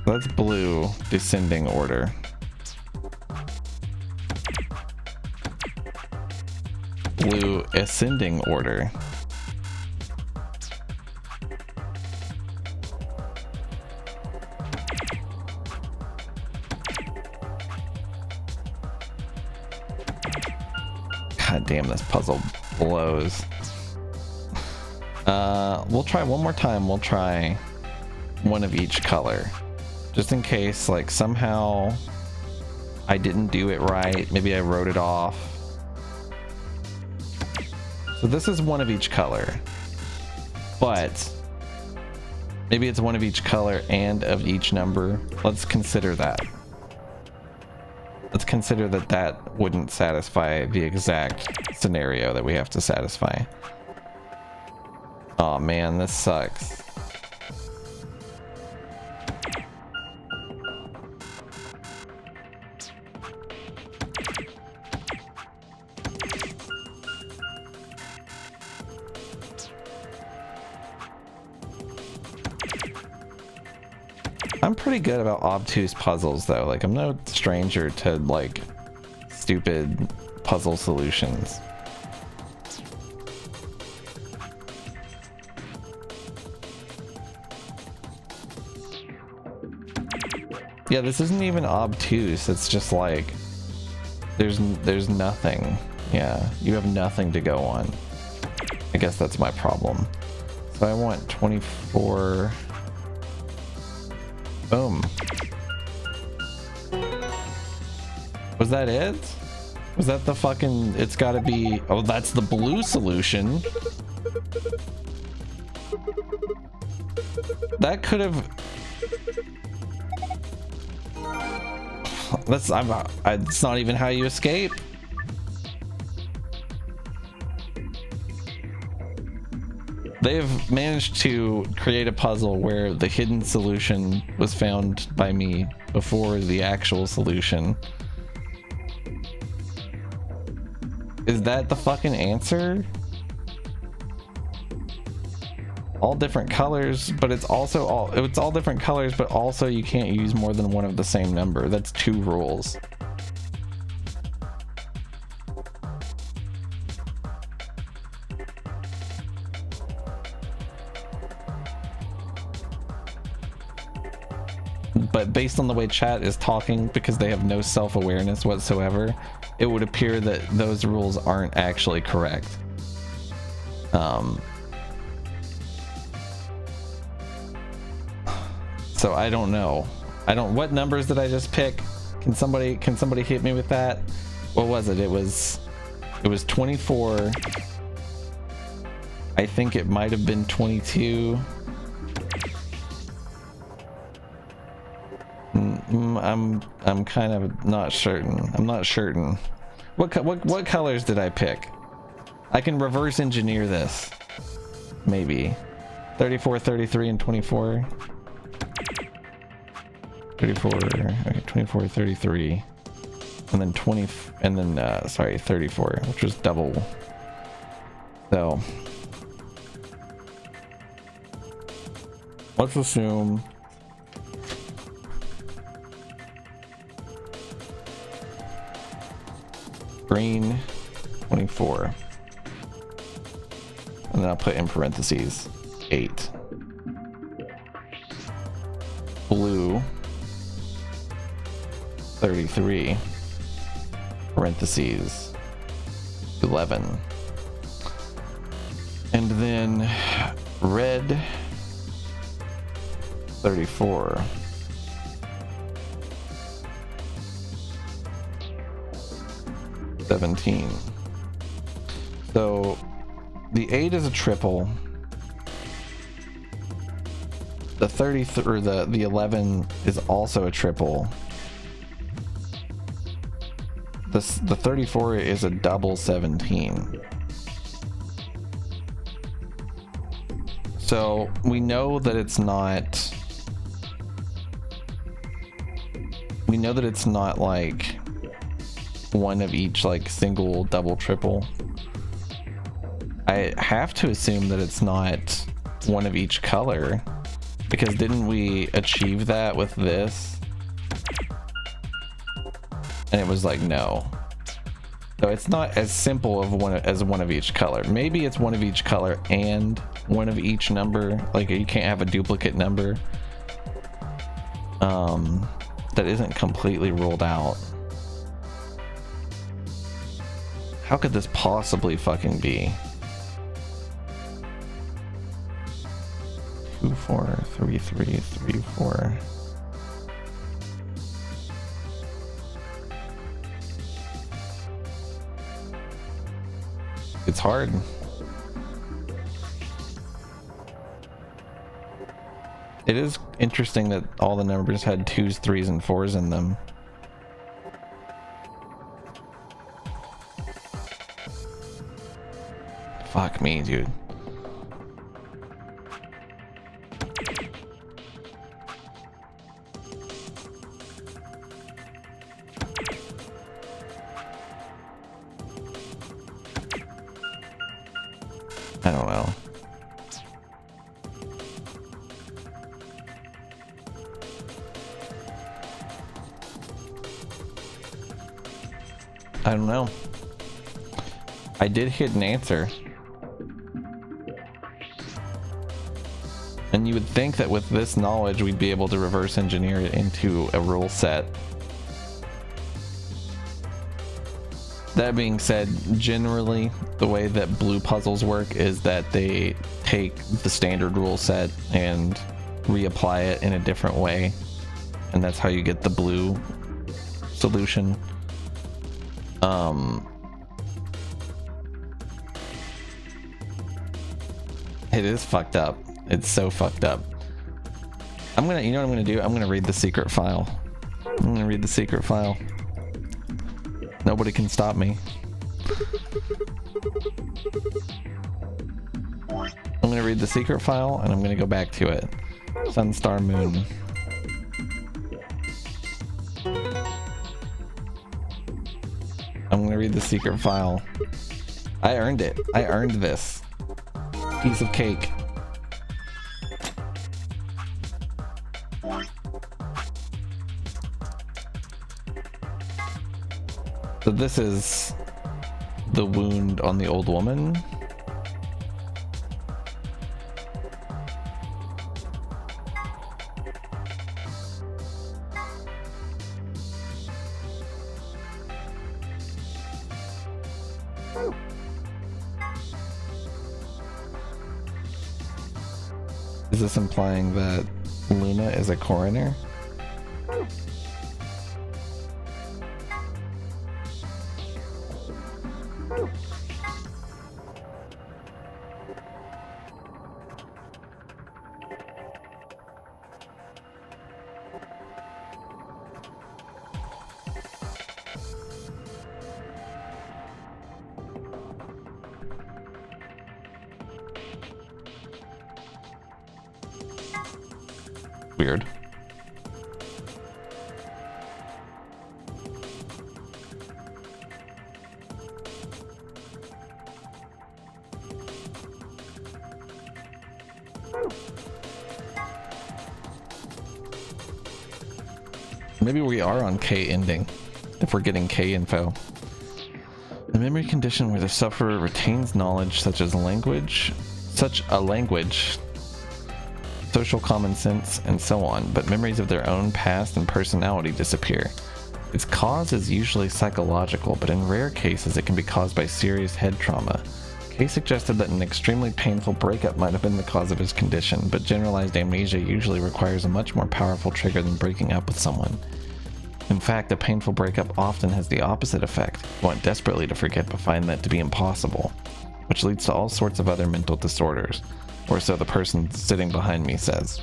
That's blue descending order. Blue ascending order. God damn, this puzzle blows. We'll try one more time. We'll try one of each color. Just in case, like, somehow I didn't do it right. Maybe I wrote it off. So this is one of each color. But maybe it's one of each color and of each number. Let's consider that. Let's consider that that wouldn't satisfy the exact scenario that we have to satisfy. Oh man, this sucks. I'm pretty good about obtuse puzzles though. Like, I'm no stranger to like stupid puzzle solutions. Yeah, this isn't even obtuse. It's just like there's nothing. Yeah, you have nothing to go on. I guess that's my problem. So I want 24. Boom. Was that it? Was that the fucking... It's gotta be... Oh, that's the blue solution. That could have... That's... it's not even how you escape. They've managed to create a puzzle where the hidden solution was found by me before the actual solution. Is that the fucking answer? All different colors, but it's also all different colors, but also you can't use more than one of the same number. That's 2 rules. But based on the way chat is talking, because they have no self-awareness whatsoever, it would appear that those rules aren't actually correct. So I don't know. What numbers did I just pick? Can somebody hit me with that? What was it? It was 24. I think it might have been 22. I'm kind of not certain. I'm not certain. What colors did I pick? I can reverse engineer this. Maybe. 34, 33, and 24. 34, okay, 24, 33. And then 20, and then, sorry, 34, which was double. So. Let's assume. Green 24, and then I'll put in parentheses 8. Blue 33, parentheses 11, and then red 34. So the 8 is a triple. The 33 or the 11 is also a triple. The 34 is a double 17. So we know that it's not. We know that it's not like one of each, like single, double, triple. I have to assume that it's not one of each color, because didn't we achieve that with this? And it was like, no. So it's not as simple of one of each color. Maybe it's one of each color and one of each number. Like, you can't have a duplicate number. That isn't completely ruled out. How could this possibly fucking be? 2, 4, 3, 3, 3, 4. It's hard. It is interesting that all the numbers had 2s, 3s, and 4s in them. Fuck me, dude. I don't know. I don't know. I did hit an answer. And you would think that with this knowledge, we'd be able to reverse engineer it into a rule set. That being said, generally, the way that blue puzzles work is that they take the standard rule set and reapply it in a different way. And that's how you get the blue solution. It is fucked up. It's so fucked up. You know what I'm gonna do? I'm gonna read the secret file. I'm gonna read the secret file. Nobody can stop me. I'm gonna read the secret file and I'm gonna go back to it. Sun, star, moon. I'm gonna read the secret file. I earned it. I earned this. Piece of cake. So this is the wound on the old woman. Is this implying that Luna is a coroner? Weird. Maybe we are on K ending if we're getting K info. A memory condition where the sufferer retains knowledge such a language, social common sense, and so on, but memories of their own past and personality disappear. Its cause is usually psychological, but in rare cases it can be caused by serious head trauma. Kay suggested that an extremely painful breakup might have been the cause of his condition, but generalized amnesia usually requires a much more powerful trigger than breaking up with someone. In fact, a painful breakup often has the opposite effect. You want desperately to forget but find that to be impossible, which leads to all sorts of other mental disorders. Or so the person sitting behind me says.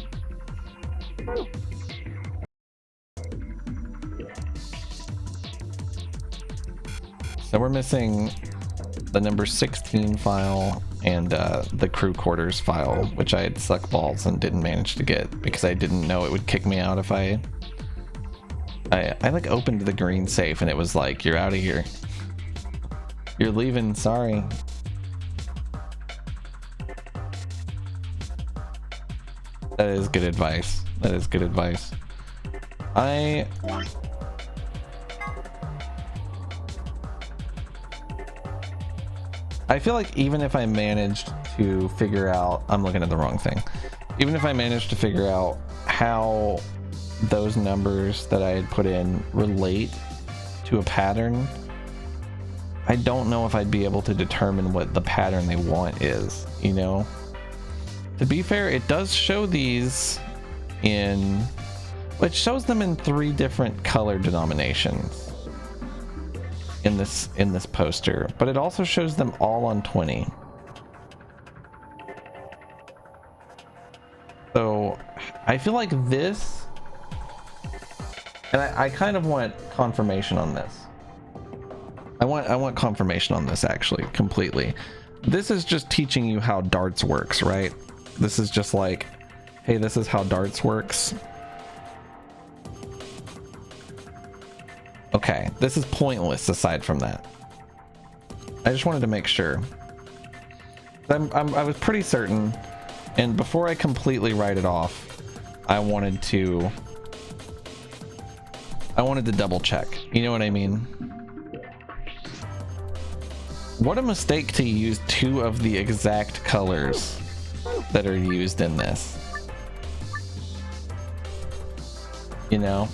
So we're missing the number 16 file and the crew quarters file, which I had suck balls and didn't manage to get because I didn't know it would kick me out if I like opened the green safe and it was like, you're out of here. You're leaving, sorry. That is good advice. That is good advice. I feel like even if I managed to figure out, I'm looking at the wrong thing. Even if I managed to figure out how those numbers that I had put in relate to a pattern, I don't know if I'd be able to determine what the pattern they want is, you know? To be fair, it does show these in, it shows them in 3 different color denominations in this poster, but it also shows them all on 20. So I feel like this, and I kind of want confirmation on this. I want confirmation on this actually completely. This is just teaching you how darts works, right? This is just like, hey, this is how darts works. Okay, this is pointless aside from that. I just wanted to make sure. I was pretty certain, and before I completely write it off, I wanted to double check. You know what I mean? What a mistake to use 2 of the exact colors that are used in this. You know?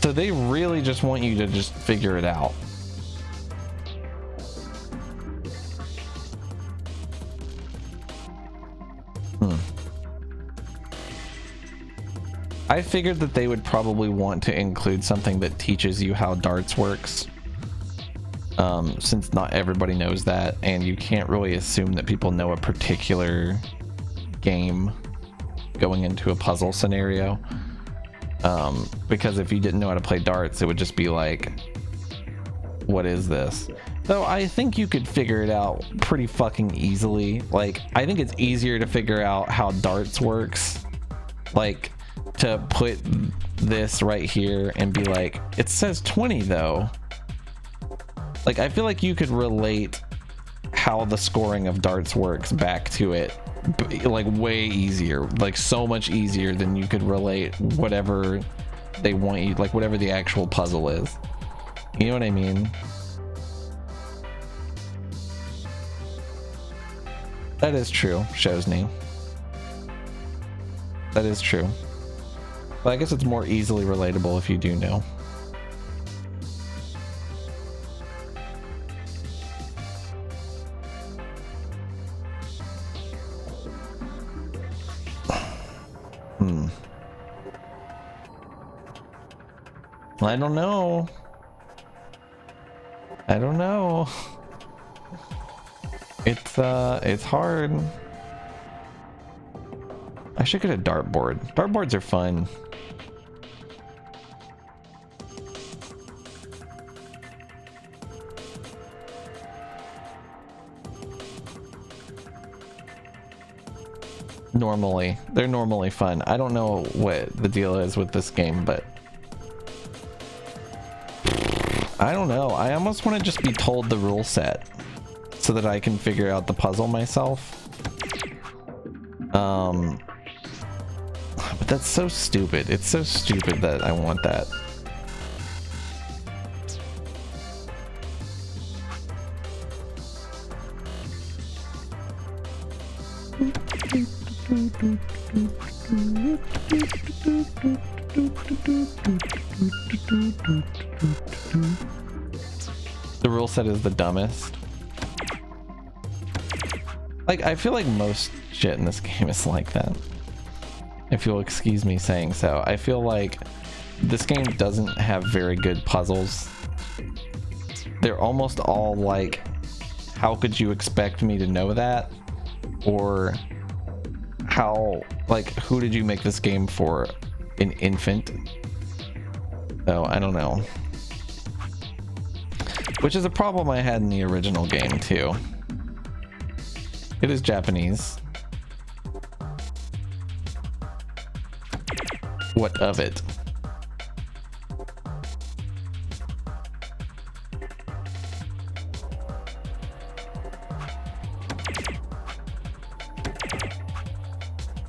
So they really just want you to just figure it out. I figured that they would probably want to include something that teaches you how darts works, since not everybody knows that, and you can't really assume that people know a particular game going into a puzzle scenario, because if you didn't know how to play darts, it would just be like, what is this? So I think you could figure it out pretty fucking easily. Like, I think it's easier to figure out how darts works, like to put this right here and be like, it says 20 though. Like, I feel like you could relate how the scoring of darts works back to it, like way easier, like so much easier than you could relate whatever they want you, like whatever the actual puzzle is. You know what I mean? That is true, Shosny. That is true. But I guess it's more easily relatable if you do know. I don't know. I don't know. It's hard. I should get a dartboard. Dartboards are fun. They're normally fun. I don't know what the deal is with this game, but I don't know. I almost want to just be told the rule set so that I can figure out the puzzle myself. But that's so stupid. It's so stupid that I want that. The rule set is the dumbest. Like, I feel like most shit in this game is like that, if you'll excuse me saying so. I feel like this game doesn't have very good puzzles. They're almost all like, how could you expect me to know that? Or how, like, who did you make this game for? An infant? Oh, I don't know. Which is a problem I had in the original game too. It is Japanese. What of it?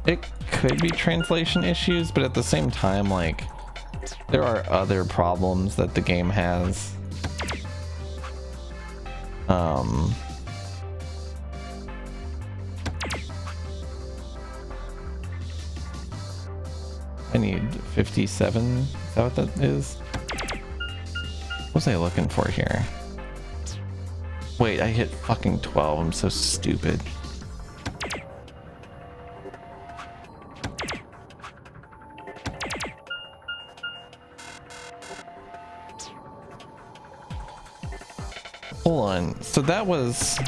It could be translation issues, but at the same time, like, there are other problems that the game has. I need 57. Is that what that is? What was I looking for here? Wait, I hit fucking 12. I'm so stupid. Hold on. So that was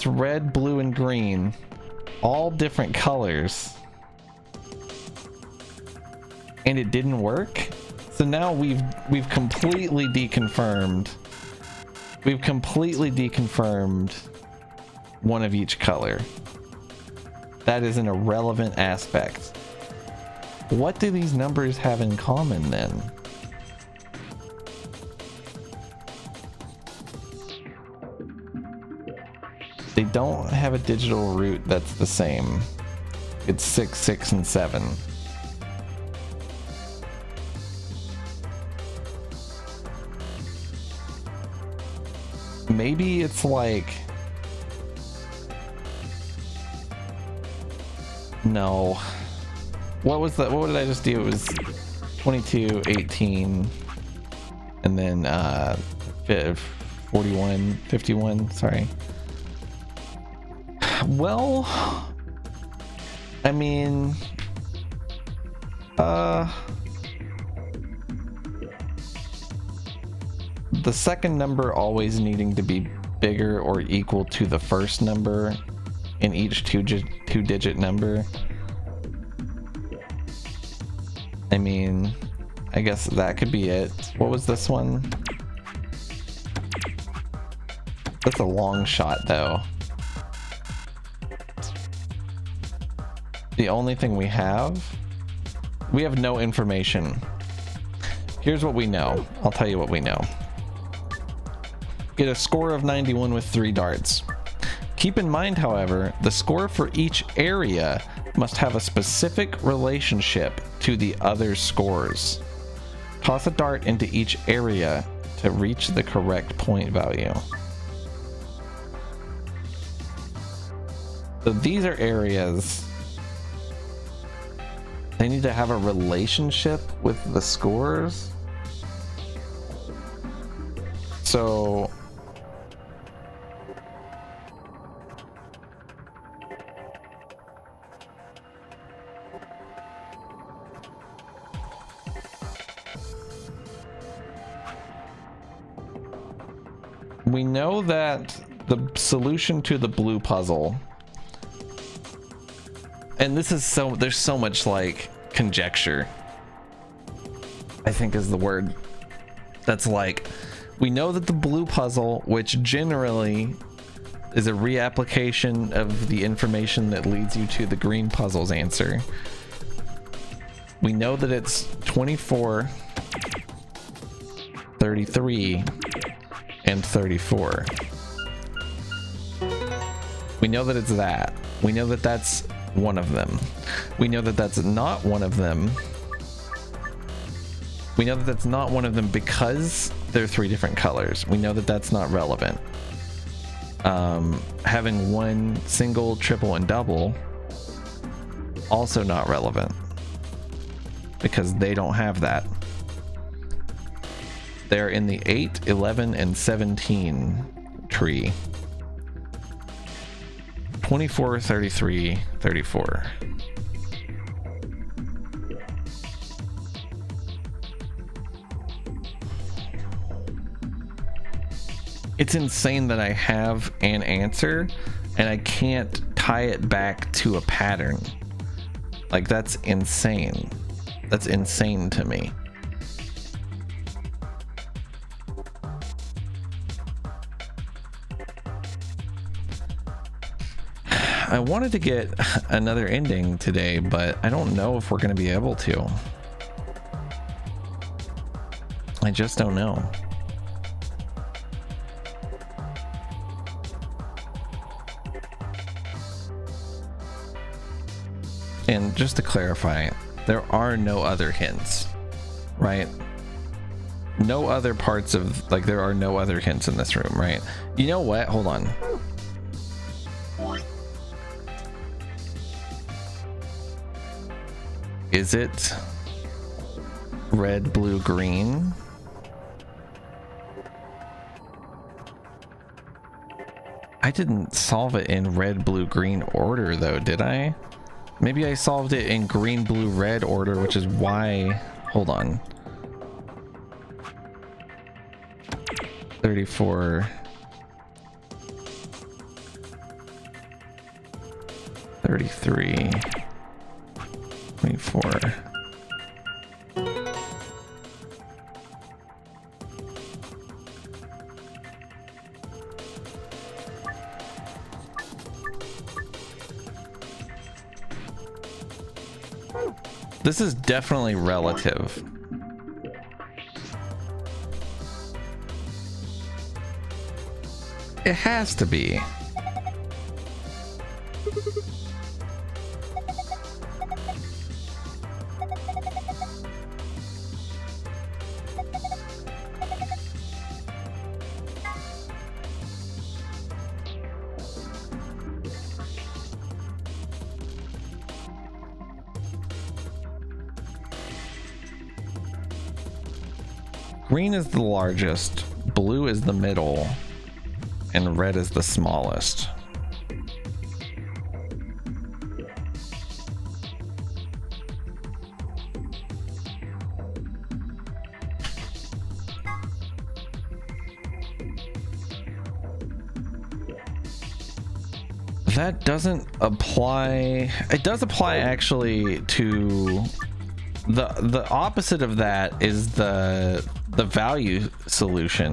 red, blue, and green, all different colors, and it didn't work. So now we've completely deconfirmed. We've completely deconfirmed one of each color. That is an irrelevant aspect. What do these numbers have in common then? They don't have a digital root that's the same. It's 6, 6, and 7. Maybe it's like, no, what was that? What did I just do? It was 22, 18, and then 41, 51, sorry. Well, I mean, the second number always needing to be bigger or equal to the first number in each two-digit number. I mean, I guess that could be it. What was this one? That's a long shot, though. The only thing we have no information. Here's what we know. I'll tell you what we know. Get a score of 91 with 3 darts. Keep in mind, however, the score for each area must have a specific relationship to the other scores. Toss a dart into each area to reach the correct point value. So these are areas. They need to have a relationship with the scores. So we know that the solution to the blue puzzle, and this is there's so much like conjecture, I think is the word. That's like, we know that the blue puzzle, which generally is a reapplication of the information that leads you to the green puzzle's answer. We know that it's 24, 33, and 34. We know that it's that. We know that that's one of them. We know that that's not one of them. We know that that's not one of them because they're 3 different colors. We know that that's not relevant. Having one single, triple, and double, also not relevant because they don't have that. They're in the 8, 11, and 17 tree. 24, 33, 34. It's insane that I have an answer and I can't tie it back to a pattern. Like, that's insane. That's insane to me. I wanted to get another ending today, but I don't know if we're going to be able to. I just don't know. And just to clarify, there are no other hints, right? No other parts of, like, there are no other hints in this room, right? You know what? Hold on. Is it red, blue, green? I didn't solve it in red, blue, green order though, did I? Maybe I solved it in green, blue, red order, which is why... Hold on. 34... 33... 24. This is definitely relative. It has to be. Green is the largest, blue is the middle, and red is the smallest. That doesn't apply. It does apply actually to the opposite of that is the value solution.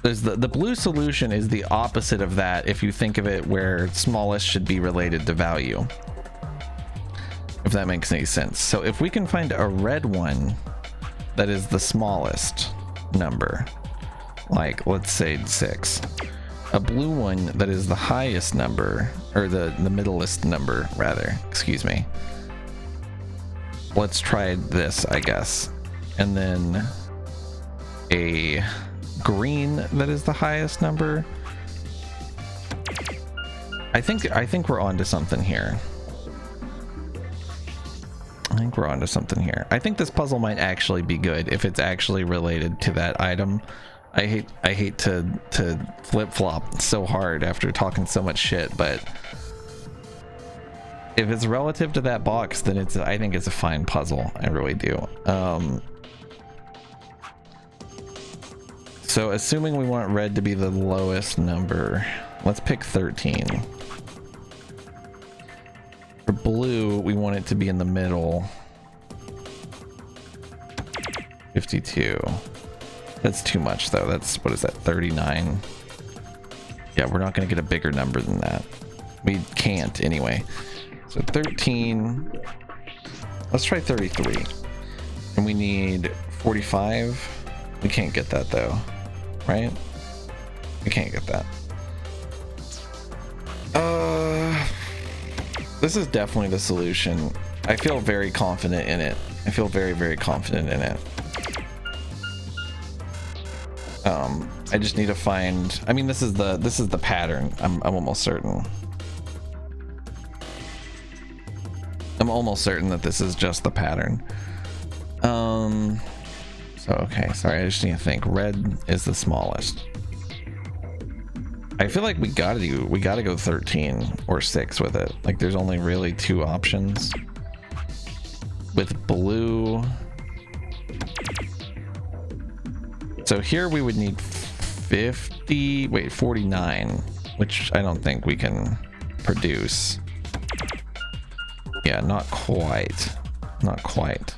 There's the blue solution is the opposite of that if you think of it where smallest should be related to value. If that makes any sense. So if we can find a red one that is the smallest number, like let's say 6. A blue one that is the highest number, or the middleest number rather, excuse me. Let's try this, I guess. And then a green that is the highest number. I think we're onto something here. I think this puzzle might actually be good if it's actually related to that item. I hate to flip-flop so hard after talking so much shit, but if it's relative to that box, then I think it's a fine puzzle. I really do. So assuming we want red to be the lowest number, let's pick 13. For blue, we want it to be in the middle. 52. That's too much though. That's, what is that, 39? Yeah, we're not going to get a bigger number than that. We can't anyway. So 13. Let's try 33. And we need 45. We can't get that though, right? We can't get that. This is definitely the solution. I feel very confident in it. I feel very, very confident in it. I just need to find, I mean, this is the pattern. I'm almost certain. I'm almost certain that this is just the pattern. So okay, sorry, I just need to think. Red is the smallest. I feel like we gotta go 13 or 6 with it. Like there's only really 2 options. With blue. So here we would need 49, which I don't think we can produce. Yeah, not quite. Not quite.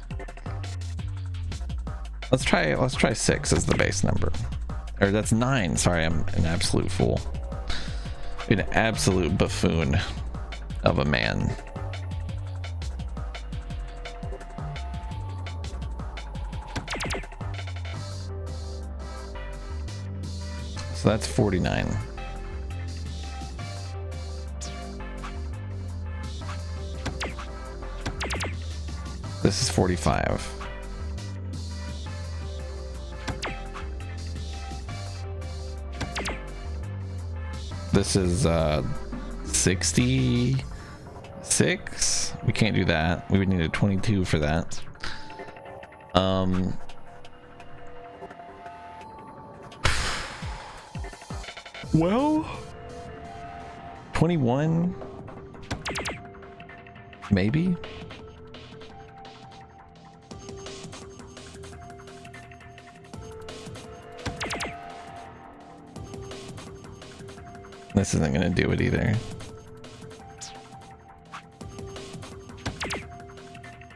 Let's try 6 as the base number. Or that's 9. Sorry, I'm an absolute fool. An absolute buffoon of a man. So that's 49. This is 45. This is 66. We can't do that. We would need a 22 for that. Well, 21, maybe. This isn't going to do it either.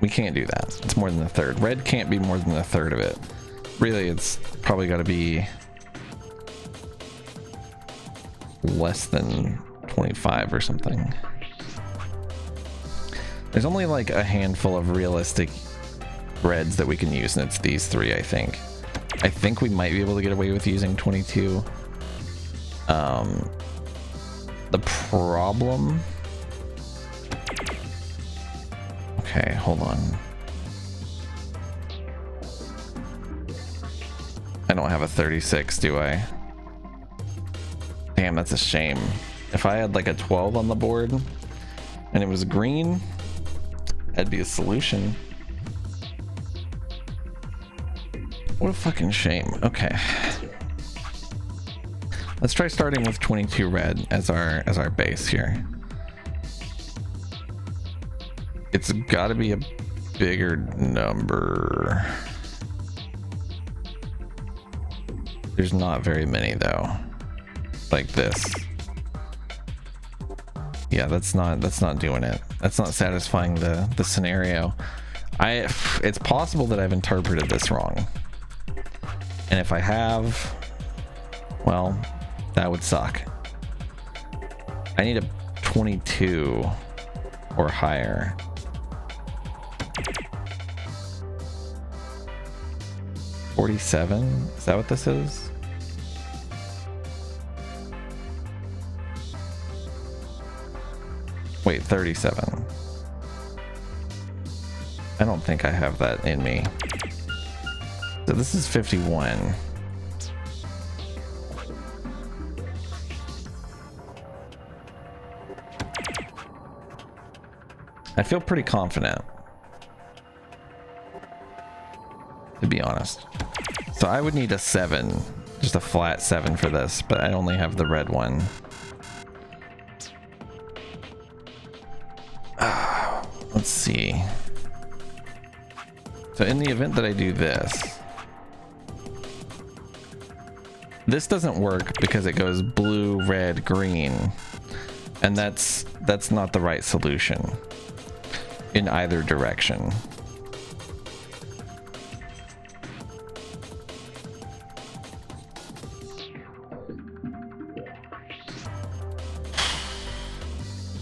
We can't do that. It's more than a third. Red can't be more than a third of it. Really, it's probably got to be less than 25 or something. There's only like a handful of realistic reds that we can use, and it's these 3, I think. I think we might be able to get away with using 22. The problem... Okay, hold on. I don't have a 36, do I? Damn, that's a shame. If I had like a 12 on the board and it was green, that'd be a solution. What a fucking shame. Okay. Let's try starting with 22 red as our base here. It's got to be a bigger number. There's not very many though. Like this. Yeah, that's not doing it. That's not satisfying the scenario. It's possible that I've interpreted this wrong. And if I have, well, that would suck. I need a 22 or higher. $47? Is that what this is? Wait, 37. I don't think I have that in me. So this is 51. I feel pretty confident, to be honest. So I would need a 7, just a flat 7 for this, but I only have the red one. Let's see. So in the event that I do this, this doesn't work because it goes blue, red, green, and that's not the right solution in either direction.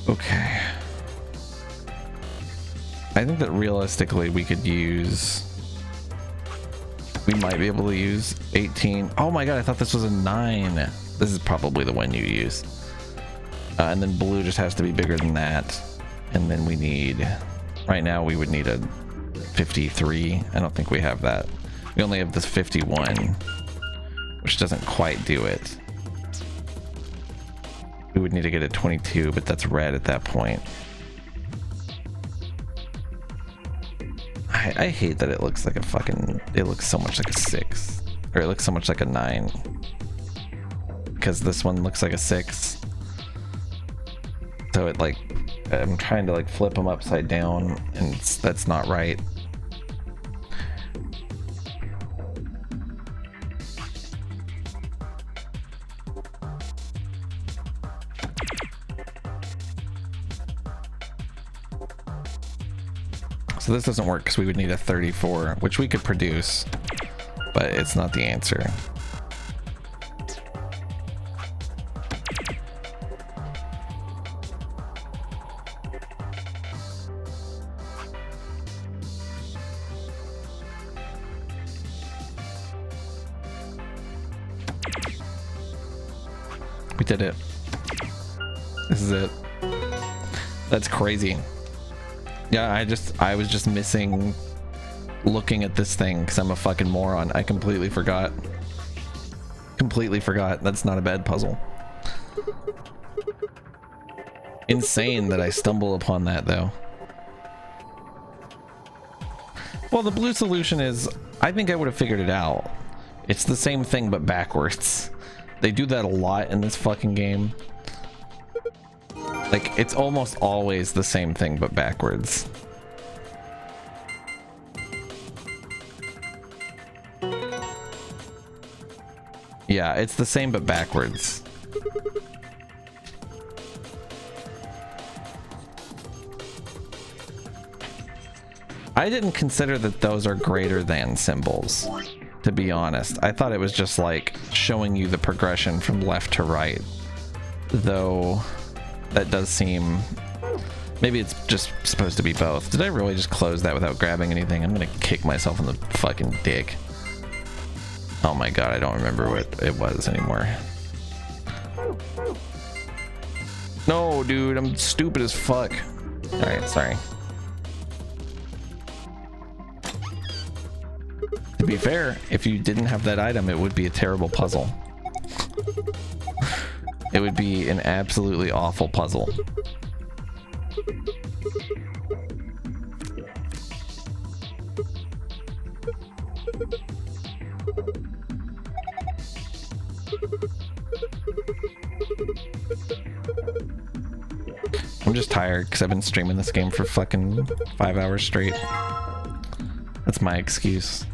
Okay. I think that realistically we might be able to use 18. Oh my god, I thought this was a 9. This is probably the one you use. And then blue just has to be bigger than that. And then we need, right now we would need a 53. I don't think we have that. We only have this 51, which doesn't quite do it. We would need to get a 22, but that's red at that point. I hate that it looks like a fucking, it looks so much like a 6, or it looks so much like a 9, because this one looks like a 6. So it like, I'm trying to like flip them upside down, and that's not right. So this doesn't work because we would need a 34, which we could produce, but it's not the answer. We did it. This is it. That's crazy. Yeah, I was just missing looking at this thing because I'm a fucking moron. I completely forgot. Completely forgot. That's not a bad puzzle. Insane that I stumble upon that though. Well, the blue solution is, I think I would have figured it out. It's the same thing but backwards. They do that a lot in this fucking game. Like, it's almost always the same thing but backwards. Yeah, it's the same but backwards. I didn't consider that those are greater than symbols, to be honest. I thought it was just like showing you the progression from left to right. Though that does seem, maybe it's just supposed to be both. Did I really just close that without grabbing anything? I'm gonna kick myself in the fucking dick. Oh my god, I don't remember what it was anymore. No, dude, I'm stupid as fuck. Alright, sorry. To be fair, if you didn't have that item, it would be a terrible puzzle. It would be an absolutely awful puzzle. I'm just tired because I've been streaming this game for fucking 5 hours straight. That's my excuse.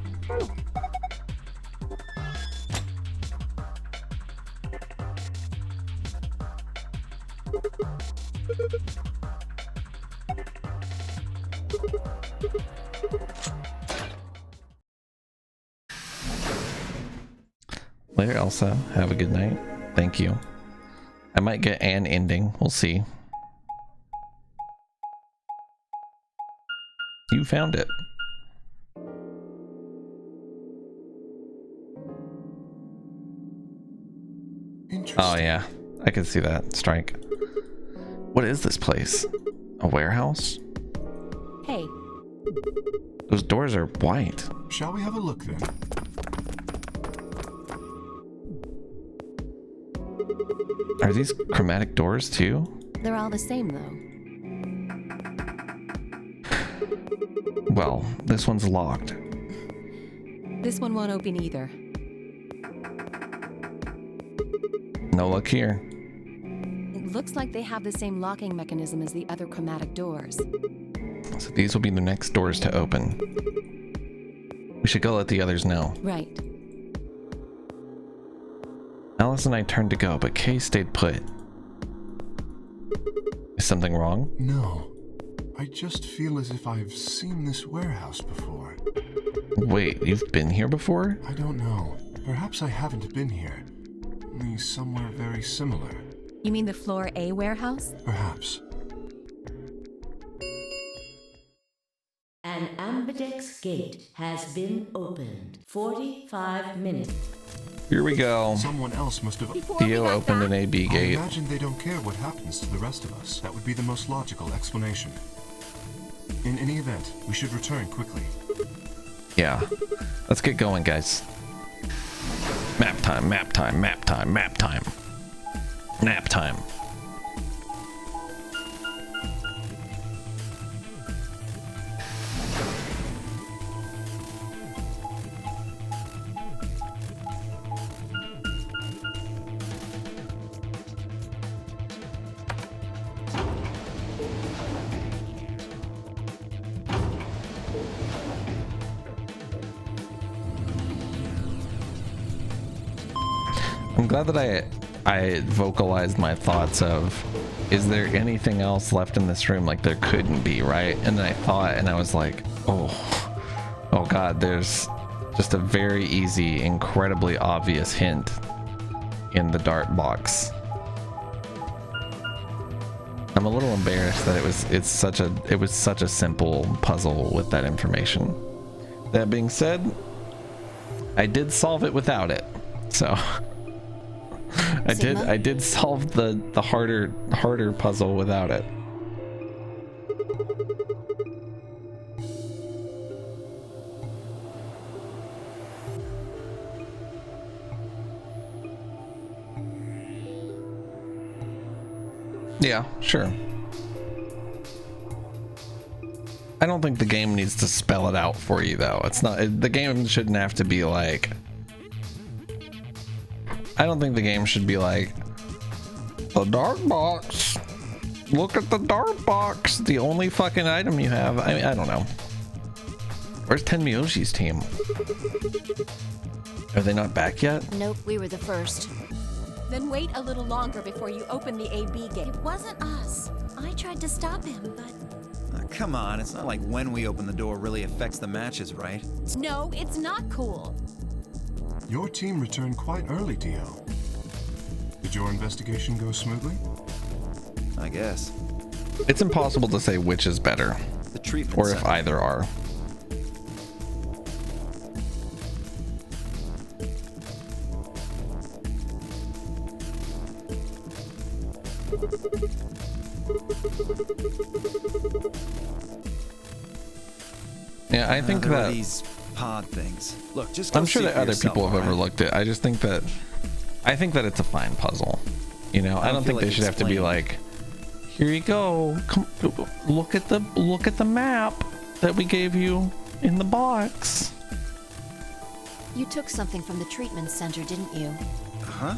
Later, Elsa. Have a good night. Thank you. I might get an ending. We'll see. You found it. Oh yeah, I can see that. Strike. What is this place? A warehouse? Hey. Those doors are white. Shall we have a look then? Are these chromatic doors too? They're all the same though. Well, this one's locked. This one won't open either. No luck here. It looks like they have the same locking mechanism as the other chromatic doors. So these will be the next doors to open. We should go let the others know. Right. Alice and I turned to go, but Kay stayed put. Is something wrong? No. I just feel as if I've seen this warehouse before. Wait, you've been here before? I don't know. Perhaps I haven't been here. Only somewhere very similar. You mean the Floor A warehouse? Perhaps. An ambidex gate has been opened. 45 minutes. Here we go. Someone else must have... Theo opened an AB gate. I imagine they don't care what happens to the rest of us. That would be the most logical explanation. In any event, we should return quickly. Yeah. Let's get going, guys. Map time, map time, map time, map time. Nap time. I'm glad that I vocalized my thoughts of, is there anything else left in this room? Like there couldn't be, right? And then I thought, and I was like, oh god, there's just a very easy, incredibly obvious hint in the dart box. I'm a little embarrassed that it was such a simple puzzle with that information. That being said, I did solve it without it, so. I did solve the harder puzzle without it. Yeah, sure. I don't think the game needs to spell it out for you though. It's not, the game shouldn't have to be like, I don't think the game should be like, the dart box. Look at the dart box. The only fucking item you have. I mean, I don't know. Where's Tenmyoshi's team? Are they not back yet? Nope, we were the first. Then wait a little longer before you open the AB gate. It wasn't us. I tried to stop him, but... Come on, it's not like when we open the door really affects the matches, right? No, it's not cool. Your team returned quite early, Dio. Did your investigation go smoothly? I guess. It's impossible to say which is better. The treatment or if center. either are. Yeah, I think there are that these pod things. Look, just go I'm sure see that for other yourself, people have all right? overlooked it. I just think that it's a fine puzzle. You know, I don't think feel they like should have to be like, here you go. Come look at the map that we gave you in the box. You took something from the treatment center, didn't you? Huh?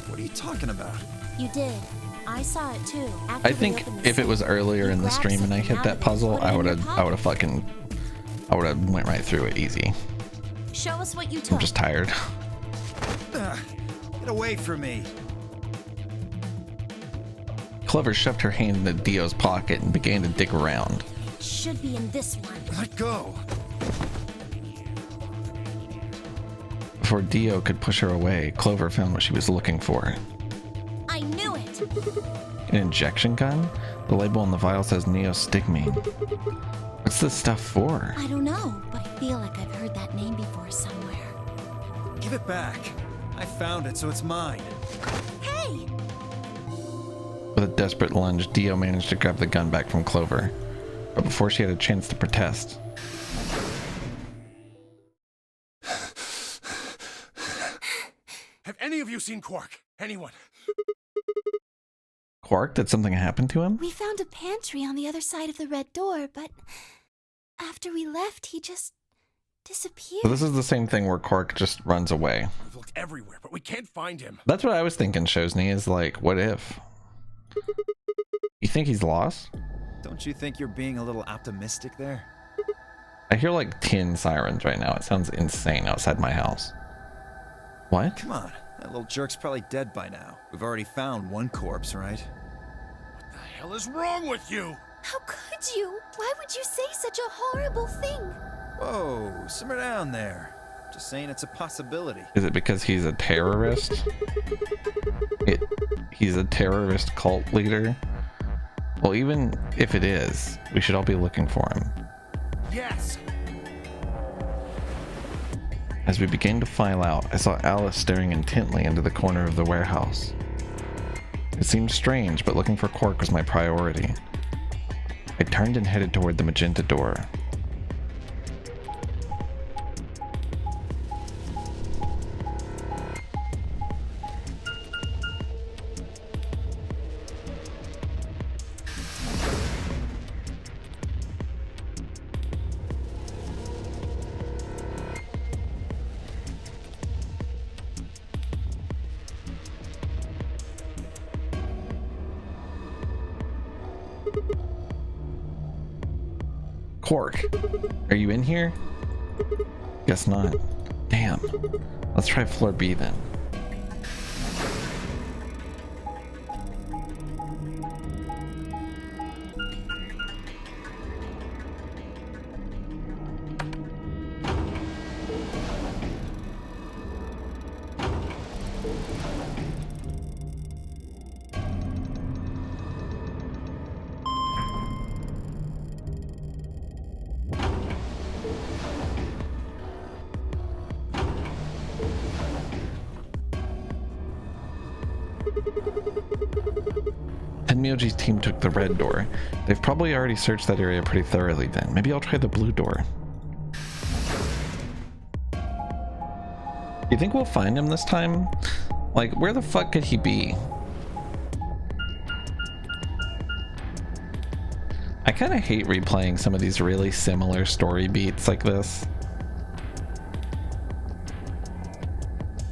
What are you talking about? You did. I saw it too. I think if it was earlier in the stream and I hit that puzzle, I would have went right through it easy. Show us what you took. I'm just tired. Get away from me. Clover shoved her hand into Dio's pocket and began to dig around. It should be in this one. Let go. Before Dio could push her away, Clover found what she was looking for. I knew it. An injection gun? The label on the vial says neostigmine. What's this stuff for? I don't know, but I feel like I've heard that name before somewhere. Give it back. I found it, so it's mine. Hey! With a desperate lunge, Dio managed to grab the gun back from Clover. But before she had a chance to protest, Have any of you seen Quark? Anyone? Quark, did something happen to him? We found a pantry on the other side of the red door, but after we left, he just disappeared. So this is the same thing where Quark just runs away. We've looked everywhere, but we can't find him. That's what I was thinking, Shosny, is like, what if? You think he's lost? Don't you think you're being a little optimistic there? I hear like 10 sirens right now. It sounds insane outside my house. What? Come on. That little jerk's probably dead by now. We've already found one corpse, right? What the hell is wrong with you? How could you? Why would you say such a horrible thing? Whoa, simmer down there. Just saying it's a possibility. Is it because he's a terrorist? He's a terrorist cult leader? Well, even if it is, we should all be looking for him. Yes. As we began to file out, I saw Alice staring intently into the corner of the warehouse. It seemed strange, but looking for Quark was my priority. I turned and headed toward the magenta door. Quark, are you in here? Guess not. Damn. Let's try floor B then. Tenmyoji's team took the red door. They've probably already searched that area pretty thoroughly then. Maybe I'll try the blue door. You think we'll find him this time? Like, where the fuck could he be? I kind of hate replaying some of these really similar story beats like this.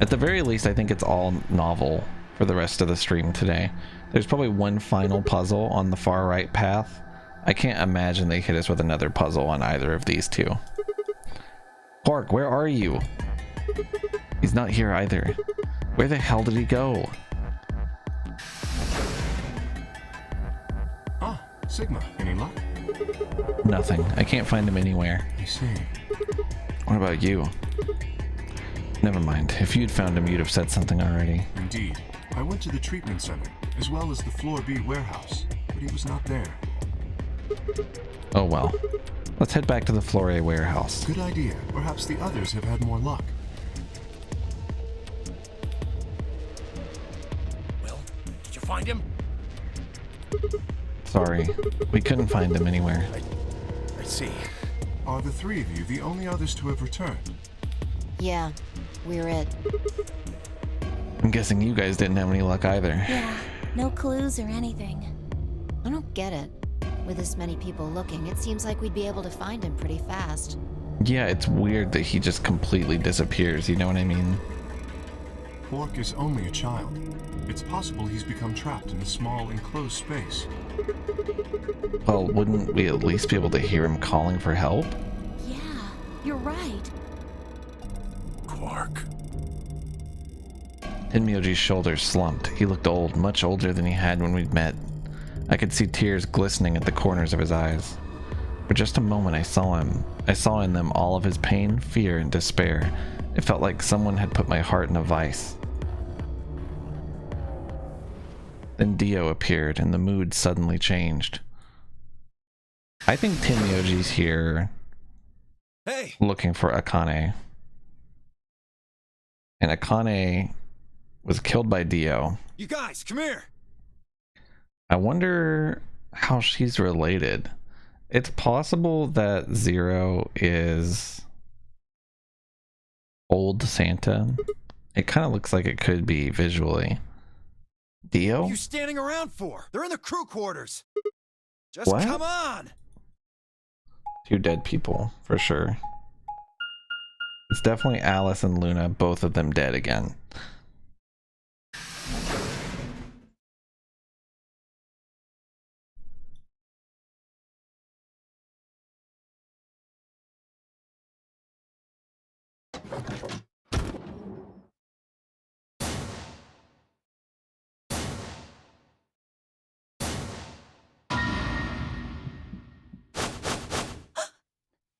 At the very least, I think it's all novel for the rest of the stream today. There's probably one final puzzle on the far right path. I can't imagine they hit us with another puzzle on either of these two. Quark, where are you? He's not here either. Where the hell did he go? Ah, Sigma, any luck? Nothing. I can't find him anywhere. I see. What about you? Never mind. If you'd found him, you'd have said something already. Indeed. I went to the treatment center, as well as the Floor B warehouse, but he was not there. Oh well. Let's head back to the Floor A warehouse. Good idea. Perhaps the others have had more luck. Well, did you find him? Sorry. We couldn't find him anywhere. I see. Are the three of you the only others to have returned? Yeah, we're it. I'm guessing you guys didn't have any luck either. Yeah, no clues or anything. I don't get it. With this many people looking, it seems like we'd be able to find him pretty fast. Yeah, it's weird that he just completely disappears, you know what I mean? Quark is only a child. It's possible he's become trapped in a small enclosed space. Well, wouldn't we at least be able to hear him calling for help? Yeah, you're right. Quark. Tenmyoji's shoulders slumped. He looked old, much older than he had when we'd met. I could see tears glistening at the corners of his eyes. For just a moment I saw him. I saw in them all of his pain, fear, and despair. It felt like someone had put my heart in a vice. Then Dio appeared, and the mood suddenly changed. I think Tenmyoji's here looking for Akane. And Akane was killed by Dio. You guys, come here! I wonder how she's related. It's possible that Zero is old Santa. It kind of looks like it could be visually. Dio? What are you standing around for? They're in the crew quarters. Just What? come on! Two dead people, for sure. It's definitely Alice and Luna, both of them dead again.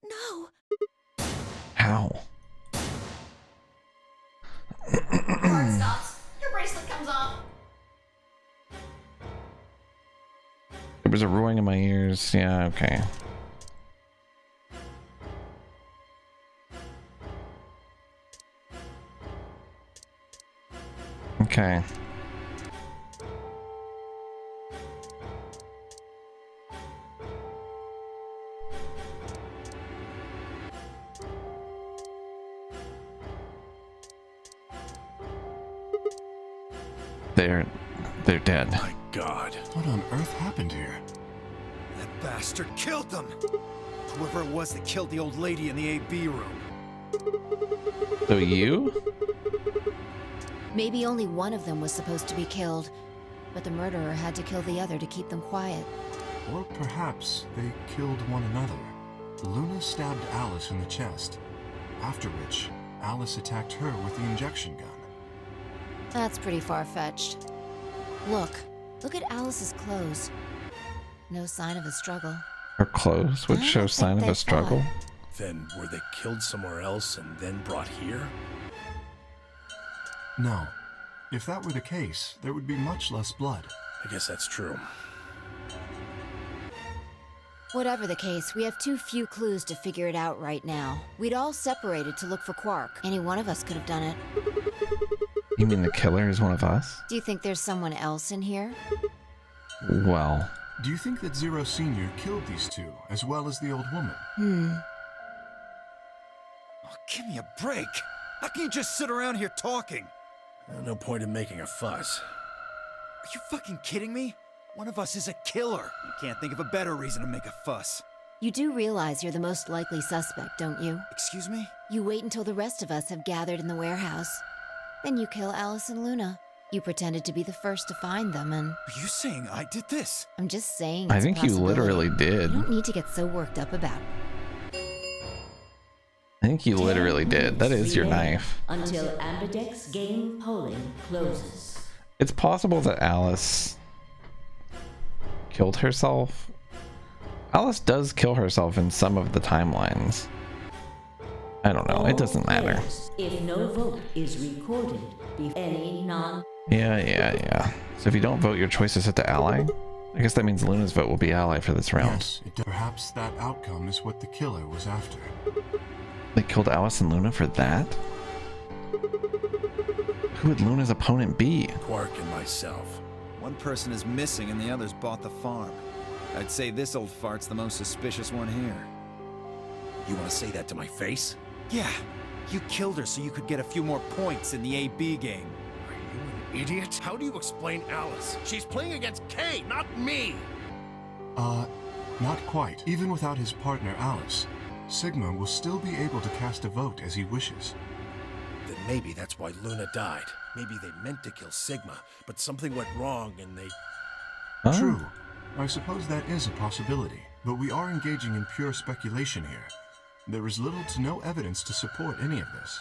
No. How? Heart stops. Your bracelet comes off. There was a roaring in my ears. Yeah, okay. Okay. They're dead. My God. What on earth happened here? That bastard killed them! Whoever it was that killed the old lady in the AB room. So you? Maybe only one of them was supposed to be killed, but the murderer had to kill the other to keep them quiet. Or perhaps they killed one another. Luna stabbed Alice in the chest, after which Alice attacked her with the injection gun. That's pretty far-fetched. Look at Alice's clothes. No sign of a struggle. Her clothes would show sign of a struggle. Then were they killed somewhere else and then brought here? No. If that were the case, there would be much less blood. I guess that's true. Whatever the case, we have too few clues to figure it out right now. We'd all separated to look for Quark. Any one of us could have done it. You mean the killer is one of us? Do you think there's someone else in here? Well... Do you think that Zero Sr. killed these two, as well as the old woman? Oh, give me a break! How can you just sit around here talking? No point in making a fuss. Are you fucking kidding me? One of us is a killer. You can't think of a better reason to make a fuss. You do realize you're the most likely suspect, don't you? Excuse me? You wait until the rest of us have gathered in the warehouse. Then you kill Alice and Luna. You pretended to be the first to find them, and... Are you saying I did this? I'm just saying I it's a think you possibility. literally did. You don't need to get so worked up about it. I think you literally did. That is your knife. Until Ambidex game polling closes. It's possible that Alice killed herself. Alice does kill herself in some of the timelines. I don't know. It doesn't matter. If no vote is recorded, any non... Yeah. So if you don't vote, your choice is set to ally? I guess that means Luna's vote will be ally for this round. Yes, perhaps that outcome is what the killer was after. They killed Alice and Luna for that? Who would Luna's opponent be? Quark and myself. One person is missing and the others bought the farm. I'd say this old fart's the most suspicious one here. You want to say that to my face? Yeah, you killed her so you could get a few more points in the AB game. Are you an idiot? How do you explain Alice? She's playing against Kay, not me! Not quite. Even without his partner Alice, Sigma will still be able to cast a vote as he wishes. Then maybe that's why Luna died. Maybe they meant to kill Sigma, but something went wrong and they... Huh? True. I suppose that is a possibility, but we are engaging in pure speculation here. There is little to no evidence to support any of this.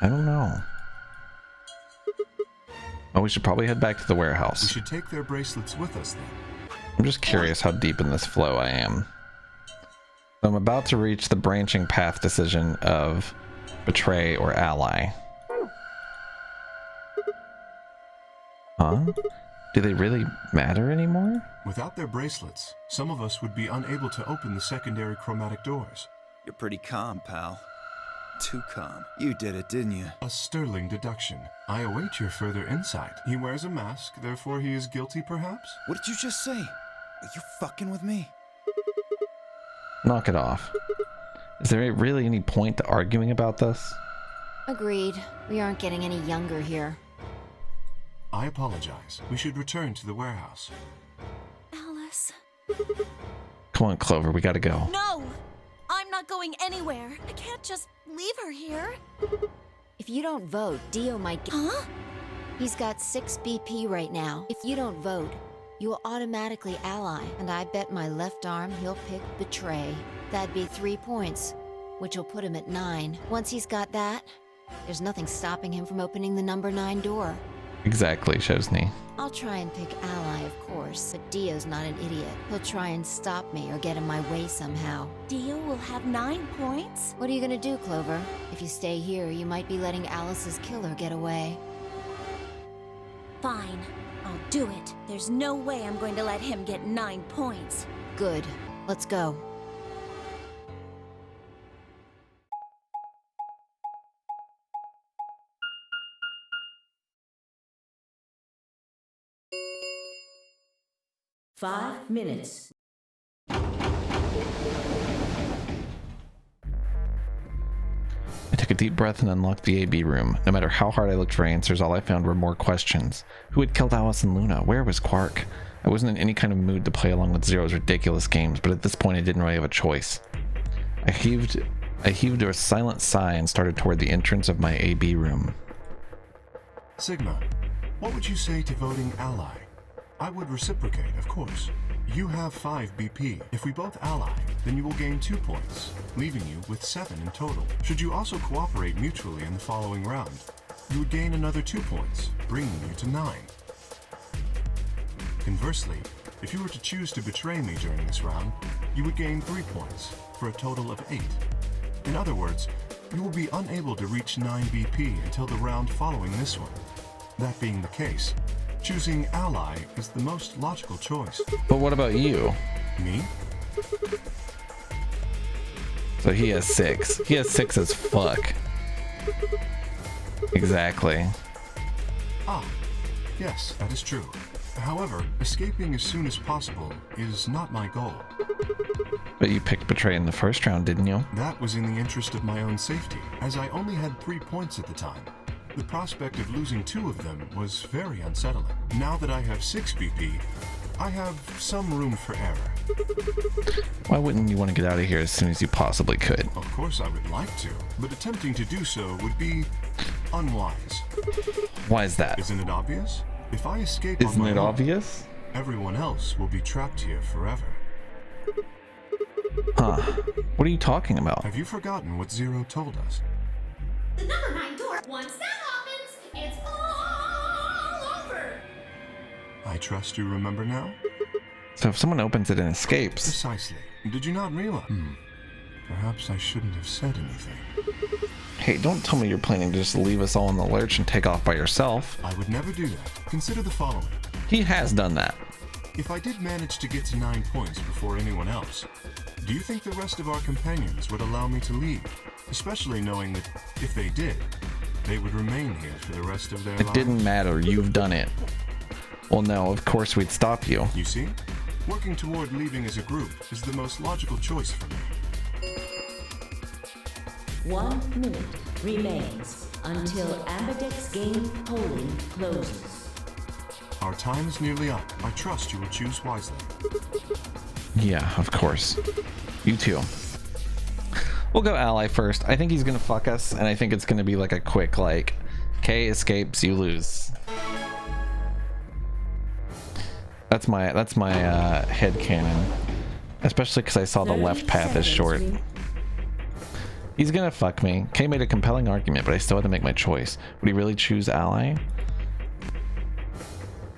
I don't know. Oh, we should probably head back to the We warehouse. should take their bracelets with us then. I'm just curious how deep in this flow I am. So I'm about to reach the branching path decision of betray or ally. Huh? Do they really matter anymore? Without their bracelets, some of us would be unable to open the secondary chromatic doors. You're pretty calm, pal. Too calm. You did it, didn't you? A sterling deduction. I await your further insight. He wears a mask, therefore he is guilty, perhaps? What did you just say? Are you fucking with me? Knock it off. Is there really any point to arguing about this? Agreed. We aren't getting any younger here. I apologize. We should return to the warehouse. Alice. Come on, Clover, we gotta go. No! I'm not going anywhere. I can't just leave her here. If you don't vote, Dio might get... Huh? He's got 6 BP right now. If you don't vote, you will automatically ally, and I bet my left arm he'll pick betray. That'd be 3 points, which will put him at 9. Once he's got that, there's nothing stopping him from opening the number 9 door. Exactly, Chesney. I'll try and pick ally, of course, but Dio's not an idiot. He'll try and stop me or get in my way somehow. Dio will have 9 points? What are you gonna do, Clover? If you stay here, you might be letting Alice's killer get away. Fine. I'll do it. There's no way I'm going to let him get 9 points. Good. Let's go. Five minutes. I took a deep breath and unlocked the AB room. No matter how hard I looked for answers, all I found were more questions. Who had killed Alice and Luna? Where was Quark? I wasn't in any kind of mood to play along with Zero's ridiculous games, but at this point I didn't really have a choice. I heaved a silent sigh and started toward the entrance of my AB room. Sigma, what would you say to voting ally? I would reciprocate, of course. You have 5 BP. If we both ally, then you will gain 2 points, leaving you with 7 in total. Should you also cooperate mutually in the following round, you would gain another 2 points, bringing you to 9. Conversely, if you were to choose to betray me during this round, you would gain 3 points, for a total of 8. In other words, you will be unable to reach 9 BP until the round following this one. That being the case, choosing ally is the most logical choice. But what about you? Me? So he has 6. He has 6 as fuck. Exactly. Ah, yes, that is true. However, escaping as soon as possible is not my goal. But you picked betray in the first round, didn't you? That was in the interest of my own safety, as I only had 3 points at the time. The prospect of losing 2 of them was very unsettling. Now that I have 6 BP, I have some room for error. Why wouldn't you want to get out of here as soon as you possibly could? Of course I would like to, but attempting to do so would be unwise. Why is that? Isn't it obvious? If I escape on Isn't my it own, obvious? everyone else will be trapped here forever. Huh. What are you talking about? Have you forgotten what Zero told us? The number 9 door. Once that happens, it's all over. I trust you remember now? So if someone opens it and escapes... Precisely. Did you not realize? Perhaps I shouldn't have said anything. Hey, don't tell me you're planning to just leave us all in the lurch and take off by yourself. I would never do that. Consider the following. He has done that. If I did manage to get to 9 points before anyone else, do you think the rest of our companions would allow me to leave? Especially knowing that if they did, they would remain here for the rest of their lives. It didn't matter. You've done it. Well, no, of course we'd stop you. You see? Working toward leaving as a group is the most logical choice for me. 1 minute remains until Ambidex game polling closes. Our time is nearly up. I trust you will choose wisely. Yeah, of course. You too. We'll go ally first. I think he's gonna fuck us, and I think it's gonna be like a quick, like, K escapes, you lose. That's my head canon, especially because I saw the left path is short. He's gonna fuck me. K made a compelling argument, but I still had to make my choice. Would he really choose ally?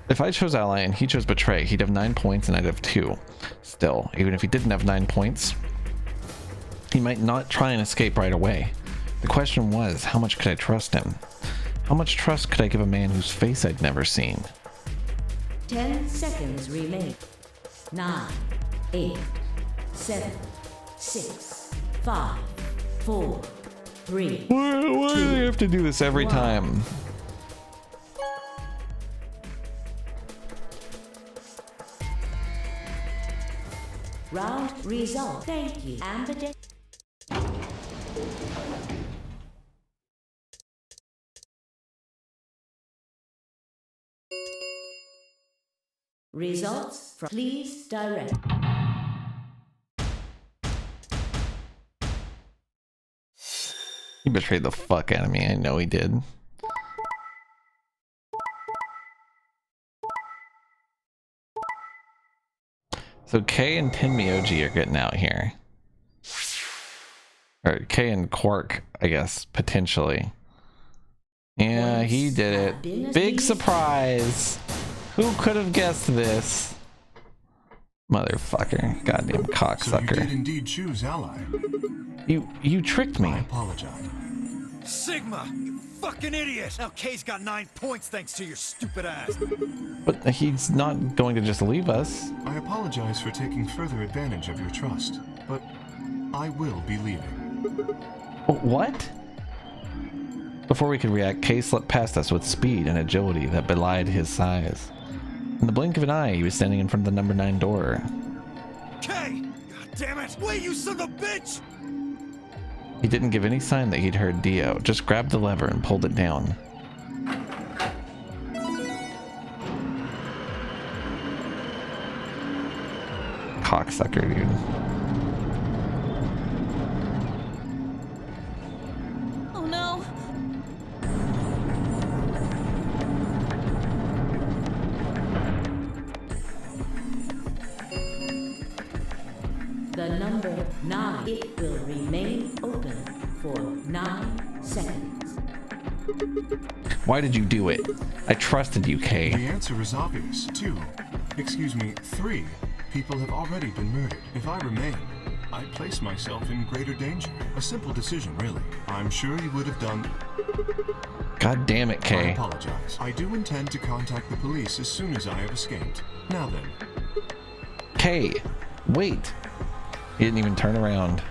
If I chose ally and he chose betray, he'd have 9 points and I'd have 2. Still, even if he didn't have 9 points, he might not try and escape right away. The question was, how much could I trust him? How much trust could I give a man whose face I'd never seen? 10 seconds remain. 9, 8, 7, 6, 5, 4, 3. Why do we have to do this every time? Round result. Thank you. And the results from please direct. He betrayed the fuck out of me. I know he did. So K and Tenmyoji are getting out here. Or K and Quark, I guess, potentially. Yeah, he did it. Big surprise. Who could have guessed this? Motherfucker. Goddamn cocksucker. So you did indeed choose ally. You tricked me. I apologize. Sigma, you fucking idiot! Now K's got 9 points thanks to your stupid ass. But he's not going to just leave us. I apologize for taking further advantage of your trust, but I will be leaving. What? Before we could react, K slipped past us with speed and agility that belied his size. In the blink of an eye, he was standing in front of the number 9 door. K! God damn it! Wait, you son of a bitch! He didn't give any sign that he'd heard Dio, just grabbed the lever and pulled it down. Cocksucker, dude. Oh no. The number 9. It will remain open for 9 seconds. Why did you do it? I trusted you, K. The answer is obvious. 3 people have already been murdered. If I remain, I place myself in greater danger. A simple decision, really. I'm sure you would have done... God damn it, K. I apologize. I do intend to contact the police as soon as I have escaped. Now then. K, wait. He didn't even turn around.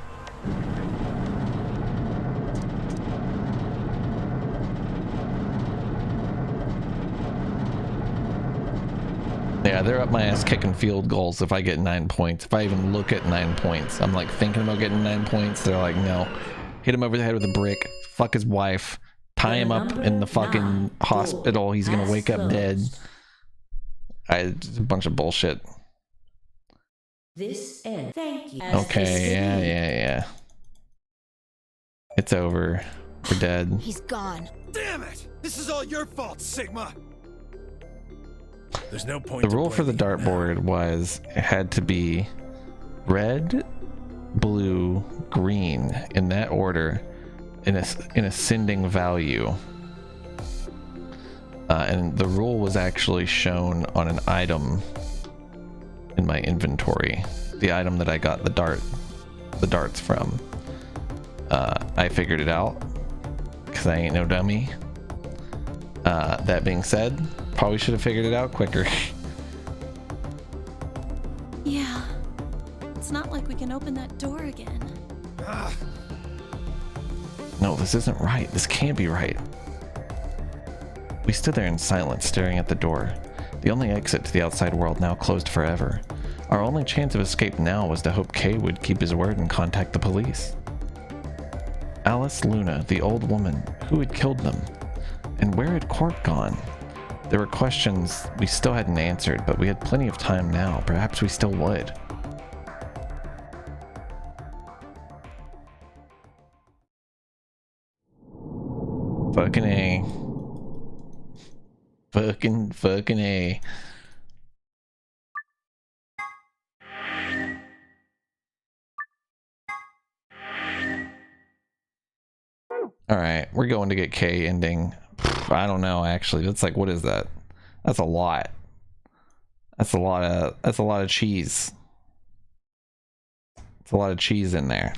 Yeah, they're up my ass kicking field goals if I get 9 points. If I even look at 9 points, I'm like thinking about getting 9 points. They're like, no. Hit him over the head with a brick. Fuck his wife. Tie him up in the fucking hospital. He's gonna wake up dead. It's a bunch of bullshit. This end. Thank you. Okay, yeah. It's over. We're dead. He's gone. Damn it! This is all your fault, Sigma! There's no point. The rule for the dartboard was it had to be red, blue, green in that order in ascending value. And the rule was actually shown on an item in my inventory. The item that I got the darts from. I figured it out because I ain't no dummy. That being said, probably should have figured it out quicker. Yeah. It's not like we can open that door again. No, this isn't right. This can't be right. We stood there in silence, staring at the door. The only exit to the outside world now closed forever. Our only chance of escape now was to hope Kay would keep his word and contact the police. Alice, Luna, the old woman, who had killed them? And where had Quark gone? There were questions we still hadn't answered, but we had plenty of time now. Perhaps we still would. Fucking A. Fucking A. Alright, we're going to get K ending. I don't know, actually. That's like, what is that? That's a lot. That's a lot of cheese. It's a lot of cheese in there.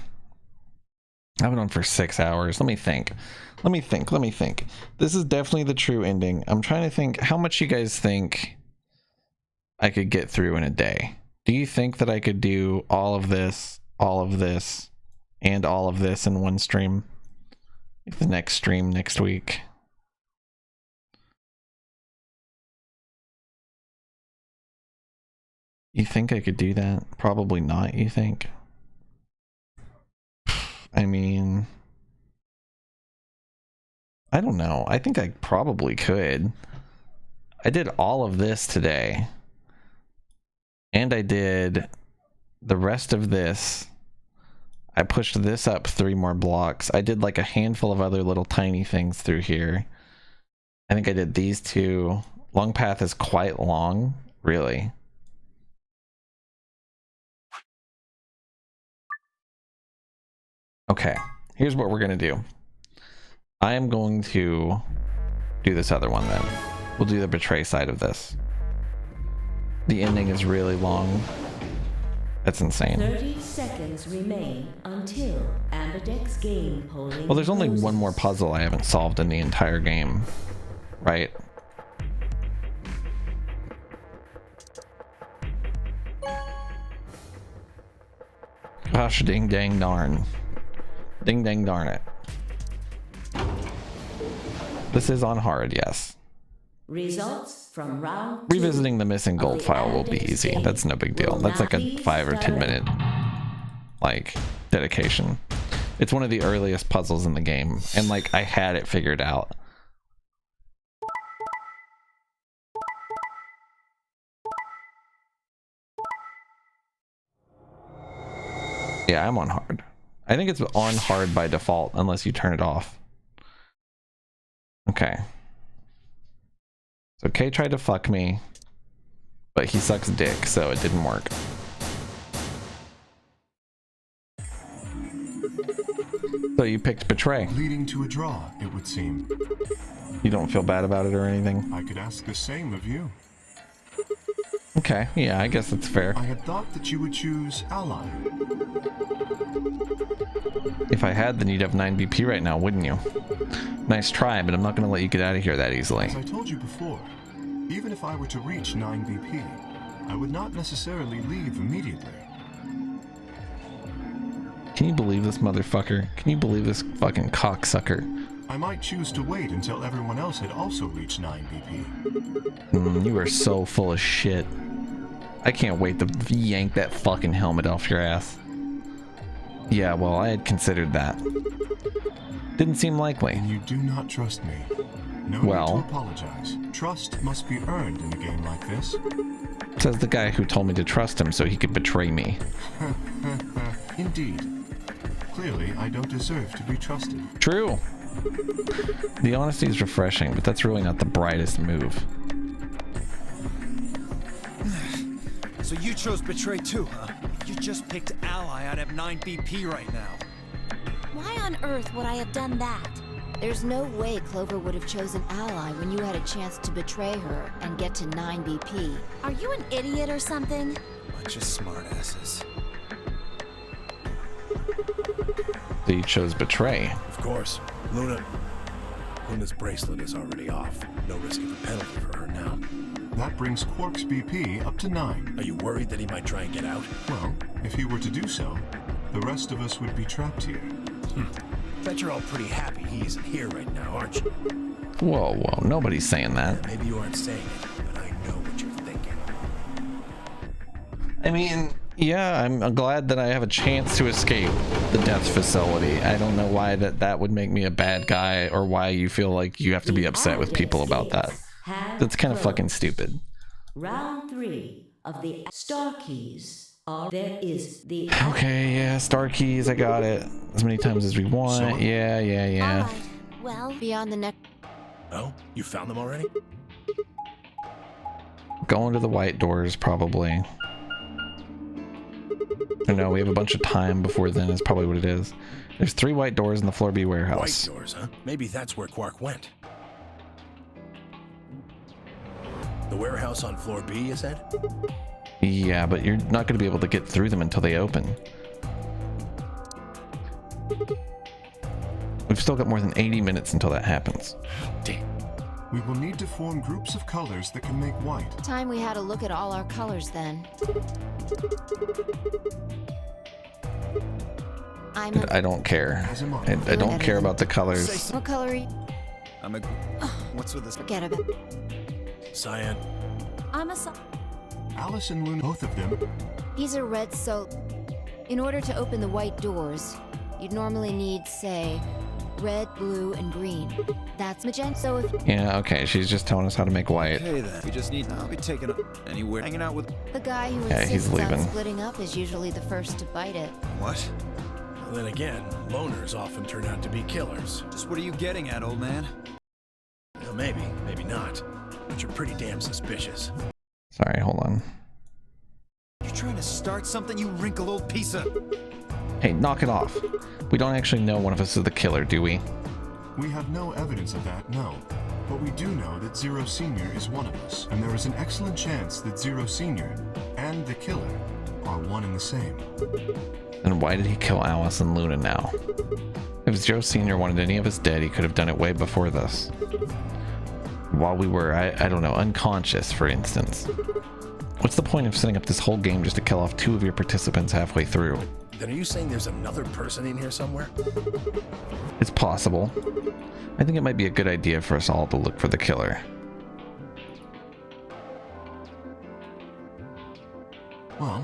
I've been on for 6 hours. Let me think. This is definitely the true ending. I'm trying to think how much you guys think I could get through in a day. Do you think that I could do all of this, and all of this in one stream? Like the next stream next week. You think I could do that? Probably not, you think? I mean, I don't know. I think I probably could. I did all of this today. And I did the rest of this. I pushed this up 3 more blocks. I did like a handful of other little tiny things through here. I think I did these 2. Long path is quite long, really. Okay, here's what we're gonna do. I am going to do this other one then. We'll do the betray side of this. The ending is really long. That's insane. 30 seconds remain until Ambidex game polling. Well, there's only closes. one more puzzle I haven't solved in the entire game, right? Gosh ding dang darn. Ding dang darn it. This is on hard, yes. Results from round 2. Revisiting the missing gold file will be easy. That's no big deal. That's like a 5 or 10 minute like dedication. It's one of the earliest puzzles in the game, and like I had it figured out. Yeah, I'm on hard. I think it's on hard by default unless you turn it off. Okay. So Kay tried to fuck me, but he sucks dick, so it didn't work. So you picked betray. Leading to a draw, it would seem. You don't feel bad about it or anything? I could ask the same of you. Okay, yeah, I guess that's fair. I had thought that you would choose ally. If I had, then you'd have 9 BP right now, wouldn't you? Nice try, but I'm not going to let you get out of here that easily. As I told you before, even if I were to reach 9 BP, I would not necessarily leave immediately. Can you believe this motherfucker? Can you believe this fucking cocksucker? I might choose to wait until everyone else had also reached 9 BP. You are so full of shit. I can't wait to yank that fucking helmet off your ass. Yeah, well, I had considered that. Didn't seem likely. And you do not trust me. No need to apologize. Trust must be earned in a game like this. Says the guy who told me to trust him so he could betray me. Indeed. Clearly, I don't deserve to be trusted. True. The honesty is refreshing, but that's really not the brightest move. So you chose betray too, huh? You just picked ally out of 9 BP right now. Why on earth would I have done that? There's no way Clover would have chosen Ally when you had a chance to betray her and get to 9 BP. Are you an idiot or something? Bunch of smartasses. So you chose betray. Of course. Luna's bracelet is already off. No risk of a penalty for her now. That brings Quark's BP up to 9. Are you worried that he might try and get out? Well, if he were to do so, the rest of us would be trapped here. Bet you're all pretty happy he isn't here right now, aren't you? Whoa, whoa, nobody's saying that. Maybe you aren't saying it, but I know what you're thinking. I mean, yeah, I'm glad that I have a chance to escape the death facility. I don't know why that would make me a bad guy, or why you feel like you have to be upset with people about that. That's kind of fucking stupid. Round 3 of the star keys. There is the... Okay, yeah, star keys, I got it. As many times as we want. So? Yeah. Alright, Well, Beyond the neck. Oh, you found them already? Going to the white doors, probably. Or no, we have a bunch of time before then is probably what it is. There's 3 white doors in the floor B warehouse. White doors, huh? Maybe that's where Quark went. The warehouse on floor B, you said? Yeah, but you're not going to be able to get through them until they open. We've still got more than 80 minutes until that happens. Damn. We will need to form groups of colors that can make white. Time we had a look at all our colors then. I don't care. I don't care about the colors. What color are you? I'm a... What's with this? Forget about it. Cyan. I'm a Alice and Luna, both of them. He's a red, so in order to open the white doors, you'd normally need, say, red, blue, and green. That's magenta, so if... Yeah, okay, she's just telling us how to make white. Okay then, we just need... I'll be taking anywhere, hanging out with... The guy who Yeah, he's insists on leaving. splitting up is usually the first to bite it. What? Well, then again, loners often turn out to be killers. Just what are you getting at, old man? Well, maybe, maybe not. But you're pretty damn suspicious. Sorry, hold on. You're trying to start something, you wrinkled old piece of... Hey, knock it off. We don't actually know one of us is the killer, do we? We have no evidence of that, no. But we do know that Zero Senior is one of us, and there is an excellent chance that Zero Senior and the killer are one and the same. Then why did he kill Alice and Luna now? If Zero Senior wanted any of us dead, he could have done it way before this. While we were, I don't know, unconscious, for instance. What's the point of setting up this whole game just to kill off 2 of your participants halfway through? Then are you saying there's another person in here somewhere? It's possible. I think it might be a good idea for us all to look for the killer. Well,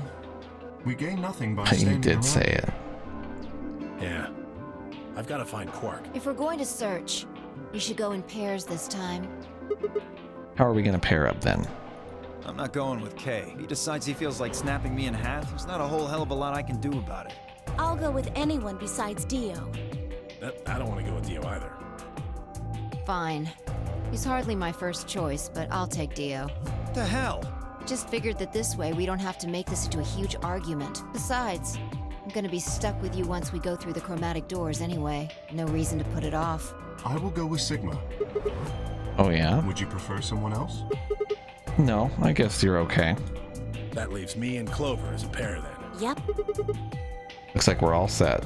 we gain nothing by You standing did around. say it. Yeah. I've got to find Quark. If we're going to search, you should go in pairs this time. How are we going to pair up then? I'm not going with Kay. If he decides he feels like snapping me in half, there's not a whole hell of a lot I can do about it. I'll go with anyone besides Dio. I don't want to go with Dio either. Fine. He's hardly my first choice, but I'll take Dio. What the hell? Just figured that this way we don't have to make this into a huge argument. Besides, I'm gonna be stuck with you once we go through the chromatic doors anyway. No reason to put it off. I will go with Sigma. Oh yeah? Would you prefer someone else? No, I guess you're okay. That leaves me and Clover as a pair then. Yep. Looks like we're all set.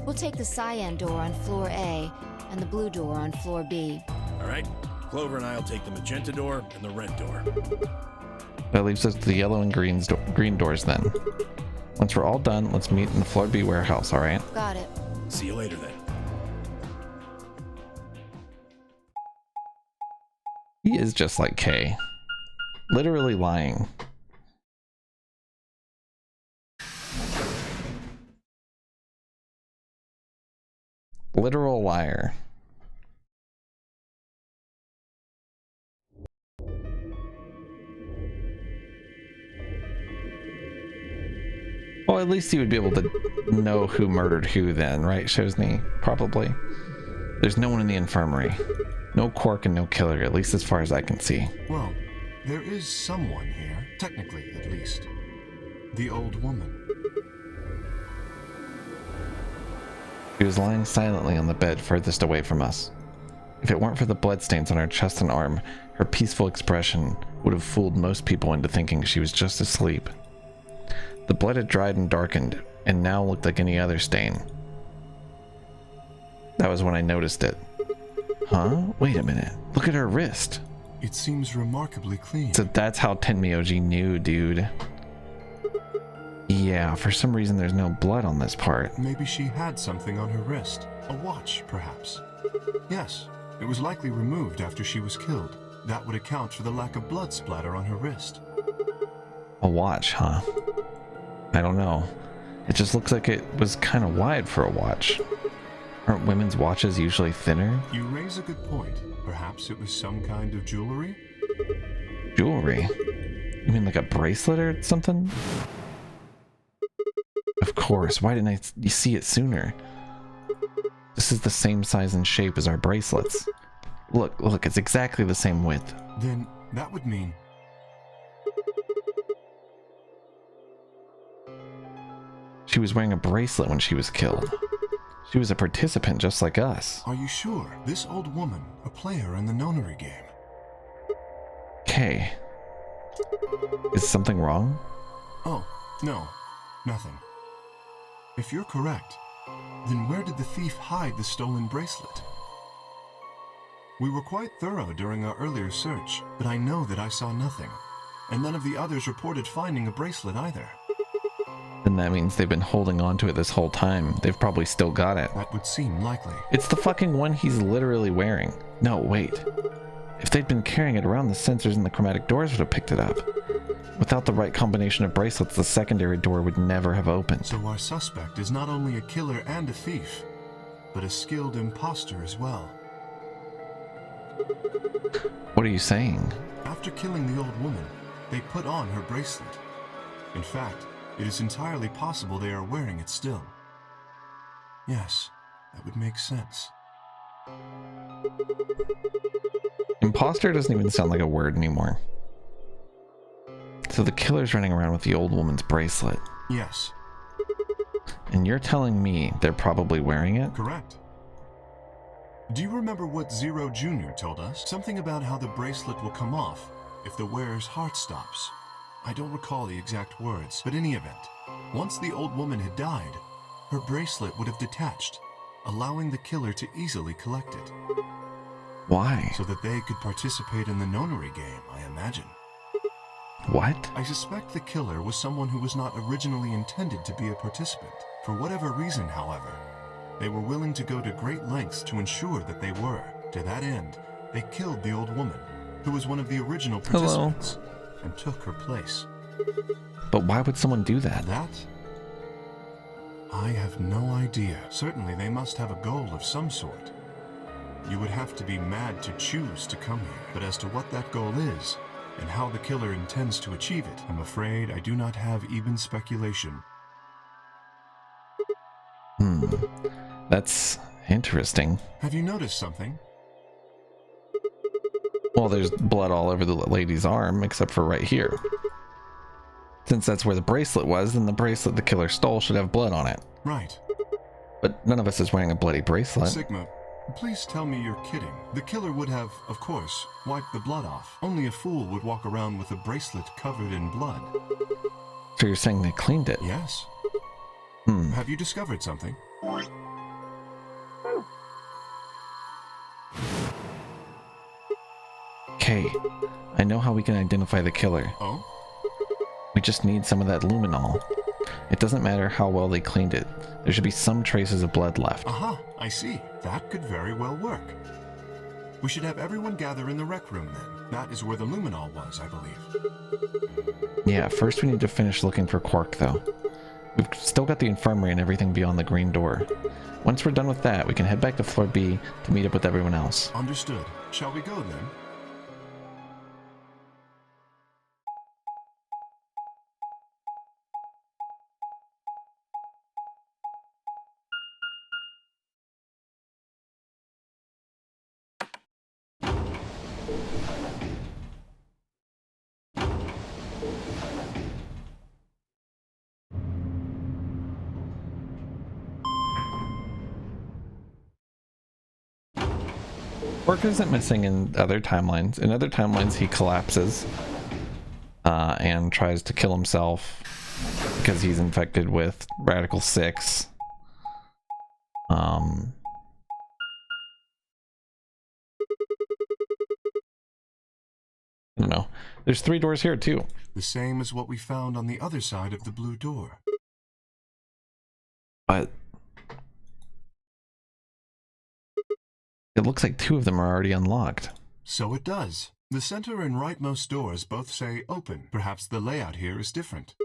We'll take the cyan door on floor A and the blue door on floor B. All right. Clover and I'll take the magenta door and the red door. That leaves us the yellow and green doors then. Once we're all done, let's meet in the floor B warehouse, alright? Got it. See you later then. He is just like Kay. Literally lying. Literal liar. Well, at least he would be able to know who murdered who then, right, Shosny? Probably. There's no one in the infirmary. No Quark and no killer, at least as far as I can see. Well, there is someone here, technically at least. The old woman. She was lying silently on the bed furthest away from us. If it weren't for the bloodstains on her chest and arm, her peaceful expression would have fooled most people into thinking she was just asleep. The blood had dried and darkened, and now looked like any other stain. That was when I noticed it. Huh? Wait a minute. Look at her wrist. It seems remarkably clean. So that's how Tenmyoji knew, dude. Yeah, for some reason there's no blood on this part. Maybe she had something on her wrist. A watch, perhaps. Yes, it was likely removed after she was killed. That would account for the lack of blood splatter on her wrist. A watch, huh? I don't know. It just looks like it was kind of wide for a watch. Aren't women's watches usually thinner? You raise a good point. Perhaps it was some kind of jewelry? Jewelry? You mean like a bracelet or something? Of course, why didn't I see it sooner? This is the same size and shape as our bracelets. Look, it's exactly the same width. Then that would mean... She was wearing a bracelet when she was killed. She was a participant just like us. Are you sure? This old woman, a player in the nonary game. Okay. Is something wrong? Oh, no. Nothing. If you're correct, then where did the thief hide the stolen bracelet? We were quite thorough during our earlier search, but I know that I saw nothing, and none of the others reported finding a bracelet either. Then that means they've been holding on to it this whole time. They've probably still got it. That would seem likely. It's the fucking one he's literally wearing. No, wait. If they'd been carrying it around, the sensors in the chromatic doors would have picked it up. Without the right combination of bracelets, the secondary door would never have opened. So our suspect is not only a killer and a thief, but a skilled imposter as well. What are you saying? After killing the old woman, they put on her bracelet. In fact, it is entirely possible they are wearing it still. Yes, that would make sense. Imposter doesn't even sound like a word anymore. So the killer's running around with the old woman's bracelet. Yes. And you're telling me they're probably wearing it? Correct. Do you remember what Zero Jr. told us? Something about how the bracelet will come off if the wearer's heart stops. I don't recall the exact words, but in any event, once the old woman had died, her bracelet would have detached, allowing the killer to easily collect it. Why? So that they could participate in the nonary game, I imagine. What? I suspect the killer was someone who was not originally intended to be a participant. For whatever reason, however, they were willing to go to great lengths to ensure that they were. To that end, they killed the old woman, who was one of the original participants, and took her place. But why would someone do that? That? I have no idea. Certainly they must have a goal of some sort. You would have to be mad to choose to come here. But as to what that goal is, and how the killer intends to achieve it, I'm afraid I do not have even speculation. That's interesting. Have you noticed something? Well, there's blood all over the lady's arm, except for right here. Since that's where the bracelet was, then the bracelet the killer stole should have blood on it. Right. But none of us is wearing a bloody bracelet. Sigma, please tell me you're kidding. The killer would have, of course, wiped the blood off. Only a fool would walk around with a bracelet covered in blood. So you're saying they cleaned it? Yes. Have you discovered something? Okay, I know how we can identify the killer. Oh? We just need some of that luminol. It doesn't matter how well they cleaned it. There should be some traces of blood left. Aha, I see. That could very well work. We should have everyone gather in the rec room then. That is where the luminol was, I believe. Yeah, first we need to finish looking for Quark though. We've still got the infirmary and everything beyond the green door. Once we're done with that, we can head back to floor B to meet up with everyone else. Understood. Shall we go then? Quark isn't missing in other timelines. In other timelines, he collapses and tries to kill himself because he's infected with Radical 6. I don't know. There's 3 doors here too. The same as what we found on the other side of the blue door. But it looks like 2 of them are already unlocked. So it does. The center and rightmost doors both say open. Perhaps the layout here is different.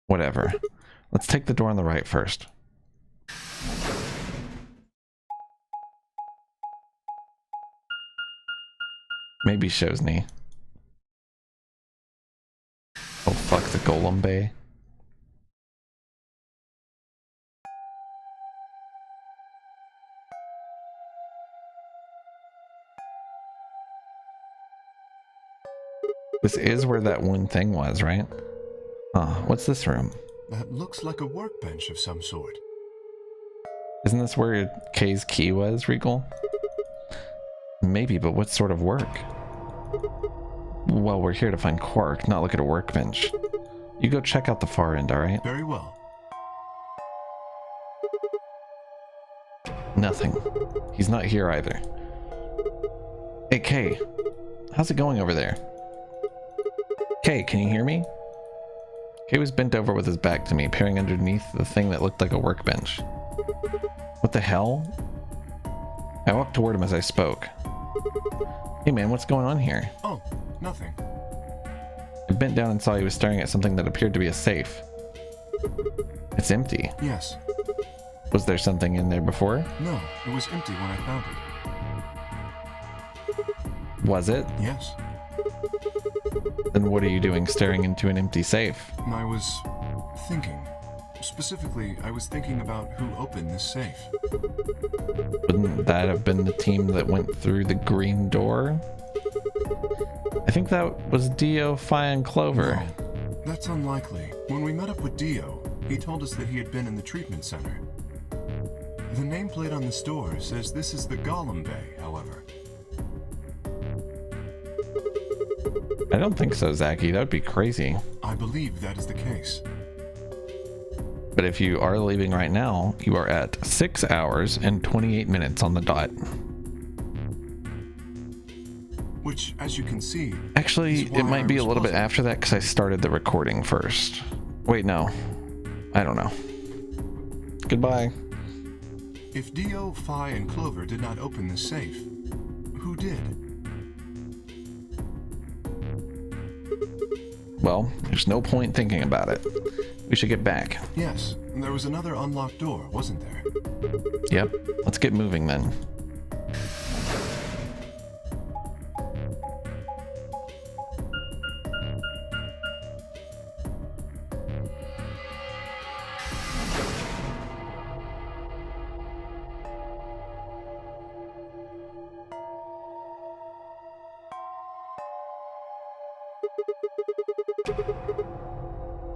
Whatever. Let's take the door on the right first. Maybe Shosny. Oh fuck, the Golem Bay. This is where that one thing was, right? Huh, what's this room? That looks like a workbench of some sort. Isn't this where Kay's key was, Regal? Maybe, but what sort of work? Well, we're here to find Quark, not look at a workbench. You go check out the far end, alright? Very well. Nothing. He's not here either. Hey, Kay. How's it going over there? Kay, can you hear me? Kay was bent over with his back to me, peering underneath the thing that looked like a workbench. What the hell? I walked toward him as I spoke. Hey man, what's going on here? Oh, nothing. I bent down and saw he was staring at something that appeared to be a safe. It's empty. Yes. Was there something in there before? No, it was empty when I found it. Was it? Yes. Then what are you doing staring into an empty safe? I was thinking. Specifically, I was thinking about who opened this safe. Wouldn't that have been the team that went through the green door? I think that was Dio, Phi, and Clover. No, that's unlikely. When we met up with Dio, he told us that he had been in the treatment center. The nameplate on this door says this is the Golem Bay, however. I don't think so, Zaki. That would be crazy. I believe that is the case. But if you are leaving right now, you are at 6 hours and 28 minutes on the dot. Which, as you can see... Actually, it might be a little bit after that because I started the recording first. Wait, no. I don't know. Goodbye. If Dio, Phi, and Clover did not open this safe, who did? Well, there's no point thinking about it. We should get back. Yes, there was another unlocked door, wasn't there? Yep. Let's get moving then.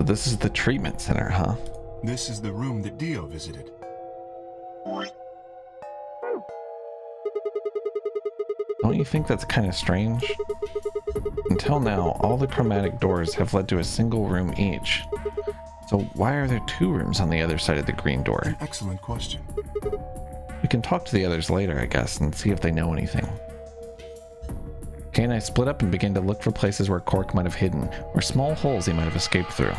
This is the treatment center, huh? This is the room that Dio visited. Don't you think that's kind of strange? Until now, all the chromatic doors have led to a single room each. So why are there 2 rooms on the other side of the green door? An excellent question. We can talk to the others later, I guess, and see if they know anything. Kay and I split up and began to look for places where Quark might have hidden, or small holes he might have escaped through.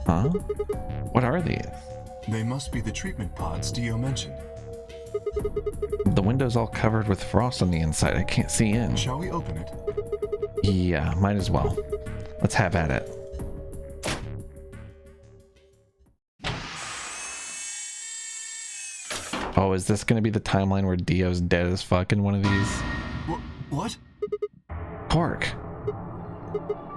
Huh? What are these? They must be the treatment pods Dio mentioned. The window's all covered with frost on the inside. I can't see in. Shall we open it? Yeah, might as well. Let's have at it. Oh, is this going to be the timeline where Dio's dead as fuck in one of these? What? Quark.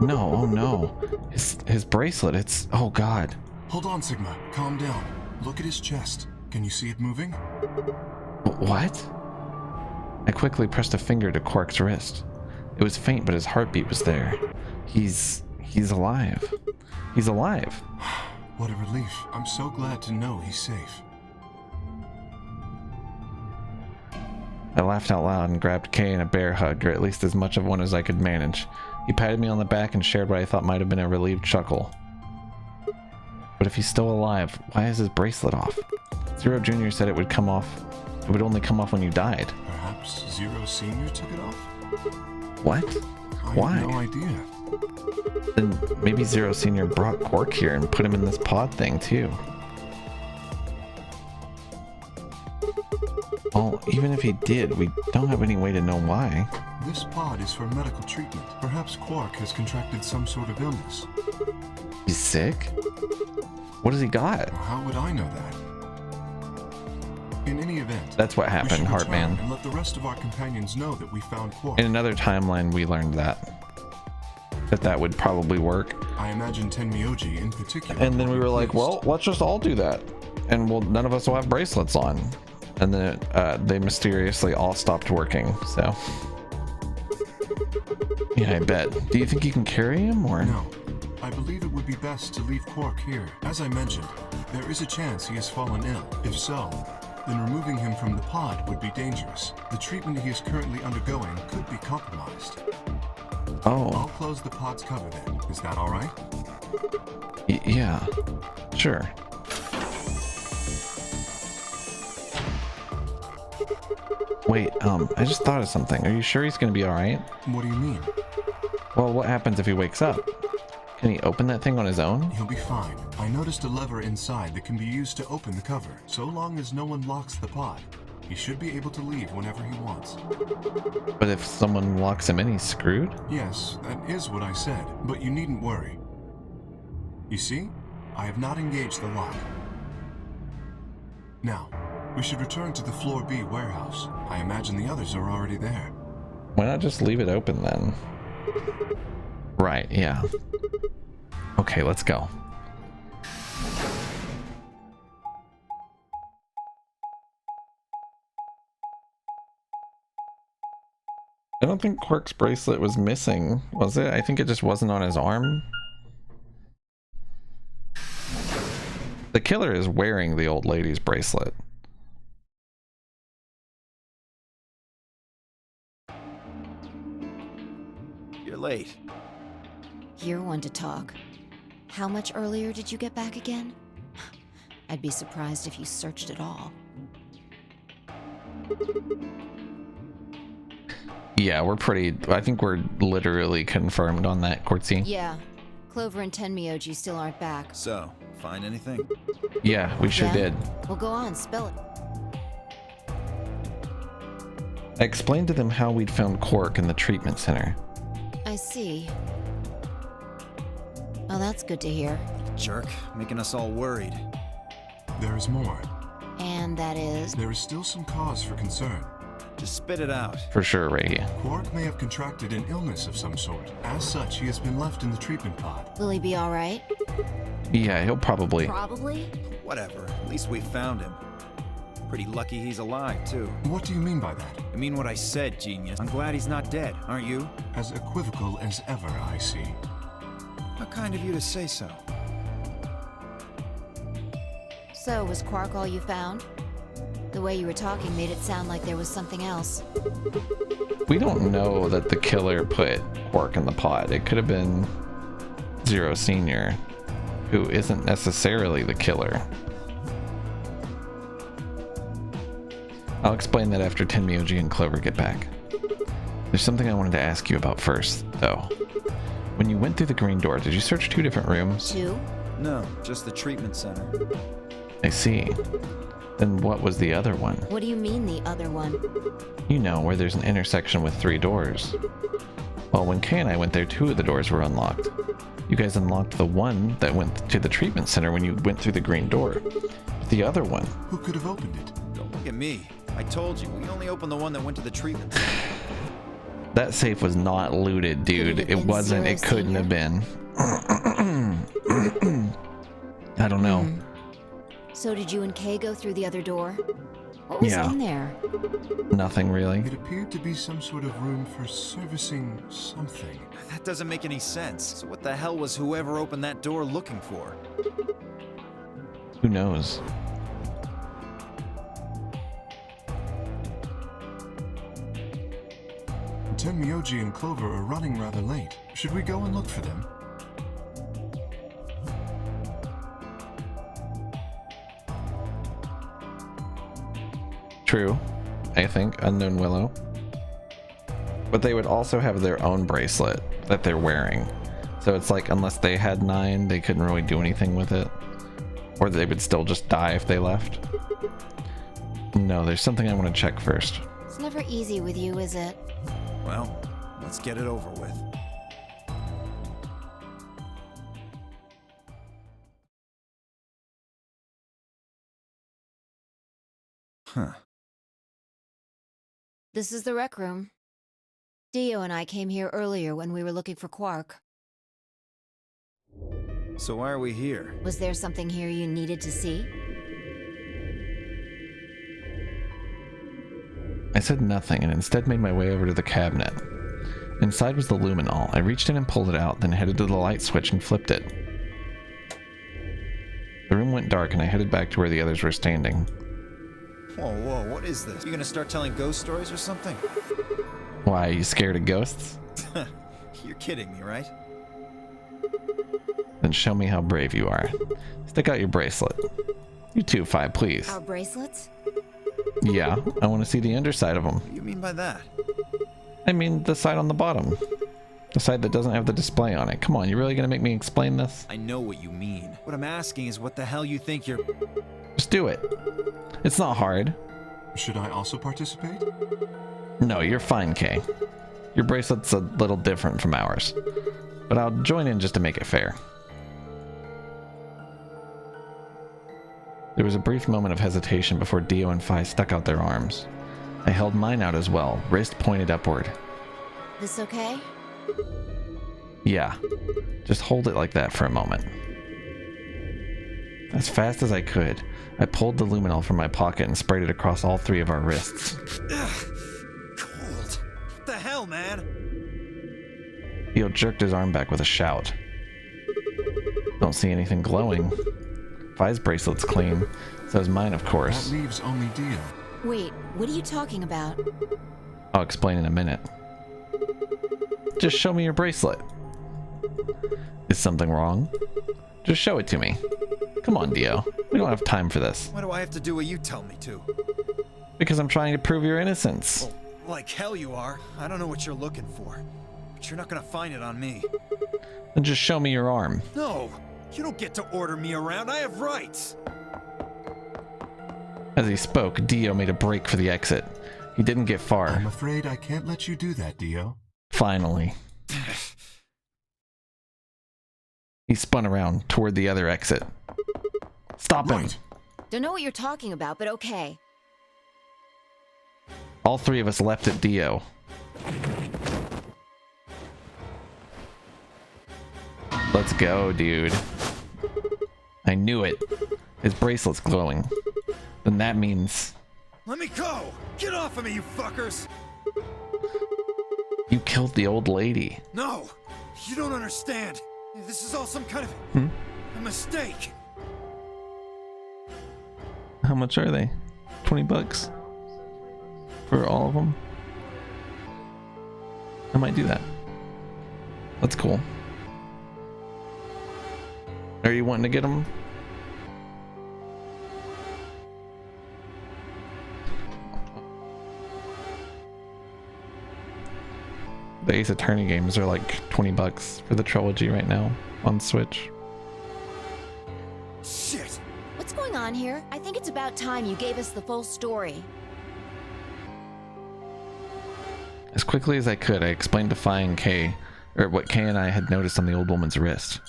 No, oh no. His bracelet, it's... Oh god. Hold on, Sigma. Calm down. Look at his chest. Can you see it moving? What? I quickly pressed a finger to Quark's wrist. It was faint, but his heartbeat was there. He's alive. He's alive. What a relief. I'm so glad to know he's safe. I laughed out loud and grabbed Kay in a bear hug, or at least as much of one as I could manage. He patted me on the back and shared what I thought might have been a relieved chuckle. But if he's still alive, why is his bracelet off? Zero Jr. said it would come off. It would only come off when you died. Perhaps Zero Senior took it off? What? Why? I have no idea. Then maybe Zero Senior brought Quark here and put him in this pod thing too. Well, even if he did, we don't have any way to know why. This pod is for medical treatment. Perhaps Quark has contracted some sort of illness. He's sick? What has he got? Well, how would I know that? In any event, that's what happened, Heartman. And let the rest of our companions know that we found Quark. In another timeline, we learned that. that would probably work. I imagine Tenmyoji in particular. And then we would be were like, pleased. well, let's just all do that. And none of us will have bracelets on. And then they mysteriously all stopped working, so. Yeah, I bet. Do you think you can carry him, or? No. I believe it would be best to leave Quark here. As I mentioned, there is a chance he has fallen ill. If so, then removing him from the pod would be dangerous. The treatment he is currently undergoing could be compromised. Oh. I'll close the pod's cover then. Is that all right? Yeah, sure. Wait, I just thought of something. Are you sure he's gonna be all right? What do you mean? Well, what happens if he wakes up? Can he open that thing on his own? He'll be fine. I noticed a lever inside that can be used to open the cover. So long as no one locks the pod, he should be able to leave whenever he wants. But if someone locks him in, he's screwed? Yes, that is what I said, but you needn't worry. You see, I have not engaged the lock. Now, we should return to the Floor B warehouse. I imagine the others are already there. Why not just leave it open then? Right, yeah. Okay, let's go. I don't think Quark's bracelet was missing, was it? I think it just wasn't on his arm. The killer is wearing the old lady's bracelet. You're late. You're one to talk. How much earlier did you get back again? I'd be surprised if you searched at all. Yeah, I think we're literally confirmed on that, Quartzy. Yeah. Clover and Tenmyoji still aren't back. So, find anything? Yeah, we sure did. Well, go on, spill it. I explained to them how we'd found Quark in the treatment center. I see. Oh, that's good to hear. Jerk, making us all worried. There is more. And that is? There is still some cause for concern. Just spit it out. For sure, Ray. Quark may have contracted an illness of some sort. As such, he has been left in the treatment pod. Will he be all right? Yeah, he'll probably. Probably? Whatever. At least we found him. Pretty lucky he's alive, too. What do you mean by that? I mean what I said, genius. I'm glad he's not dead, aren't you? As equivocal as ever, I see. How kind of you to say so. So, was Quark all you found? The way you were talking made it sound like there was something else. We don't know that the killer put Quark in the pod. It could have been Zero Senior, who isn't necessarily the killer. I'll explain that after Tenmyoji and Clover get back. There's something I wanted to ask you about first, though. When you went through the green door, did you search 2 different rooms? 2? No, just the treatment center. I see. Then what was the other one? What do you mean, the other one? You know, where there's an intersection with 3 doors. Well, when Kay and I went there, 2 of the doors were unlocked. You guys unlocked the one that went to the treatment center when you went through the green door. But the other one... Who could have opened it? Don't look at me. I told you, we only opened the one that went to the treatment center. That safe was not looted, dude. It wasn't. It couldn't have been. I don't know. So did you and Kay go through the other door? What was in there? Nothing really. It appeared to be some sort of room for servicing something. That doesn't make any sense. So what the hell was whoever opened that door looking for? Who knows? Tenmyoji and Clover are running rather late. Should we go and look for them? True, I think. Unknown Willow. But they would also have their own bracelet that they're wearing. So it's like, unless they had 9, they couldn't really do anything with it. Or they would still just die if they left. No, there's something I want to check first. It's never easy with you, is it? Well, let's get it over with. Huh. This is the rec room. Dio and I came here earlier when we were looking for Quark. So why are we here? Was there something here you needed to see? I said nothing and instead made my way over to the cabinet. Inside was the luminol. I reached in and pulled it out, then headed to the light switch and flipped it. The room went dark and I headed back to where the others were standing. Whoa, what is this? You gonna start telling ghost stories or something? Why, are you scared of ghosts? You're kidding me, right? Then show me how brave you are. Stick out your bracelet. You too, 5, please. Our bracelets? Yeah, I want to see the underside of them. What do you mean by that? I mean the side on the bottom. The side that doesn't have the display on it. Come on, you really gonna make me explain this? I know what you mean. What I'm asking is what the hell you think you're... Just do it. It's not hard. Should I also participate? No, you're fine, Kay. Your bracelet's a little different from ours. But I'll join in just to make it fair. There was a brief moment of hesitation before Dio and Phi stuck out their arms. I held mine out as well, wrist pointed upward. This okay? Yeah, just hold it like that for a moment. As fast as I could, I pulled the luminol from my pocket and sprayed it across all 3 of our wrists. Cold. What the hell, man? Dio jerked his arm back with a shout. Don't see anything glowing. Phi's bracelet's clean, so is mine, of course. That leaves only Dio. Wait, what are you talking about? I'll explain in a minute. Just show me your bracelet. Is something wrong? Just show it to me. Come on, Dio. We don't have time for this. Why do I have to do what you tell me to? Because I'm trying to prove your innocence. Well, like hell you are. I don't know what you're looking for. But you're not gonna find it on me. Then just show me your arm. No! You don't get to order me around. I have rights! As he spoke, Dio made a break for the exit. He didn't get far. I'm afraid I can't let you do that, Dio. Finally. He spun around toward the other exit. Stop him! Don't know what you're talking about, but okay. All 3 of us leapt at Dio. Let's go, dude. I knew it. His bracelet's glowing. Then that means... Let me go! Get off of me, you fuckers! You killed the old lady. No! You don't understand. This is all some kind of... a mistake. How much are they? 20 bucks? For all of them? I might do that. That's cool. Are you wanting to get them? The Ace Attorney games are like 20 bucks for the trilogy right now on Switch. Shit! What's going on here? I think it's about time you gave us the full story. As quickly as I could, I explained to Phi and Kay, or what Kay and I had noticed on the old woman's wrist.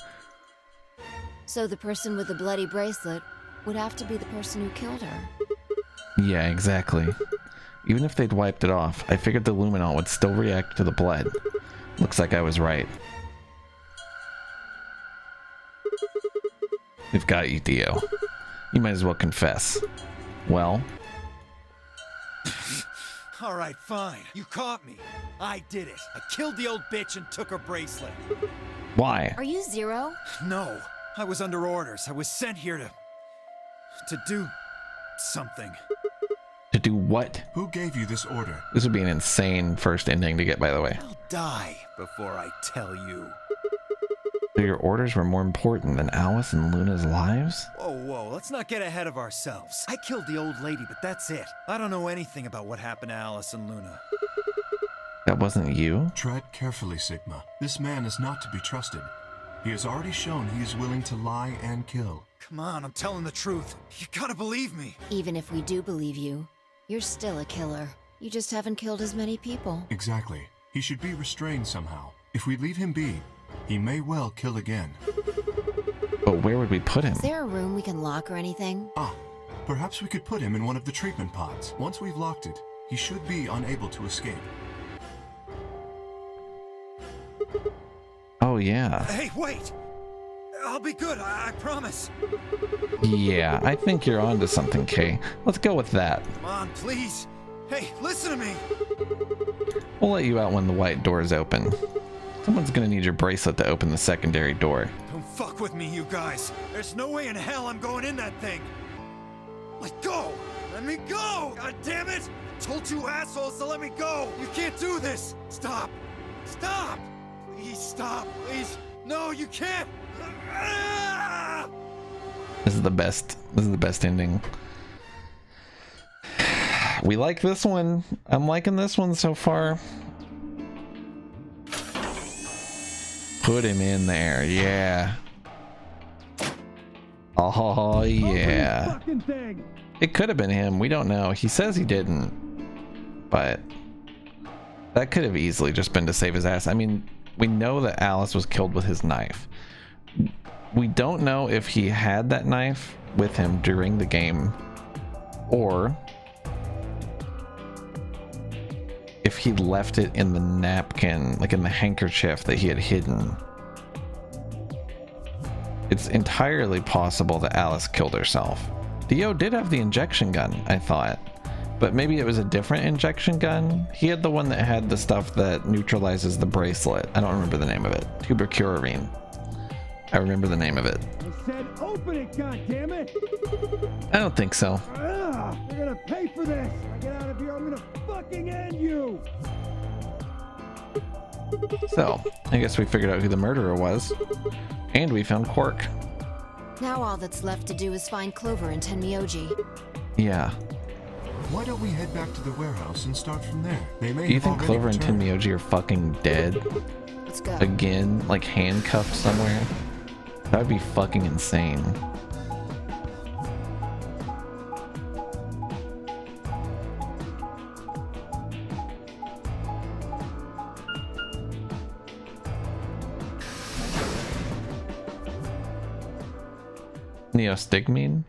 So the person with the bloody bracelet would have to be the person who killed her. Yeah, exactly. Even if they'd wiped it off, I figured the luminol would still react to the blood. Looks like I was right. We've got you, Dio. You might as well confess. Well? Alright, fine. You caught me. I did it. I killed the old bitch and took her bracelet. Why? Are you Zero? No. I was under orders. I was sent here to do something. To do what? Who gave you this order? This would be an insane first ending to get, by the way. I'll die before I tell you. So your orders were more important than Alice and Luna's lives? Whoa, let's not get ahead of ourselves. I killed the old lady, but that's it. I don't know anything about what happened to Alice and Luna. That wasn't you? Tread carefully, Sigma. This man is not to be trusted. He has already shown he is willing to lie and kill. Come on, I'm telling the truth. You gotta believe me. Even if we do believe you, you're still a killer. You just haven't killed as many people. Exactly. He should be restrained somehow. If we leave him be, he may well kill again. But where would we put him? Is there a room we can lock or anything? Ah, perhaps we could put him in one of the treatment pods. Once we've locked it, he should be unable to escape. Oh, yeah. Hey, wait! I'll be good, I promise. Yeah, I think you're onto something, Kay. Let's go with that. Come on, please. Hey, listen to me. We'll let you out when the white door is open. Someone's gonna need your bracelet to open the secondary door. Don't fuck with me, you guys. There's no way in hell I'm going in that thing. Let go! Let me go! God damn it! I told you assholes to let me go! You can't do this! Stop! Stop! Please stop! Please! No, you can't! Ah! This is the best. This is the best ending. We like this one. I'm liking this one so far. Put him in there, yeah. Oh yeah. It could have been him. We don't know. He says he didn't, but that could have easily just been to save his ass. I mean, we know that Alice was killed with his knife. We don't know if he had that knife with him during the game, or if he left it in the napkin, like in the handkerchief that he had hidden. It's entirely possible that Alice killed herself. Dio did have the injection gun, I thought, but maybe it was a different injection gun. He had the one that had the stuff that neutralizes the bracelet. I don't remember the name of it. Tubercularine. I remember the name of it. I said open it, goddammit! I don't think so. You're gonna pay for this! I get out of here, I'm gonna fucking end you! So, I guess we figured out who the murderer was. And we found Quark. Now all that's left to do is find Clover and Tenmyoji. Yeah. Why don't we head back to the warehouse and start from there? They may Do you have think already Clover and returned. Tenmyoji are fucking dead? Let's go. Again? Like handcuffed somewhere? That would be fucking insane. Neostigmine?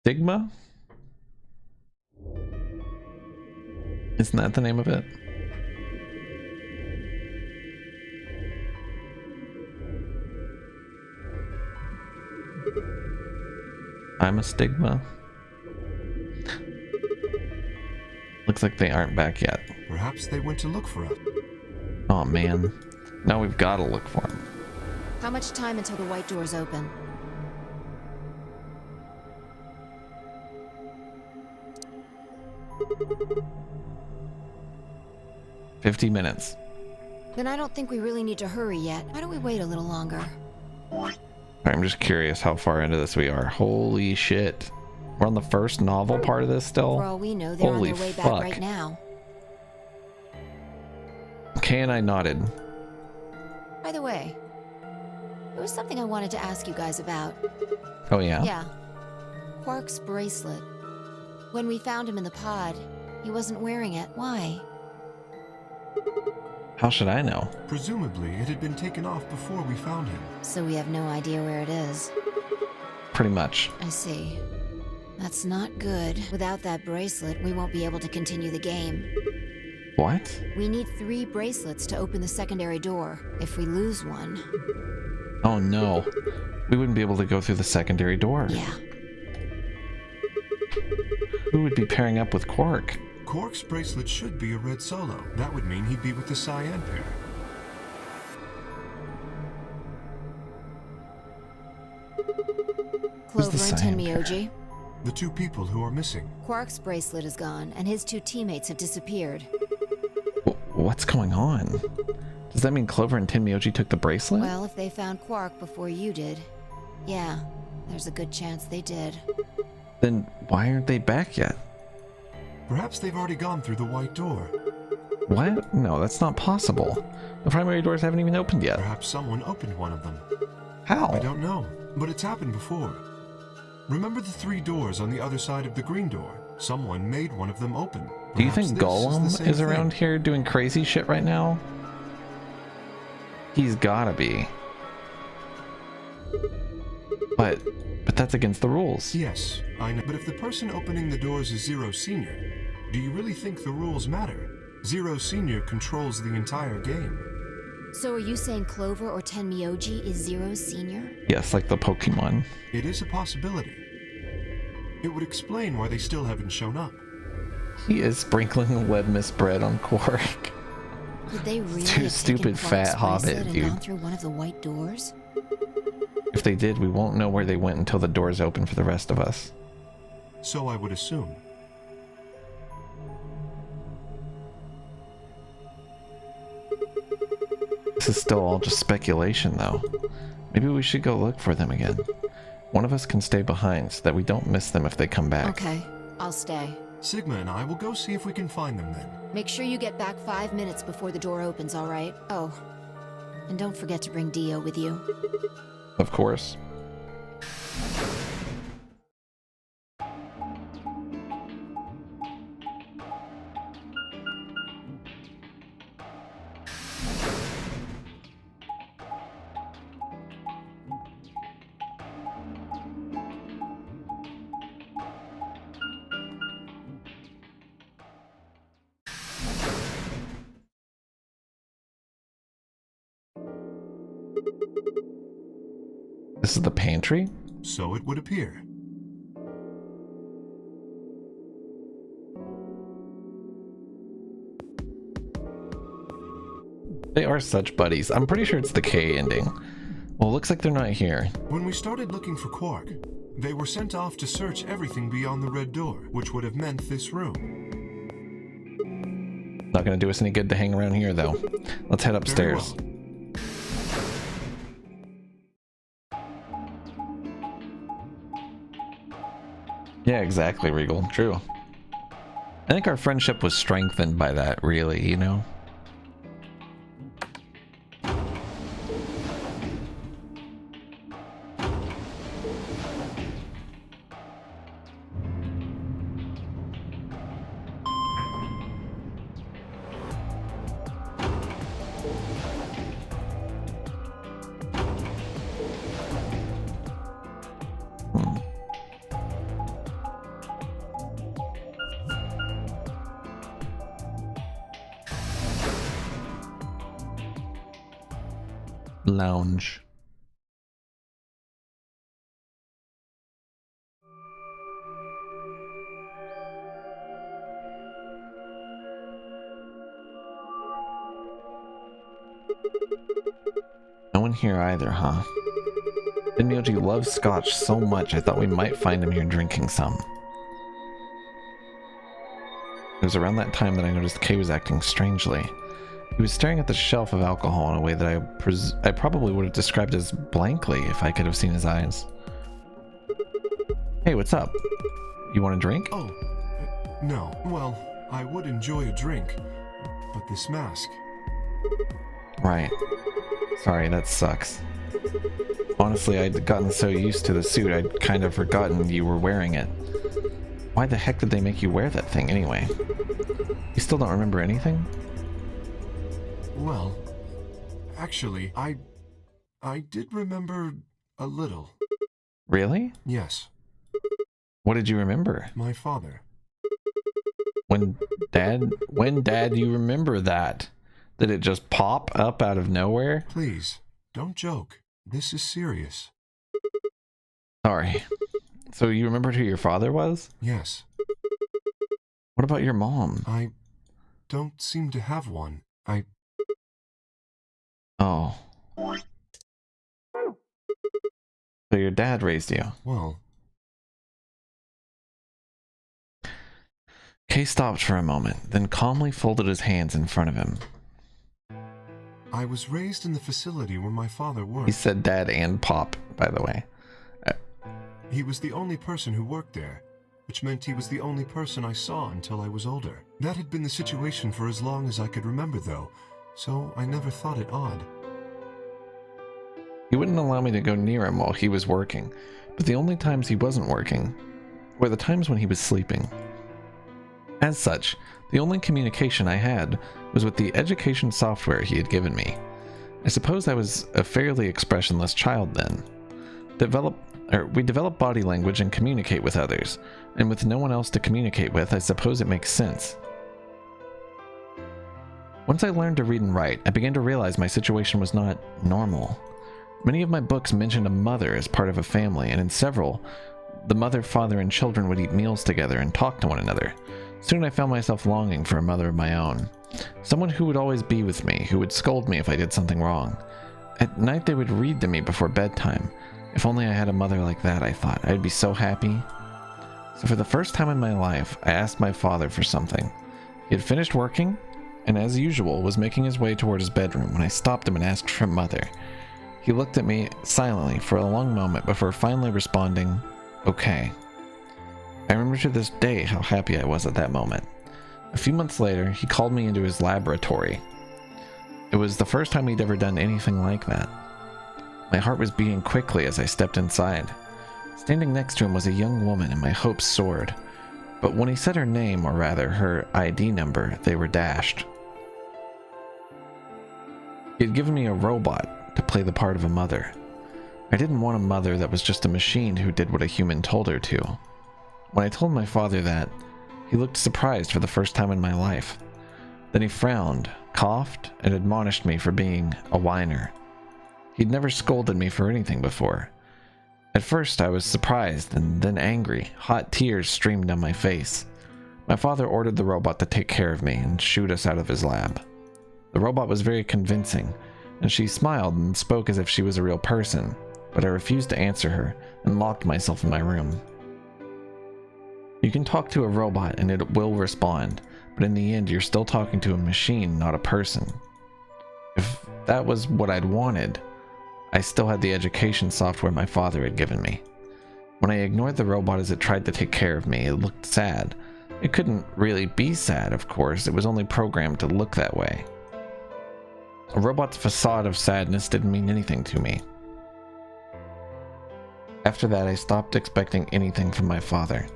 Stigma? Isn't that the name of it? I'm a stigma. Looks like they aren't back yet. Perhaps they went to look for us. Oh man. Now we've got to look for them. How much time until the white door's open? $50 minutes. Then I don't think we really need to hurry yet. Why don't we wait a little longer? I'm just curious how far into this we are. Holy shit. We're on the first novel part of this still? For all we know, they're Holy on their way back fuck. right now. Kay and I nodded. By the way, there was something I wanted to ask you guys about. Oh yeah? Yeah. Quark's bracelet. When we found him in the pod, he wasn't wearing it. Why? How should I know? Presumably, it had been taken off before we found him. So we have no idea where it is. Pretty much. I see. That's not good. Without that bracelet, we won't be able to continue the game. What? We need 3 bracelets to open the secondary door. If we lose one... Oh no. We wouldn't be able to go through the secondary door. Yeah. Who would be pairing up with Quark? Quark's bracelet should be a red solo. That would mean he'd be with the cyan pair. Clover the and cyan Tenmyoji. The 2 people who are missing. Quark's bracelet is gone, and his 2 teammates have disappeared. What's going on? Does that mean Clover and Tenmyoji took the bracelet? Well, if they found Quark before you did, yeah, there's a good chance they did. Then why aren't they back yet? Perhaps they've already gone through the white door. What? No, that's not possible. The primary doors haven't even opened yet. Perhaps someone opened one of them. How? I don't know, but it's happened before. Remember the 3 doors on the other side of the green door? Someone made one of them open. Do you Perhaps think this Golem the same is thing. around here doing crazy shit right now? He's gotta be. But that's against the rules. Yes, I know. But if the person opening the doors is Zero Senior, do you really think the rules matter? Zero Senior controls the entire game. So are you saying Clover or Tenmyoji is Zero's senior? Yes, like the Pokemon. It is a possibility. It would explain why they still haven't shown up. He is sprinkling lead mist bread on Quark. Could they really Too have stupid taken Clark's fat hobbit, bracelet and dude. gone through one of the white doors? If they did, we won't know where they went until the doors open for the rest of us. So I would assume. This is still all just speculation, though. Maybe we should go look for them again. One of us can stay behind so that we don't miss them if they come back. Okay, I'll stay. Sigma and I will go see if we can find them then. Make sure you get back 5 minutes before the door opens, all right? Oh, and don't forget to bring Dio with you. Of course. This is the pantry? So it would appear. They are such buddies. I'm pretty sure it's the K ending. Well, looks like they're not here. When we started looking for Quark, they were sent off to search everything beyond the red door, which would have meant this room. Not gonna do us any good to hang around here, though. Let's head upstairs. Very well. Yeah, exactly, Regal. True. I think our friendship was strengthened by that, really, you know? Lounge. No one here either, huh? Tenmyoji loves scotch so much I thought we might find him here drinking some. It was around that time that I noticed Kay was acting strangely. He was staring at the shelf of alcohol in a way that I probably would have described as blankly if I could have seen his eyes. Hey, what's up? You want a drink? Oh, no. Well, I would enjoy a drink, but this mask. Right. Sorry, that sucks. Honestly, I'd gotten so used to the suit, I'd kind of forgotten you were wearing it. Why the heck did they make you wear that thing anyway? You still don't remember anything? Well, actually, I did remember a little. Really? Yes. What did you remember? My father. When Dad, you remember that? Did it just pop up out of nowhere? Please, don't joke. This is serious. Sorry. So you remembered who your father was? Yes. What about your mom? I don't seem to have one. Oh. So your dad raised you? Well. Kay stopped for a moment, then calmly folded his hands in front of him. I was raised in the facility where my father worked. He said Dad and Pop, by the way. He was the only person who worked there, which meant he was the only person I saw until I was older. That had been the situation for as long as I could remember, though, so I never thought it odd. He wouldn't allow me to go near him while he was working, but the only times he wasn't working were the times when he was sleeping. As such, the only communication I had was with the education software he had given me. I suppose I was a fairly expressionless child then. We develop body language and communicate with others, and with no one else to communicate with, I suppose it makes sense. Once I learned to read and write, I began to realize my situation was not normal. Many of my books mentioned a mother as part of a family, and in several, the mother, father, and children would eat meals together and talk to one another. Soon I found myself longing for a mother of my own. Someone who would always be with me, who would scold me if I did something wrong. At night they would read to me before bedtime. If only I had a mother like that, I thought. I'd be so happy. So for the first time in my life, I asked my father for something. He had finished working, and as usual, was making his way toward his bedroom when I stopped him and asked for mother. He looked at me silently for a long moment before finally responding, "Okay." I remember to this day how happy I was at that moment. A few months later, he called me into his laboratory. It was the first time he'd ever done anything like that. My heart was beating quickly as I stepped inside. Standing next to him was a young woman, and my hopes soared. But when he said her name, or rather her ID number, they were dashed. He had given me a robot to play the part of a mother. I didn't want a mother that was just a machine who did what a human told her to. When I told my father that, he looked surprised for the first time in my life. Then he frowned, coughed, and admonished me for being a whiner. He'd never scolded me for anything before. At first I was surprised and then angry. Hot tears streamed down my face. My father ordered the robot to take care of me and shoot us out of his lab. The robot was very convincing, and she smiled and spoke as if she was a real person, but I refused to answer her and locked myself in my room. You can talk to a robot and it will respond, but in the end you're still talking to a machine, not a person. If that was what I'd wanted, I still had the education software my father had given me. When I ignored the robot as it tried to take care of me, it looked sad. It couldn't really be sad, of course, it was only programmed to look that way. A robot's facade of sadness didn't mean anything to me. After that, I stopped expecting anything from my father.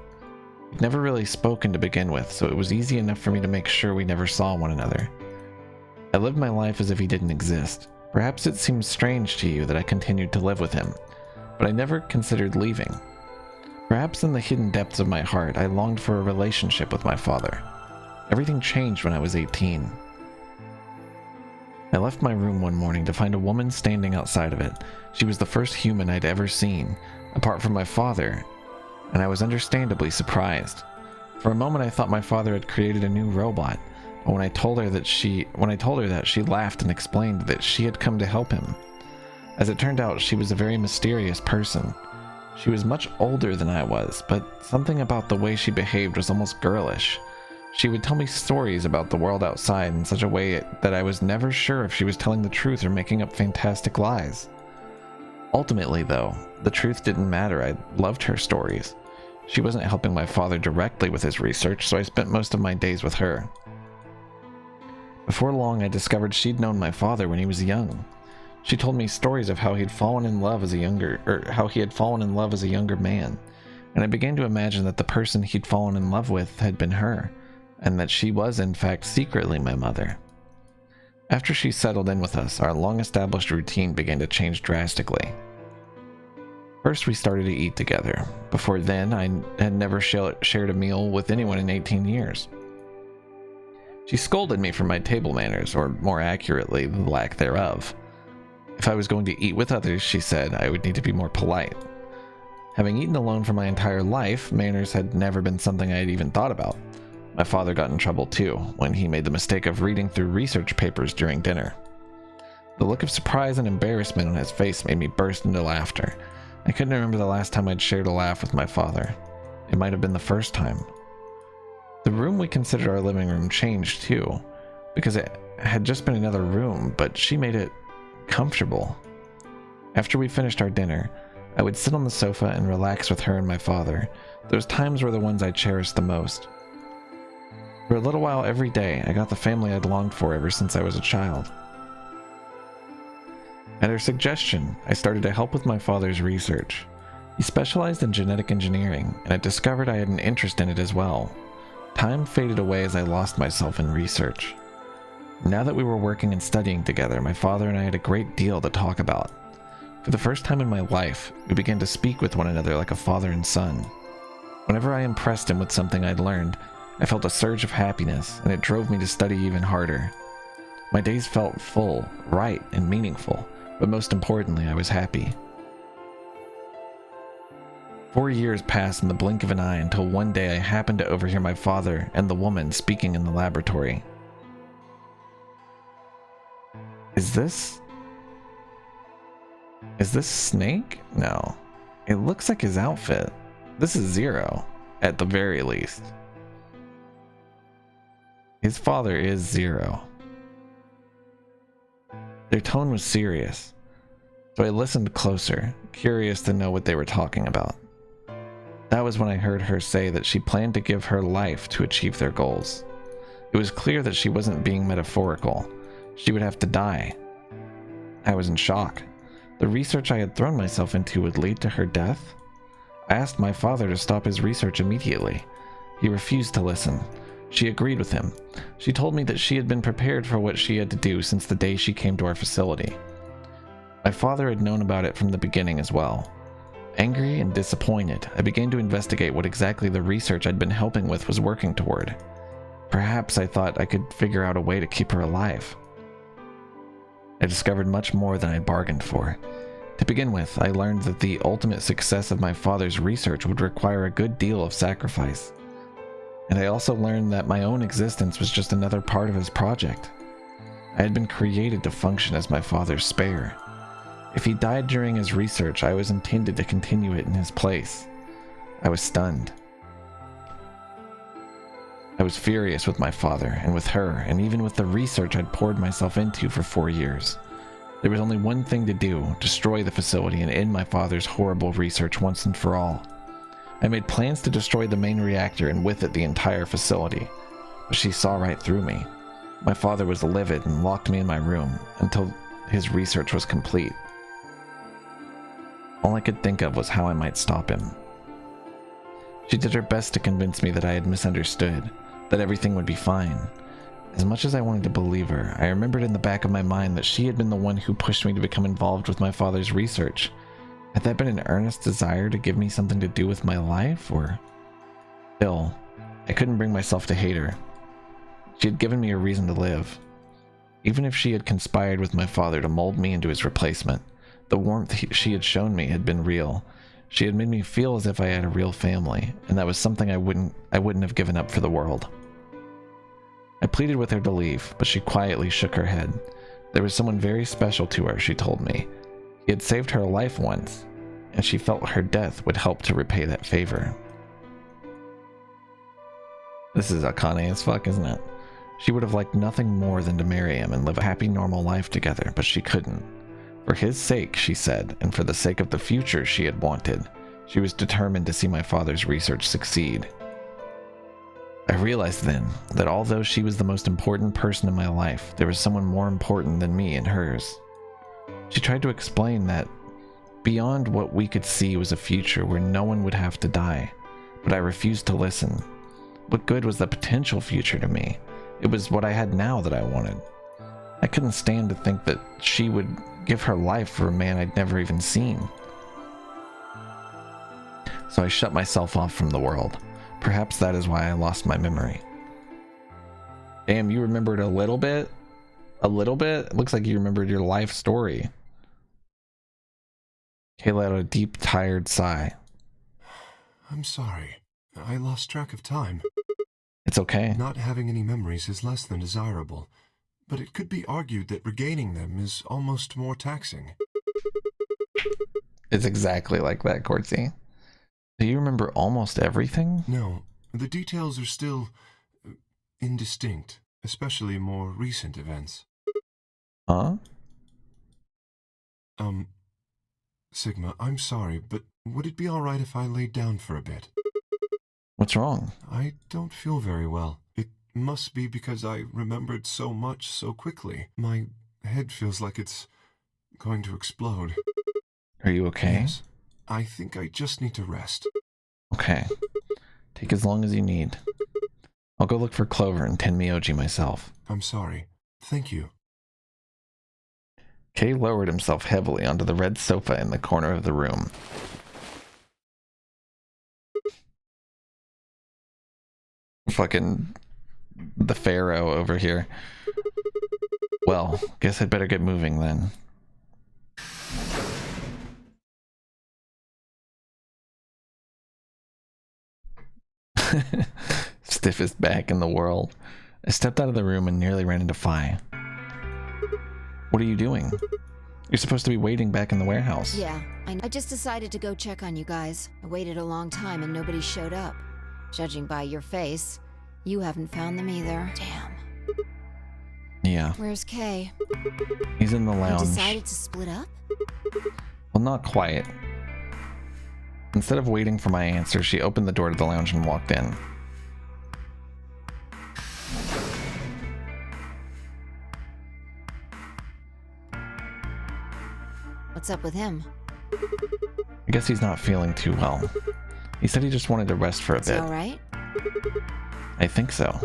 He'd never really spoken to begin with, so it was easy enough for me to make sure we never saw one another. I lived my life as if he didn't exist. Perhaps it seems strange to you that I continued to live with him, but I never considered leaving. Perhaps in the hidden depths of my heart, I longed for a relationship with my father. Everything changed when I was 18. I left my room one morning to find a woman standing outside of it. She was the first human I'd ever seen, apart from my father, and I was understandably surprised. For a moment I thought my father had created a new robot, but when I told her that, she laughed and explained that she had come to help him. As it turned out, she was a very mysterious person. She was much older than I was, but something about the way she behaved was almost girlish. She would tell me stories about the world outside in such a way that I was never sure if she was telling the truth or making up fantastic lies. Ultimately, though, the truth didn't matter. I loved her stories. She wasn't helping my father directly with his research, so I spent most of my days with her. Before long, I discovered she'd known my father when he was young. She told me stories of how he had fallen in love as a younger man, and I began to imagine that the person he'd fallen in love with had been her, and that she was in fact secretly my mother. After she settled in with us, our long-established routine began to change drastically. First, we started to eat together. Before then, I had never shared a meal with anyone in 18 years. She scolded me for my table manners, or more accurately, the lack thereof. If I was going to eat with others, she said, I would need to be more polite. Having eaten alone for my entire life, manners had never been something I had even thought about. My father got in trouble too, when he made the mistake of reading through research papers during dinner. The look of surprise and embarrassment on his face made me burst into laughter. I couldn't remember the last time I'd shared a laugh with my father. It might have been the first time. The room we considered our living room changed too, because it had just been another room, but she made it comfortable. After we finished our dinner, I would sit on the sofa and relax with her and my father. Those times were the ones I cherished the most. For a little while every day, I got the family I'd longed for ever since I was a child. At her suggestion, I started to help with my father's research. He specialized in genetic engineering, and I discovered I had an interest in it as well. Time faded away as I lost myself in research. Now that we were working and studying together, my father and I had a great deal to talk about. For the first time in my life, we began to speak with one another like a father and son. Whenever I impressed him with something I'd learned, I felt a surge of happiness, and it drove me to study even harder. My days felt full, right, and meaningful, but most importantly, I was happy. 4 years passed in the blink of an eye until one day I happened to overhear my father and the woman speaking in the laboratory. Is this Snake? No. It looks like his outfit. This is Zero, at the very least. His father is Zero. Their tone was serious, so I listened closer, curious to know what they were talking about. That was when I heard her say that she planned to give her life to achieve their goals. It was clear that she wasn't being metaphorical. She would have to die. I was in shock. The research I had thrown myself into would lead to her death? I asked my father to stop his research immediately. He refused to listen. She agreed with him. She told me that she had been prepared for what she had to do since the day she came to our facility. My father had known about it from the beginning as well. Angry and disappointed, I began to investigate what exactly the research I'd been helping with was working toward. Perhaps I thought I could figure out a way to keep her alive. I discovered much more than I bargained for. To begin with, I learned that the ultimate success of my father's research would require a good deal of sacrifice. And I also learned that my own existence was just another part of his project. I had been created to function as my father's spare. If he died during his research, I was intended to continue it in his place. I was stunned. I was furious with my father, and with her, and even with the research I'd poured myself into for 4 years. There was only one thing to do: destroy the facility and end my father's horrible research once and for all. I made plans to destroy the main reactor and with it the entire facility, but she saw right through me. My father was livid and locked me in my room until his research was complete. All I could think of was how I might stop him. She did her best to convince me that I had misunderstood, that everything would be fine. As much as I wanted to believe her, I remembered in the back of my mind that she had been the one who pushed me to become involved with my father's research. Had that been an earnest desire to give me something to do with my life, or... Still, I couldn't bring myself to hate her. She had given me a reason to live. Even if she had conspired with my father to mold me into his replacement, the warmth she had shown me had been real. She had made me feel as if I had a real family, and that was something I wouldn't have given up for the world. I pleaded with her to leave, but she quietly shook her head. There was someone very special to her, she told me. He had saved her life once, and she felt her death would help to repay that favor. This is Akane as fuck, isn't it? She would have liked nothing more than to marry him and live a happy, normal life together, but she couldn't. For his sake, she said, and for the sake of the future she had wanted, she was determined to see my father's research succeed. I realized then that although she was the most important person in my life, there was someone more important than me in hers. She tried to explain that beyond what we could see was a future where no one would have to die, but I refused to listen. What good was the potential future to me? It was what I had now that I wanted. I couldn't stand to think that she would give her life for a man I'd never even seen. So I shut myself off from the world. Perhaps that is why I lost my memory. Damn, you remembered a little bit? A little bit? It looks like you remembered your life story. Kayla let out a deep, tired sigh. I'm sorry. I lost track of time. It's okay. Not having any memories is less than desirable, but it could be argued that regaining them is almost more taxing. It's exactly like that, Cortsy. Do you remember almost everything? No, the details are still indistinct, especially more recent events. Huh? Sigma, I'm sorry, but would it be alright if I laid down for a bit? What's wrong? I don't feel very well. It must be because I remembered so much so quickly. My head feels like it's going to explode. Are you okay? Yes. I think I just need to rest. Okay. Take as long as you need. I'll go look for Clover and Tenmyoji myself. I'm sorry. Thank you. Kay lowered himself heavily onto the red sofa in the corner of the room. Fucking the Pharaoh over here. Well, guess I'd better get moving then. Stiffest back in the world. I stepped out of the room and nearly ran into Phi. What are you doing? You're supposed to be waiting back in the warehouse. Yeah, I just decided to go check on you guys. I waited a long time and nobody showed up. Judging by your face, you haven't found them either. Damn. Yeah. Where's Kay? He's in the You lounge. decided to split up? Well, not quite. Instead of waiting for my answer, she opened the door to the lounge and walked in. What's up with him? I guess he's not feeling too well. He said he just wanted to rest for a Is he bit. alright? I think so.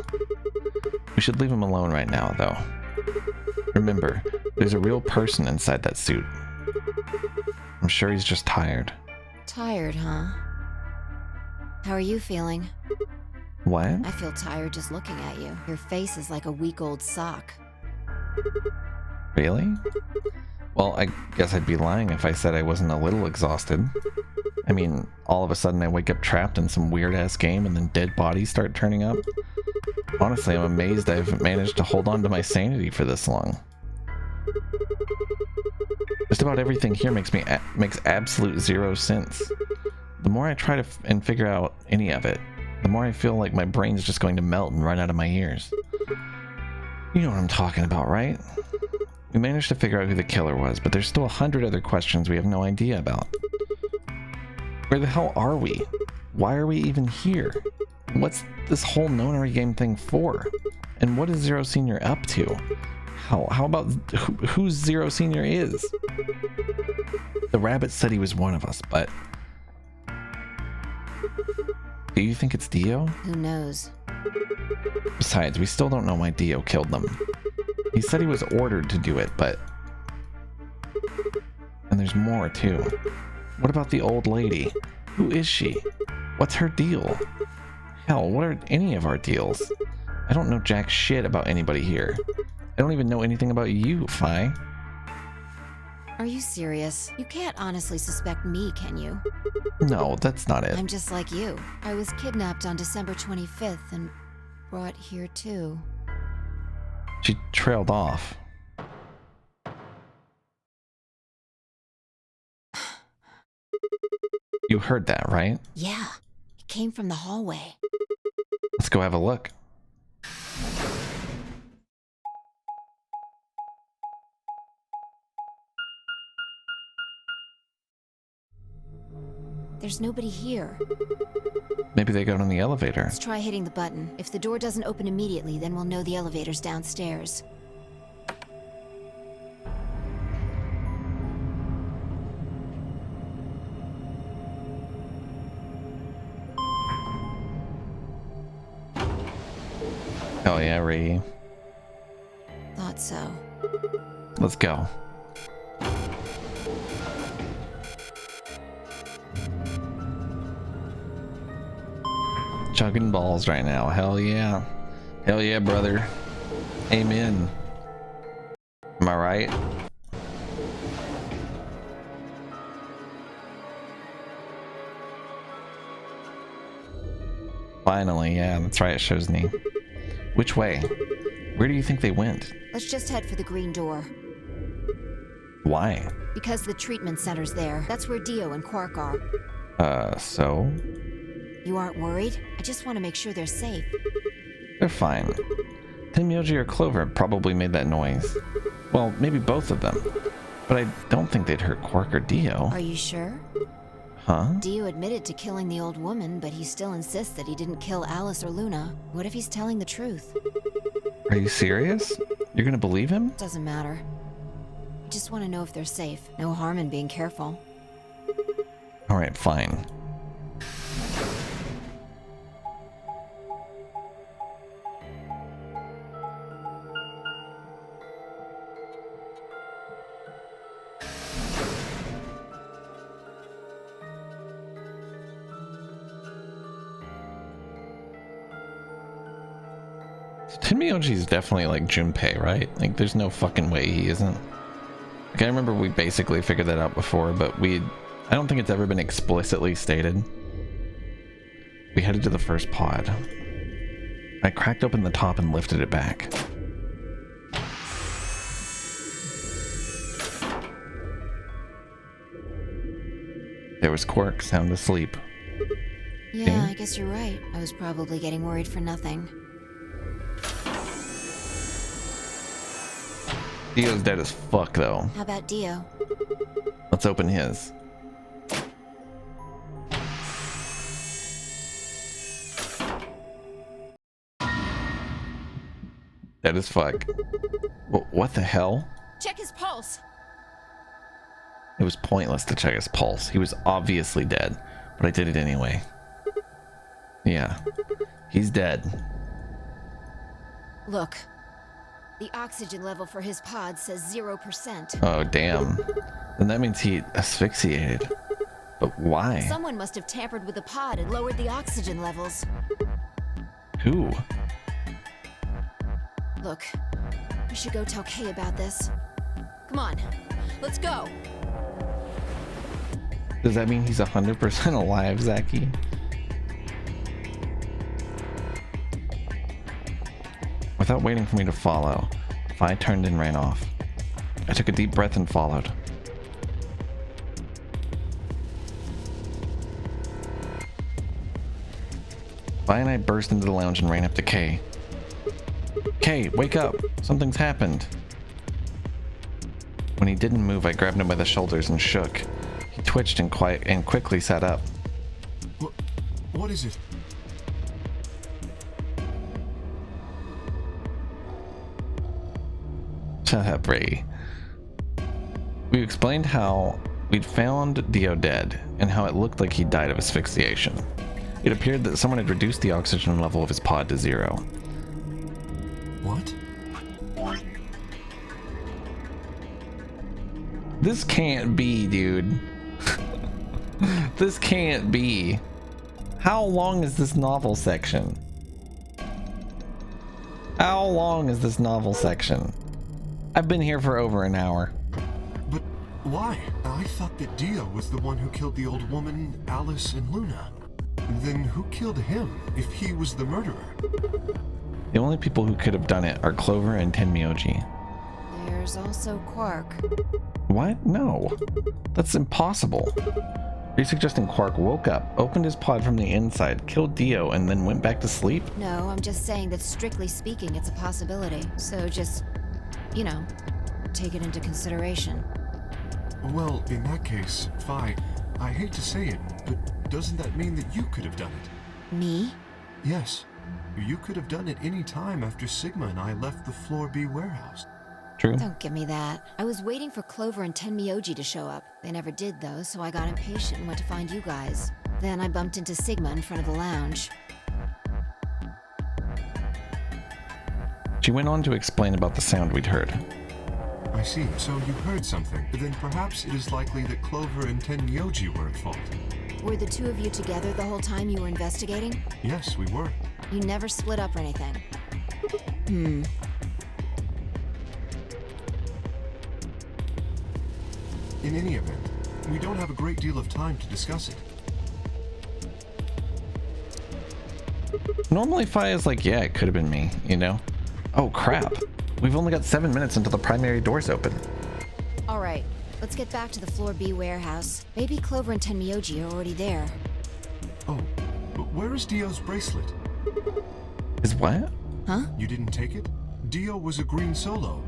We should leave him alone right now, though. Remember, there's a real person inside that suit. I'm sure he's just tired. Tired, huh? How are you feeling? What? I feel tired just looking at you. Your face is like a week-old sock. Really? Well, I guess I'd be lying if I said I wasn't a little exhausted. I mean, all of a sudden I wake up trapped in some weird-ass game and then dead bodies start turning up. Honestly, I'm amazed I've managed to hold on to my sanity for this long. Just about everything here makes absolute zero sense. The more I try to and figure out any of it, the more I feel like my brain's just going to melt and run out of my ears. You know what I'm talking about, right? We managed to figure out who the killer was, but there's still 100 other questions we have no idea about. Where the hell are we? Why are we even here? What's this whole nonary game thing for? And what is Zero Senior up to? How about who Zero Senior is? The rabbit said he was one of us, but... Do you think it's Dio? Who knows? Besides, we still don't know why Dio killed them. He said he was ordered to do it, but... And there's more, too. What about the old lady? Who is she? What's her deal? Hell, what are any of our deals? I don't know jack shit about anybody here. I don't even know anything about you, Phi. Are you serious? You can't honestly suspect me, can you? No, that's not it. I'm just like you. I was kidnapped on December 25th and brought here too. She trailed off. You heard that, right? Yeah, it came from the hallway. Let's go have a look. There's nobody here. Maybe they got on the elevator. Let's try hitting the button. If the door doesn't open immediately, then we'll know the elevator's downstairs. Hell yeah, Ray. Thought so. Let's go. Chugging balls right now. Hell yeah. Hell yeah, brother. Amen. Am I right? Finally, yeah, that's right, it shows me. Which way? Where do you think they went? Let's just head for the green door. Why? Because the treatment center's there. That's where Dio and Quark are. So? You aren't worried? I just want to make sure they're safe. They're fine. Tenmyoji or Clover probably made that noise. Well, maybe both of them. But I don't think they'd hurt Quark or Dio. Are you sure? Huh? Dio admitted to killing the old woman, but he still insists that he didn't kill Alice or Luna. What if he's telling the truth? Are you serious? You're gonna believe him? Doesn't matter. I just want to know if they're safe. No harm in being careful. Alright, fine. So Tenmyoji is definitely like Junpei, right? Like there's no fucking way he isn't. Like I remember we basically figured that out before, but I don't think it's ever been explicitly stated. We headed to the first pod. I cracked open the top and lifted it back. There was Quark sound asleep. Yeah, I guess you're right. I was probably getting worried for nothing. Dio's dead as fuck though. How about Dio? Let's open his. Dead as fuck. What the hell? Check his pulse. It was pointless to check his pulse. He was obviously dead, but I did it anyway. Yeah, he's dead. Look, the oxygen level for his pod says 0%. Oh, damn. Then that means he asphyxiated. But why? Someone must have tampered with the pod and lowered the oxygen levels. Who? Look, we should go tell Kay about this. Come on, let's go. Does that mean he's 100% alive, Zaki? Without waiting for me to follow, Phi turned and ran off. I took a deep breath and followed. Phi and I burst into the lounge and ran up to Kay. Kay, wake up! Something's happened! When he didn't move, I grabbed him by the shoulders and shook. He twitched and quickly sat up. What is it? Shut up, Ray. We explained how we'd found Dio dead and how it looked like he died of asphyxiation. It appeared that someone had reduced the oxygen level of his pod to 0. What? This can't be, dude. This can't be. How long is this novel section? How long is this novel section? I've been here for over an hour. But why? I thought that Dio was the one who killed the old woman, Alice, and Luna. Then who killed him, if he was the murderer? The only people who could have done it are Clover and Tenmyoji. There's also Quark. What? No. That's impossible. Are you suggesting Quark woke up, opened his pod from the inside, killed Dio, and then went back to sleep? No, I'm just saying that strictly speaking, it's a possibility. So just, you know, take it into consideration. Well, in that case, Phi, I hate to say it, but doesn't that mean that you could have done it? Me? Yes. You could have done it any time after Sigma and I left the Floor B warehouse. True. Don't give me that. I was waiting for Clover and Tenmyoji to show up. They never did, though, so I got impatient and went to find you guys. Then I bumped into Sigma in front of the lounge. She went on to explain about the sound we'd heard. I see. So you heard something. Then perhaps it is likely that Clover and Tenmyoji were at fault. Were the two of you together the whole time you were investigating? Yes, we were. You never split up or anything? In any event, we don't have a great deal of time to discuss it. Normally Phi is like, yeah, it could have been me, you know? Oh crap. We've only got 7 minutes until the primary door's open. Alright, let's get back to the Floor B warehouse. Maybe Clover and Tenmyoji are already there. Oh, but where is Dio's bracelet? Is what? Huh? You didn't take it? Dio was a green solo.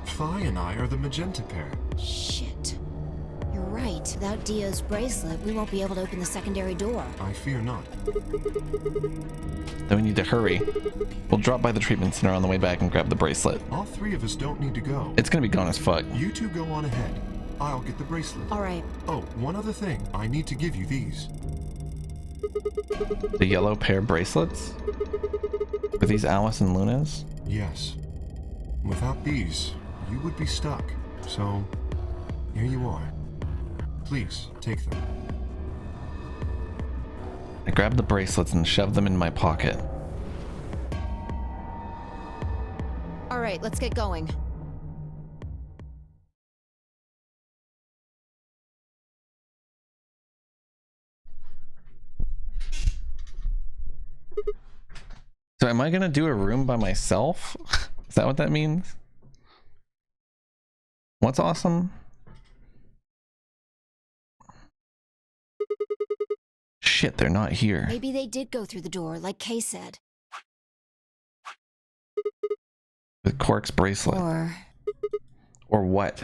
Phi and I are the magenta pair. Shit. You're right. Without Dio's bracelet, we won't be able to open the secondary door. I fear not. Then we need to hurry. We'll drop by the treatment center on the way back and grab the bracelet. All three of us don't need to go. It's gonna be gone as fuck. You two go on ahead. I'll get the bracelet. Alright. Oh, one other thing. I need to give you these. The yellow pair bracelets? Are these Alice and Luna's? Yes. Without these, you would be stuck. So, here you are. Please, take them. I grabbed the bracelets and shoved them in my pocket. Alright, let's get going. So am I gonna do a room by myself? Is that what that means? What's awesome? Shit, they're not here. Maybe they did go through the door, like Kay said. With Cork's bracelet. Or what?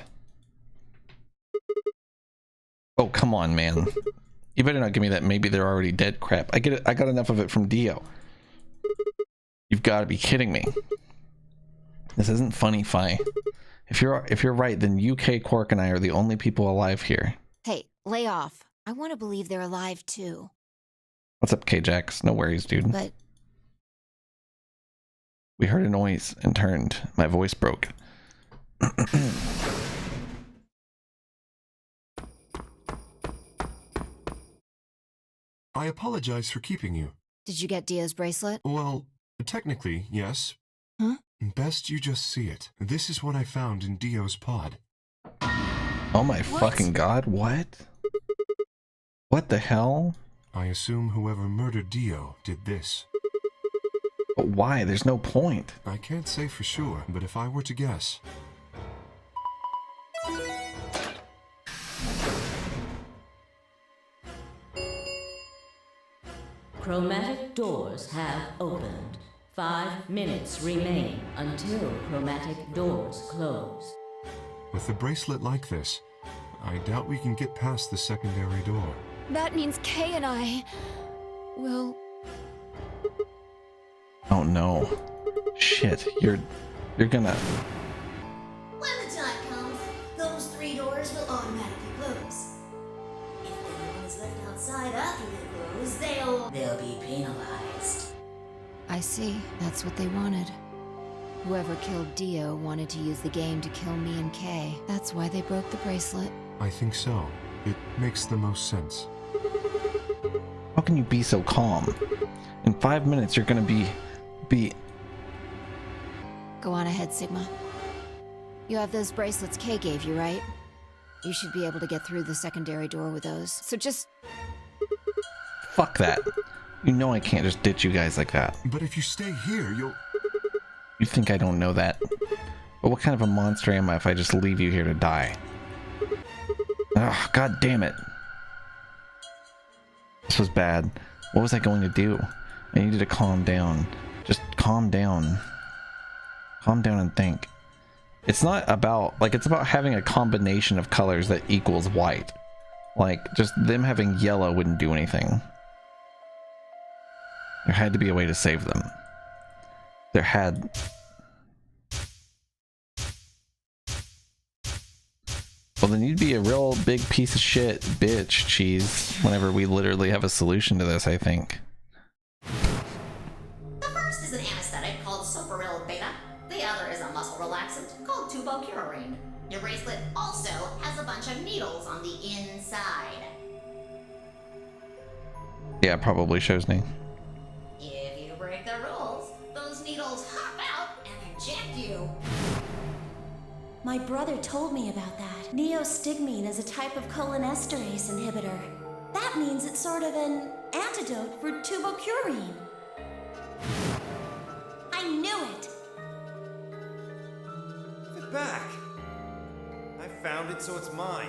Oh, come on, man. You better not give me that maybe they're already dead crap. I get it. I got enough of it from Dio. You've got to be kidding me. This isn't funny, Fi. If you're right, then UK Quark and I are the only people alive here. Hey, lay off. I want to believe they're alive too. What's up, K-Jax? No worries, dude. But we heard a noise and turned. My voice broke. I apologize for keeping you. did you get Dio's bracelet? Well, technically, yes. Huh? Best you just see it. This is what I found in Dio's pod. Oh my fucking god, what? What the hell? I assume whoever murdered Dio did this. But why? There's no point. I can't say for sure, but if I were to guess... Chromatic doors have opened. 5 minutes remain until chromatic doors close. With a bracelet like this, I doubt we can get past the secondary door. That means Kay and I will... Oh no. Shit, you're gonna... When the time comes, those 3 doors will automatically close. If anyone is left outside after they close, they'll be penalized. I see. That's what they wanted. Whoever killed Dio wanted to use the game to kill me and Kay. That's why they broke the bracelet. I think so. It makes the most sense. How can you be so calm? In 5 minutes you're gonna be... Go on ahead, Sigma. You have those bracelets Kay gave you, right? You should be able to get through the secondary door with those. So just... Fuck that. You know I can't just ditch you guys like that. But if you stay here, you'll... You think I don't know that? But what kind of a monster am I if I just leave you here to die? Ugh, god damn it. This was bad. What was I going to do? I needed to calm down. Just calm down. Calm down and think. It's not about, like, it's about having a combination of colors that equals white. Like, just them having yellow wouldn't do anything. There had to be a way to save them. There had... Well, then you'd be a real big piece of shit, bitch, cheese, whenever we literally have a solution to this, I think. The first is an anesthetic called Soporil Beta. The other is a muscle relaxant called tubocurarine. Your bracelet also has a bunch of needles on the inside. Yeah, it probably shows me. If you break the rules, those needles hop out and inject you. My brother told me about that. Neostigmine is a type of cholinesterase inhibitor. That means it's sort of an antidote for tubocurarine. I knew it! Give it back. I found it, so it's mine.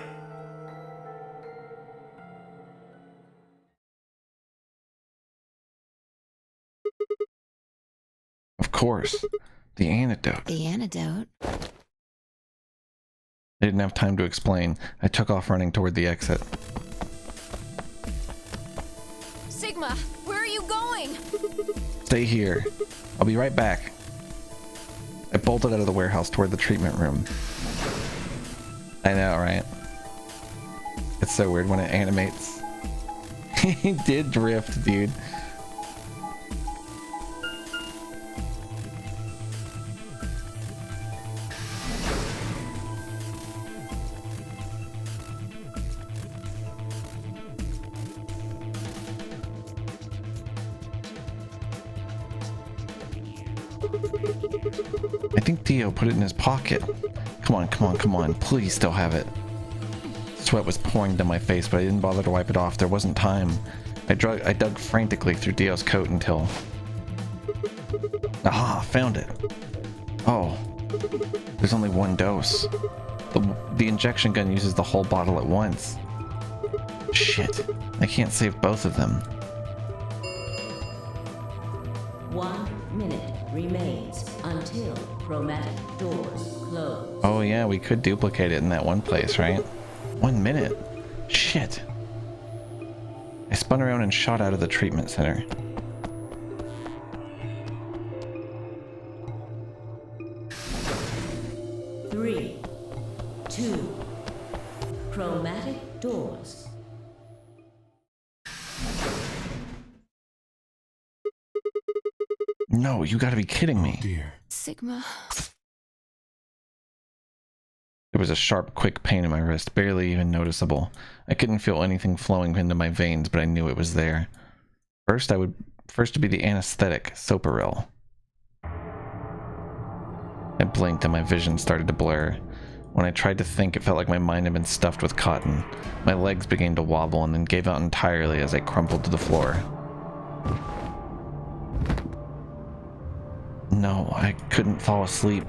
Of course. The antidote. The antidote? I didn't have time to explain. I took off running toward the exit. Sigma, where are you going? Stay here. I'll be right back. I bolted out of the warehouse toward the treatment room. I know, right? It's so weird when it animates. He did drift, dude. I think Dio put it in his pocket. Come on, come on, come on. Please still have it. Sweat was pouring down my face, but I didn't bother to wipe it off. There wasn't time. I dug frantically through Dio's coat until... Aha, found it. Oh, there's only one dose. The injection gun uses the whole bottle at once. Shit, I can't save both of them. 1 minute remains until chromatic doors close. Oh yeah, we could duplicate it in that one place, right? 1 minute. Shit. I spun around and shot out of the treatment center. Three, 2, chromatic doors. No, you gotta be kidding me. Oh dear. Sigma. There was a sharp, quick pain in my wrist, barely even noticeable. I couldn't feel anything flowing into my veins, but I knew it was there. First to be the anesthetic, Soparil. I blinked and my vision started to blur. When I tried to think, it felt like my mind had been stuffed with cotton. My legs began to wobble and then gave out entirely as I crumpled to the floor. No, I couldn't fall asleep.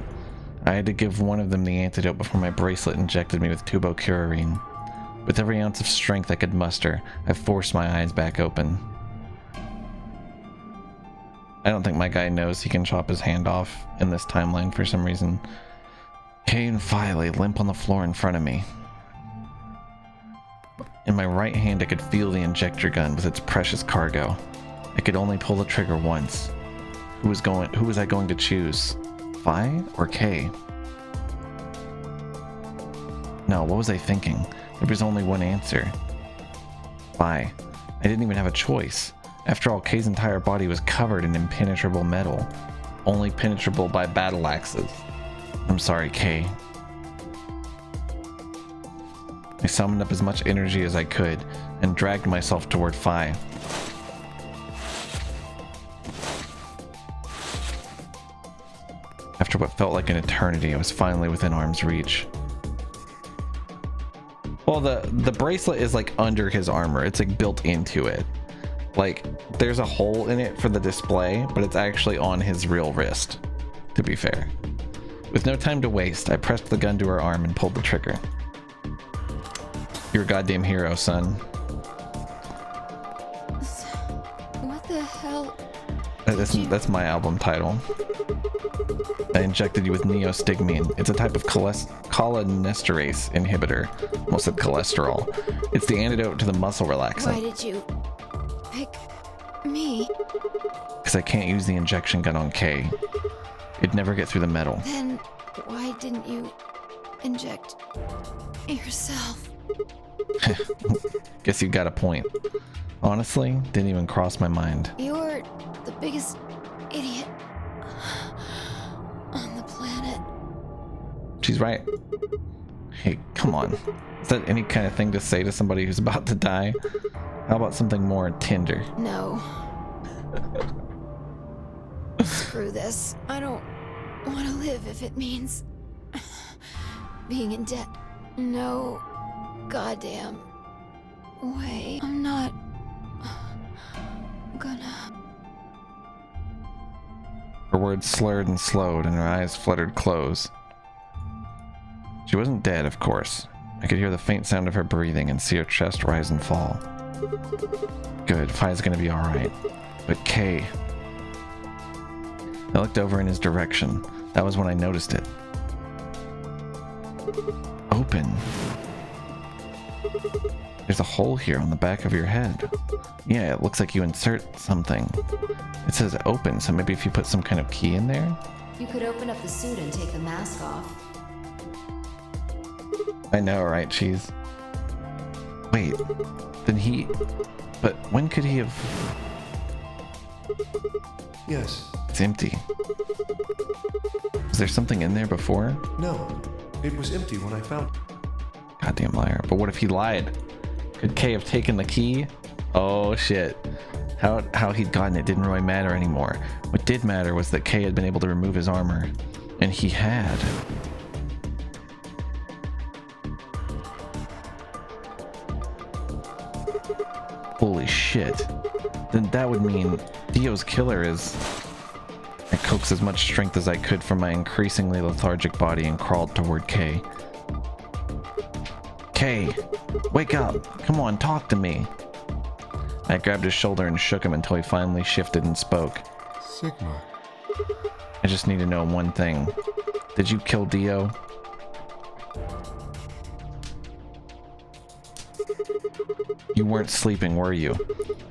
I had to give one of them the antidote before my bracelet injected me with tubocurarine. With every ounce of strength I could muster, I forced my eyes back open. I don't think my guy knows he can chop his hand off in this timeline for some reason. Kay and Phi lay limp on the floor in front of me. In my right hand I could feel the injector gun with its precious cargo. I could only pull the trigger once. Who was I going to choose? Phi or Kay? No, what was I thinking? There was only one answer. Phi. I didn't even have a choice. After all, Kay's entire body was covered in impenetrable metal. Only penetrable by battle axes. I'm sorry, Kay. I summoned up as much energy as I could and dragged myself toward Phi. After what felt like an eternity, I was finally within arm's reach. Well, the bracelet is like under his armor. It's like built into it. Like, there's a hole in it for the display, but it's actually on his real wrist, to be fair. With no time to waste, I pressed the gun to her arm and pulled the trigger. You're a goddamn hero, son. What the hell? That's my album title. I injected you with neostigmine. It's a type of cholinesterase inhibitor. Almost said cholesterol. It's the antidote to the muscle relaxant. Why did you pick me? Because I can't use the injection gun on Kay. It'd never get through the metal. Then why didn't you inject yourself? Guess you got a point. Honestly, didn't even cross my mind. You're the biggest idiot on the planet. She's right. Hey, come on. Is that any kind of thing to say to somebody who's about to die? How about something more tender? No. Screw this. I don't want to live if it means being in debt. No goddamn way. I'm not gonna. Her words slurred and slowed, and her eyes fluttered close. She wasn't dead, of course. I could hear the faint sound of her breathing and see her chest rise and fall. Good, Phi's gonna be alright. But Kay... I looked over in his direction. That was when I noticed it. Open. There's a hole here on the back of your head. Yeah, it looks like you insert something. It says open, so maybe if you put some kind of key in there? You could open up the suit and take the mask off. I know, right, Cheese? Wait, then he... But when could he have... Yes. It's empty. Was there something in there before? No. It was empty when I found it. Goddamn liar. But what if he lied? Could Kay have taken the key? Oh shit. How he'd gotten it didn't really matter anymore. What did matter was that Kay had been able to remove his armor. And he had. Holy shit. Then that would mean Dio's killer is... I coaxed as much strength as I could from my increasingly lethargic body and crawled toward Kay. Kay, wake up! Come on, talk to me! I grabbed his shoulder and shook him until he finally shifted and spoke. Sigma. I just need to know one thing. Did you kill Dio? You weren't sleeping, were you?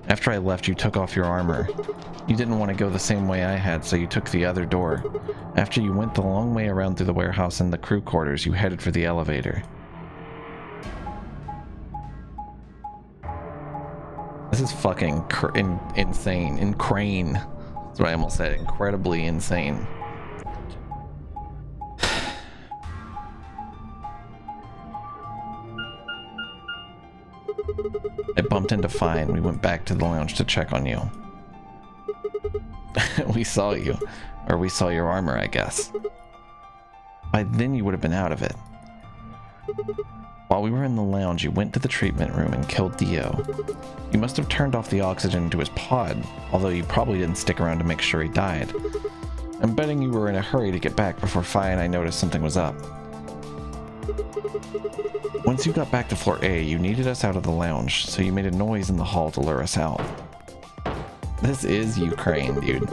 After I left, you took off your armor. You didn't want to go the same way I had, so you took the other door. After you went the long way around through the warehouse and the crew quarters, you headed for the elevator. This is fucking insane. Incrane. That's what I almost said. Incredibly insane. I bumped into Fine. We went back to the lounge to check on you. We saw you. Or we saw your armor, I guess. By then you would have been out of it. While we were in the lounge, you went to the treatment room and killed Dio. You must have turned off the oxygen into his pod, although you probably didn't stick around to make sure he died. I'm betting you were in a hurry to get back before Fi and I noticed something was up. Once you got back to floor A, you needed us out of the lounge, so you made a noise in the hall to lure us out. This is Ukraine, dude.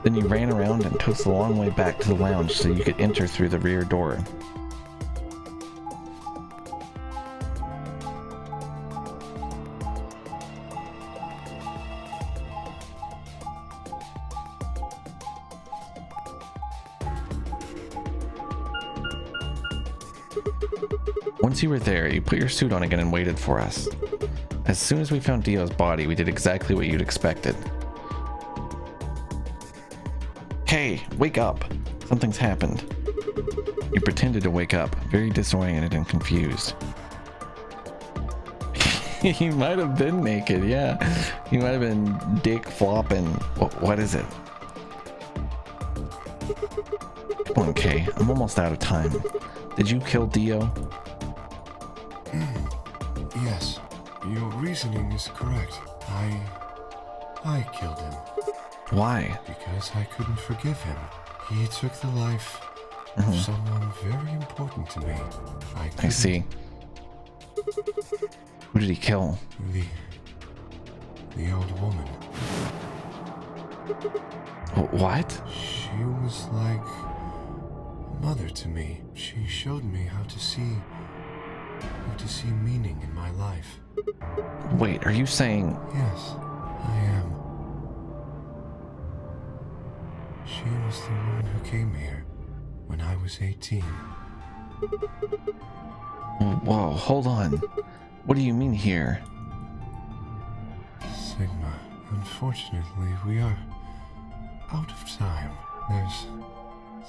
Then you ran around and took the long way back to the lounge so you could enter through the rear door. Once you were there, you put your suit on again and waited for us. As soon as we found Dio's body, we did exactly what you'd expected. Hey, wake up! Something's happened. You pretended to wake up, very disoriented and confused. He might have been naked, yeah. He might have been dick flopping. What is it? Come on, Kay. I'm almost out of time. Did you kill Dio? Yes, your reasoning is correct. I killed him. Why? Because I couldn't forgive him. He took the life of someone very important to me. I see. Who did he kill? The old woman. What? She was like a mother to me. She showed me how to see meaning in my life. Wait, are you saying... Yes, I am. She was the woman who came here when I was 18. Whoa, hold on. What do you mean here? Sigma, unfortunately, we are out of time. There's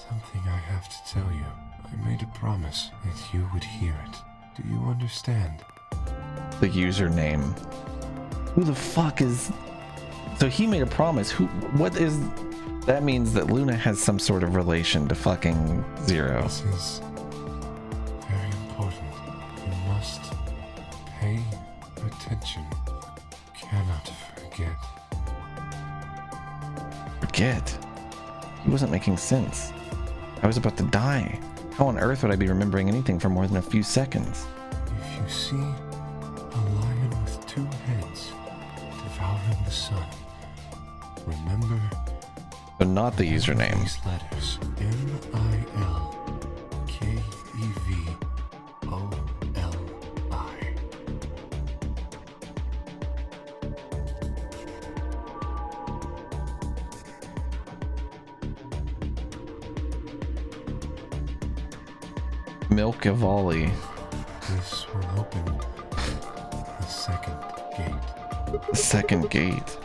something I have to tell you. I made a promise that you would hear it. Do you understand? The username. Who the fuck is... So he made a promise. What is... That means that Luna has some sort of relation to fucking Zero. This is very important. You must pay attention. Cannot forget. Forget? He wasn't making sense. I was about to die. How on earth would I be remembering anything for more than a few seconds? If you see a lion with two heads devouring the sun, remember... But not the username. These letters. M-I-L-K-E-V-O-L-I. Milkavali. This will open the second gate. The second gate.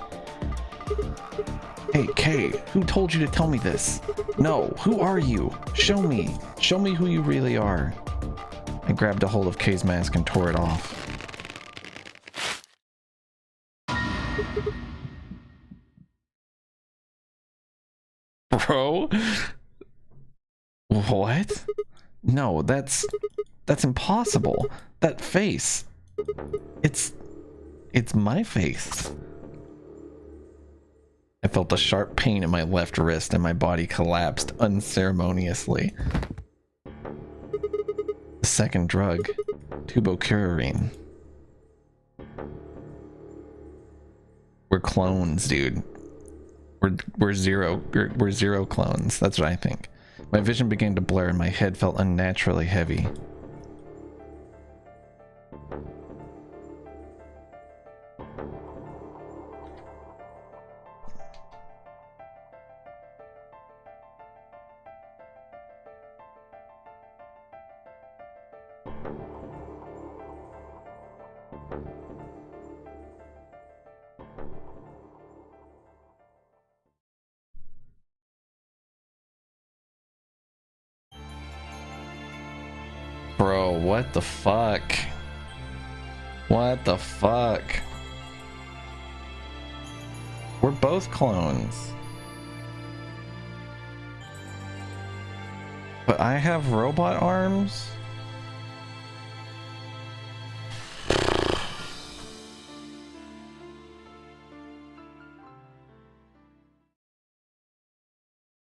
Hey, Kay, who told you to tell me this? No, who are you? Show me. Show me who you really are. I grabbed a hold of Kay's mask and tore it off. bro. What? No, that's impossible. That face. It's my face. I felt a sharp pain in my left wrist and my body collapsed unceremoniously. The second drug, tubocurarine. We're clones, dude. We're zero clones. That's what I think. My vision began to blur and my head felt unnaturally heavy. Bro, what the fuck? What the fuck? We're both clones. But I have robot arms?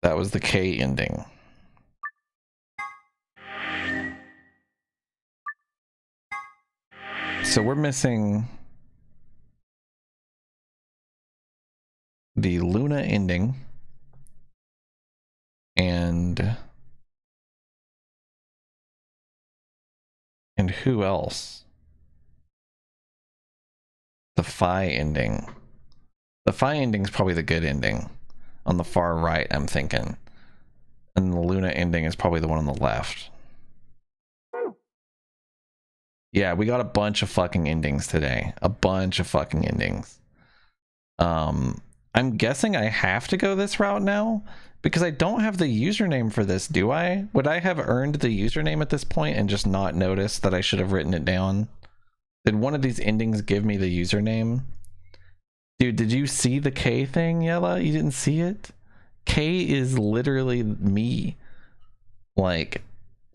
That was the K ending. So we're missing the Luna ending and who else? The Phi ending. The Phi ending is probably the good ending. On the far right, I'm thinking. And the Luna ending is probably the one on the left. Yeah, we got a bunch of fucking endings today. A bunch of fucking endings. I'm guessing I have to go this route now because I don't have the username for this, do I? Would I have earned the username at this point and just not noticed that I should have written it down? Did one of these endings give me the username? Dude, did you see the K thing, Yella? You didn't see it? K is literally me. Like,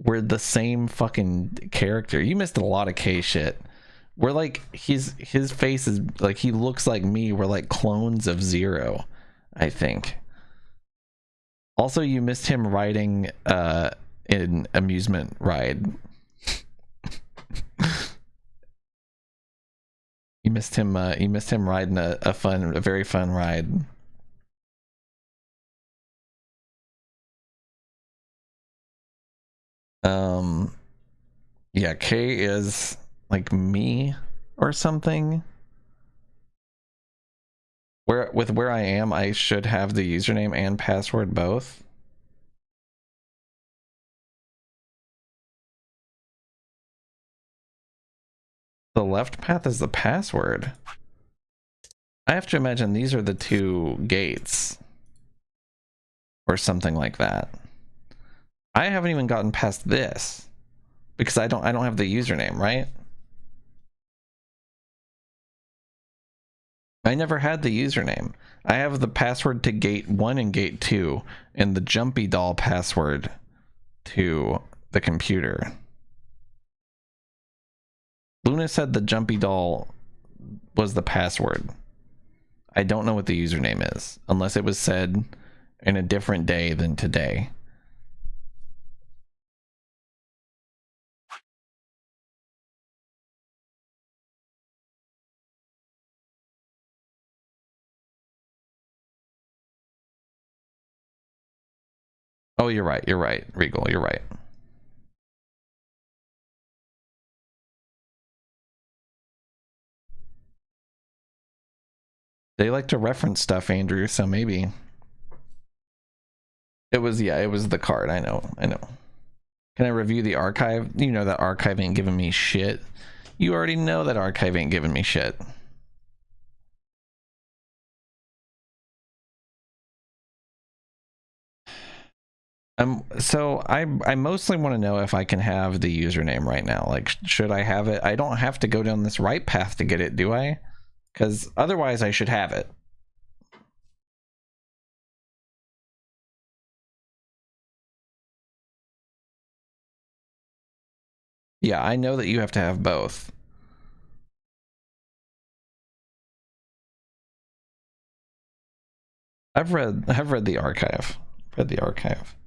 we're the same fucking character. You missed a lot of K shit. We're like, his face is like, he looks like me. We're like clones of Zero, I think. Also, you missed him riding an amusement ride. You missed him riding a very fun ride. Yeah, K is like me or something. Where I am, I should have the username and password both. The left path is the password. I have to imagine these are the two gates or something like that. I haven't even gotten past this because I don't have the username, right? I never had the username. I have the password to gate 1 and gate 2 and the jumpy doll password to the computer. Luna said the jumpy doll was the password. I don't know what the username is unless it was said in a different day than today. Oh, you're right, Regal, you're right. They like to reference stuff, Andrew, so maybe. It was the card, I know. Can I review the archive? You know that archive ain't giving me shit. You already know that archive ain't giving me shit. So I mostly want to know if I can have the username right now. Like, should I have it? I don't have to go down this right path to get it, do I? Because otherwise I should have it. Yeah, I know that you have to have both. I've read the archive. Read the archive.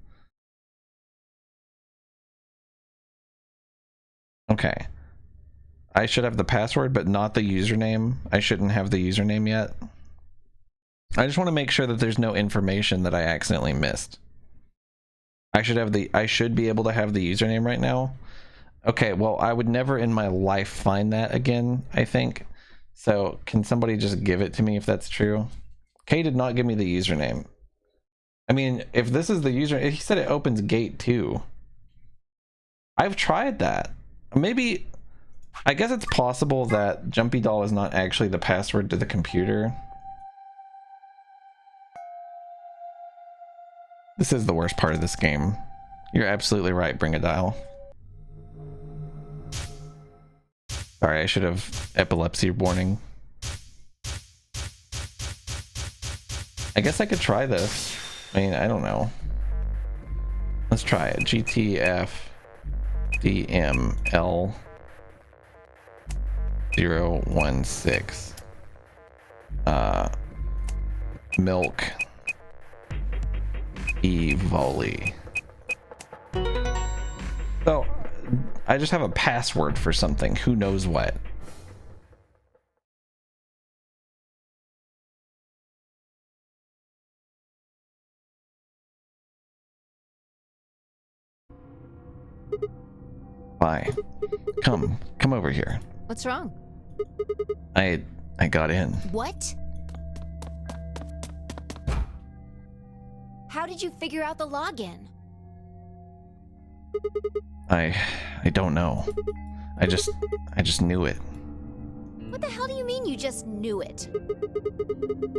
Okay. I should have the password, but not the username. I shouldn't have the username yet. I just want to make sure that there's no information that I accidentally missed. I should be able to have the username right now. Okay, well, I would never in my life find that again, I think. So can somebody just give it to me if that's true? Kay did not give me the username. I mean, if this is the user, he said it opens gate 2. I've tried that. Maybe, I guess it's possible that Jumpy Doll is not actually the password to the computer. This is the worst part of this game. You're absolutely right, Bring a Dial. Sorry, I should have epilepsy warning. I guess I could try this. I mean, I don't know. Let's try it. GTF DML 016. Milk Evoli. So I just have a password for something. Who knows what? Bye. Come over here. What's wrong? I got in. What? How did you figure out the login? I don't know. I just knew it. What the hell do you mean you just knew it?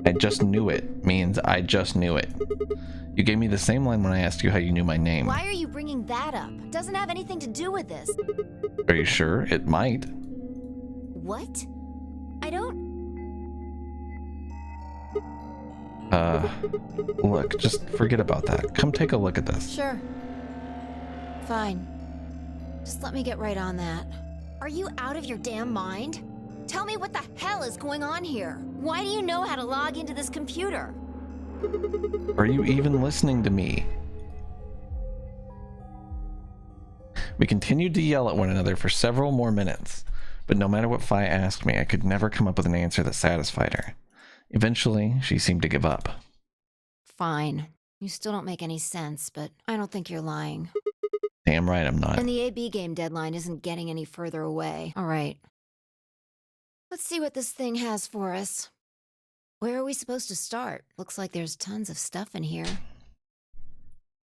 I just knew it means I just knew it. You gave me the same line when I asked you how you knew my name. Why are you bringing that up? Doesn't have anything to do with this. Are you sure? It might. What? I don't... Look, just forget about that. Come take a look at this. Sure. Fine. Just let me get right on that. Are you out of your damn mind? Tell me what the hell is going on here. Why do you know how to log into this computer? Are you even listening to me? We continued to yell at one another for several more minutes, but no matter what Fi asked me, I could never come up with an answer that satisfied her. Eventually, she seemed to give up. Fine. You still don't make any sense, but I don't think you're lying. Damn right I'm not. And the AB game deadline isn't getting any further away. All right. Let's see what this thing has for us. Where are we supposed to start? Looks like there's tons of stuff in here.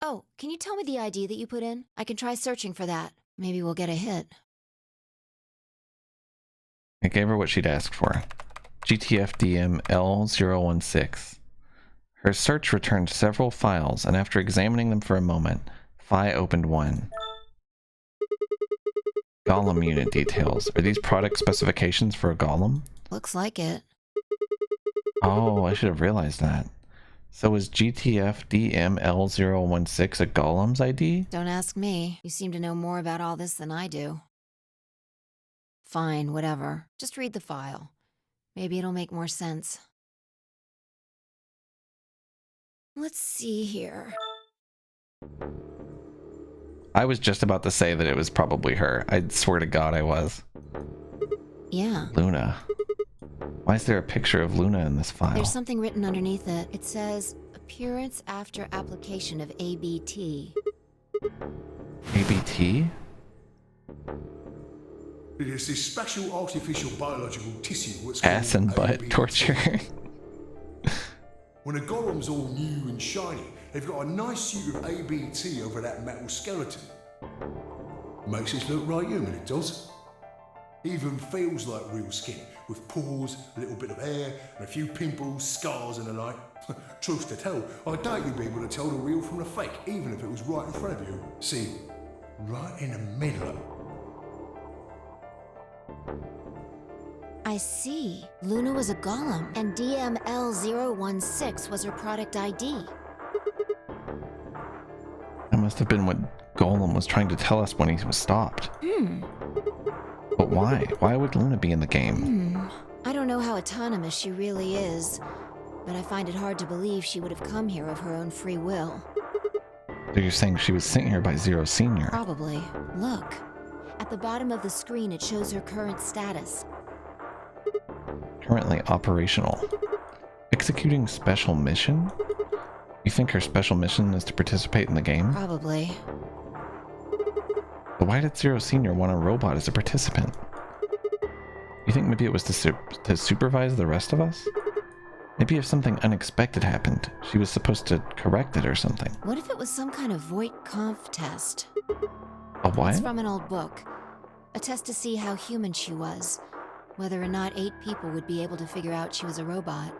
Oh, can you tell me the ID that you put in? I can try searching for that. Maybe we'll get a hit. I gave her what she'd asked for. GTFDM L016. Her search returned several files, and after examining them for a moment, Fi opened one. Golem unit details. Are these product specifications for a golem? Looks like it. Oh, I should have realized that. So is GTFDM L016 a golem's ID? Don't ask me. You seem to know more about all this than I do. Fine, whatever. Just read the file. Maybe it'll make more sense. Let's see here. I was just about to say that it was probably her. I swear to God I was. Yeah. Luna. Why is there a picture of Luna in this file? There's something written underneath it. It says, appearance after application of ABT. ABT? It is this special artificial biological tissue what's Ass called and butt ABT. torture. When a golem's all new and shiny, they've got a nice suit of ABT over that metal skeleton. Makes it look right human, it does. Even feels like real skin, with pores, a little bit of hair, and a few pimples, scars and the like. Truth to tell, I doubt you'd be able to tell the real from the fake, even if it was right in front of you. See, right in the middle. I see. Luna was a golem, and DML016 was her product ID. That must have been what Golem was trying to tell us when he was stopped. Hmm. But why? Why would Luna be in the game? I don't know how autonomous she really is, but I find it hard to believe she would have come here of her own free will. So you're saying she was sent here by Zero Senior? Probably. Look. At the bottom of the screen, it shows her current status. Currently operational. Executing special mission? You think her special mission is to participate in the game? Probably. But why did Zero Senior want a robot as a participant? You think maybe it was to supervise the rest of us? Maybe if something unexpected happened, she was supposed to correct it or something. What if it was some kind of Voight-Kampff test? A what? It's from an old book. A test to see how human she was. Whether or not 8 people would be able to figure out she was a robot.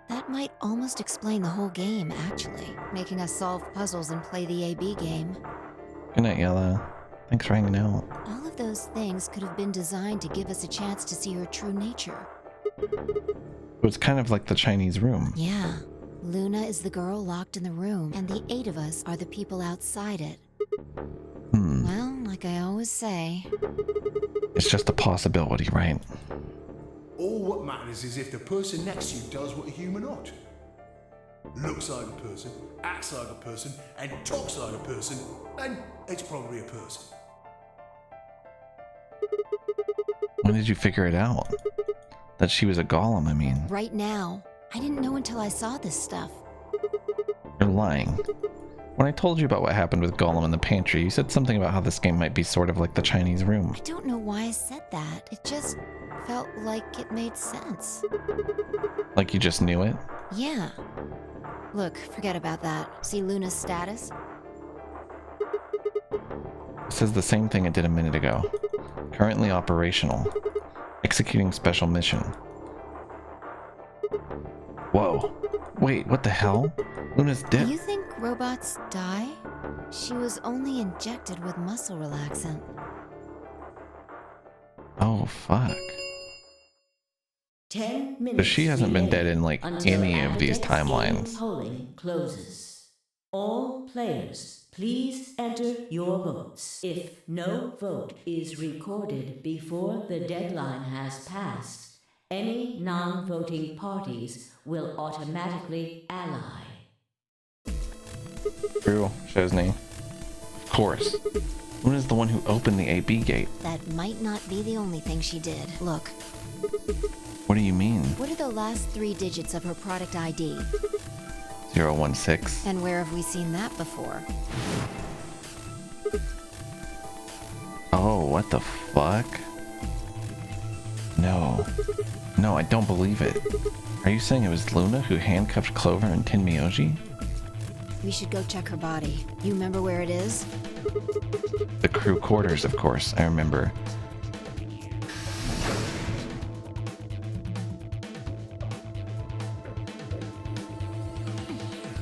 That might almost explain the whole game, actually. Making us solve puzzles and play the AB game. Good night, Yellow. Thanks for hanging out. All of those things could have been designed to give us a chance to see her true nature. So it's kind of like the Chinese room. Yeah. Luna is the girl locked in the room, and the 8 of us are the people outside it. Well, like I always say... It's just a possibility, right? All what matters is if the person next to you does what a human ought to. Looks like a person, acts like a person, and talks like a person, and it's probably a person. When did you figure it out? That she was a golem, I mean. Right now. I didn't know until I saw this stuff. You're lying. When I told you about what happened with Golem in the pantry, you said something about how this game might be sort of like the Chinese room. I don't know why I said that. It just felt like it made sense. Like you just knew it? Yeah. Look, forget about that. See Luna's status? It says the same thing it did a minute ago. Currently operational. Executing special mission. Whoa. Wait, what the hell? Luna's dead. You think robots die? She was only injected with muscle relaxant. Oh, fuck. 10 minutes. But she hasn't been dead in, like, any of these timelines. Polling closes. All players, please enter your votes. If no vote is recorded before the deadline has passed, any non-voting parties will automatically ally. True, Chesney. Of course. Luna's the one who opened the AB gate. That might not be the only thing she did. Look. What do you mean? What are the last 3 digits of her product ID? 016. And where have we seen that before? Oh, what the fuck? No. No, I don't believe it. Are you saying it was Luna who handcuffed Clover and Tenmyoji? We should go check her body. You remember where it is? The crew quarters, of course, I remember.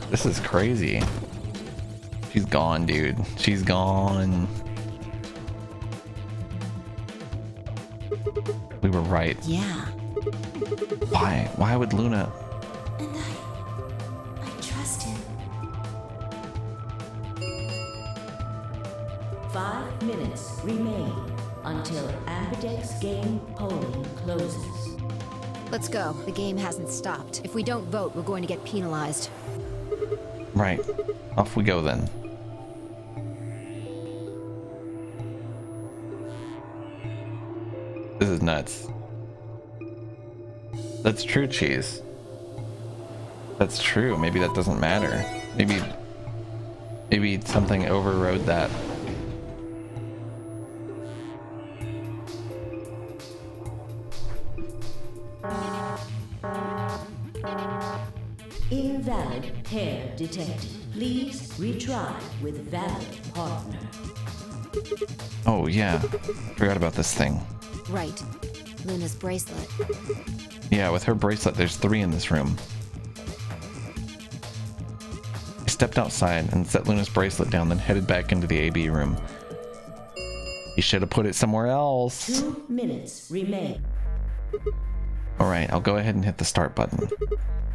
This is crazy. She's gone, dude. She's gone. We were right. Yeah. Why? Why would Luna... And I trust him. 5 minutes remain until Ambidex game polling closes. Let's go. The game hasn't stopped. If we don't vote, we're going to get penalized. Right. Off we go then. This is nuts. That's true, Cheese. That's true. Maybe that doesn't matter. Maybe something overrode that. Invalid pair detected. Please retry with valid partner. Oh yeah, forgot about this thing. Right. Luna's bracelet. Yeah, with her bracelet, there's 3 in this room. I stepped outside and set Luna's bracelet down, then headed back into the AB room. You should have put it somewhere else. 2 minutes remain. Alright, I'll go ahead and hit the start button.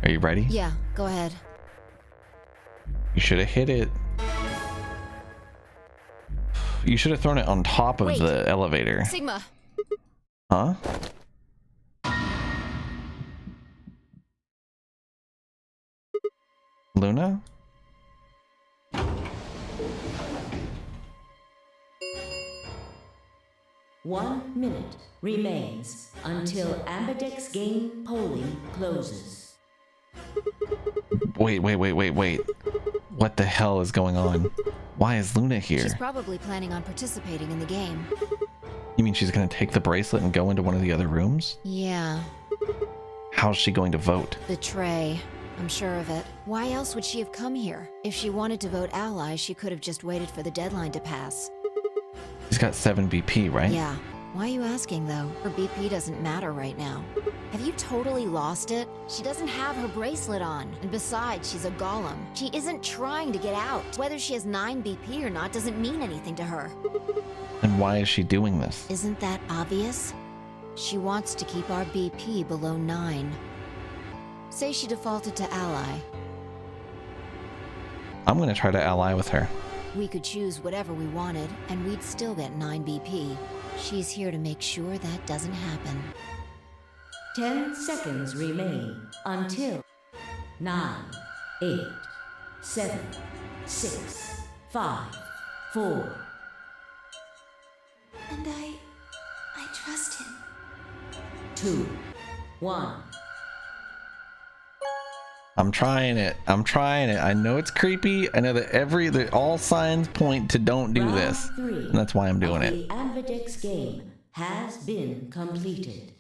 Are you ready? Yeah, go ahead. You should have hit it. You should have thrown it on top of Wait. the elevator. Sigma, Huh? Luna? One minute remains until Ambidex game polling closes. Wait. What the hell is going on? Why is Luna here? She's probably planning on participating in the game. You mean she's gonna take the bracelet and go into one of the other rooms? Yeah, How's she going to vote? betray. I'm sure of it. Why else would she have come here? If she wanted to vote ally, she could have just waited for the deadline to pass. She's got 7 BP, right? Yeah. Why are you asking, though? Her BP doesn't matter right now. Have you totally lost it? She doesn't have her bracelet on. And besides, she's a golem. She isn't trying to get out. Whether she has 9 BP or not doesn't mean anything to her. And why is she doing this? Isn't that obvious? She wants to keep our BP below 9. Say she defaulted to ally. I'm gonna try to ally with her. We could choose whatever we wanted, and we'd still get 9 BP. She's here to make sure that doesn't happen. 10 seconds remain until 9, 8, 7, 6, 5, 4. And I trust him. 2, 1. I'm trying it. I know it's creepy. I know that all signs point to don't do this. And that's why I'm doing it. The Ambidex game has been completed.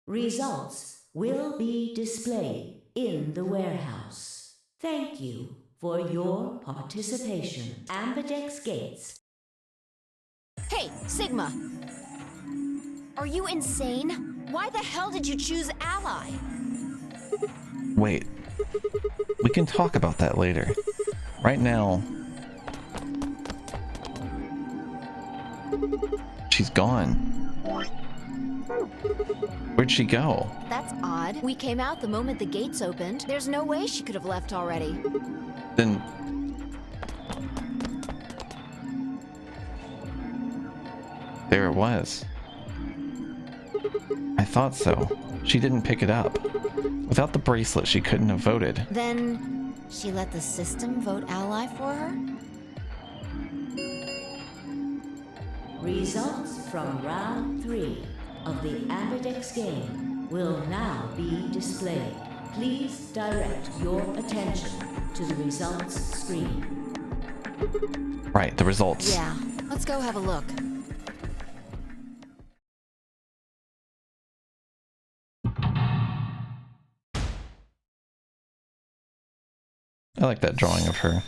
Results will be displayed in the warehouse. Thank you for your participation. Ambidex gates. Hey, Sigma! Are you insane? Why the hell did you choose ally? Wait. We can talk about that later. Right now... She's gone. Where'd she go? That's odd. We came out the moment the gates opened. There's no way she could have left already. Then... There it was. I thought so. She didn't pick it up. Without the bracelet, she couldn't have voted. Then she let the system vote ally for her? Results from round 3 of the Ambidex game will now be displayed. Please direct your attention to the results screen. Right, the results. Yeah, let's go have a look. I like that drawing of her.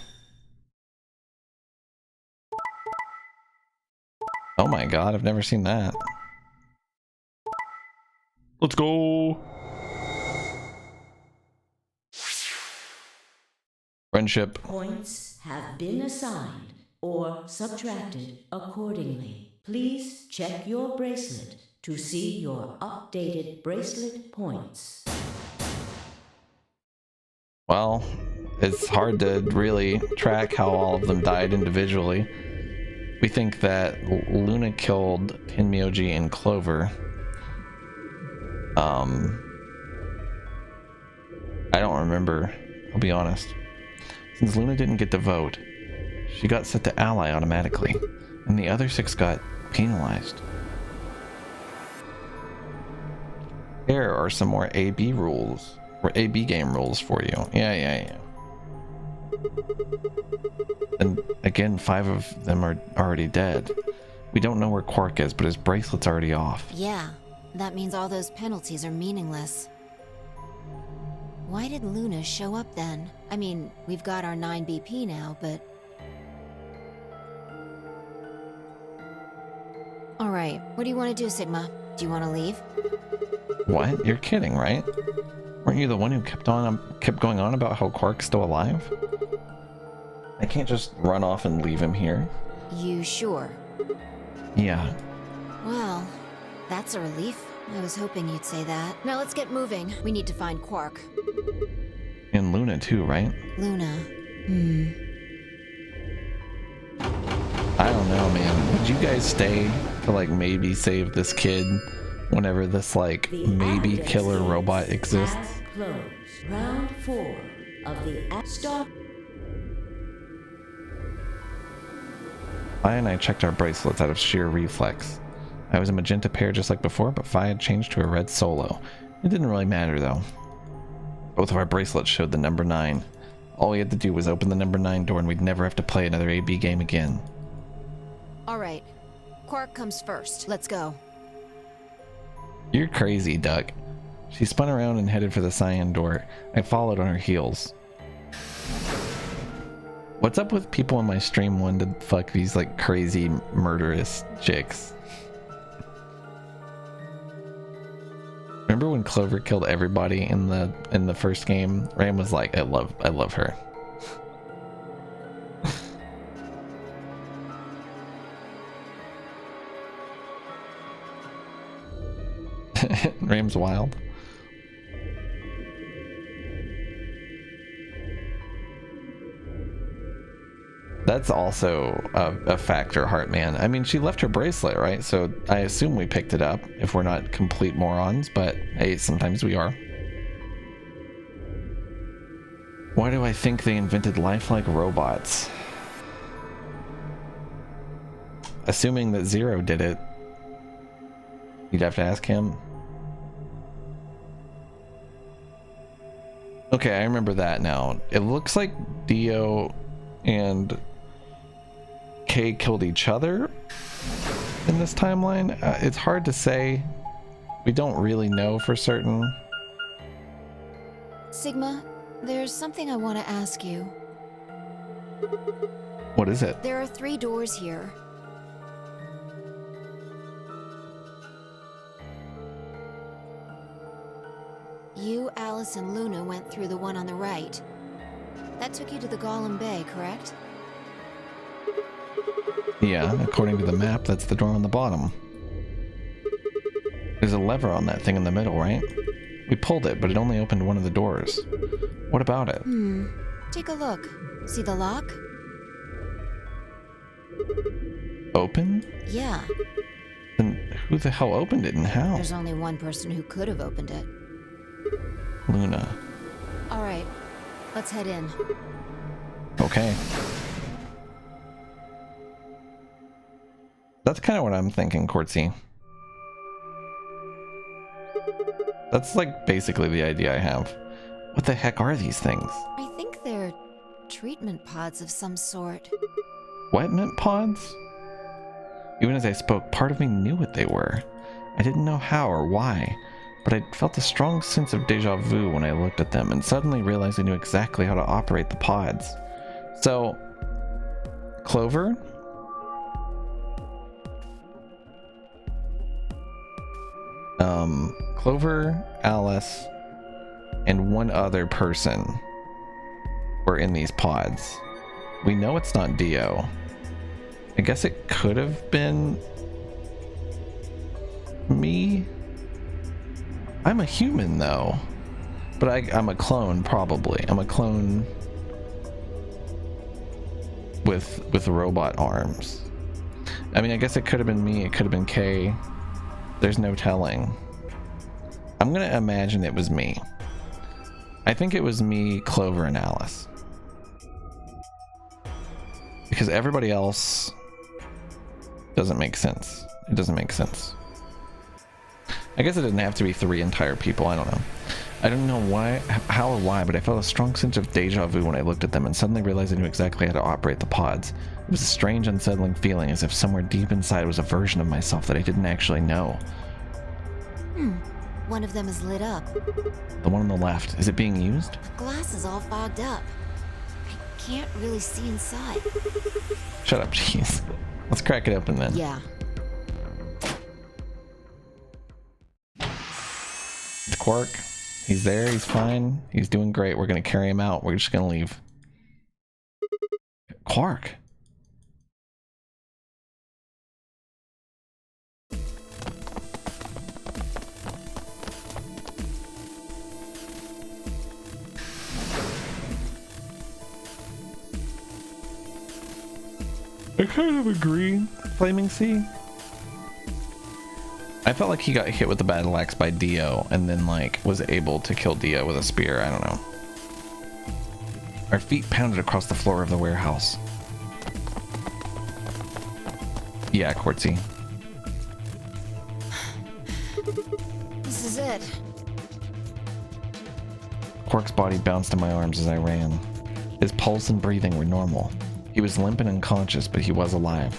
Oh my god, I've never seen that. Let's go! Friendship. Points have been assigned or subtracted accordingly. Please check your bracelet to see your updated bracelet points. Well, it's hard to really track how all of them died individually. We think that Luna killed Tenmyoji and Clover. I don't remember, I'll be honest. Since Luna didn't get to vote, she got set to ally automatically, and the other 6 got penalized. Here are some more AB rules, or AB game rules for you. Yeah. And again, 5 of them are already dead. We don't know where Quark is, but his bracelet's already off. Yeah, that means all those penalties are meaningless. Why did Luna show up then? I mean, we've got our 9 BP now, but... Alright, what do you want to do, Sigma? Do you want to leave? What? You're kidding, right? Weren't you the one who kept going on about how Quark's still alive? I can't just run off and leave him here. You sure? Yeah. Well, that's a relief. I was hoping you'd say that. Now let's get moving. We need to find Quark. And Luna too, right? Luna. I don't know, man. Would you guys stay to like maybe save this kid whenever this like maybe killer robot exists? Closed. Round 4 of the stop. Fi and I checked our bracelets out of sheer reflex. I was a magenta pair just like before, but Fi had changed to a red solo. It didn't really matter though. Both of our bracelets showed the number 9. All we had to do was open the number 9 door and we'd never have to play another AB game again. All right. Quark comes first. Let's go. You're crazy, Duck. She spun around and headed for the cyan door. I followed on her heels. What's up with people in my stream wanting to fuck these like crazy murderous chicks? Remember when Clover killed everybody in the first game? Ram was like, I love her. Ram's wild. That's also a factor, Heartman. I mean, she left her bracelet, right? So I assume we picked it up if we're not complete morons, but hey, sometimes we are. Why do I think they invented lifelike robots? Assuming that Zero did it, you'd have to ask him. Okay, I remember that now. It looks like Dio and Kay killed each other in this timeline. It's hard to say. We don't really know for certain. Sigma, there's something I want to ask you. What is it? There are 3 doors here. You, Alice, and Luna went through the one on the right. That took you to the Golem Bay, correct? Yeah, according to the map, that's the door on the bottom. There's a lever on that thing in the middle, right? We pulled it, but it only opened one of the doors. What about it? Take a look. See the lock? Open? Yeah. Then who the hell opened it and how? There's only one person who could have opened it. Luna. All right. Let's head in. Okay. That's kind of what I'm thinking, Quartzy. That's like basically the idea I have. What the heck are these things? I think they're treatment pods of some sort. Wetment pods? Even as I spoke, part of me knew what they were. I didn't know how or why, but I felt a strong sense of deja vu when I looked at them and suddenly realized I knew exactly how to operate the pods. So, Clover? Clover, Alice, and one other person were in these pods. We know it's not Dio. I guess it could have been me. I'm a human though, but I'm a clone probably. I'm a clone with robot arms. I mean, I guess it could have been me. It could have been Kay. There's no telling. I'm gonna imagine it was me. I think it was me, Clover, and Alice. Because everybody else doesn't make sense. It doesn't make sense. I guess it didn't have to be 3 entire people. I don't know. I don't know why, how or why, but I felt a strong sense of deja vu when I looked at them and suddenly realized I knew exactly how to operate the pods. It was a strange, unsettling feeling, as if somewhere deep inside was a version of myself that I didn't actually know. One of them is lit up. The one on the left, is it being used? The glass is all fogged up. I can't really see inside. Shut up, jeez. Let's crack it open then. Yeah. It's Quark. He's there, he's fine, he's doing great. We're gonna carry him out. We're just gonna leave. Quark. I kind of agree, Flaming Sea. I felt like he got hit with the battle axe by Dio and then like was able to kill Dio with a spear. I don't know. Our feet pounded across the floor of the warehouse. Yeah, Quartzy. This is it. Quark's body bounced in my arms as I ran. His pulse and breathing were normal. He was limp and unconscious, but he was alive.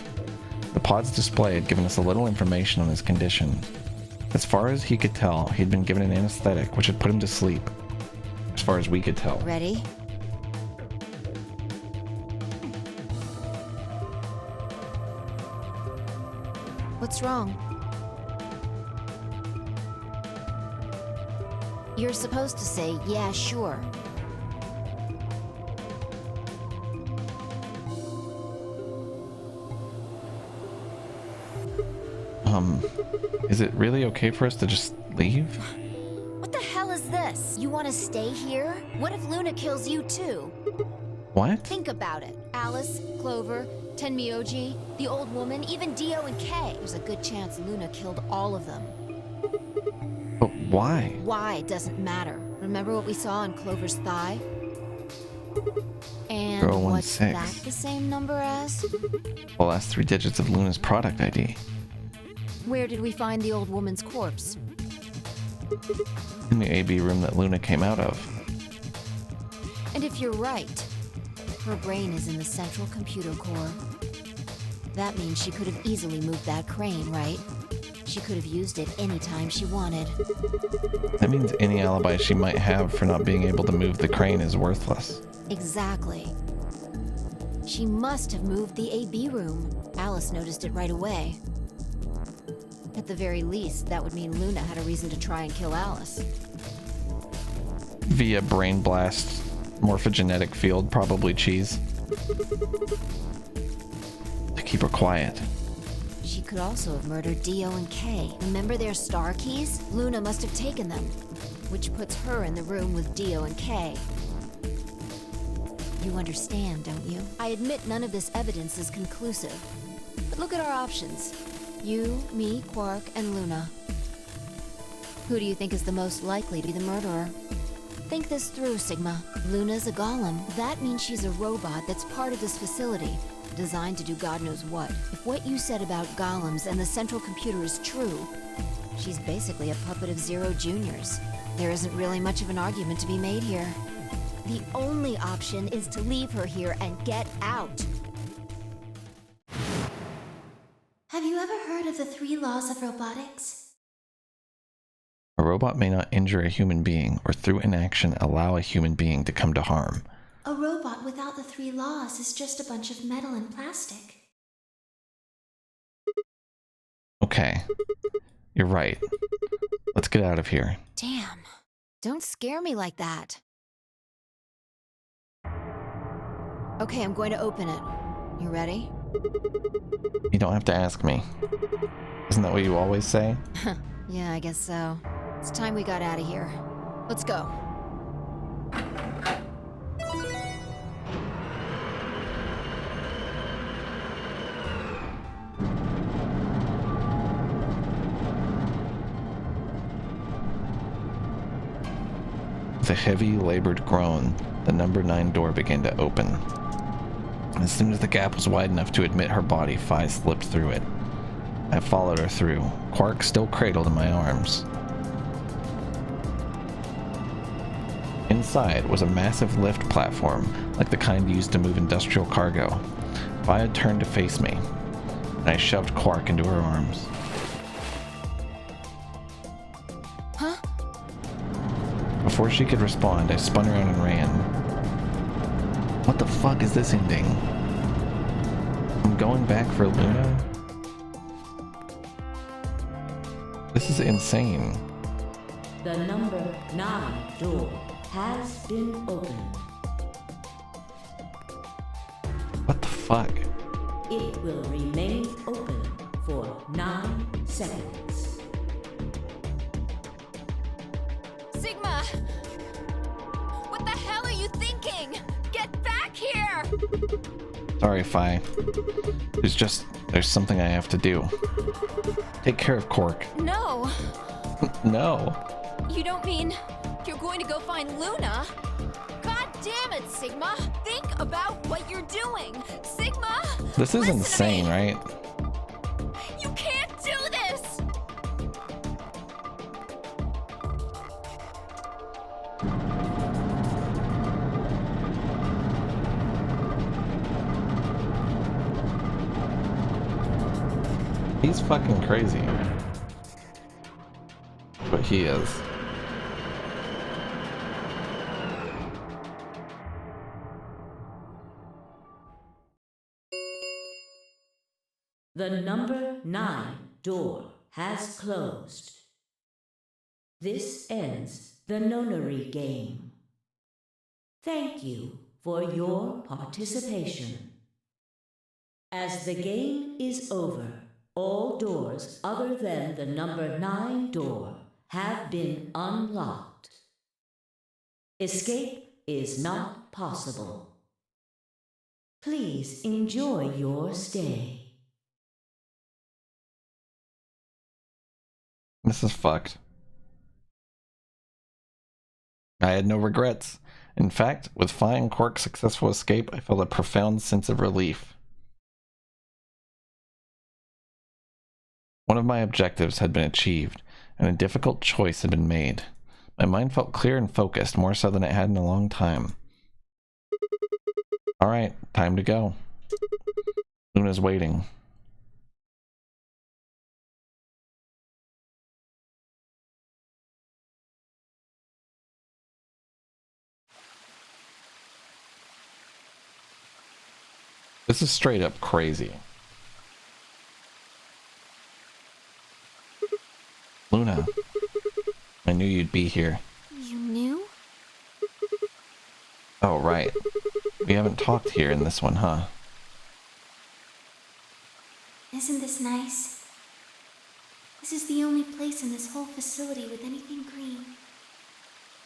The pod's display had given us a little information on his condition. As far as he could tell, he had been given an anesthetic, which had put him to sleep. As far as we could tell. Ready? What's wrong? You're supposed to say, yeah, sure. Is it really okay for us to just leave? What the hell is this? You want to stay here? What if Luna kills you too? What? Think about it. Alice, Clover, Tenmyoji, the old woman, even Dio and Kay. There's a good chance Luna killed all of them. But why? Why doesn't matter. Remember what we saw on Clover's thigh? And what's 016. that the same number as? The last 3 digits of Luna's product ID. Where did we find the old woman's corpse? In the AB room that Luna came out of. And if you're right, her brain is in the central computer core. That means she could have easily moved that crane, right? She could have used it anytime she wanted. That means any alibi she might have for not being able to move the crane is worthless. Exactly. She must have moved the AB room. Alice noticed it right away. At the very least, that would mean Luna had a reason to try and kill Alice. Via brain blast, morphogenetic field, probably cheese. To keep her quiet. She could also have murdered Dio and Kay. Remember their star keys? Luna must have taken them, which puts her in the room with Dio and Kay. You understand, don't you? I admit none of this evidence is conclusive. But look at our options. You, me, Quark, and Luna. Who do you think is the most likely to be the murderer? Think this through, Sigma. Luna's a golem. That means she's a robot that's part of this facility, designed to do God knows what. If what you said about golems and the central computer is true, she's basically a puppet of Zero Junior's. There isn't really much of an argument to be made here. The only option is to leave her here and get out. Have you ever heard of the 3 laws of robotics? A robot may not injure a human being or through inaction allow a human being to come to harm. A robot without the 3 laws is just a bunch of metal and plastic. Okay. You're right. Let's get out of here. Damn. Don't scare me like that. Okay, I'm going to open it. You ready? You don't have to ask me. Isn't that what you always say? Yeah, I guess so. It's time we got out of here. Let's go. With a heavy, labored groan, the number 9 door began to open. As soon as the gap was wide enough to admit her body, Phi slipped through it. I followed her through, Quark still cradled in my arms. Inside was a massive lift platform, like the kind used to move industrial cargo. Phi had turned to face me, and I shoved Quark into her arms. Huh? Before she could respond, I spun around and ran. What the fuck is this ending? I'm going back for Luna? This is insane. The number 9 door has been opened. What the fuck? It will remain open for 9 seconds. Sigma! What the hell are you thinking? Get back here! Sorry, Fi. There's something I have to do. Take care of Cork. No, No. you don't mean you're going to go find Luna? God damn it, Sigma! Think about what you're doing! Sigma! This is listen to insane, me. right? You can't do this! He's fucking crazy. But he is. The number 9 door has closed. This ends the nonary game. Thank you for your participation. As the game is over, all doors other than the number 9 door have been unlocked. Escape is not possible. Please enjoy your stay. This is fucked. I had no regrets. In fact, with Fi and Quark's successful escape, I felt a profound sense of relief. One of my objectives had been achieved, and a difficult choice had been made. My mind felt clear and focused, more so than it had in a long time. Alright, time to go. Luna's waiting. This is straight up crazy. Luna, I knew you'd be here. You knew? Oh, right. We haven't talked here in this one, huh? Isn't this nice? This is the only place in this whole facility with anything green.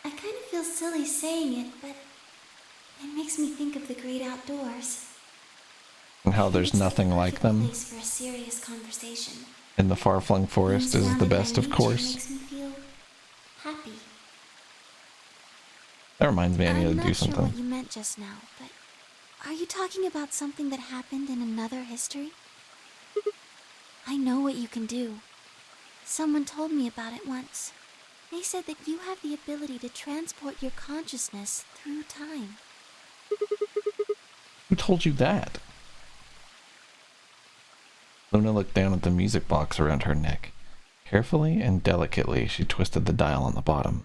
I kind of feel silly saying it, but it makes me think of the great outdoors. And how there's nothing like them. Place for a serious conversation. And the far-flung forest is the best, of course. Makes me feel happy. That reminds me I need to do something. I'm not sure what you meant just now, but are you talking about something that happened in another history? I know what you can do. Someone told me about it once. They said that you have the ability to transport your consciousness through time. Who told you that? Luna looked down at the music box around her neck. Carefully and delicately, she twisted the dial on the bottom.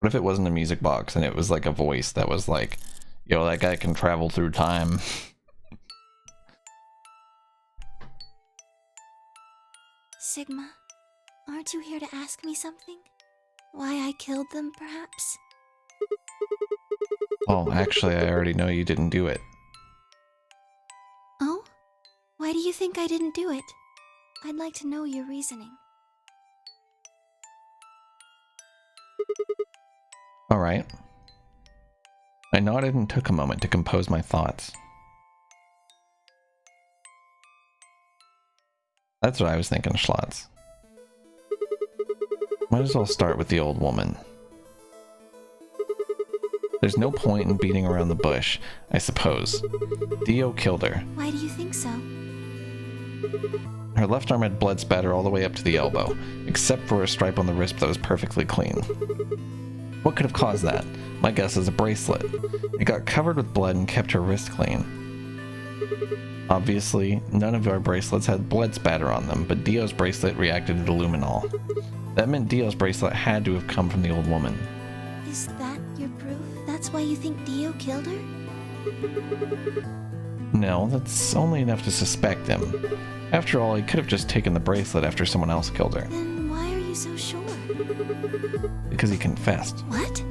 What if it wasn't a music box and it was like a voice that was like, yo, that guy can travel through time? Sigma, aren't you here to ask me something? Why I killed them, perhaps? Oh, actually, I already know you didn't do it. Oh? Why do you think I didn't do it? I'd like to know your reasoning. Alright. I nodded and took a moment to compose my thoughts. That's what I was thinking, Schlotz. Might as well start with the old woman. There's no point in beating around the bush, I suppose. Dio killed her. Why do you think so? Her left arm had blood spatter all the way up to the elbow, except for a stripe on the wrist that was perfectly clean. What could have caused that? My guess is a bracelet. It got covered with blood and kept her wrist clean. Obviously, none of our bracelets had blood spatter on them, but Dio's bracelet reacted to the luminol. That meant Dio's bracelet had to have come from the old woman. Is that your proof? That's why you think Dio killed her? No, that's only enough to suspect him. After all, he could have just taken the bracelet after someone else killed her. Then why are you so sure? Because he confessed. What?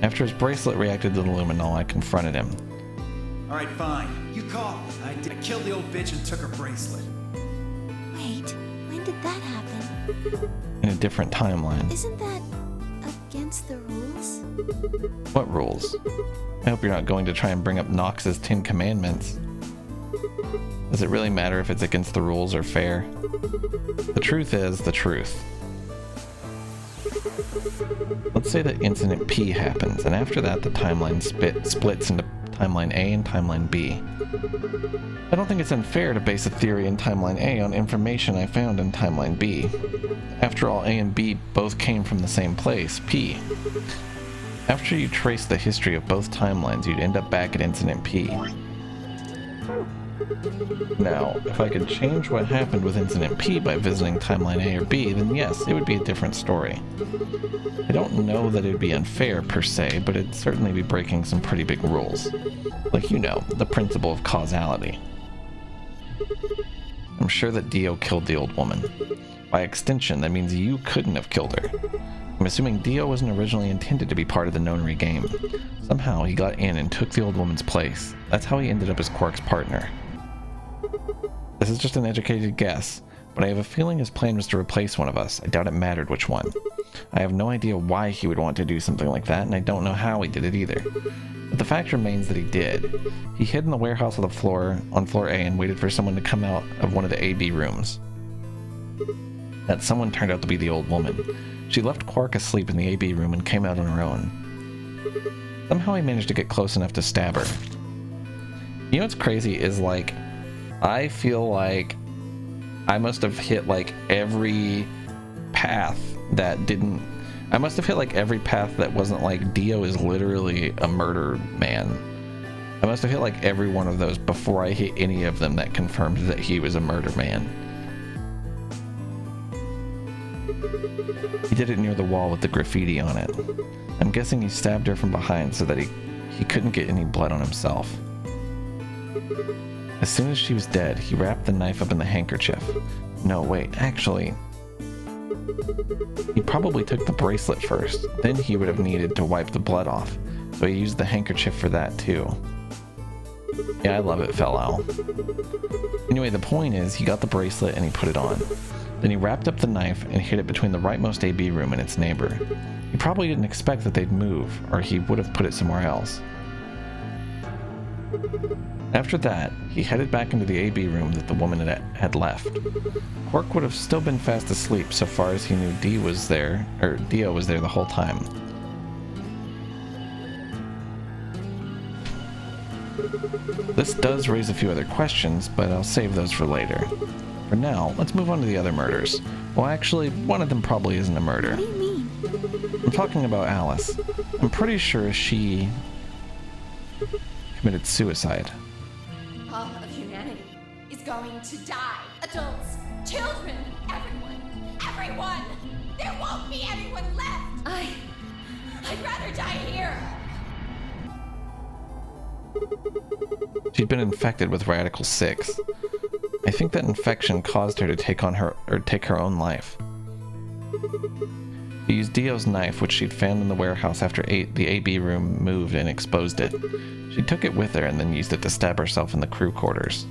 After his bracelet reacted to the luminol, I confronted him. Alright, fine. You caught me. I killed the old bitch and took her bracelet. Wait, when did that happen? In a different timeline. Isn't that a against the rules? What rules? I hope you're not going to try and bring up Nox's 10 Commandments. Does it really matter if it's against the rules or fair? The truth is the truth. Let's say that Incident P happens, and after that the timeline splits into Timeline A and Timeline B. I don't think it's unfair to base a theory in Timeline A on information I found in Timeline B. After all, A and B both came from the same place, P. After you trace the history of both timelines, you'd end up back at Incident P. Now, if I could change what happened with Incident P by visiting Timeline A or B, then yes, it would be a different story. I don't know that it would be unfair per se, but it'd certainly be breaking some pretty big rules. Like, you know, the principle of causality. I'm sure that Dio killed the old woman. By extension, that means you couldn't have killed her. I'm assuming Dio wasn't originally intended to be part of the Nonary game. Somehow he got in and took the old woman's place. That's how he ended up as Quark's partner. This is just an educated guess, but I have a feeling his plan was to replace one of us. I doubt it mattered which one. I have no idea why he would want to do something like that, and I don't know how he did it either. But the fact remains that he did. He hid in the warehouse on floor A and waited for someone to come out of one of the AB rooms. That someone turned out to be the old woman. She left Quark asleep in the AB room and came out on her own. Somehow he managed to get close enough to stab her. You know what's crazy is, like, I feel like I must have hit like every path that didn't... I must have hit like every path that wasn't like Dio is literally a murder man. I must have hit like every one of those before I hit any of them that confirmed that he was a murder man. He did it near the wall with the graffiti on it. I'm guessing he stabbed her from behind so that he couldn't get any blood on himself. As soon as she was dead, he wrapped the knife up in the handkerchief. No, wait, actually... He probably took the bracelet first, then he would have needed to wipe the blood off, so he used the handkerchief for that too. Yeah, I love it, fellow. Anyway, the point is, he got the bracelet and he put it on. Then he wrapped up the knife and hid it between the rightmost AB room and its neighbor. He probably didn't expect that they'd move, or he would have put it somewhere else. After that, he headed back into the AB room that the woman had left. Quark would have still been fast asleep so far as he knew Dio was there the whole time. This does raise a few other questions, but I'll save those for later. For now, let's move on to the other murders. Well, actually, one of them probably isn't a murder. What do you mean? I'm talking about Alice. I'm pretty sure she committed suicide. All of humanity is going to die. Adults, children, everyone. There won't be anyone left. I'd rather die here. She'd been infected with Radical 6. I think that infection caused her to take her own life. She used Dio's knife, which she'd found in the warehouse after the AB room moved and exposed it. She took it with her and then used it to stab herself in the crew quarters.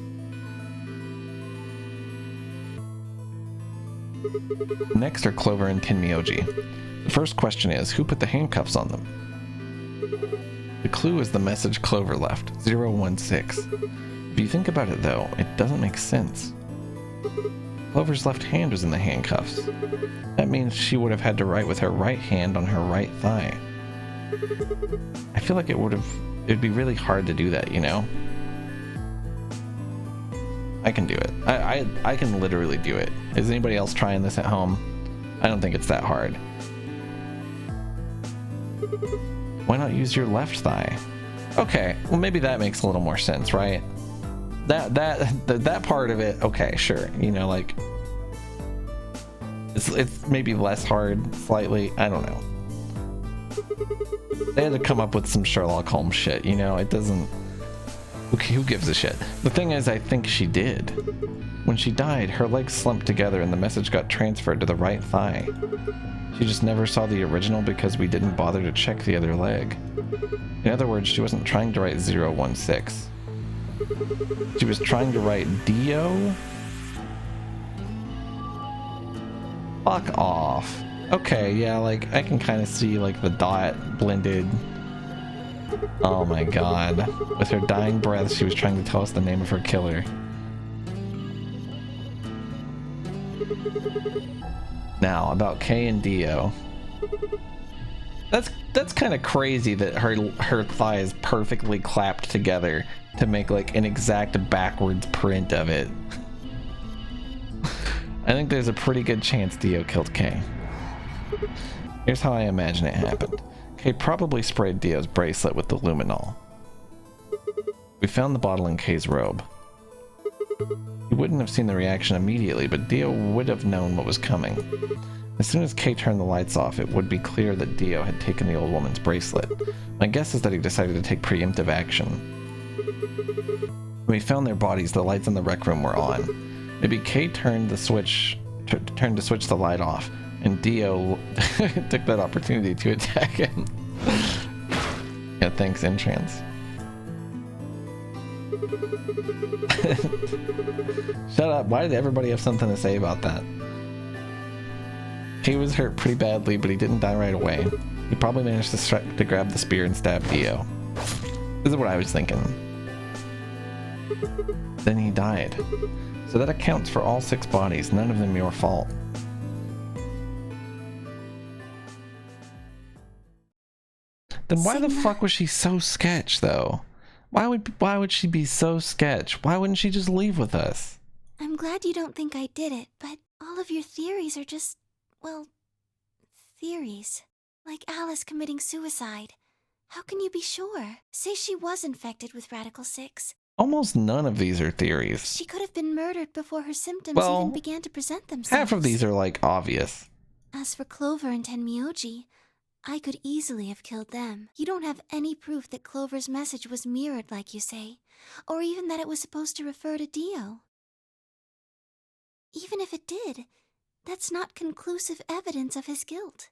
Next are Clover and Tenmyoji. The first question is, who put the handcuffs on them? The clue is the message Clover left, 016. If you think about it though, it doesn't make sense. Clover's left hand was in the handcuffs. That means she would have had to write with her right hand on her right thigh. I feel like it'd be really hard to do that, you know? I can do it. I can literally do it. Is anybody else trying this at home? I don't think it's that hard. Why not use your left thigh? Okay, well maybe that makes a little more sense, right? That part of it, okay, sure. You know, like it's maybe less hard slightly. I don't know. They had to come up with some Sherlock Holmes shit, you know? It doesn't... Who gives a shit? The thing is, I think she did. When she died, her legs slumped together and the message got transferred to the right thigh. She just never saw the original because we didn't bother to check the other leg. In other words, she wasn't trying to write 016. She was trying to write Dio? Fuck off. Okay, yeah, like I can kind of see like the dot blended. Oh my god. With her dying breath, she was trying to tell us the name of her killer. Now, about Kay and Dio. That's kind of crazy that her thigh is perfectly clapped together to make like an exact backwards print of it. I think there's a pretty good chance Dio killed Kay. Here's how I imagine it happened. Kay probably sprayed Dio's bracelet with the luminol. We found the bottle in Kay's robe. He wouldn't have seen the reaction immediately, but Dio would have known what was coming. As soon as Kay turned the lights off, it would be clear that Dio had taken the old woman's bracelet. My guess is that he decided to take preemptive action. When we found their bodies, the lights in the rec room were on. Maybe Kay turned to switch the light off, and Dio took that opportunity to attack him. Yeah, thanks, Entrance. Shut up. Why did everybody have something to say about that? Kay was hurt pretty badly, but he didn't die right away. He probably managed to grab the spear and stab Dio. This is what I was thinking. Then he died. So that accounts for all 6 bodies, none of them your fault. Then why the fuck was she so sketch, though? Why would she be so sketch? Why wouldn't she just leave with us? I'm glad you don't think I did it, but all of your theories are just, well, theories. Like Alice committing suicide. How can you be sure? Say she was infected with Radical 6. Almost none of these are theories. She could have been murdered before her symptoms even began to present themselves. Half of these are, like, obvious. As for Clover and Tenmyoji, I could easily have killed them. You don't have any proof that Clover's message was mirrored, like you say, or even that it was supposed to refer to Dio. Even if it did, that's not conclusive evidence of his guilt.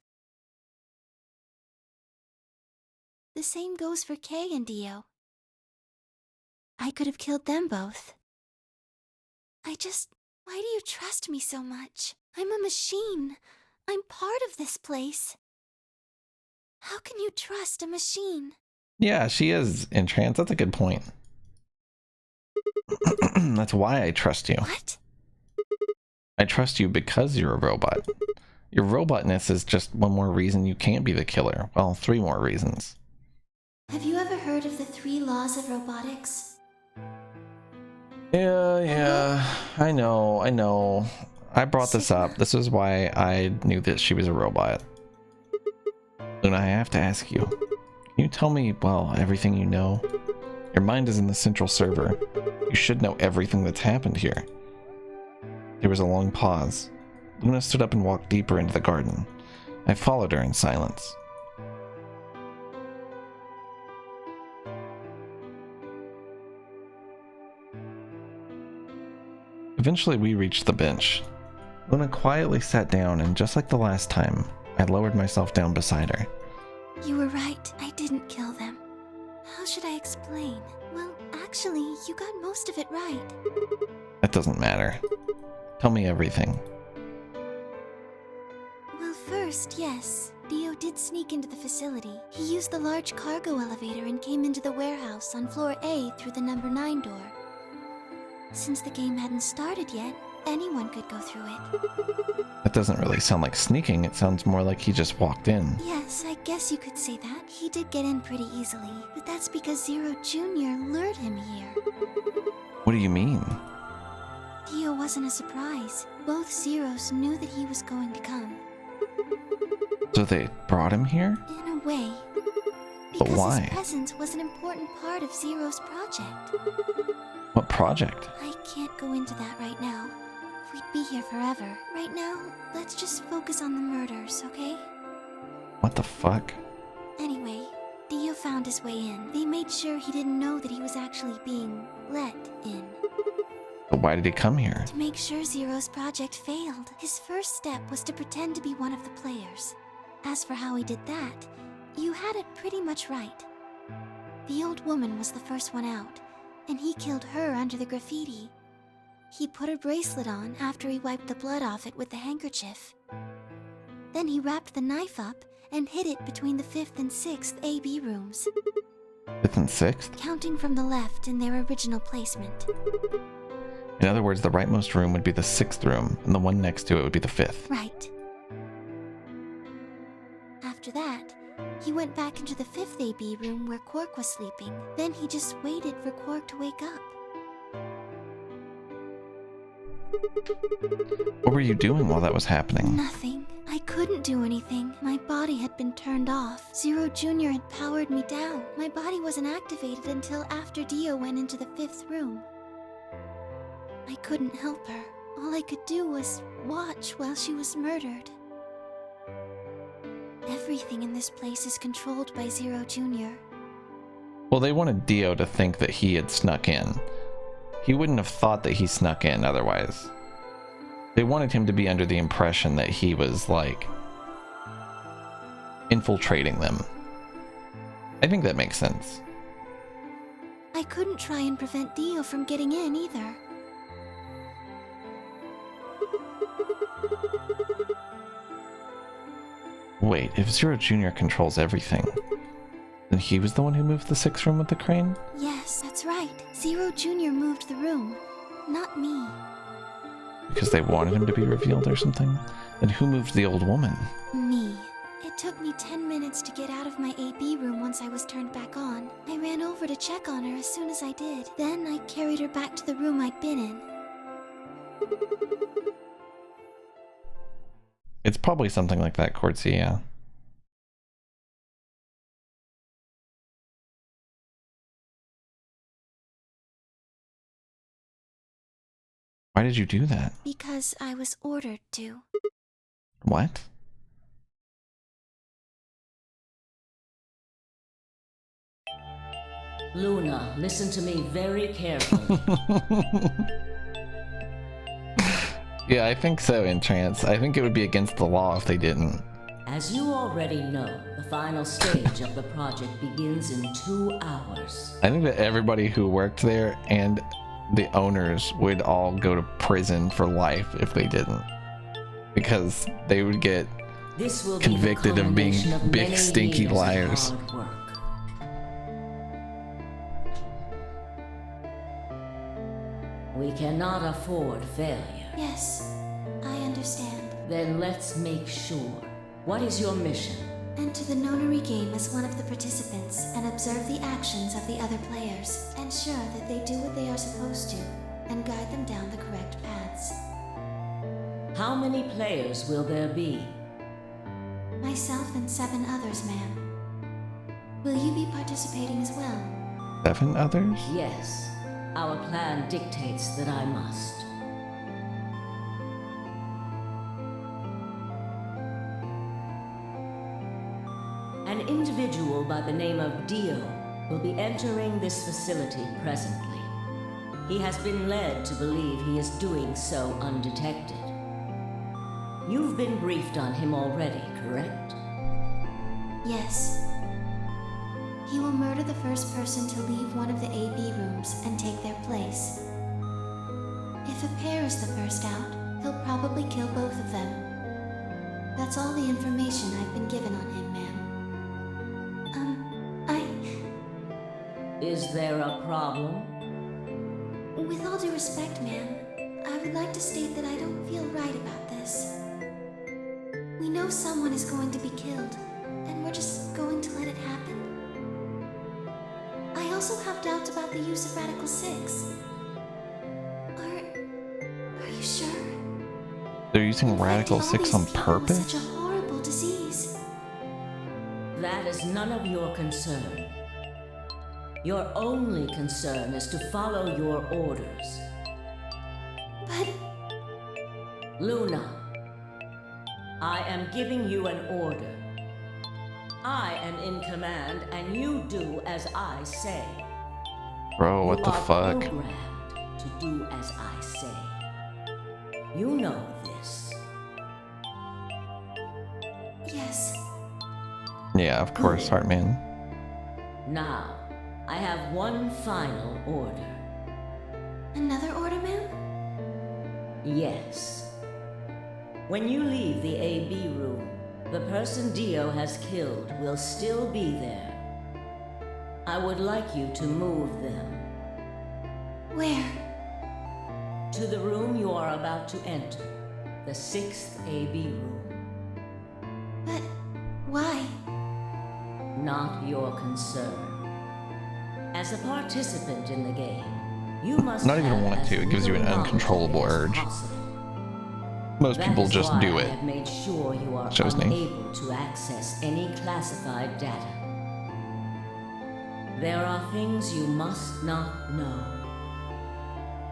The same goes for Kay and Dio. I could have killed them both. Why do you trust me so much? I'm a machine. I'm part of this place. How can you trust a machine? Yeah, she is entranced. That's a good point. That's why I trust you. What? I trust you because you're a robot. Your robotness is just one more reason you can't be the killer. Well, 3 more reasons. Have you ever heard of the 3 laws of robotics? Yeah, I know. I brought this up. This is why I knew that she was a robot. Luna, I have to ask you. Can you tell me, well, everything you know? Your mind is in the central server. You should know everything that's happened here. There was a long pause. Luna stood up and walked deeper into the garden. I followed her in silence. Eventually we reached the bench. Luna quietly sat down, and just like the last time, I lowered myself down beside her. You were right. I didn't kill them. How should I explain? Well, actually, you got most of it right. That doesn't matter. Tell me everything. Well, first, yes. Dio did sneak into the facility. He used the large cargo elevator and came into the warehouse on floor A through the number 9 door. Since the game hadn't started yet, anyone could go through it. That doesn't really sound like sneaking. It sounds more like he just walked in. Yes, I guess you could say that. He did get in pretty easily, but that's because Zero Jr. lured him here. What do you mean? Dio wasn't a surprise. Both Zeros knew that he was going to come. So they brought him here? In a way. But why? His presence was an important part of Zero's project. What project? I can't go into that right now. We'd be here forever. Right now, let's just focus on the murders, okay? What the fuck? Anyway, Dio found his way in. They made sure he didn't know that he was actually being let in. But why did he come here? To make sure Zero's project failed. His first step was to pretend to be one of the players. As for how he did that, you had it pretty much right. The old woman was the first one out, and he killed her under the graffiti. He put a bracelet on after he wiped the blood off it with the handkerchief. Then he wrapped the knife up and hid it between the 5th and 6th AB rooms, 5th and 6th? counting from the left in their original placement. In other words, the rightmost room would be the 6th room, and the one next to it would be the 5th. Right. After that, he went back into the 5th AB room where Quark was sleeping. Then he just waited for Quark to wake up. What were you doing while that was happening? Nothing. I couldn't do anything. My body had been turned off. Zero Jr. had powered me down. My body wasn't activated until after Dio went into the 5th room. I couldn't help her. All I could do was watch while she was murdered. Everything in this place is controlled by Zero Jr. Well, they wanted Dio to think that he had snuck in. He wouldn't have thought that he snuck in otherwise. They wanted him to be under the impression that he was, like, infiltrating them. I think that makes sense. I couldn't try and prevent Dio from getting in either. Wait, if Zero Jr. controls everything, then he was the one who moved the 6th room with the crane? Yes, that's right. Zero Jr. moved the room, not me. Because they wanted him to be revealed or something? Then who moved the old woman? Me. It took me 10 minutes to get out of my AB room once I was turned back on. I ran over to check on her as soon as I did. Then I carried her back to the room I'd been in. It's probably something like that, Quartzy, yeah. Why did you do that? Because I was ordered to. What? Luna, listen to me very carefully. Yeah, I think so, Entrance. I think it would be against the law if they didn't. As you already know, the final stage of the project begins in 2 hours. I think that everybody who worked there and the owners would all go to prison for life if they didn't. Because they would get convicted of being big stinky liars. We cannot afford failure. Yes, I understand. Then let's make sure. What is your mission? Enter the nonary game as one of the participants and observe the actions of the other players. Ensure that they do what they are supposed to and guide them down the correct paths. How many players will there be? Myself and 7 others, ma'am. Will you be participating as well? 7 others? Yes. Our plan dictates that I must. An individual by the name of Dio will be entering this facility presently. He has been led to believe he is doing so undetected. You've been briefed on him already, correct? Yes. He will murder the first person to leave one of the AB rooms and take their place. If a pair is the first out, he'll probably kill both of them. That's all the information I've been given on him, ma'am. Is there a problem? With all due respect, ma'am, I would like to state that I don't feel right about this. We know someone is going to be killed, and we're just going to let it happen. I also have doubts about the use of Radical 6. Are you sure? They're using Radical 6 on purpose? Such a horrible disease. That is none of your concern. Your only concern is to follow your orders. But... Luna, I am giving you an order. I am in command, and you do as I say. Bro, what the fuck? You are programmed to do as I say. You know this. Yes. Yeah, of course, Heartman. Now, I have one final order. Another order, ma'am? Yes. When you leave the AB room, The person Dio has killed will still be there. I would like you to move them. Where? To the room you are about to enter. The 6th AB room. But why? Not your concern. As a participant in the game, you must Not even have want as to. It gives you an little uncontrollable knowledge as urge. possible. Most That people is just why do I it. have made sure you are Show's name. unable to access any classified data. There are things you must not know.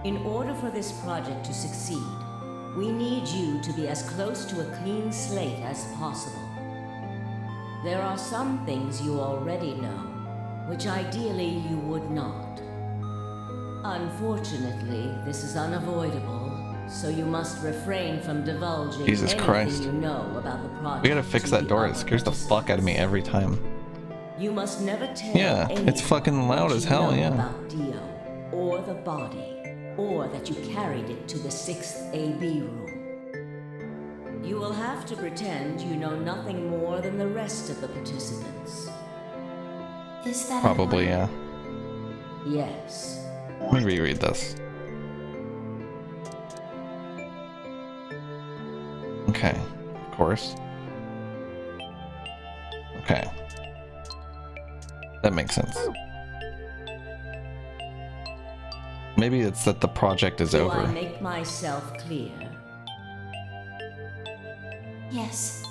In order for this project to succeed, we need you to be as close to a clean slate as possible. There are some things you already know, which ideally you would not. Unfortunately, this is unavoidable, so you must refrain from divulging Jesus anything Christ. you know about the project. We gotta fix to that the door. It other scares the fuck out of me every time. You must never tell Yeah, it's anyone fucking loud what as you hell, know yeah. about Dio, or the body, or that you carried it to the 6th AB room. You will have to pretend you know nothing more than the rest of the participants. Is that Probably, yeah. Yes. Let me reread this. Okay, of course. Okay. That makes sense. Maybe it's that the project is Do I over. make myself clear? Yes.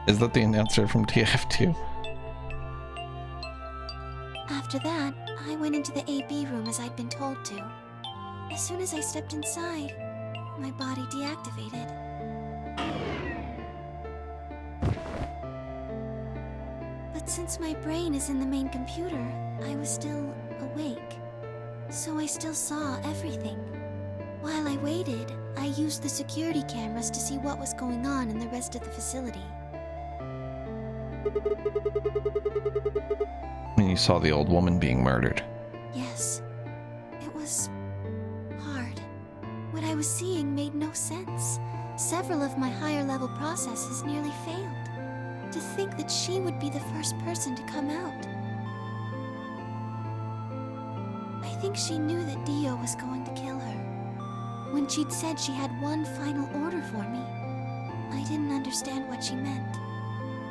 Is that the announcer from TF2? After that, I went into the AB room as I'd been told to. As soon as I stepped inside, my body deactivated. But since my brain is in the main computer, I was still awake. So I still saw everything. While I waited, I used the security cameras to see what was going on in the rest of the facility. And you saw the old woman being murdered. Yes. It was hard. What I was seeing made no sense. Several of my higher level processes nearly failed. To think that she would be the first person to come out. I think she knew that Dio was going to kill her. When she'd said she had one final order for me, I didn't understand what she meant.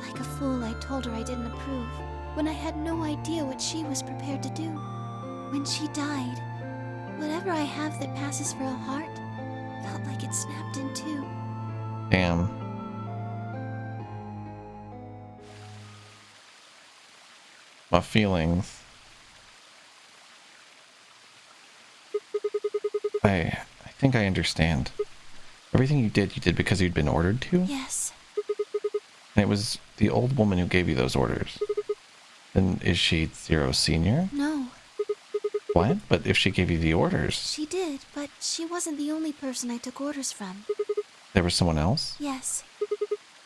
Like a fool, I told her I didn't approve, when I had no idea what she was prepared to do. When she died, whatever I have that passes for a heart felt like it snapped in two. Damn. My feelings. I think I understand. Everything you did because you'd been ordered to? Yes. And it was the old woman who gave you those orders. Then is she Zero Senior? No. What? But if she gave you the orders, She did, but she wasn't the only person I took orders from. there was someone else? Yes.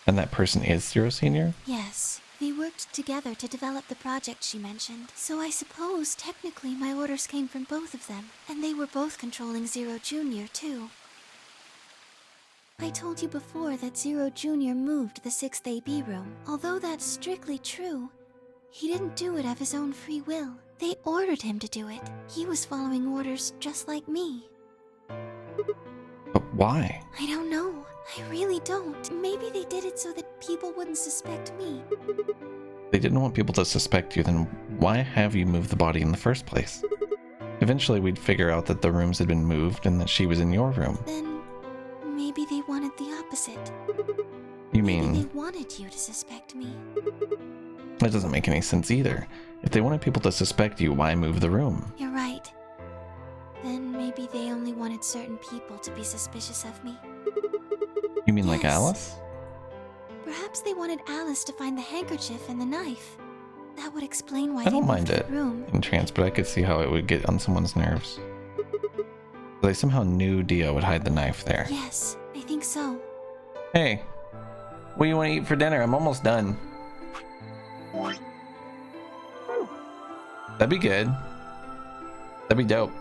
And that person is Zero Senior? Yes. We worked together to develop the project she mentioned, so I suppose technically my orders came from both of them, and they were both controlling Zero Junior too. I told you before that Zero Junior moved the 6th AB room. Although that's strictly true, he didn't do it of his own free will. They ordered him to do it. He was following orders just like me. But why? I don't know. I really don't. Maybe they did it so that people wouldn't suspect me. They didn't want people to suspect you, then why have you moved the body in the first place? Eventually we'd figure out that the rooms had been moved and that she was in your room. Then maybe they wanted the opposite. You Maybe mean, they wanted you to suspect me. that doesn't make any sense either. If they wanted people to suspect you, why move the room? You're right. Then maybe they only wanted certain people to be suspicious of me. You mean like Yes. Alice? Perhaps they wanted Alice to find the handkerchief and the knife. That would explain why I they don't moved mind the it room. in trance, but I could see how it would get on someone's nerves. They somehow knew Dio would hide the knife there. Yes, I think so. Hey, what do you want to eat for dinner? I'm almost done. That'd be good. That'd be dope.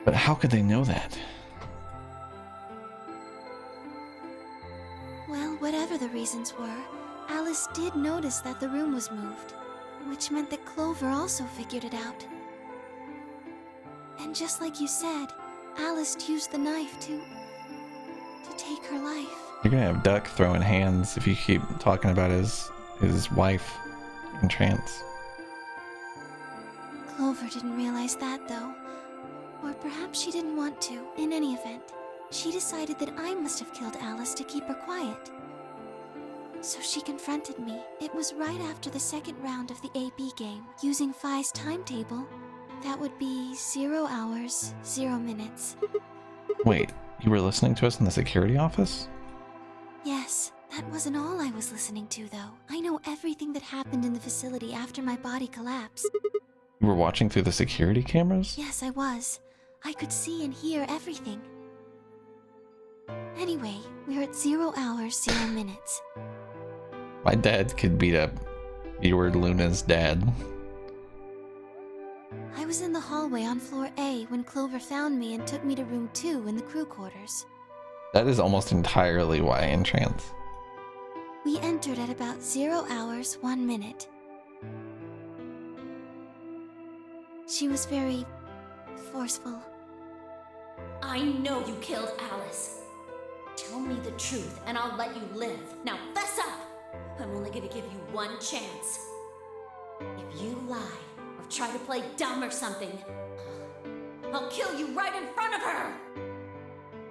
But how could they know that? whatever the reasons were, Alice did notice that the room was moved, which meant that Clover also figured it out. And just like you said, Alice used the knife to take her life. You're gonna have Duck throwing hands if you keep talking about his wife in trance. Clover didn't realize that, though. Or perhaps she didn't want to. In any event, she decided that I must have killed Alice to keep her quiet. So she confronted me. It was right after the second round of the AB game. Using Phi's timetable, that would be 0 hours, 0 minutes. Wait, you were listening to us in the security office? Yes, that wasn't all I was listening to, though. I know everything that happened in the facility after my body collapsed. You were watching through the security cameras? Yes, I was. I could see and hear everything. Anyway, we're at 0 hours, 0 minutes. My dad could beat up your Luna's dad. I was in the hallway on floor A when Clover found me and took me to room 2 in the crew quarters. That is almost entirely why in trance. We entered at about 0 hours, 1 minute. She was very forceful. I know you killed Alice. Tell me the truth and I'll let you live. Now fess up! I'm only gonna give you one chance. If you lie or try to play dumb or something, I'll kill you right in front of her!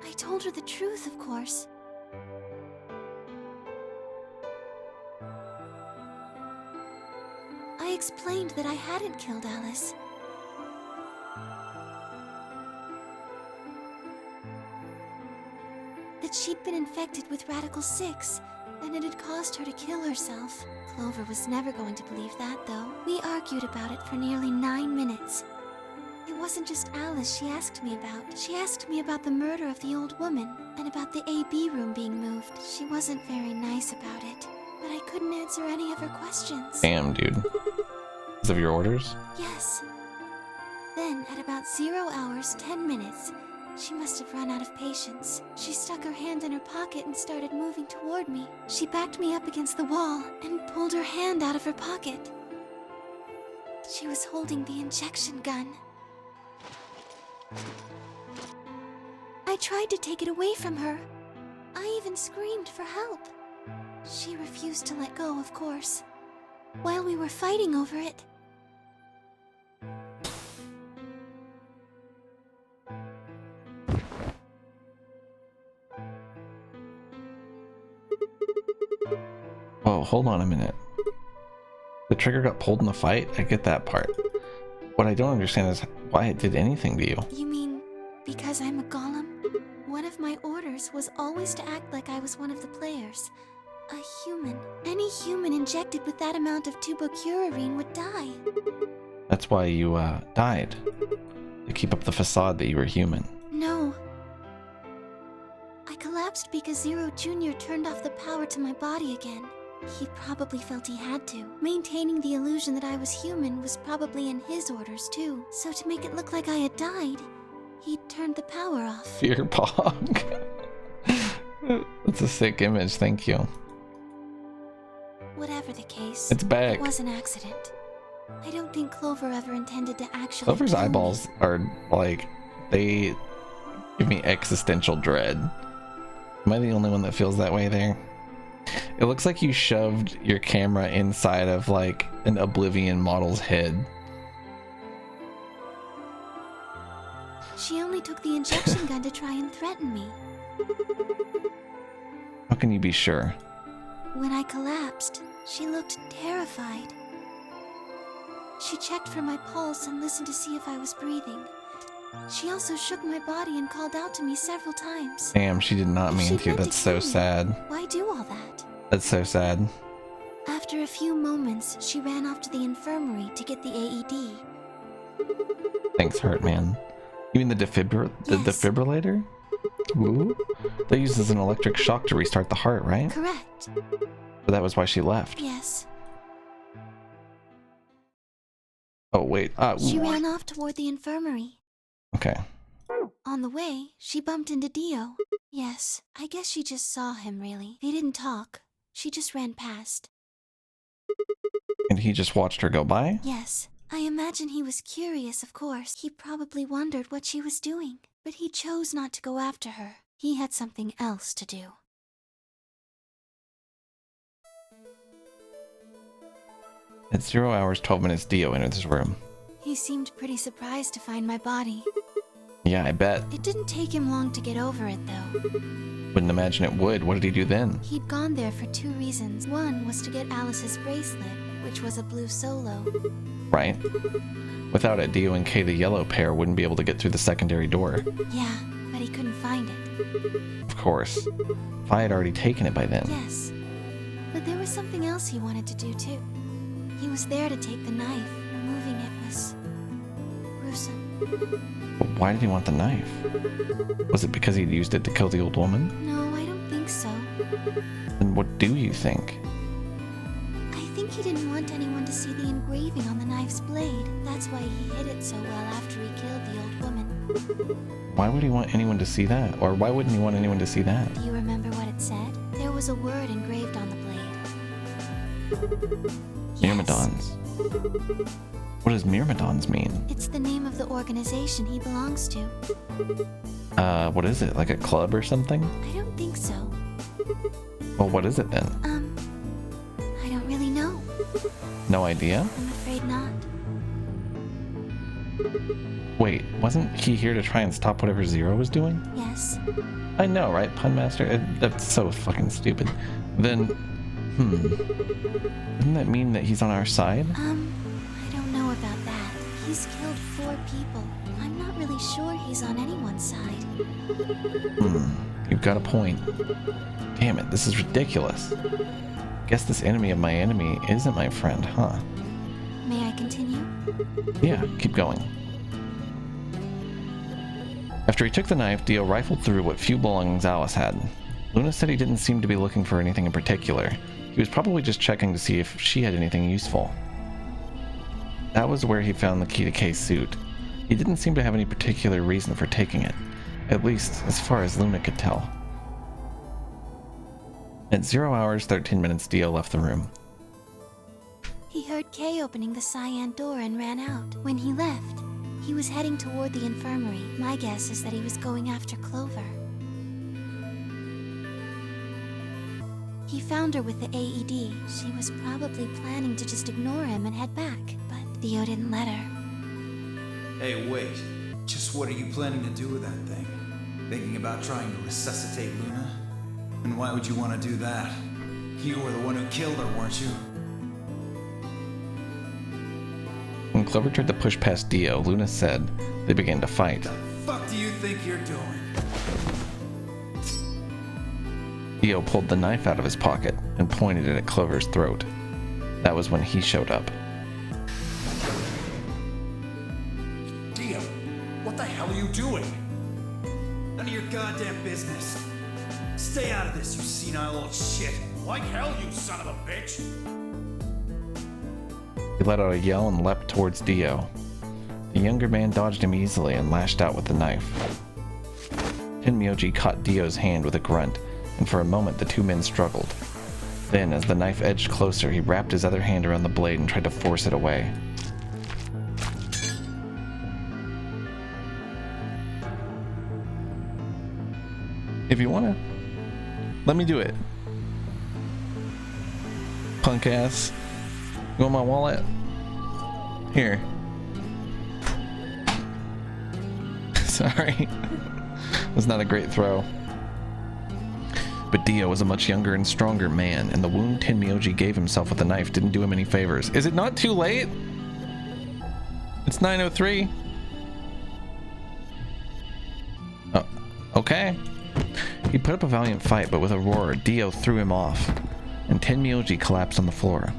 I told her the truth, of course. I explained that I hadn't killed Alice. That she'd been infected with Radical 6, and it had caused her to kill herself. Clover was never going to believe that, though. We argued about it for nearly 9 minutes. It wasn't just Alice she asked me about. She asked me about the murder of the old woman, and about the AB room being moved. She wasn't very nice about it, but I couldn't answer any of her questions. Damn, dude. Because of your orders? Yes. Then, at about 0 hours, 10 minutes, she must have run out of patience. She stuck her hand in her pocket and started moving toward me. She backed me up against the wall and pulled her hand out of her pocket. She was holding the injection gun. I tried to take it away from her. I even screamed for help. She refused to let go, of course. While we were fighting over it, Whoa, hold on a minute. The trigger got pulled in the fight? I get that part. What I don't understand is why it did anything to you. You mean because I'm a golem? One of my orders was always to act like I was one of the players. A human. Any human injected with that amount of tubocurarine would die. That's why you, died. To keep up the facade that you were human. No. I collapsed because Zero Jr. turned off the power to my body again. He probably felt he had to. Maintaining the illusion that I was human was probably in his orders too. So to make it look like I had died, he turned the power off. Fear pog. That's a sick image, thank you. Whatever the case, It's back. It was an accident. I don't think Clover ever intended to actually Clover's kill me. eyeballs are like, they give me existential dread. Am I the only one that feels that way there? It looks like you shoved your camera inside of like an Oblivion model's head. She only took the injection gun to try and threaten me. How can you be sure? When I collapsed, she looked terrified. She checked for my pulse and listened to see if I was breathing. She also shook my body and called out to me several times. Damn, she did not If mean she'd to. meant That's so kill me, sad. Why do all that? That's so sad. After a few moments, she ran off to the infirmary to get the AED. Thanks, Heartman. You mean the defibrillator? Ooh. They use as an electric shock to restart the heart, right? Correct. But that was why she left. Yes. Oh, wait. She ran off toward the infirmary. Okay. On the way, she bumped into Dio. Yes, I guess she just saw him, really. They didn't talk. She just ran past. And he just watched her go by? Yes, I imagine he was curious, of course. He probably wondered what she was doing. But he chose not to go after her. He had something else to do. At 0 hours 12 minutes, Dio entered this room. He seemed pretty surprised to find my body. Yeah, I bet. It didn't take him long to get over it, though. Wouldn't imagine it would. What did he do then? He'd gone there for 2 reasons. One was to get Alice's bracelet, which was a blue solo. Right. Without it, Dio and Kay, the yellow pair, wouldn't be able to get through the secondary door. Yeah, but he couldn't find it. Of course. If I had already taken it by then. Yes. But there was something else he wanted to do, too. He was there to take the knife. Removing it was gruesome. But why did he want the knife? Was it because he'd used it to kill the old woman? No, I don't think so. Then what do you think? I think he didn't want anyone to see the engraving on the knife's blade. That's why he hid it so well after he killed the old woman. Why would he want anyone to see that? Or why wouldn't he want anyone to see that? Do you remember what it said? There was a word engraved on the blade. Myrmidons. What does Myrmidons mean? It's the name of the organization he belongs to. What is it? Like a club or something? I don't think so. Well, what is it then? I don't really know. No idea? I'm afraid not. Wait, wasn't he here to try and stop whatever Zero was doing? Yes. I know, right, Pun Master? That's so fucking stupid. Then, doesn't that mean that he's on our side? I don't know about that. He's killed 4 people. I'm not really sure he's on anyone's side. You've got a point. Damn it, this is ridiculous. Guess this enemy of my enemy isn't my friend, huh? May I continue? Yeah, keep going. After he took the knife, Dio rifled through what few belongings Alice had. Luna said he didn't seem to be looking for anything in particular. He was probably just checking to see if she had anything useful. That was where he found the key to Kay's suit. He didn't seem to have any particular reason for taking it, at least as far as Luna could tell. At 0 hours 13 minutes, Dio left the room. He heard Kay opening the cyan door and ran out. When he left, he was heading toward the infirmary. My guess is that he was going after Clover. He found her with the AED. She was probably planning to just ignore him and head back, but Dio didn't let her. Hey, wait. Just what are you planning to do with that thing? Thinking about trying to resuscitate Luna? And why would you want to do that? You were the one who killed her, weren't you? When Clover tried to push past Dio, Luna said they began to fight. What the fuck do you think you're doing? Dio pulled the knife out of his pocket and pointed it at Clover's throat. That was when he showed up. Dio, what the hell are you doing? None of your goddamn business. Stay out of this, you senile old shit. Like hell, you son of a bitch! He let out a yell and leapt towards Dio. The younger man dodged him easily and lashed out with the knife. Tenmyoji caught Dio's hand with a grunt, and for a moment the two men struggled. Then, as the knife edged closer, he wrapped his other hand around the blade and tried to force it away. If you wanna, let me do it. Punk ass. You want my wallet? Here. Sorry. Was not a great throw. But Dio was a much younger and stronger man, and the wound Tenmyoji gave himself with the knife didn't do him any favors. Is it not too late? It's 9:03. Oh, okay. He put up a valiant fight, but with a roar, Dio threw him off, and Tenmyoji collapsed on the floor.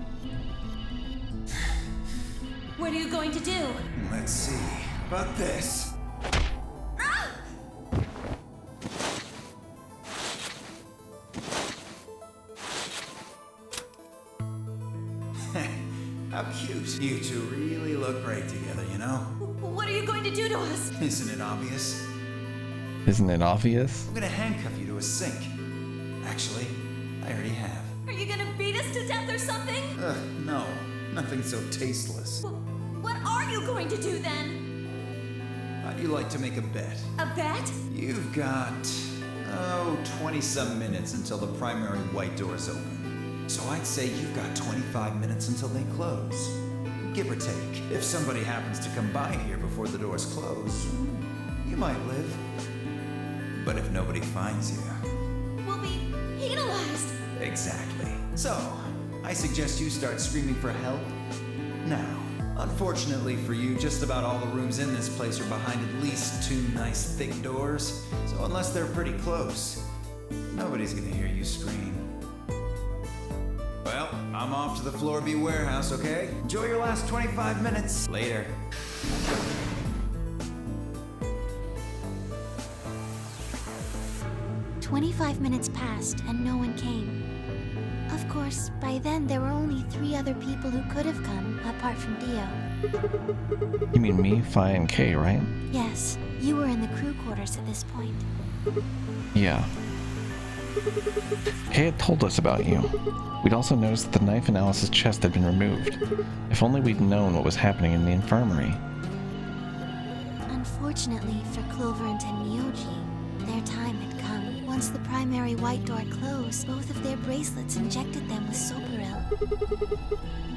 What are you going to do? Let's see. About this. How cute. You two really look great together, you know? What are you going to do to us? Isn't it obvious? Isn't it obvious? I'm gonna handcuff you to a sink. Actually, I already have. Are you gonna beat us to death or something? Ugh, no. Nothing so tasteless. What are you going to do then? How'd you like to make a bet? A bet? You've got, 20-some minutes until the primary white doors open. So I'd say you've got 25 minutes until they close. Give or take. If somebody happens to come by here before the doors close, you might live. But if nobody finds you... We'll be penalized. Exactly. So, I suggest you start screaming for help now. Unfortunately for you, just about all the rooms in this place are behind at least 2 nice thick doors, so unless they're pretty close, nobody's gonna hear you scream. Well, I'm off to the Floor B warehouse, okay? Enjoy your last 25 minutes. Later. 25 minutes passed and no one came. Of course, by then there were only 3 other people who could have come, apart from Dio. You mean me, Fi, and Kay, right? Yes, you were in the crew quarters at this point. Yeah. Kay had told us about you. We'd also noticed that the knife in Alice's chest had been removed. If only we'd known what was happening in the infirmary. Unfortunately for Clover and Tenmyoji, their time had come. Once the primary white door closed, both of their bracelets injected them with Soparil.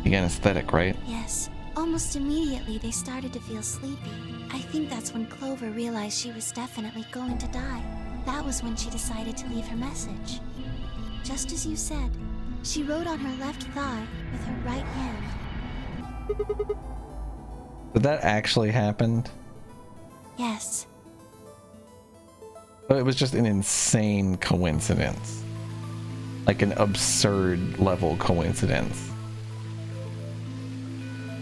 The anesthetic, right? Yes. Almost immediately, they started to feel sleepy. I think that's when Clover realized she was definitely going to die. That was when she decided to leave her message. Just as you said, she wrote on her left thigh with her right hand. But that actually happened? Yes. But it was just an insane coincidence. Like an absurd level coincidence.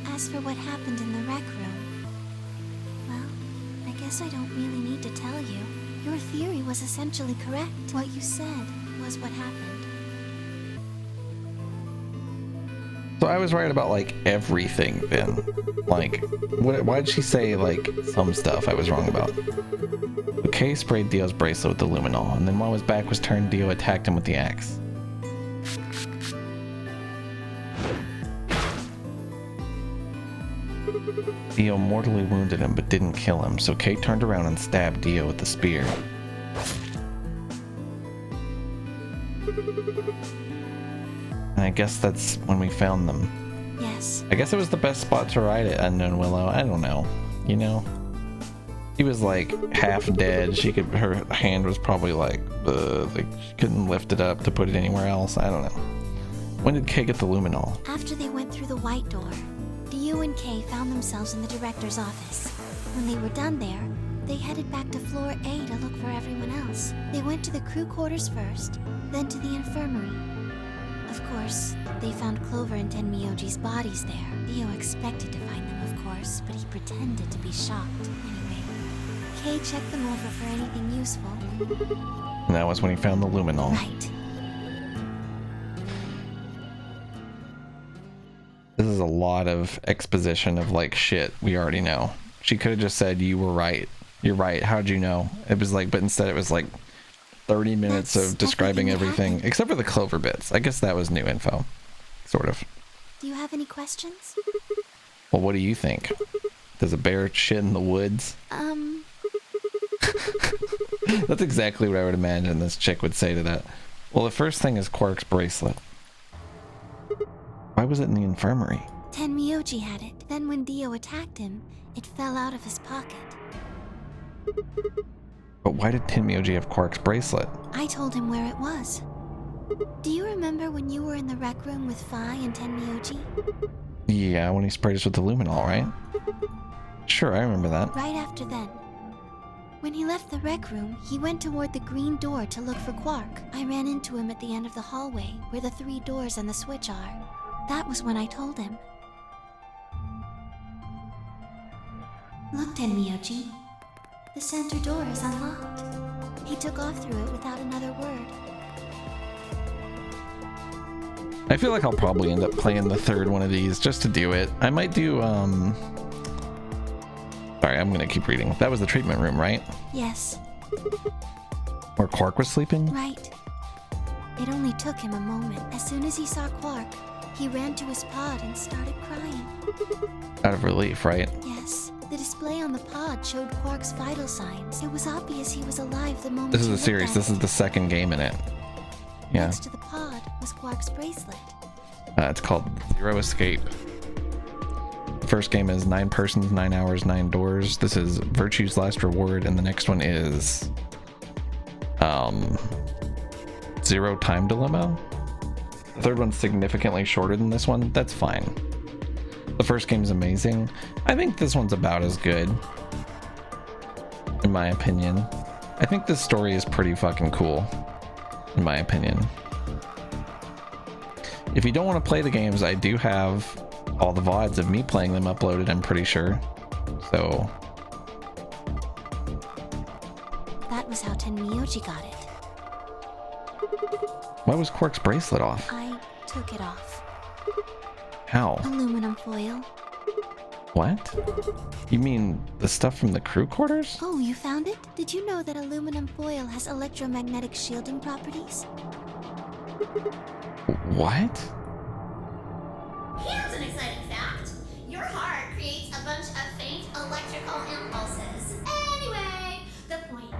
As for what happened in the rec room, well, I guess I don't really need to tell you. Your theory was essentially correct. What you said was what happened. So I was right about like everything then. Like, why did she say like some stuff I was wrong about? Kay sprayed Dio's bracelet with the luminol, and then while his back was turned, Dio attacked him with the axe. Dio mortally wounded him but didn't kill him, so Kay turned around and stabbed Dio with the spear. And I guess that's when we found them. Yes. I guess it was the best spot to ride it, Unknown Willow. I don't know. You know? She was like half dead. Her hand was probably like she couldn't lift it up to put it anywhere else. I don't know. When did Kay get the luminol? After they went through the white door, Dio and Kay found themselves in the director's office. When they were done there, they headed back to floor A to look for everyone else. They went to the crew quarters first, then to the infirmary. Of course, they found Clover and Tenmyoji's bodies there. Dio expected to find them, of course, but he pretended to be shocked. Anyway, Kay checked them over for anything useful. And that was when he found the luminol. Right. This is a lot of exposition of like shit we already know. She could have just said, you were right. You're right. How'd you know? It was like, but instead it was like 30 minutes of describing everything except for the Clover bits. I guess that was new info. Sort of. Do you have any questions? Well, what do you think? Does a bear shit in the woods? That's exactly what I would imagine this chick would say to that. Well, the first thing is Quark's bracelet. Why was it in the infirmary? Tenmyoji had it. Then when Dio attacked him, it fell out of his pocket. But why did Tenmyoji have Quark's bracelet? I told him where it was. Do you remember when you were in the rec room with Fi and Tenmyoji? Yeah, when he sprayed us with the luminol, right? Sure, I remember that. Right after then. When he left the rec room, he went toward the green door to look for Quark. I ran into him at the end of the hallway, where the 3 doors and the switch are. That was when I told him. Look, Tenmyoji. The center door is unlocked. He took off through it without another word. I feel like I'll probably end up playing the 3rd one of these just to do it. I might do, Sorry, I'm gonna keep reading. That was the treatment room, right? Yes. Where Quark was sleeping? Right. It only took him a moment. As soon as he saw Quark, he ran to his pod and started crying. Out of relief, right? Yes. The display on the pod showed Quark's vital signs. It was obvious he was alive the moment This is he a looked series. at This it. is the second game in it. Yeah. Next to the pod was Quark's bracelet. It's called Zero Escape. The first game is 9 persons, 9 hours, 9 doors. This is Virtue's Last Reward, and the next one is Zero Time Dilemma. The third one's significantly shorter than this one. That's fine. The first game's amazing. I think this one's about as good, in my opinion. I think this story is pretty fucking cool, in my opinion. If you don't want to play the games, I do have all the VODs of me playing them uploaded, I'm pretty sure. So That was how Tenmyoji got it. why was Quark's bracelet off? I took it off. How? Aluminum foil. What? You mean the stuff from the crew quarters? Oh, you found it? Did you know that aluminum foil has electromagnetic shielding properties? What? Here's an exciting fact. Your heart creates a bunch of faint electrical impulses. Anyway, the point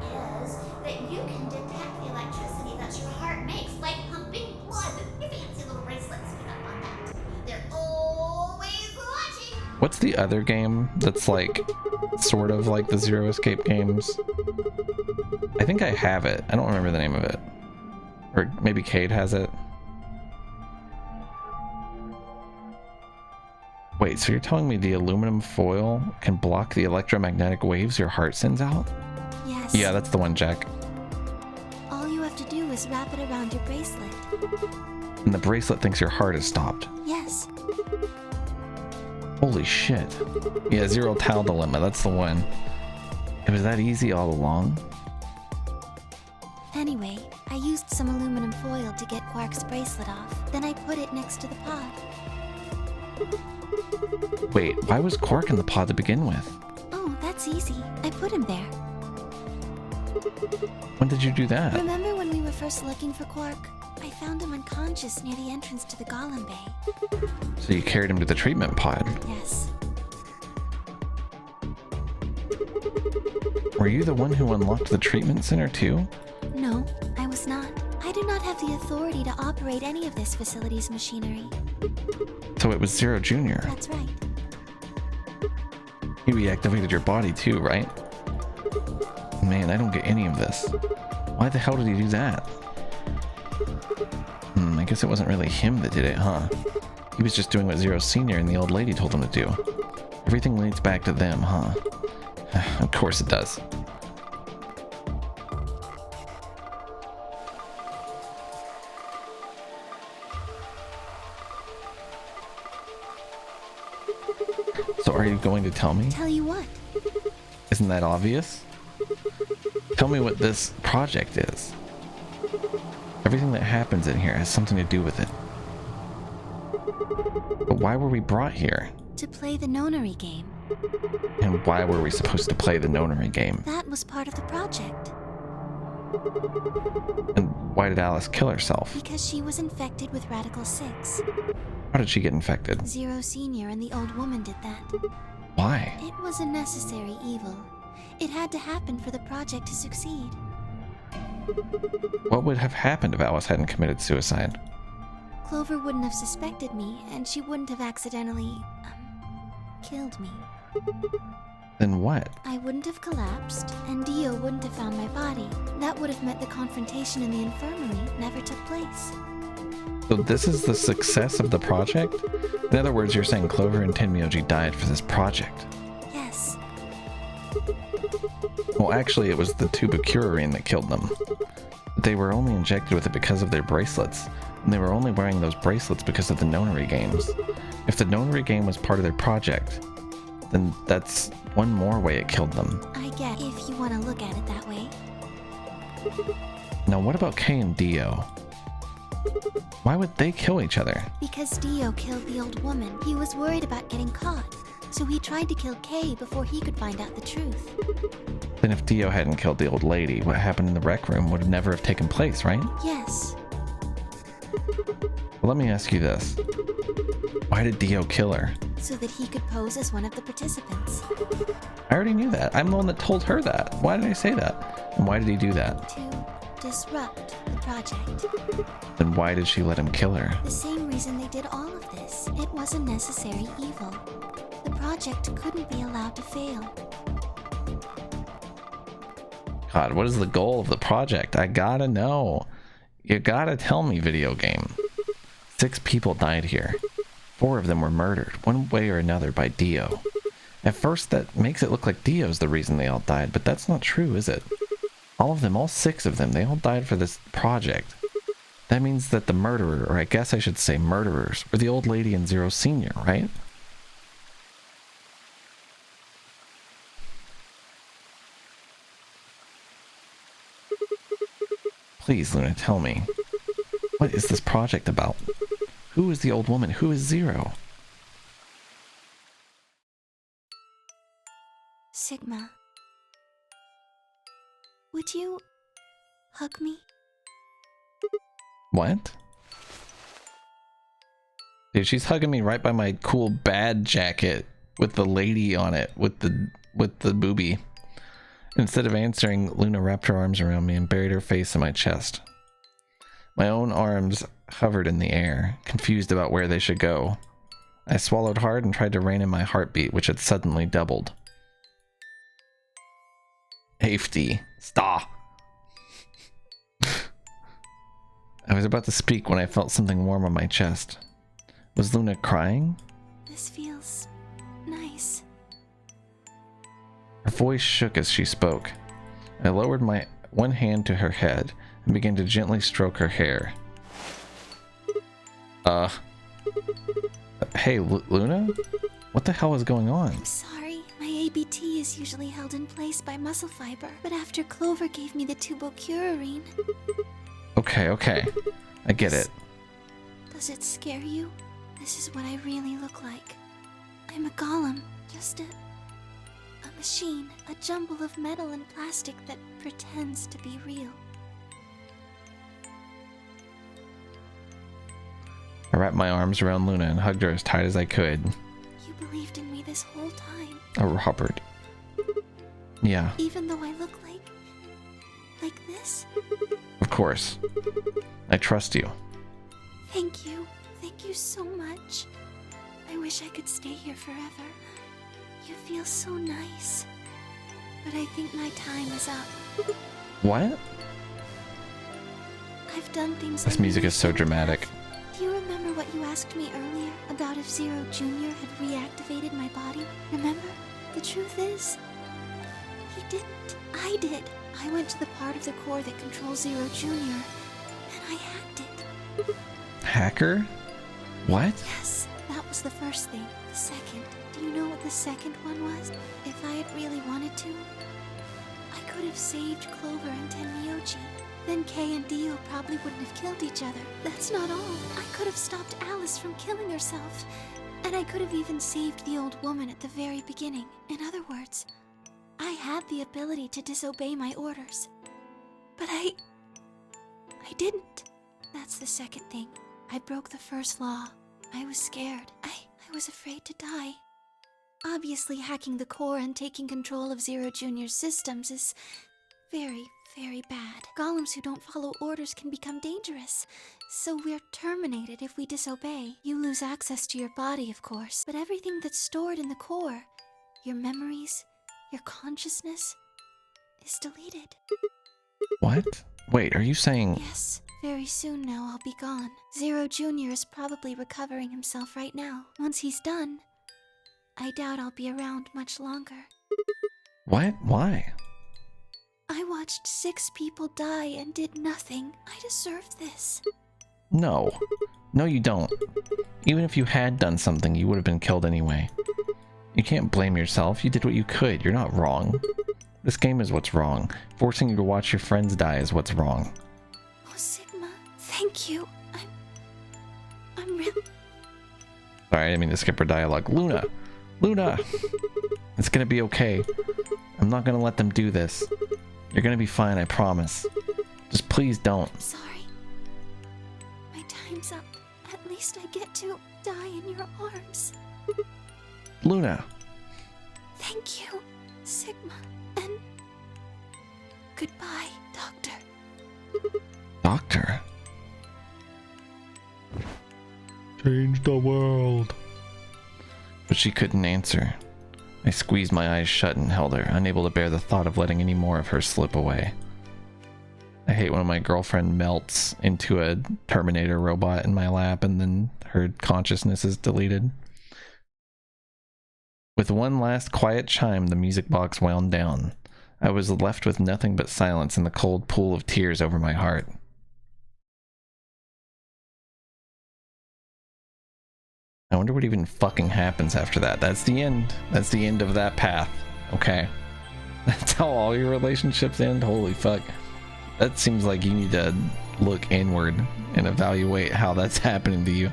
is that you can detect the electricity that your heart makes, like pumping blood. Your fancy little bracelets pick up on that. They're always watching. What's the other game that's like sort of like the Zero Escape games? I think I have it. I don't remember the name of it. Or maybe Cade has it. Wait, so you're telling me the aluminum foil can block the electromagnetic waves your heart sends out? Yes. Yeah, that's the one, Jack. All you have to do is wrap it around your bracelet. And the bracelet thinks your heart has stopped. Yes. Holy shit. Yeah, Zero Tau Dilemma, that's the one. It was that easy all along? Anyway, I used some aluminum foil to get Quark's bracelet off. Then I put it next to the pod. Wait, why was Quark in the pod to begin with? Oh, that's easy. I put him there. When did you do that? Remember when we were first looking for Quark? I found him unconscious near the entrance to the Golem Bay. So you carried him to the treatment pod. Yes. Were you the one who unlocked the treatment center too? No, I was not. I do not have the authority to operate any of this facility's machinery. So it was Zero Jr. That's right. He reactivated your body too, right? Man, I don't get any of this. Why the hell did he do that? I guess it wasn't really him that did it, huh? He was just doing what Zero Senior and the old lady told him to do. Everything leads back to them, huh? Of course it does. So are you going to tell me? Tell you what? Isn't that obvious? Tell me what this project is. Everything that happens in here has something to do with it. But why were we brought here? To play the nonary game. And why were we supposed to play the nonary game? That was part of the project. And why did Alice kill herself? Because she was infected with Radical 6. How did she get infected? Zero Senior and the old woman did that. Why? It was a necessary evil. It had to happen for the project to succeed. What would have happened if Alice hadn't committed suicide? Clover wouldn't have suspected me, and she wouldn't have accidentally, killed me. Then what? I wouldn't have collapsed, and Dio wouldn't have found my body. That would have meant the confrontation in the infirmary never took place. So this is the success of the project? In other words, you're saying Clover and Tenmyoji died for this project? Yes. Well, actually, it was the tubocurarine that killed them. They were only injected with it because of their bracelets, and they were only wearing those bracelets because of the nonary games. If the nonary game was part of their project, then that's one more way it killed them. I get if you want to look at it that way. Now, what about Kay and Dio? Why would they kill each other? Because Dio killed the old woman. He was worried about getting caught. so he tried to kill Kay before he could find out the truth. Then if Dio hadn't killed the old lady, what happened in the rec room would never have taken place, right? Yes. Well, let me ask you this. Why did Dio kill her? So that he could pose as one of the participants. I already knew that. I'm the one that told her that. Why did I say that? And why did he do that? To disrupt the project. Then why did she let him kill her? The same reason they did all of this. It was a necessary evil. The project couldn't be allowed to fail. God, what is the goal of the project? I gotta know. You gotta tell me, video game. 6 people died here. 4 of them were murdered, one way or another, by Dio. At first, that makes it look like Dio's the reason they all died, but that's not true, is it? All of them, all 6 of them, they all died for this project. That means that the murderer, or I guess I should say murderers, were the old lady and Zero Senior, right? Please, Luna, tell me. What is this project about? Who is the old woman? Who is Zero? Sigma. Would you hug me? What? Dude, she's hugging me right by my cool bad jacket with the lady on it, with the boobie. Instead of answering, Luna wrapped her arms around me and buried her face in my chest. My own arms hovered in the air, confused about where they should go. I swallowed hard and tried to rein in my heartbeat, which had suddenly doubled. Safety. Stop. I was about to speak when I felt something warm on my chest. Was Luna crying? This feels nice. Her voice shook as she spoke. I lowered my one hand to her head and began to gently stroke her hair. Hey, Luna? What the hell is going on? I'm sorry. My ABT is usually held in place by muscle fiber, but after Clover gave me the tubocurarine... Okay. I get it. Does it scare you? This is what I really look like. I'm a golem. Just a machine. A jumble of metal and plastic that pretends to be real. I wrapped my arms around Luna and hugged her as tight as I could. You believed in me this whole time. Robert. Yeah. Even though I look like this? Of course. I trust you. Thank you. Thank you so much. I wish I could stay here forever. You feel so nice. But I think my time is up. What? I've done things. This music is so dramatic. Do you remember what you asked me earlier about if Zero Jr. had reactivated my body? Remember? The truth is, he didn't. I did. I went to the part of the core that controls Zero Jr. and I hacked it. Hacker? What? Yes, that was the first thing. The second. Do you know what the second one was? If I had really wanted to, I could have saved Clover and Tenmyoji. Then Kay and Dio probably wouldn't have killed each other. That's not all. I could have stopped Alice from killing herself. And I could have even saved the old woman at the very beginning. In other words, I had the ability to disobey my orders. But I didn't. That's the second thing. I broke the first law. I was scared. I was afraid to die. Obviously, hacking the core and taking control of Zero Jr.'s systems is very, very bad. Golems who don't follow orders can become dangerous, so we're terminated if we disobey. You lose access to your body, of course, but everything that's stored in the core, your memories, your consciousness, is deleted. What? Wait, are you saying... Yes, very soon now I'll be gone. Zero Jr. is probably recovering himself right now. Once he's done, I doubt I'll be around much longer. What? Why? I watched 6 people die and did nothing. I deserve this. No. No, you don't. Even if you had done something, you would have been killed anyway. You can't blame yourself. You did what you could. You're not wrong. This game is what's wrong. Forcing you to watch your friends die is what's wrong. Oh, Sigma, thank you. I'm really... Sorry, I didn't mean to skip her dialogue. Luna, Luna! It's gonna be okay. I'm not gonna let them do this. You're gonna be fine, I promise. Just please don't. I'm sorry. My time's up. At least I get to die in your arms. Luna! Thank you, Sigma. And goodbye, Doctor. Doctor? Change the world. But she couldn't answer. I squeezed my eyes shut and held her, unable to bear the thought of letting any more of her slip away. I hate when my girlfriend melts into a Terminator robot in my lap and then her consciousness is deleted. With one last quiet chime, the music box wound down. I was left with nothing but silence and the cold pool of tears over my heart. I wonder what even fucking happens after that. That's the end. That's the end of that path. Okay. That's how all your relationships end? Holy fuck. That seems like you need to look inward and evaluate how that's happening to you.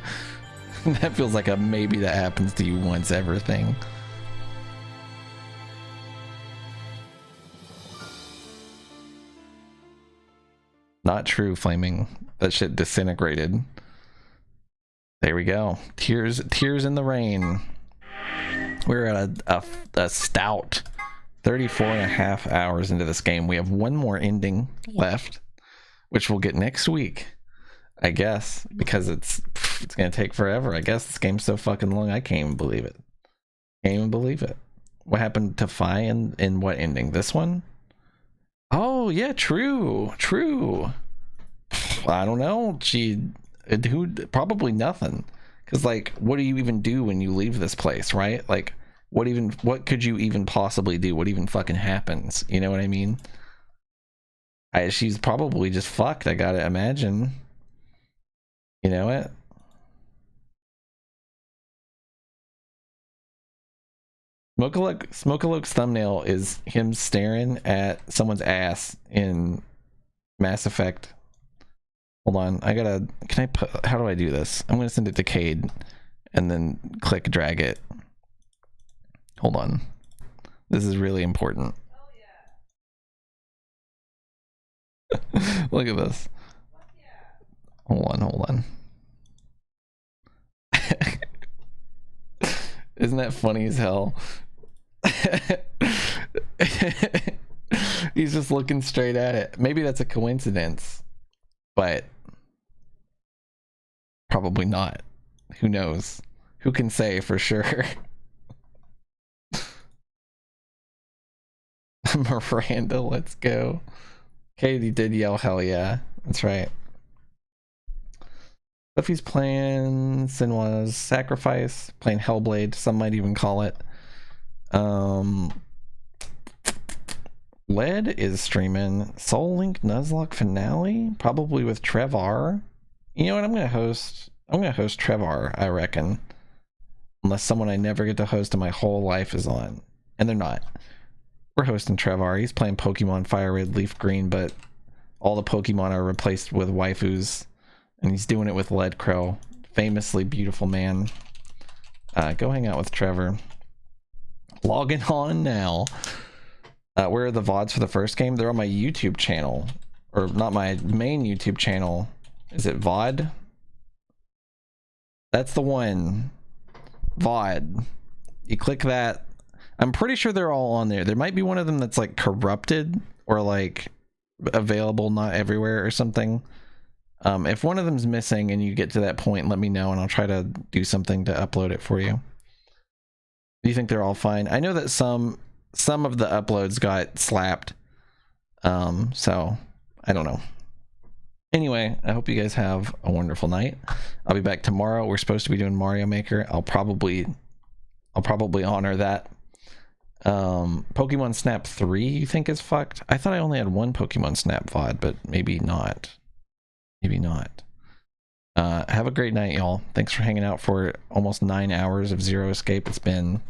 That feels like a maybe that happens to you once ever thing. Not true, Flaming. That shit disintegrated. There we go. Tears in the rain. We're at a stout 34 and a half hours into this game. We have one more ending left, which we'll get next week, I guess, because it's gonna take forever. I guess this game's so fucking long. I can't even believe it. Can't even believe it. What happened to Fi in what ending? This one? Oh yeah, true. I don't know. Probably nothing, because like, what do you even do when you leave this place, right? Like, what could you even possibly do? What even fucking happens? You know what I mean? She's probably just fucked, I gotta imagine. You know what? Smokealoke's thumbnail is him staring at someone's ass in Mass Effect. Hold on, how do I do this? I'm gonna send it to Cade and then click drag it. Hold on. This is really important. Look at this. Hold on. Isn't that funny as hell? He's just looking straight at it. Maybe that's a coincidence, but probably not. Who knows? Who can say for sure? Miranda, let's go. Katie did yell hell yeah. That's right. Buffy's playing Sinua's Sacrifice, playing Hellblade, some might even call it. Led is streaming Soul Link Nuzlocke finale, probably with Trevor. You know what? I'm gonna host Trevor, I reckon. Unless someone I never get to host in my whole life is on. And they're not. We're hosting Trevor. He's playing Pokemon Fire Red Leaf Green, but all the Pokemon are replaced with waifus. And he's doing it with Lead Crow. Famously beautiful man. Go hang out with Trevor. Logging on now. Where are the VODs for the first game? They're on my YouTube channel. Or not my main YouTube channel. Is it VOD? That's the one. VOD. You click that. I'm pretty sure they're all on there. There might be one of them that's like corrupted or like available not everywhere or something. If one of them's missing and you get to that point, let me know and I'll try to do something to upload it for you. Do you think they're all fine? I know that some of the uploads got slapped. So I don't know. Anyway, I hope you guys have a wonderful night. I'll be back tomorrow. We're supposed to be doing Mario Maker. I'll probably honor that. Pokemon Snap 3 you think is fucked? I thought I only had one Pokemon Snap VOD, but maybe not. Maybe not. Have a great night, y'all. Thanks for hanging out for almost 9 hours of Zero Escape. It's been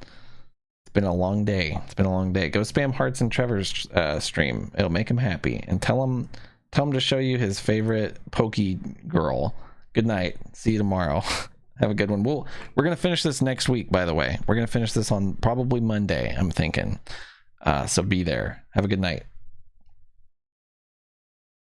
a long day. It's been a long day. Go spam hearts in Trevor's stream. It'll make him happy. And tell him to show you his favorite Poke girl. Good night. See you tomorrow. Have a good one. We're gonna finish this next week, by the way. We're gonna finish this on probably Monday, I'm thinking. So be there. Have a good night.